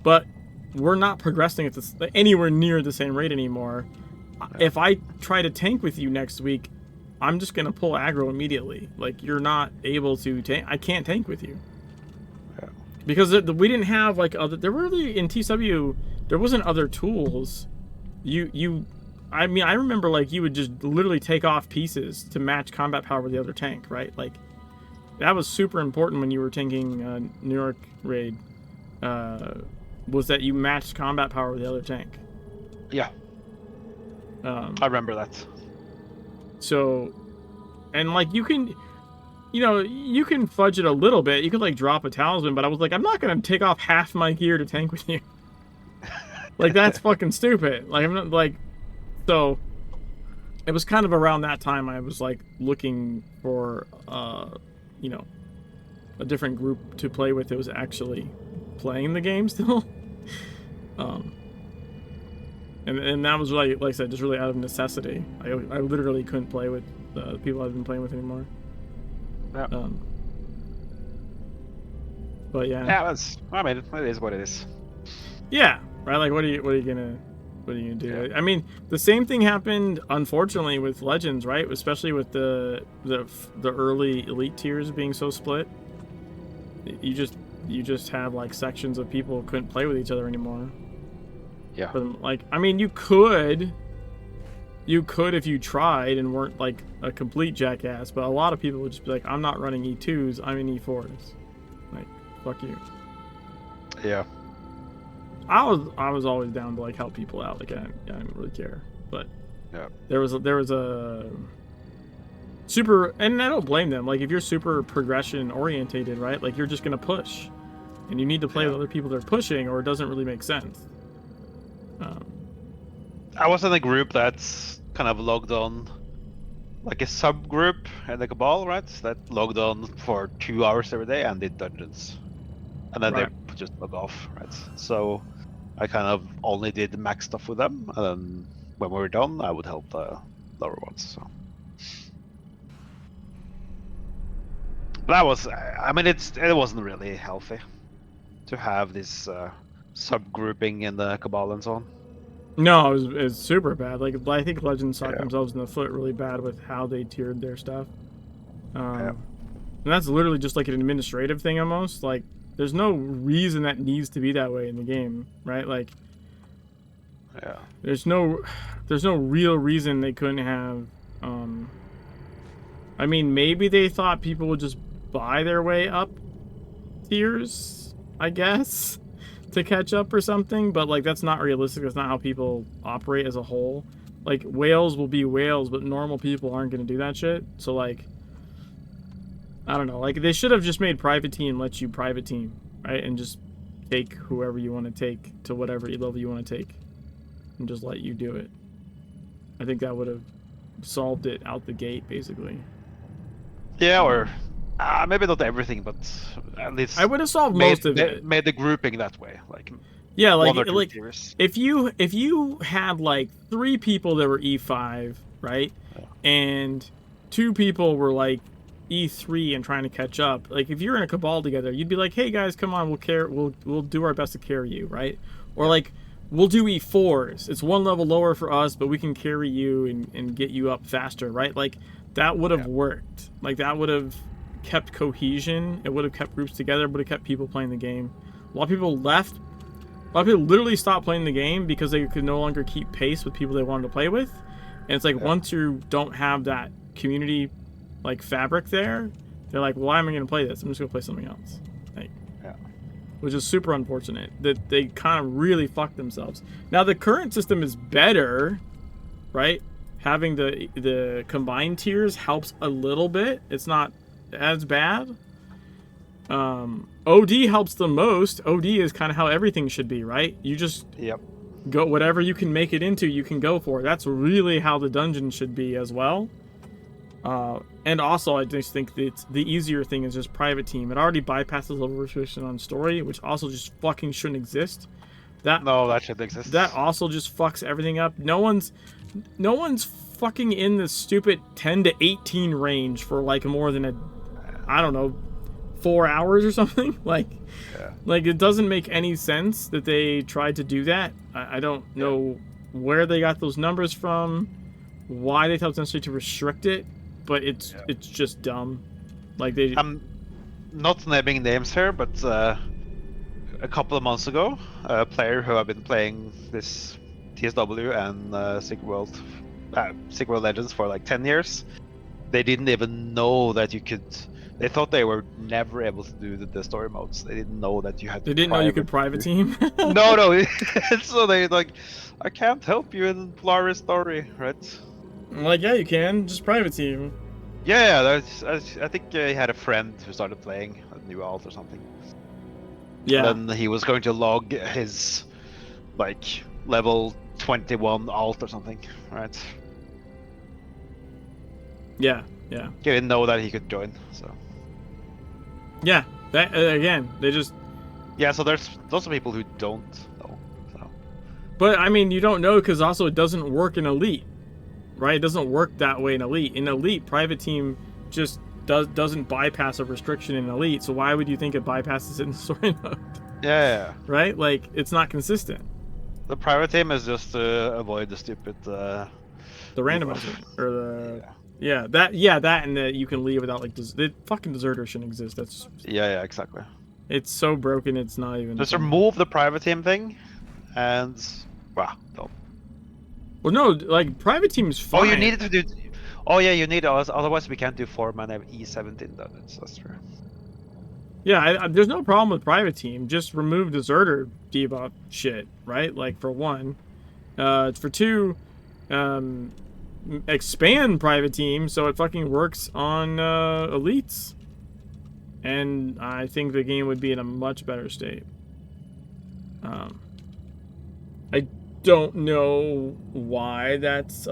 but we're not progressing at this anywhere near the same rate anymore. If I try to tank with you next week, I'm just gonna pull aggro immediately. Like, you're not able to tank. I can't tank with you. Yeah. Because we didn't have like other. There really in TSW there wasn't other tools. I mean, I remember like you would just literally take off pieces to match combat power with the other tank, right? Like that was super important when you were tanking New York raid. Was that you matched combat power with the other tank? Yeah. I remember that. So, and like you can fudge it a little bit. You could like drop a talisman, but I was like, I'm not gonna take off half my gear to tank with you. Like that's fucking stupid. Like I'm not like. So, it was kind of around that time I was like looking for, a different group to play with that was actually playing the game still. And that was really, like I said, just really out of necessity. I literally couldn't play with the people I've been playing with anymore. Yeah. But yeah. Yeah, I mean, it is what it is. Yeah. Right. Like, what are you gonna do? Yeah. I mean, the same thing happened, unfortunately, with Legends, right? Especially with the early elite tiers being so split. You just have like sections of people who couldn't play with each other anymore. Yeah. But, like, I mean, you could if you tried and weren't like a complete jackass, but a lot of people would just be like, I'm not running E2s, I'm in E4s. Like, fuck you. Yeah. I was always down to like help people out. Like I didn't really care, but yeah, there was a super, and I don't blame them. Like if you're super progression orientated, right? Like you're just gonna push, and you need to play with other people that are pushing, or it doesn't really make sense. I was in a group that's kind of logged on, like a subgroup in the Cabal, right? That logged on for 2 hours every day and did dungeons, and then they just log off, right? So I kind of only did the max stuff with them, and then when we were done, I would help the lower ones. So that was, I mean, it wasn't really healthy to have this subgrouping in the Cabal and so on. No, it was super bad. Like I think Legends shot themselves in the foot really bad with how they tiered their stuff. And that's literally just like an administrative thing almost. Like there's no reason that needs to be that way in the game, right? Like Yeah. There's no real reason they couldn't have. I mean, maybe they thought people would just buy their way up tiers, I guess, to catch up or something. But like, that's not realistic. That's not how people operate as a whole. Like, whales will be whales, but normal people aren't going to do that shit. So like, I don't know. Like, they should have just made private team let you private team, right? And just take whoever you want to take to whatever level you want to take, and just let you do it. I think that would have solved it out the gate, basically. Yeah, or maybe not everything, but at least I would have solved most of it. Made the grouping that way, like yeah, like one or two tiers. if you had like 3 people that were E5, right, and 2 people were like E3 and trying to catch up. Like, if you're in a cabal together, you'd be like, "Hey guys, come on, we'll do our best to carry you," right? Or like, we'll do E4s. It's 1 level lower for us, but we can carry you and get you up faster, right? Like, that would have worked. Like, that would have kept cohesion. It would have kept groups together, would have kept people playing the game. A lot of people left. A lot of people literally stopped playing the game because they could no longer keep pace with people they wanted to play with. And it's like, once you don't have that community like fabric there, they're like, well, why am I going to play this? I'm just going to play something else. Like, which is super unfortunate that they kind of really fucked themselves. Now the current system is better, right? Having the combined tiers helps a little bit. It's not as bad. OD helps the most. OD is kind of how everything should be, right? You just go whatever you can make it into, you can go for. That's really how the dungeon should be as well. And also, I just think that the easier thing is just private team. It already bypasses level restriction on story, which also just fucking shouldn't exist. That shouldn't exist. That also just fucks everything up. No one's fucking in the stupid 10 to 18 range for like more than I don't know, 4 hours or something. Like it doesn't make any sense that they tried to do that. I don't know where they got those numbers from, why they thought it was necessary to restrict it. But it's just dumb. Like, they... I'm not naming names here, but a couple of months ago, a player who had been playing this TSW and Secret World Legends for like 10 years, they didn't even know that you could... They thought they were never able to do the story modes. They didn't know that you had to... They didn't know you could private team? No. So they like, I can't help you in Polaris story, right? Like, yeah, you can. Just private team. Yeah, I think he had a friend who started playing a new alt or something. Yeah. And then he was going to log his, like, level 21 alt or something, right? Yeah. He didn't know that he could join, so... Yeah, that, again, they just... Yeah, so there's lots of people who don't know, so... But, I mean, you don't know because also it doesn't work in Elite. Right? It doesn't work that way in Elite. In Elite, private team just doesn't bypass a restriction in Elite, so why would you think it bypasses it in story mode? Yeah. Right? Like, it's not consistent. The private team is just to avoid the stupid... the randomizer. Or the... that and that you can leave without, like, the fucking deserter shouldn't exist. That's... Yeah, exactly. It's so broken, it's not even... Just remove the private team thing, and... Wow, don't. Well, no, like, private team is fine. Oh, you needed to do... Oh, yeah, you need us. Otherwise, we can't do 4-man E17, though. That's true. Yeah, there's no problem with private team. Just remove deserter debuff shit, right? Like, for 1. For 2, expand private team so it fucking works on elites. And I think the game would be in a much better state. I don't know why that's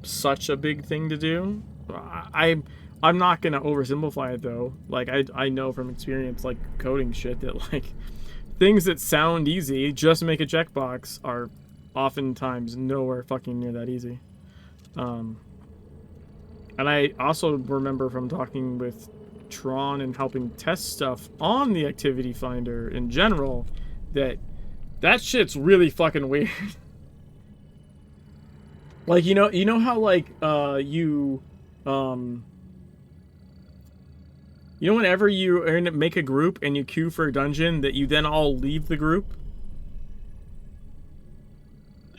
such a big thing to do. I'm not gonna oversimplify it though. Like, I know from experience, like coding shit, that like things that sound easy, just make a checkbox, are oftentimes nowhere fucking near that easy. And I also remember from talking with Tron and helping test stuff on the activity finder in general, that shit's really fucking weird. Like, you know how, like, you know whenever you make a group and you queue for a dungeon, that you then all leave the group?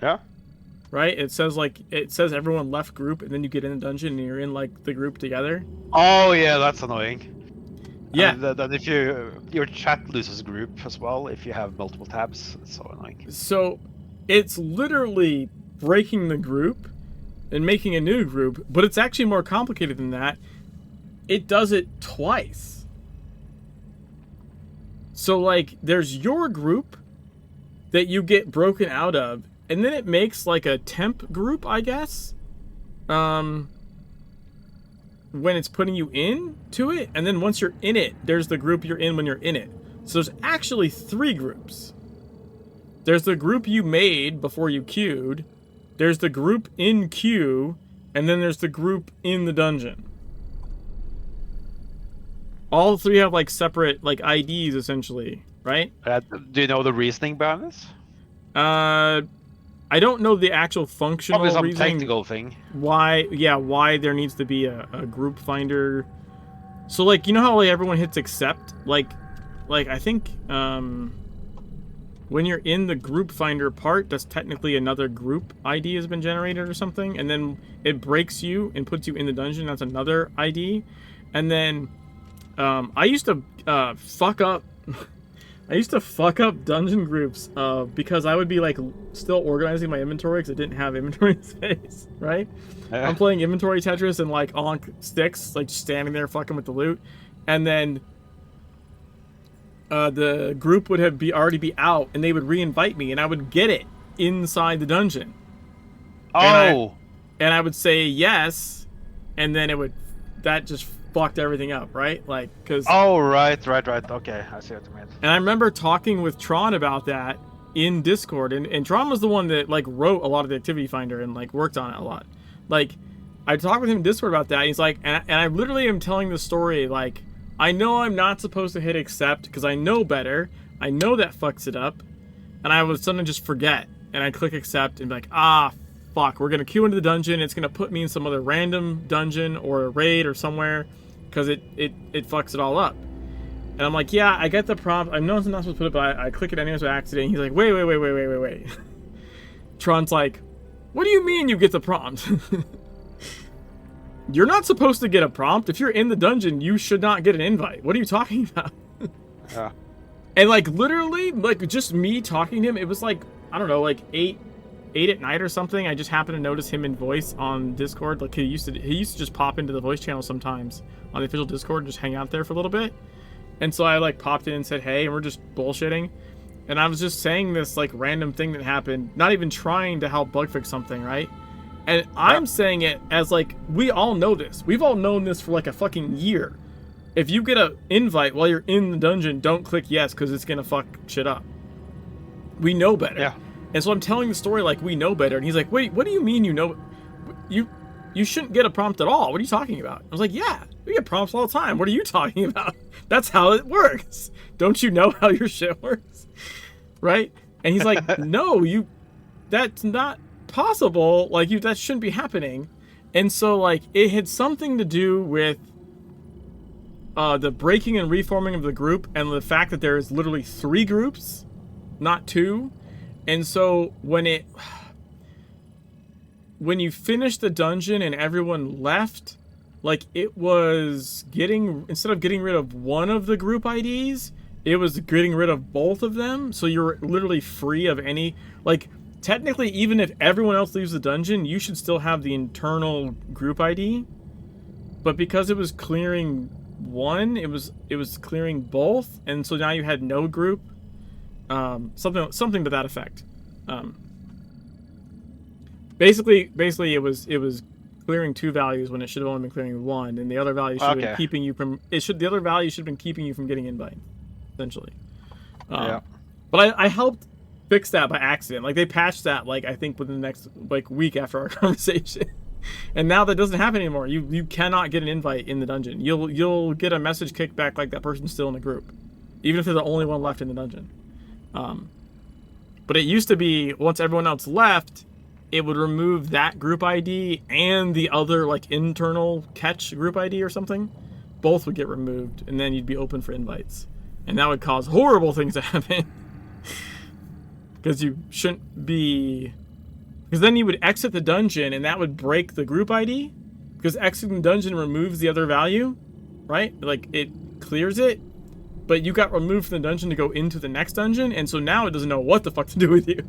Yeah. Right? It says everyone left group, and then you get in the dungeon and you're in like the group together. Oh yeah, that's annoying. Yeah. And then if your chat loses group as well if you have multiple tabs, it's so annoying. So it's literally breaking the group and making a new group, but it's actually more complicated than that. It does it twice. So like there's your group that you get broken out of, and then it makes like a temp group, I guess. When it's putting you in to it, and then once you're in it, there's the group you're in when you're in it. So there's actually 3 groups. There's the group you made before you queued, there's the group in queue, and then there's the group in the dungeon. All 3 have like separate like IDs essentially, right? Do you know the reasoning behind this? I don't know the actual functional Probably some reasoning technical thing. why there needs to be a group finder. So like, you know how like everyone hits accept? Like I think when you're in the group finder part, that's technically another group ID has been generated or something, and then it breaks you and puts you in the dungeon, that's another ID. And then I used to fuck up dungeon groups because I would be like still organizing my inventory because I didn't have inventory space, right? Yeah. I'm playing inventory Tetris and like on sticks, like standing there fucking with the loot, and then the group would already be out, and they would re-invite me, and I would get it inside the dungeon. Oh. And I would say yes, and then that just fucked everything up, right? Like, cause. Oh, right. Okay, I see what you mean. And I remember talking with Tron about that in Discord, and Tron was the one that like wrote a lot of the activity finder and like worked on it a lot. Like, I talked with him in Discord about that. And he's like, and I literally am telling the story like, I know I'm not supposed to hit accept because I know better. I know that fucks it up, and I would suddenly just forget, and I click accept and be like, fuck, we're gonna queue into the dungeon. It's gonna put me in some other random dungeon or a raid or somewhere, because it fucks it all up. And I'm like, yeah, I get the prompt. I know I'm not supposed to put it, but I click it anyways by accident. He's like, wait. Tron's like, what do you mean you get the prompt? You're not supposed to get a prompt. If you're in the dungeon, you should not get an invite. What are you talking about? Yeah. And like literally, like just me talking to him, it was like, I don't know, like 8 at night or something. I just happened to notice him in voice on Discord. Like he used to just pop into the voice channel sometimes on the official Discord and just hang out there for a little bit. And so I like popped in and said, hey, and we're just bullshitting. And I was just saying this like random thing that happened, not even trying to help bug fix something, right? And I'm saying it as like, we all know this. We've all known this for like a fucking year. If you get an invite while you're in the dungeon, don't click yes, because it's going to fuck shit up. We know better. Yeah. And so I'm telling the story like we know better. And he's like, wait, what do you mean you know? You shouldn't get a prompt at all. What are you talking about? I was like, yeah, we get prompts all the time. What are you talking about? That's how it works. Don't you know how your shit works? Right? And he's like, no, that's not possible. Like, that shouldn't be happening. And so, like, it had something to do with the breaking and reforming of the group and the fact that there is literally 3 groups, not 2. And so when you finish the dungeon and everyone left, like it was instead of getting rid of one of the group IDs, it was getting rid of both of them. So you're literally free of any, like technically even if everyone else leaves the dungeon, you should still have the internal group ID. But because it was clearing one, it was clearing both. And so now you had no group, something to that effect. Basically, it was clearing 2 values when it should have only been clearing 1, and the other value should have been keeping you from. The other value should have been keeping you from getting invite, essentially. Yeah. But I helped fix that by accident. Like they patched that like I think within the next like week after our conversation, and now that doesn't happen anymore. You cannot get an invite in the dungeon. You'll get a message kicked back like that person's still in the group, even if they're the only one left in the dungeon. But it used to be once everyone else left, it would remove that group ID and the other like internal catch group ID or something. Both would get removed, and then you'd be open for invites, and that would cause horrible things to happen. Because you shouldn't be Because then you would exit the dungeon, and that would break the group ID. Because exiting the dungeon removes the other value, right? Like, it clears it. But you got removed from the dungeon to go into the next dungeon, and so now it doesn't know what the fuck to do with you.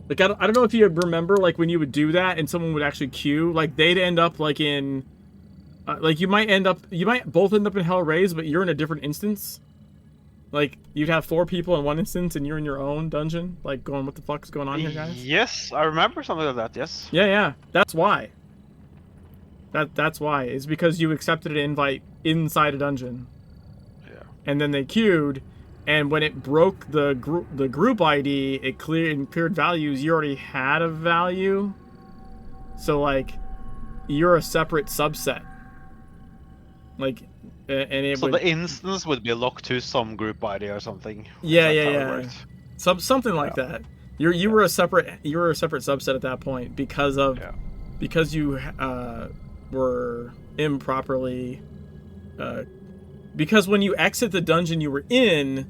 Like, I don't know if you remember, like, when you would do that and someone would actually queue, like, they'd end up, like, in... like, you might both end up in Hell Raised, but you're in a different instance. Like, you'd have 4 people in one instance, and you're in your own dungeon, like, going, what the fuck is going on here, guys? Yes, I remember something like that, yes. Yeah, that's why. That's why. It's because you accepted an invite inside a dungeon. Yeah. And then they queued, and when it broke the group ID, it cleared values. You already had a value, so like you're a separate subset. Like, and it so would, the instance would be locked to some group ID or something. Yeah. Something like that. You were a separate subset at that point because you were improperly. Because when you exit the dungeon you were in,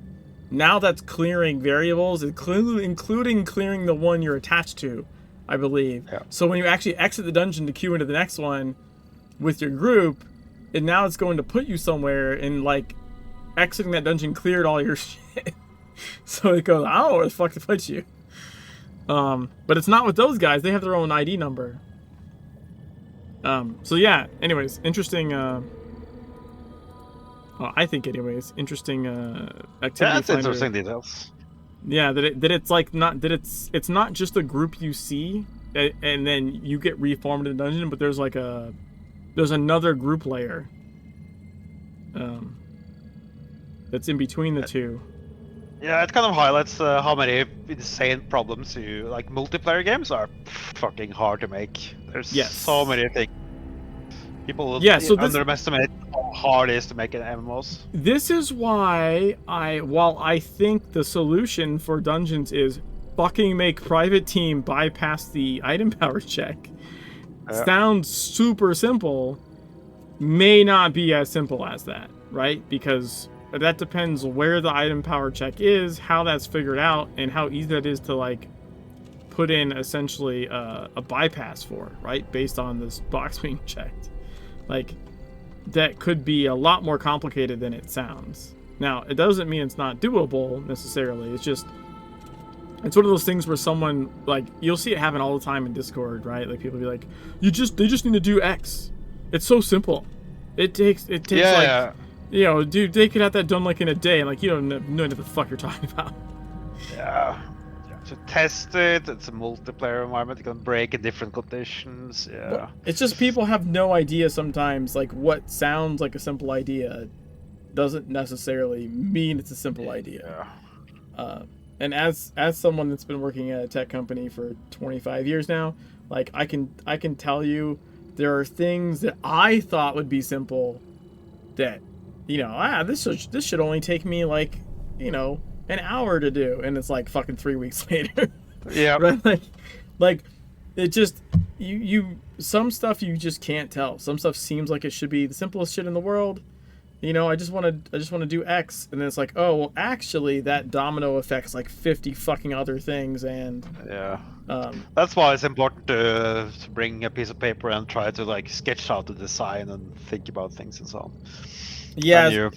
now that's clearing variables, including clearing the one you're attached to, I believe. Yeah. So when you actually exit the dungeon to queue into the next one with your group, and now it's going to put you somewhere, and like exiting that dungeon cleared all your shit. So it goes, I don't know where the fuck to put you. But it's not with those guys. They have their own ID number. So yeah, anyways, interesting, well, I think anyways, interesting activity. Yeah, that's finder. interesting details. Yeah, it's not just a group you see and then you get reformed in the dungeon, but there's like there's another group layer that's in between the two. Yeah, it kind of highlights how many insane problems like multiplayer games are fucking hard to make. There's so many things. People underestimate how hard it is to make an MMOs. This is why while I think the solution for dungeons is fucking make private team bypass the item power check. Sounds super simple, may not be as simple as that, right? Because that depends where the item power check is, how that's figured out, and how easy that is to like put in essentially a bypass for, right? Based on this box being checked. Like, that could be a lot more complicated than it sounds. Now, it doesn't mean it's not doable necessarily. It's just, it's one of those things where someone, like, you'll see it happen all the time in Discord, right? Like, people be like, they just need to do X. It's so simple. It takes like, you know, dude, they could have that done like in a day, and like, you don't know what the fuck you're talking about. Yeah. To test it, it's a multiplayer environment. You can break in different conditions. Yeah. But it's just people have no idea sometimes. Like, what sounds like a simple idea doesn't necessarily mean it's a simple idea. Yeah. And as someone that's been working at a tech company for 25 years now, like I can tell you there are things that I thought would be simple that, you know, this should only take me like, you know, an hour to do, and it's like fucking 3 weeks later. Yeah. Right? Like it just you some stuff you just can't tell. Some stuff seems like it should be the simplest shit in the world. You know, I just want to do X, and then it's like, oh well, actually that domino affects like 50 fucking other things, and yeah. That's why it's important to bring a piece of paper and try to like sketch out the design and think about things and so on. Yeah.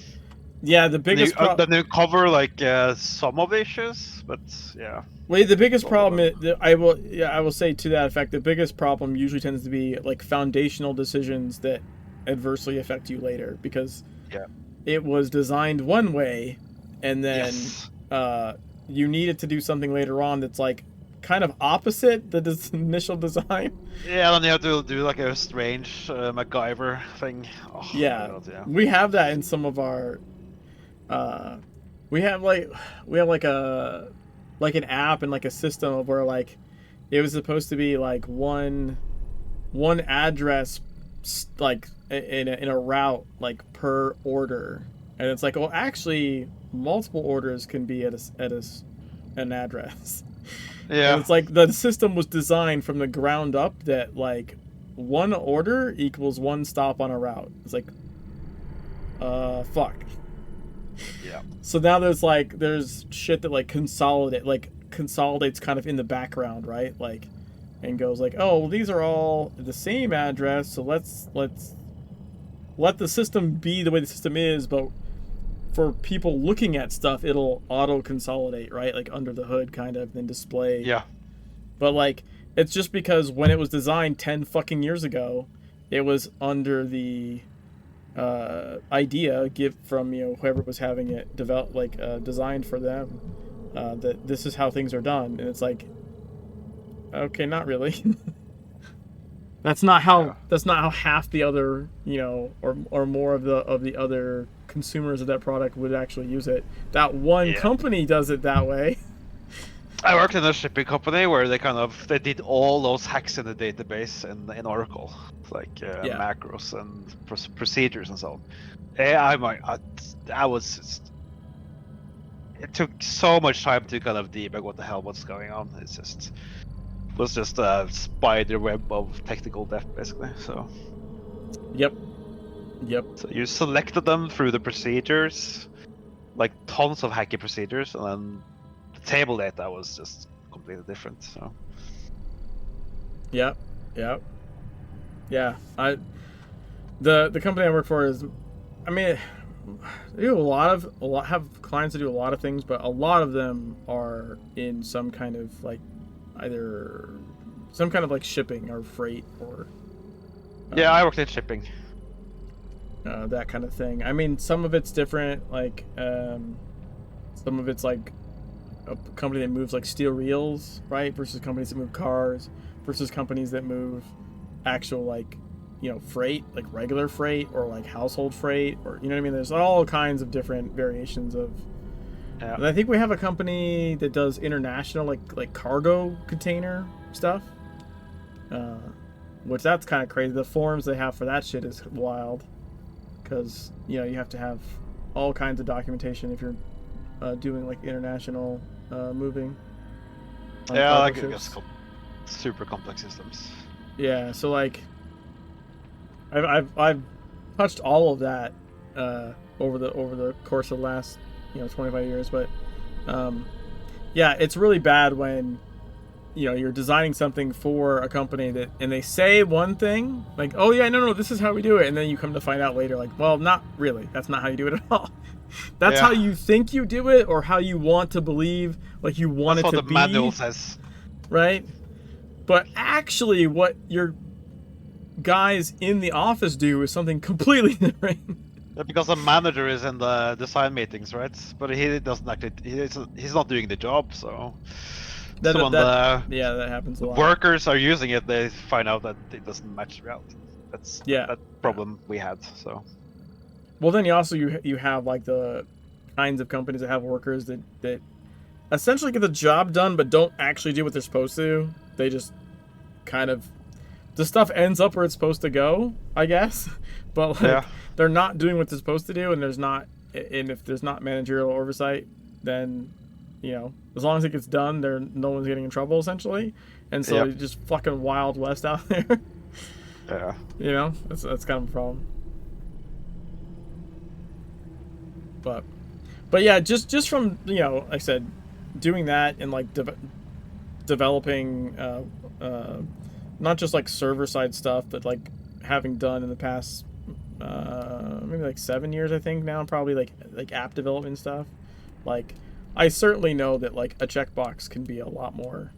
Yeah, the biggest then you cover like some of the issues, but yeah. Well, the biggest problem is, I will say to that effect, the biggest problem usually tends to be like foundational decisions that adversely affect you later, because it was designed one way, and then you needed to do something later on that's like kind of opposite the initial design. Yeah, then you have to do like a strange MacGyver thing. Oh, yeah. God, yeah, we have that in some of our. We have like an app and like a system of where like it was supposed to be like one address like in a route like per order, and it's like, well, actually multiple orders can be at an address. Yeah. And it's like the system was designed from the ground up that like one order equals one stop on a route. It's like fuck. Yeah. So now there's shit that like consolidates kind of in the background, right? Like, and goes like, oh, well, these are all the same address, so let's let the system be the way the system is, but for people looking at stuff, it'll auto consolidate, right? Like under the hood, kind of, then display. Yeah. But like, it's just because when it was designed 10 fucking years ago, it was under the idea from whoever was having it developed, like designed for them, that this is how things are done, and it's like, okay, not really. That's not how half the other or more of the other consumers of that product would actually use it. That one company does it that way. I worked in a shipping company where they did all those hacks in the database in Oracle, like macros and procedures and so on. It took so much time to kind of debug what the hell was going on. It was just a spider web of technical debt, basically. So. Yep. So you selected them through the procedures, like tons of hacky procedures, and then the table data was just completely different. So. Yep. Yeah. The company I work for is, I mean, they do have clients that do a lot of things, but a lot of them are in some kind of like either some kind of like shipping or freight or. Yeah, I worked in shipping. That kind of thing. I mean, some of it's different. Like, some of it's like a company that moves like steel reels, right? Versus companies that move cars, versus companies that move actual like, freight, like regular freight or like household freight, or you know what I mean. There's all kinds of different variations of. Yeah. And I think we have a company that does international like cargo container stuff. Which that's kind of crazy. The forms they have for that shit is wild. Because you have to have all kinds of documentation if you're doing like international moving. Yeah, like it's super complex systems. Yeah, so like I've touched all of that over the course of the last 25 years, but yeah, it's really bad when you're designing something for a company and they say one thing, like, oh yeah, no, this is how we do it, and then you come to find out later, like, well, not really. That's not how you do it at all. That's how you think you do it, or how you want to believe, like you want That's it to what be. the manual says. Right? But actually, what your guys in the office do is something completely different. Because a manager is in the design meetings, right? But he doesn't actually. He's not doing the job, so. That that happens a lot. Workers are using it, they find out that it doesn't match reality. That's that problem we had. So. Well, then you have like the kinds of companies that have workers that essentially get the job done but don't actually do what they're supposed to. They just kind of the stuff ends up where it's supposed to go, I guess. But like, they're not doing what they're supposed to do, and if there's not managerial oversight, then as long as it gets done, no one's getting in trouble essentially, and so it's just fucking Wild West out there. Yeah. That's kind of a problem. But yeah, just from like I said, doing that and like developing not just like server side stuff, but like having done in the past maybe like 7 years, I think now, probably like app development stuff. Like I certainly know that like a checkbox can be a lot more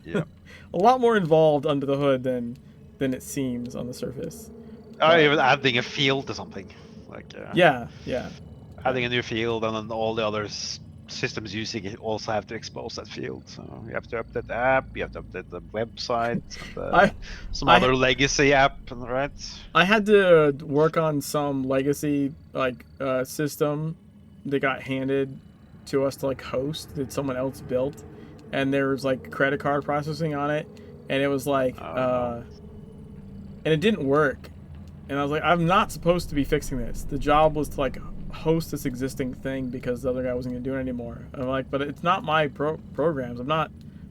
a lot more involved under the hood than it seems on the surface. Even adding a field to something, like adding a new field, and then all the other systems using it also have to expose that field. So you have to update the app, you have to update the website, and some other legacy app, right? I had to work on some legacy system that got handed to us to like host that someone else built, and there was like credit card processing on it, and it was like and it didn't work, and I was like, I'm not supposed to be fixing this. The job was to like host this existing thing because the other guy wasn't gonna do it anymore. And I'm like, but it's not my programs.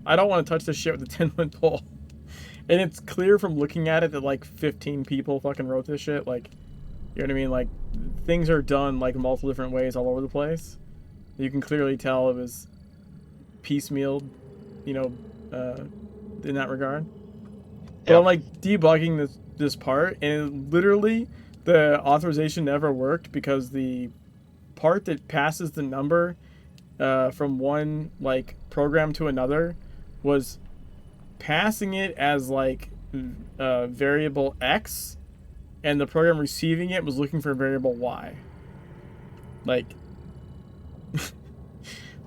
I don't want to touch this shit with a 10-foot pole. And it's clear from looking at it that like 15 people fucking wrote this shit. Like, you know what I mean? Like, things are done like multiple different ways all over the place. You can clearly tell it was piecemealed, you know, in that regard. But Yeah. I'm like debugging this part, and literally the authorization never worked because the part that passes the number from one like program to another was passing it as like variable X, and the program receiving it was looking for variable Y. Like,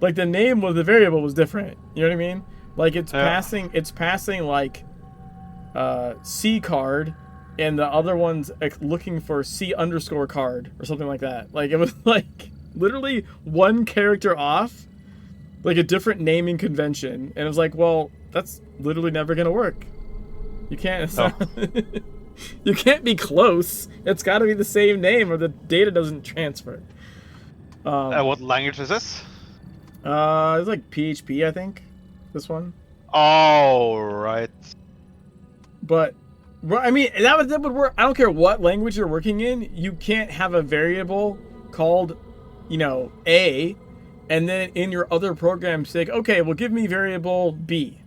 like the name of the variable was different. You know what I mean? Like it's passing like C card, and the other one's looking for C underscore card or something like that. Like it was like literally one character off, like a different naming convention, and it was like, well, that's literally never gonna work. You can't. You can't be close. It's got to be the same name, or the data doesn't transfer. What language is this? It's like PHP, I think. This one. Oh, right. But, I mean, that would work. I don't care what language you're working in. You can't have a variable called, you know, A, and then in your other program say, okay, well, give me variable B.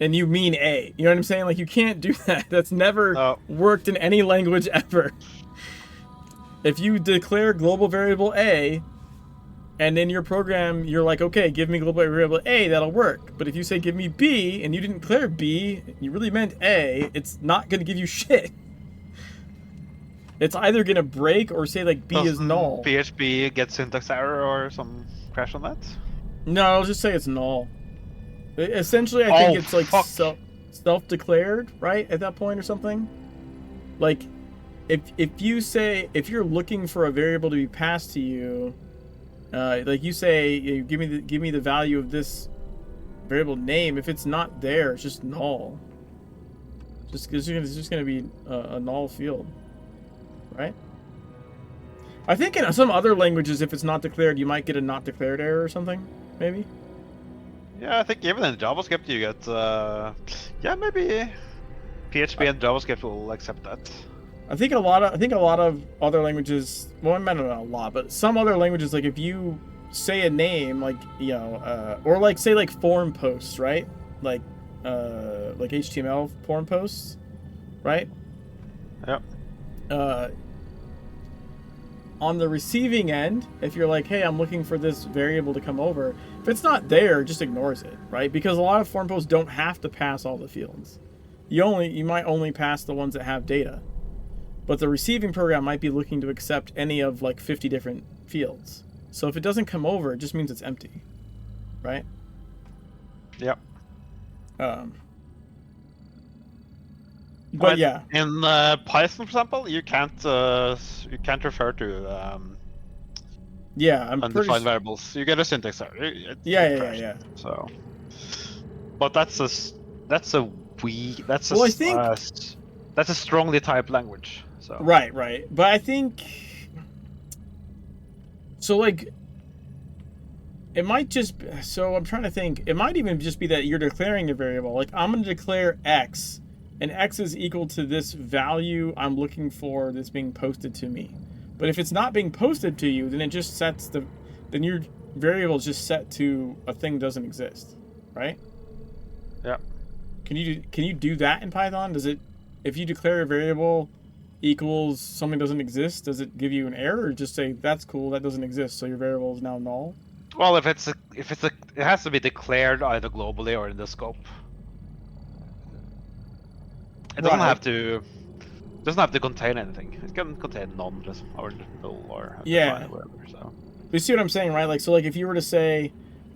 And you mean A. You know what I'm saying? Like, you can't do that. That's never worked in any language ever. If you declare global variable A, and in your program, you're like, okay, give me global variable A, that'll work. But if you say give me B, and you didn't declare B, you really meant A, it's not going to give you shit. It's either going to break or say, like, B is null. PHP get syntax error or some crash on that? No, I'll just say it's null. Essentially, I think it's like self-declared, right, at that point or something. Like, if you're looking for a variable to be passed to you, like you say, give me the value of this variable name. If it's not there, it's just null. It's just gonna be a null field, right? I think in some other languages, if it's not declared, you might get a not declared error or something, maybe. Yeah, I think even in JavaScript you get, yeah, maybe PHP and JavaScript will accept that. I think a lot of other languages, well, I mean, not a lot, but some other languages, like if you say a name, like, you know, or like say like form posts, right? Like HTML form posts, right? Yep. On the receiving end, if you're like, hey, I'm looking for this variable to come over, if it's not there, it just ignores it, right? Because a lot of form posts don't have to pass all the fields. You might only pass the ones that have data. But the receiving program might be looking to accept any of like 50 different fields. So if it doesn't come over, it just means it's empty, right? Yep. But yeah, in Python, for example, you can't refer to yeah, I'm undefined variables. You get a syntax error. Yeah. So, but that's a strongly typed language. So right. But I think so. Like, it might just. So I'm trying to think. It might even just be that you're declaring a variable. Like, I'm going to declare X. And X is equal to this value I'm looking for that's being posted to me. But if it's not being posted to you, then it just sets then your variable is just set to a thing doesn't exist, right? Yeah. Can you do that in Python? Does it, if you declare a variable equals something doesn't exist, does it give you an error, or just say that's cool, that doesn't exist, so your variable is now null? Well, it has to be declared either globally or in the scope. It doesn't have to. Doesn't have to contain anything. It can contain none, just or null or yeah, or whatever. So you see what I'm saying, right? Like, so like if you were to say,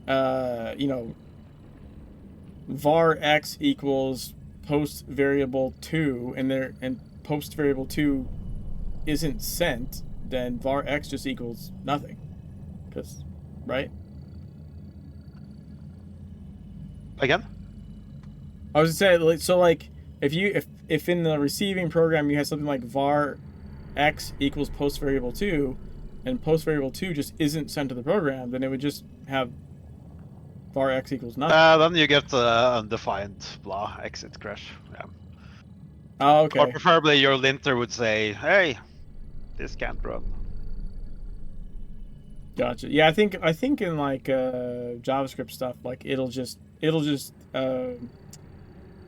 you know, var x equals post variable 2, and post variable 2 isn't sent, then var x just equals nothing, because, right? again, I was gonna say, so like. If in the receiving program you have something like var x equals post variable 2, and post variable 2 just isn't sent to the program, then it would just have var x equals nothing. then you get undefined blah exit crash. Yeah. Oh, okay. Or preferably your linter would say, hey, this can't run. Gotcha. Yeah, I think in like JavaScript stuff, like it'll just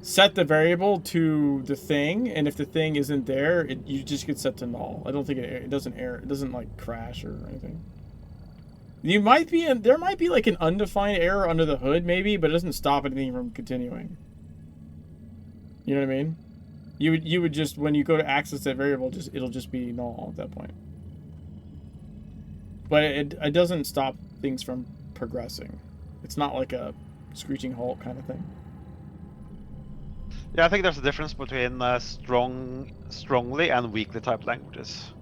set the variable to the thing, and if the thing isn't there, you just get set to null. I don't think it doesn't error. It doesn't like crash or anything. There might be like an undefined error under the hood, maybe, but it doesn't stop anything from continuing. You know what I mean? You would just, when you go to access that variable, it'll just be null at that point. But it doesn't stop things from progressing. It's not like a screeching halt kind of thing. Yeah, I think there's a difference between strongly and weakly typed languages.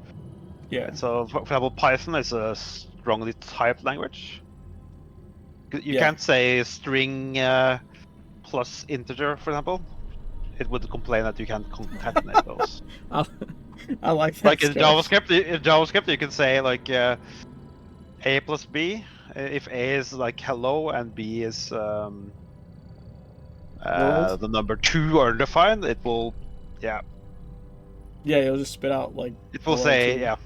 Yeah. So, for example, Python is a strongly typed language. You Yeah. can't say string plus integer, for example. It would complain that you can't concatenate those. I like that. Like in JavaScript, you can say like A plus B. If A is like hello and B is the number 2 or defined, it will, yeah. Yeah, it'll just spit out like. It will say, yeah,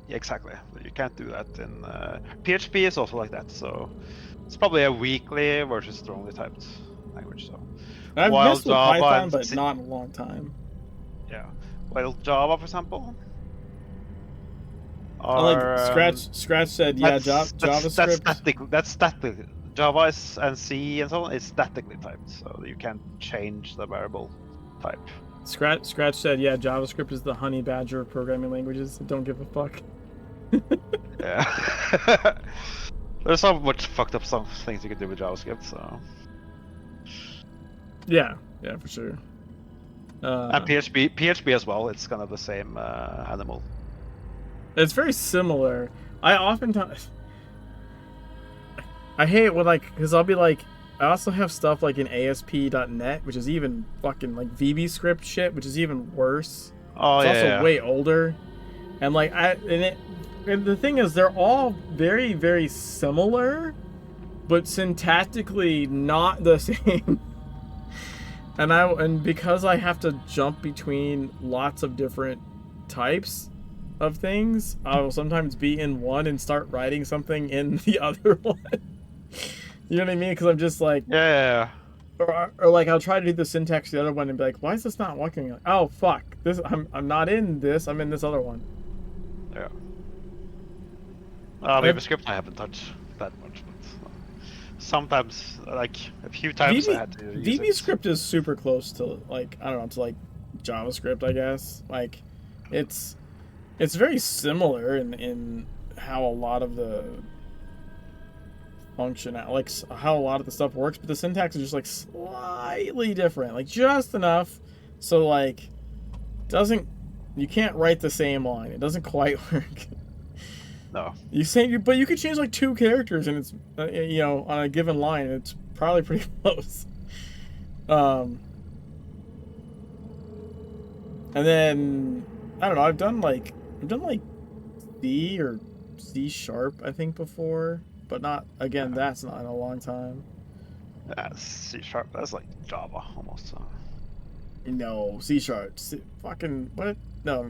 exactly. You can't do that in PHP is also like that. So it's probably a weakly versus strongly typed language. So I've while messed with Java Python, but not in a long time. Yeah, while Java, for example. Scratch said, yeah, JavaScript. That's static. Java and C and so on is statically typed, so you can't change the variable type. Scratch said, yeah, JavaScript is the honey badger of programming languages. Don't give a fuck. Yeah. There's so much fucked up things you can do with JavaScript, so. Yeah, for sure. And PHP as well. It's kind of the same animal. It's very similar. I oftentimes I hate when because I'll be like, I also have stuff like in ASP.NET, which is even fucking like VBScript shit, which is even worse. Oh, it's also way older, and like and the thing is, they're all very, very similar, but syntactically not the same. And because I have to jump between lots of different types of things, I will sometimes be in one and start writing something in the other one. You know what I mean? Because I'm just like, yeah. Or like I'll try to do the syntax the other one and be like, why is this not working? Like, oh fuck, this I'm not in this. I'm in this other one. Yeah. VBScript I haven't touched that much, but sometimes, like a few times I had to use VBScript is super close to like, I don't know, to like JavaScript, I guess. Like, it's very similar in how a lot of the function, like how a lot of the stuff works, but the syntax is just like slightly different, like just enough so like you can't write the same line. It doesn't quite work. No. But you could change like 2 characters and it's on a given line, it's probably pretty close. And then I don't know. I've done like C or C# I think before, but not again. That's not in a long time. Yeah, C#. That's like Java almost. So. No, C#. Fucking what? No.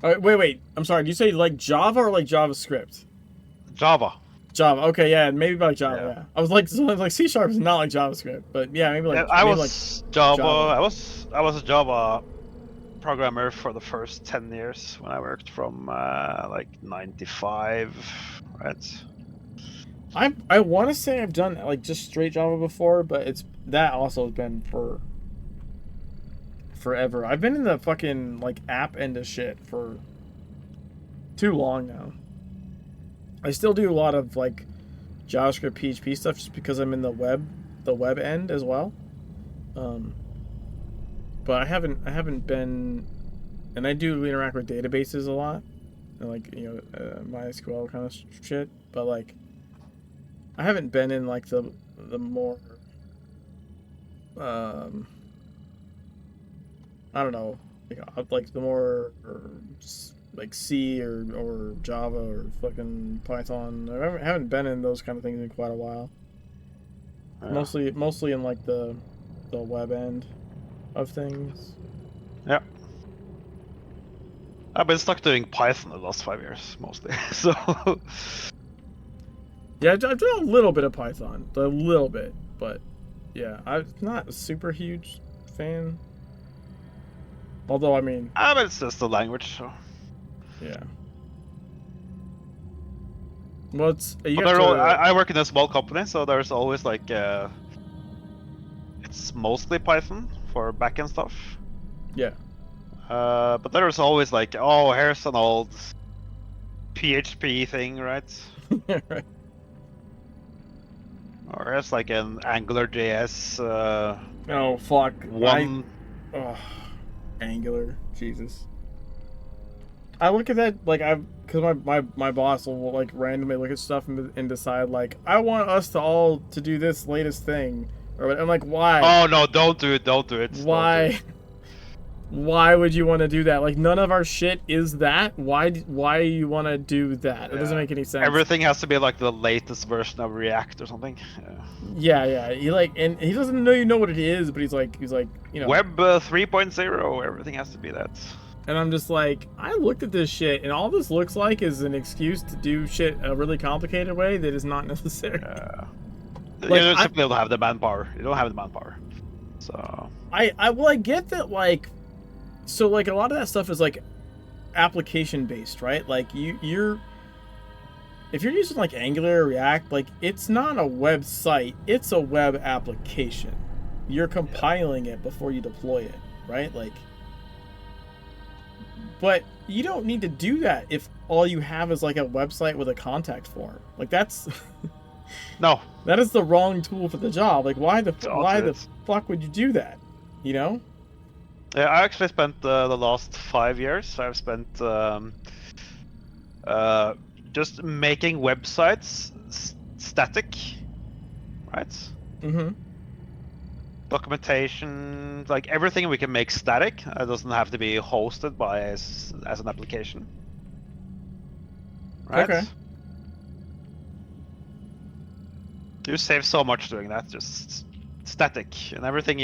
All right, wait. I'm sorry. Did you say like Java or like JavaScript? Java. Okay, yeah, maybe like Java. Yeah. I was like C# is not like JavaScript, but yeah, maybe like. Yeah, I was Java. I was a Java programmer for the first 10 years when I worked from like 95, right? I want to say I've done like just straight Java before, but that also has been for forever. I've been in the fucking like app end of shit for too long now. I still do a lot of like JavaScript, PHP stuff just because I'm in the web end as well. But I haven't been, and I do interact with databases a lot, and like MySQL kind of shit. But like, I haven't been in like the more I don't know, like the more like C or Java or fucking Python. I haven't been in those kind of things in quite a while. Yeah. Mostly in like the web end of things. Yeah. I've been stuck doing Python the last 5 years mostly. So Yeah, I've done a little bit of Python, a little bit, but yeah, I'm not a super huge fan. Although, I mean, but it's just a language. So. yeah. Well, you But got all, to, I work in a small company, so there's always like it's mostly Python for backend stuff. yeah. But there's always like, oh, here's an old PHP thing, right? Right. Or here's like an AngularJS Oh fuck. one. Oh, Angular, Jesus. I look at that like because my boss will like randomly look at stuff and decide like I want us to all to do this latest thing, or I'm like, why? Oh no! Don't do it! Don't do it! Why? Don't do it. Why would you want to do that? Like none of our shit is that. Why you want to do that? It doesn't make any sense. Everything has to be like the latest version of React or something. Yeah. He like, and he doesn't know what it is, but he's like, you know. Web 3.0. Everything has to be that. And I'm just like, I looked at this shit, and all this looks like is an excuse to do shit a really complicated way that is not necessary. Like, you simply don't have the manpower. You don't have the manpower. So I get that, like, so like a lot of that stuff is like application based, right? Like you're if you're using like Angular or React, like it's not a website, it's a web application. You're compiling it before you deploy it, right? Like, but you don't need to do that if all you have is like a website with a contact form. Like that's no, that is the wrong tool for the job. Like why the fuck would you do that? You know? Yeah, I actually spent the last 5 years. I've spent just making websites static, right? Mm-hmm. Documentation, like everything we can make static. It doesn't have to be hosted by as an application, right? Okay. You save so much doing that, just static, and everything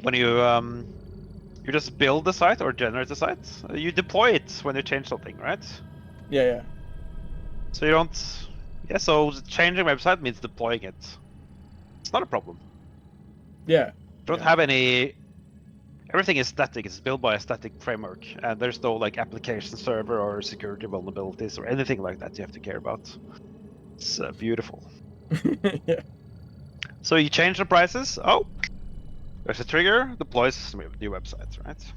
when you just build the site or generate the site, you deploy it when you change something, right? Yeah. So you don't. Yeah, so changing website means deploying it. It's not a problem. Yeah. You don't have any. Everything is static. It's built by a static framework, and there's no like application server or security vulnerabilities or anything like that you have to care about. It's beautiful. Yeah. So you change the prices. Oh, there's a trigger. Deploys new websites, right?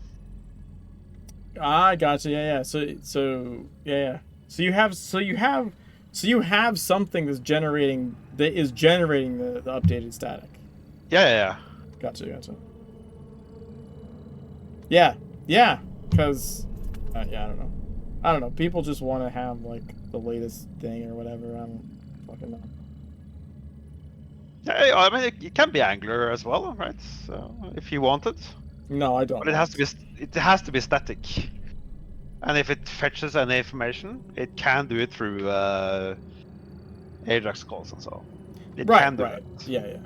Ah, gotcha. Yeah. So yeah. So you have something that's generating the updated static. Yeah. Gotcha. Yeah. Because I don't know. People just want to have like the latest thing or whatever. I don't fucking know. Yeah, I mean it can be Angular as well, right? So if you want it. No, I don't. But it has to be static. And if it fetches any information, it can do it through Ajax calls and so on. It can do it. Yeah.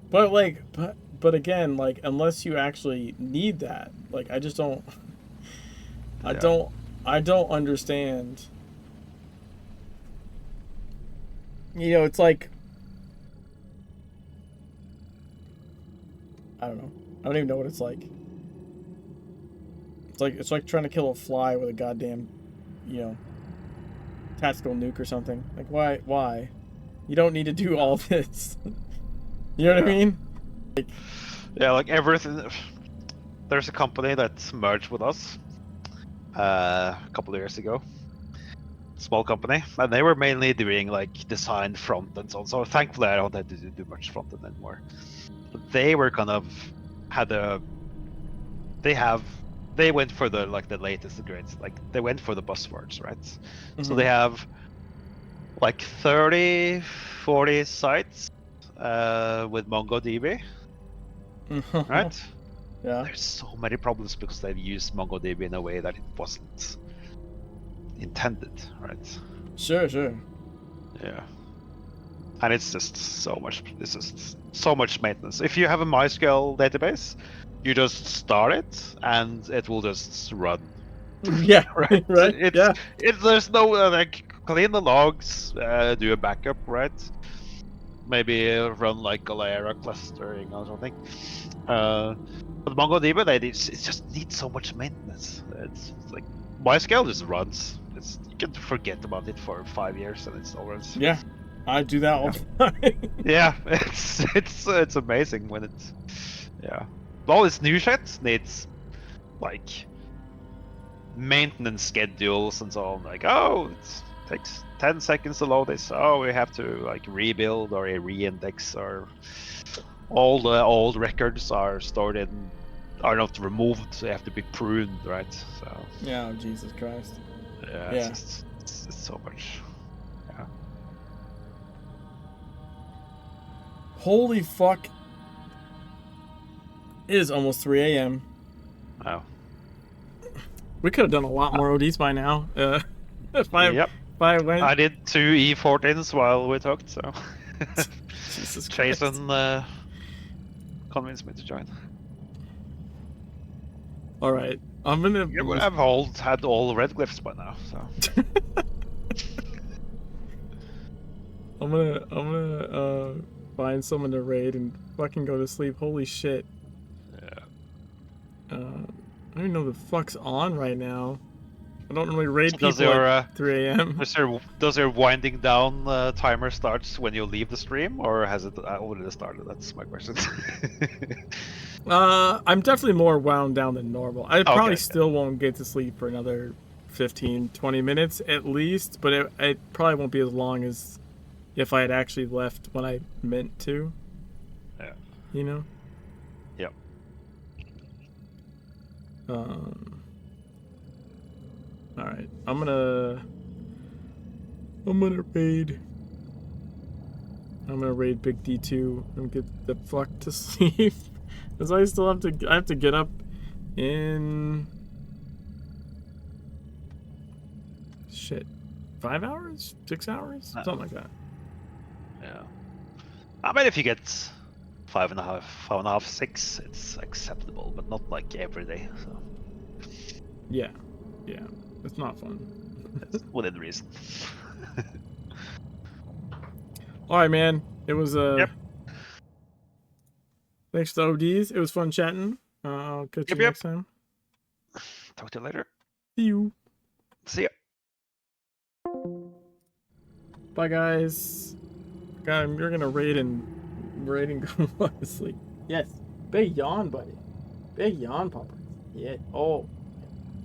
But again, like unless you actually need that, like I just don't. I don't understand. You know, it's like I don't know. I don't even know what it's like. It's like trying to kill a fly with a goddamn, you know, tactical nuke or something. Like why? You don't need to do all this. You know what I mean? Like, yeah, like everything. There's a company that merged with us a couple of years ago. Small company, and they were mainly doing like design front and so on. So thankfully, I don't have to do much front end anymore. But they were kind of they went for the like the latest and greatest. Like they went for the buzzwords, right? Mm-hmm. So they have like 30, 40 sites with MongoDB, right? Yeah. There's so many problems because they've used MongoDB in a way that it wasn't intended, right? Sure. Yeah. And it's just so much. It's just so much maintenance. If you have a MySQL database, you just start it and it will just run Yeah, right? right. It's Yeah, there's no like clean the logs, do a backup, right? Maybe run like Galera clustering or something. But MongoDB, it just needs so much maintenance. It's like MySQL just runs. You can forget about it for 5 years and it's always yeah. I do that all the time. yeah. It's amazing when it's all this new shit needs like maintenance schedules and so on. Like, oh, it takes 10 seconds to load this. Oh, we have to like rebuild or re-index, or all the old records are stored in are not removed, so they have to be pruned, right? So Yeah, oh, Jesus Christ. yeah, Yeah. it's so much. Yeah. Holy fuck. It is almost 3 a.m. Oh. We could have done a lot more ODs by now. If Yep. I went. I did 2 E14s while we talked, so Jesus Christ. Jason convinced me to join. All right, I'm gonna. You would have had all the red glyphs by now, so. I'm gonna find someone to raid and fucking go to sleep. Holy shit. Yeah. I don't even know the fuck's on right now. I don't really raid So people at 3 a.m. Does your winding down timer starts when you leave the stream, or has it already started? That's my question. I'm definitely more wound down than normal. I probably Okay. still won't get to sleep for another 15, 20 minutes at least, but it probably won't be as long as if I had actually left when I meant to. Yeah. You know? Yep. Alright. I'm gonna raid. I'm gonna raid Big D2 and get the fuck to sleep. Because I still have to get up in shit 5 hours? 6 hours? Something like that. Yeah. I mean, if you get 5.5, 6, it's acceptable, but not like every day. So Yeah. Yeah. It's not fun. it's within reason. Alright, man. It was Yep. Thanks to ODs. It was fun chatting. I'll catch you next time. Talk to you later. See you. See ya. Bye, guys. God, you're gonna raid and go to sleep. Yes. Big yawn, buddy. Big yawn, Popper. Yeah. Oh.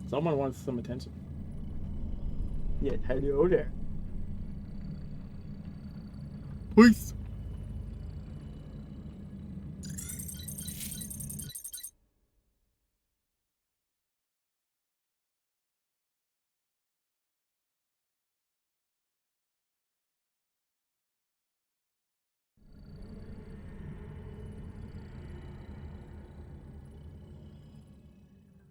Someone wants some attention. Yeah. Hello there. Peace.